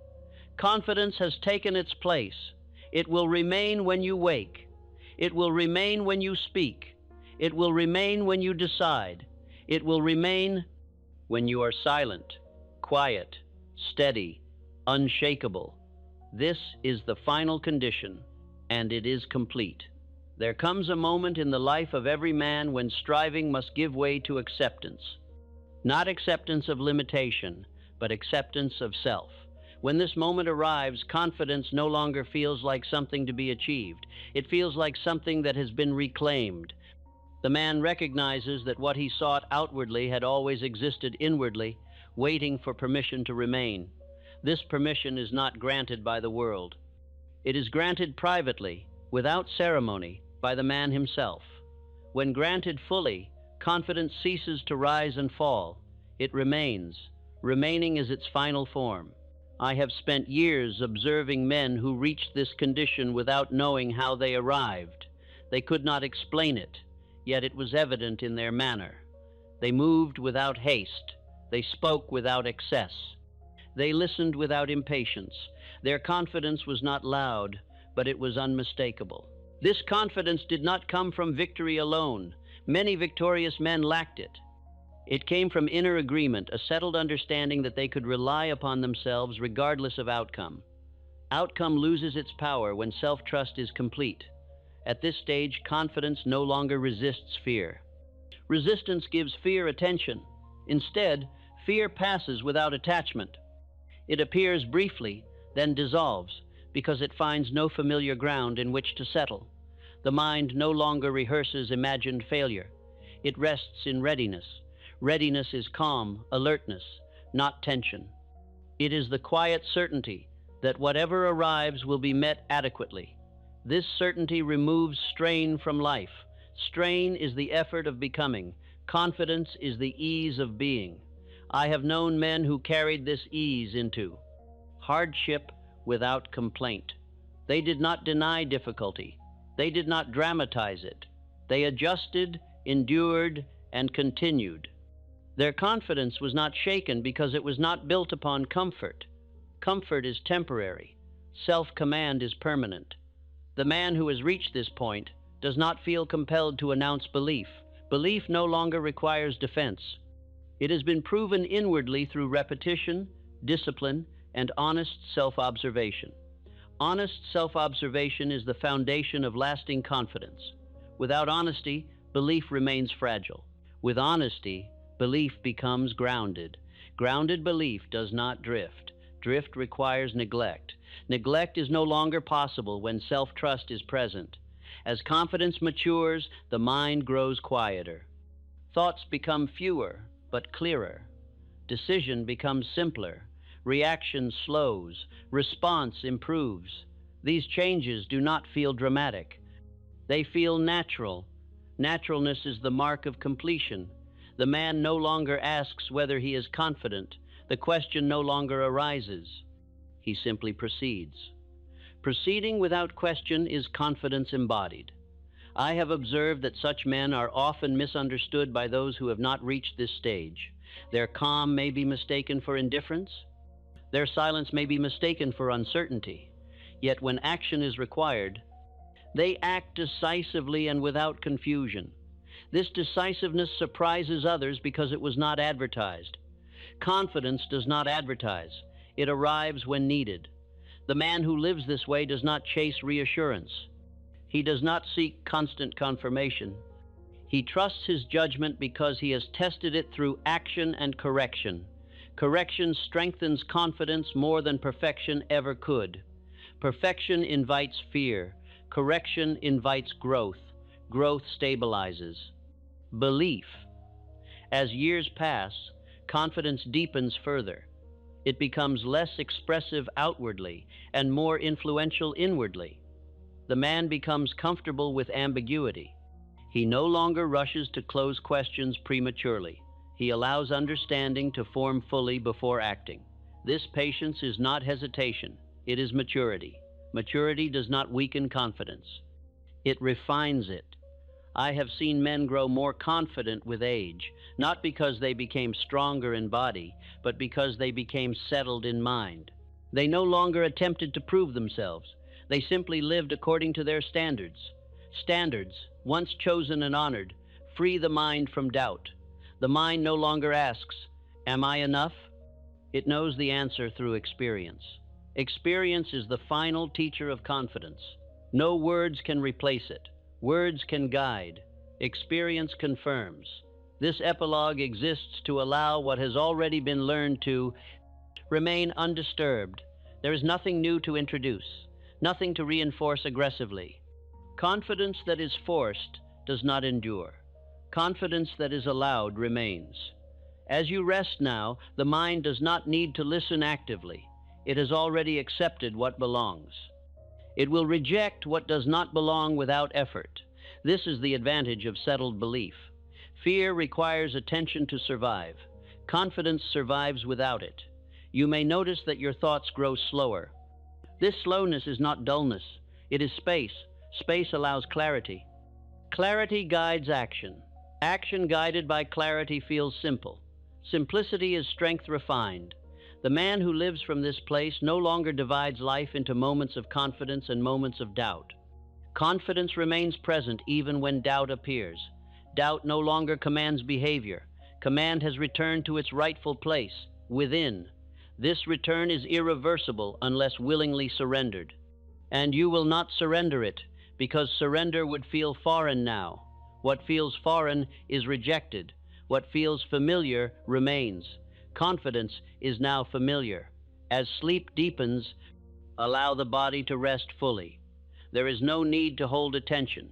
Confidence has taken its place. It will remain when you wake. It will remain when you speak. It will remain when you decide. It will remain when you are silent, quiet, steady, unshakable. This is the final condition, and it is complete. There comes a moment in the life of every man when striving must give way to acceptance. Not acceptance of limitation, but acceptance of self. When this moment arrives, confidence no longer feels like something to be achieved. It feels like something that has been reclaimed. The man recognizes that what he sought outwardly had always existed inwardly, waiting for permission to remain. This permission is not granted by the world. It is granted privately, without ceremony, by the man himself. When granted fully, confidence ceases to rise and fall. It remains. Remaining is its final form. I have spent years observing men who reached this condition without knowing how they arrived. They could not explain it, yet it was evident in their manner. They moved without haste. They spoke without excess. They listened without impatience. Their confidence was not loud, but it was unmistakable. This confidence did not come from victory alone. Many victorious men lacked it. It came from inner agreement, a settled understanding that they could rely upon themselves regardless of outcome. Outcome loses its power when self-trust is complete. At this stage, confidence no longer resists fear. Resistance gives fear attention. Instead, fear passes without attachment. It appears briefly, then dissolves, because it finds no familiar ground in which to settle. The mind no longer rehearses imagined failure. It rests in readiness. Readiness is calm, alertness, not tension. It is the quiet certainty that whatever arrives will be met adequately. This certainty removes strain from life. Strain is the effort of becoming. Confidence is the ease of being. I have known men who carried this ease into hardship without complaint. They did not deny difficulty. They did not dramatize it. They adjusted, endured, and continued. Their confidence was not shaken because it was not built upon comfort. Comfort is temporary. Self-command is permanent. The man who has reached this point does not feel compelled to announce belief. Belief no longer requires defense. It has been proven inwardly through repetition, discipline, and honest self-observation. Honest self-observation is the foundation of lasting confidence. Without honesty, belief remains fragile. With honesty, belief becomes grounded. Grounded belief does not drift. Drift requires neglect. Neglect is no longer possible when self-trust is present. As confidence matures, the mind grows quieter. Thoughts become fewer, but clearer. Decision becomes simpler. Reaction slows. Response improves. These changes do not feel dramatic. They feel natural. Naturalness is the mark of completion. The man no longer asks whether he is confident. The question no longer arises. He simply proceeds. Proceeding without question is confidence embodied. I have observed that such men are often misunderstood by those who have not reached this stage. Their calm may be mistaken for indifference. Their silence may be mistaken for uncertainty. Yet when action is required, they act decisively and without confusion. This decisiveness surprises others because it was not advertised. Confidence does not advertise. It arrives when needed. The man who lives this way does not chase reassurance. He does not seek constant confirmation. He trusts his judgment because he has tested it through action and correction. Correction strengthens confidence more than perfection ever could. Perfection invites fear. Correction invites growth. Growth stabilizes. Belief. As years pass, confidence deepens further. It becomes less expressive outwardly and more influential inwardly. The man becomes comfortable with ambiguity. He no longer rushes to close questions prematurely. He allows understanding to form fully before acting. This patience is not hesitation. It is maturity. Maturity does not weaken confidence. It refines it. I have seen men grow more confident with age, not because they became stronger in body, but because they became settled in mind. They no longer attempted to prove themselves. They simply lived according to their standards. Standards, once chosen and honored, free the mind from doubt. The mind no longer asks, "Am I enough?" It knows the answer through experience. Experience is the final teacher of confidence. No words can replace it. Words can guide. Experience confirms. This epilogue exists to allow what has already been learned to remain undisturbed. There is nothing new to introduce, nothing to reinforce aggressively. Confidence that is forced does not endure. Confidence that is allowed remains. As you rest now, the mind does not need to listen actively. It has already accepted what belongs. It will reject what does not belong without effort. This is the advantage of settled belief. Fear requires attention to survive. Confidence survives without it. You may notice that your thoughts grow slower. This slowness is not dullness. It is space. Space allows clarity. Clarity guides action. Action guided by clarity feels simple. Simplicity is strength refined. The man who lives from this place no longer divides life into moments of confidence and moments of doubt. Confidence remains present even when doubt appears. Doubt no longer commands behavior. Command has returned to its rightful place, within. This return is irreversible unless willingly surrendered. And you will not surrender it, because surrender would feel foreign now. What feels foreign is rejected. What feels familiar remains. Confidence is now familiar. As sleep deepens, allow the body to rest fully. There is no need to hold attention.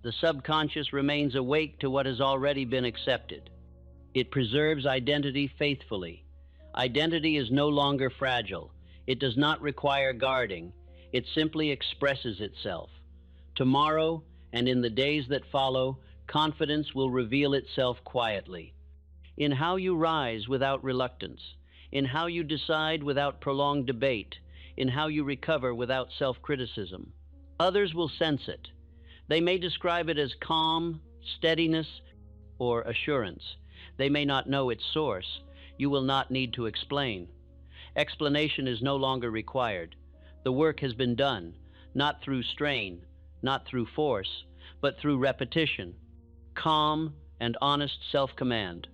The subconscious remains awake to what has already been accepted. It preserves identity faithfully. Identity is no longer fragile. It does not require guarding. It simply expresses itself. Tomorrow, and in the days that follow, confidence will reveal itself quietly. In how you rise without reluctance, in how you decide without prolonged debate, in how you recover without self-criticism. Others will sense it. They may describe it as calm, steadiness, or assurance. They may not know its source. You will not need to explain. Explanation is no longer required. The work has been done, not through strain, not through force, but through repetition, calm and honest self-command.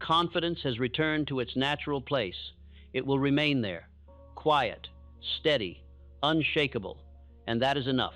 Confidence has returned to its natural place. It will remain there, quiet, steady, unshakable, and that is enough.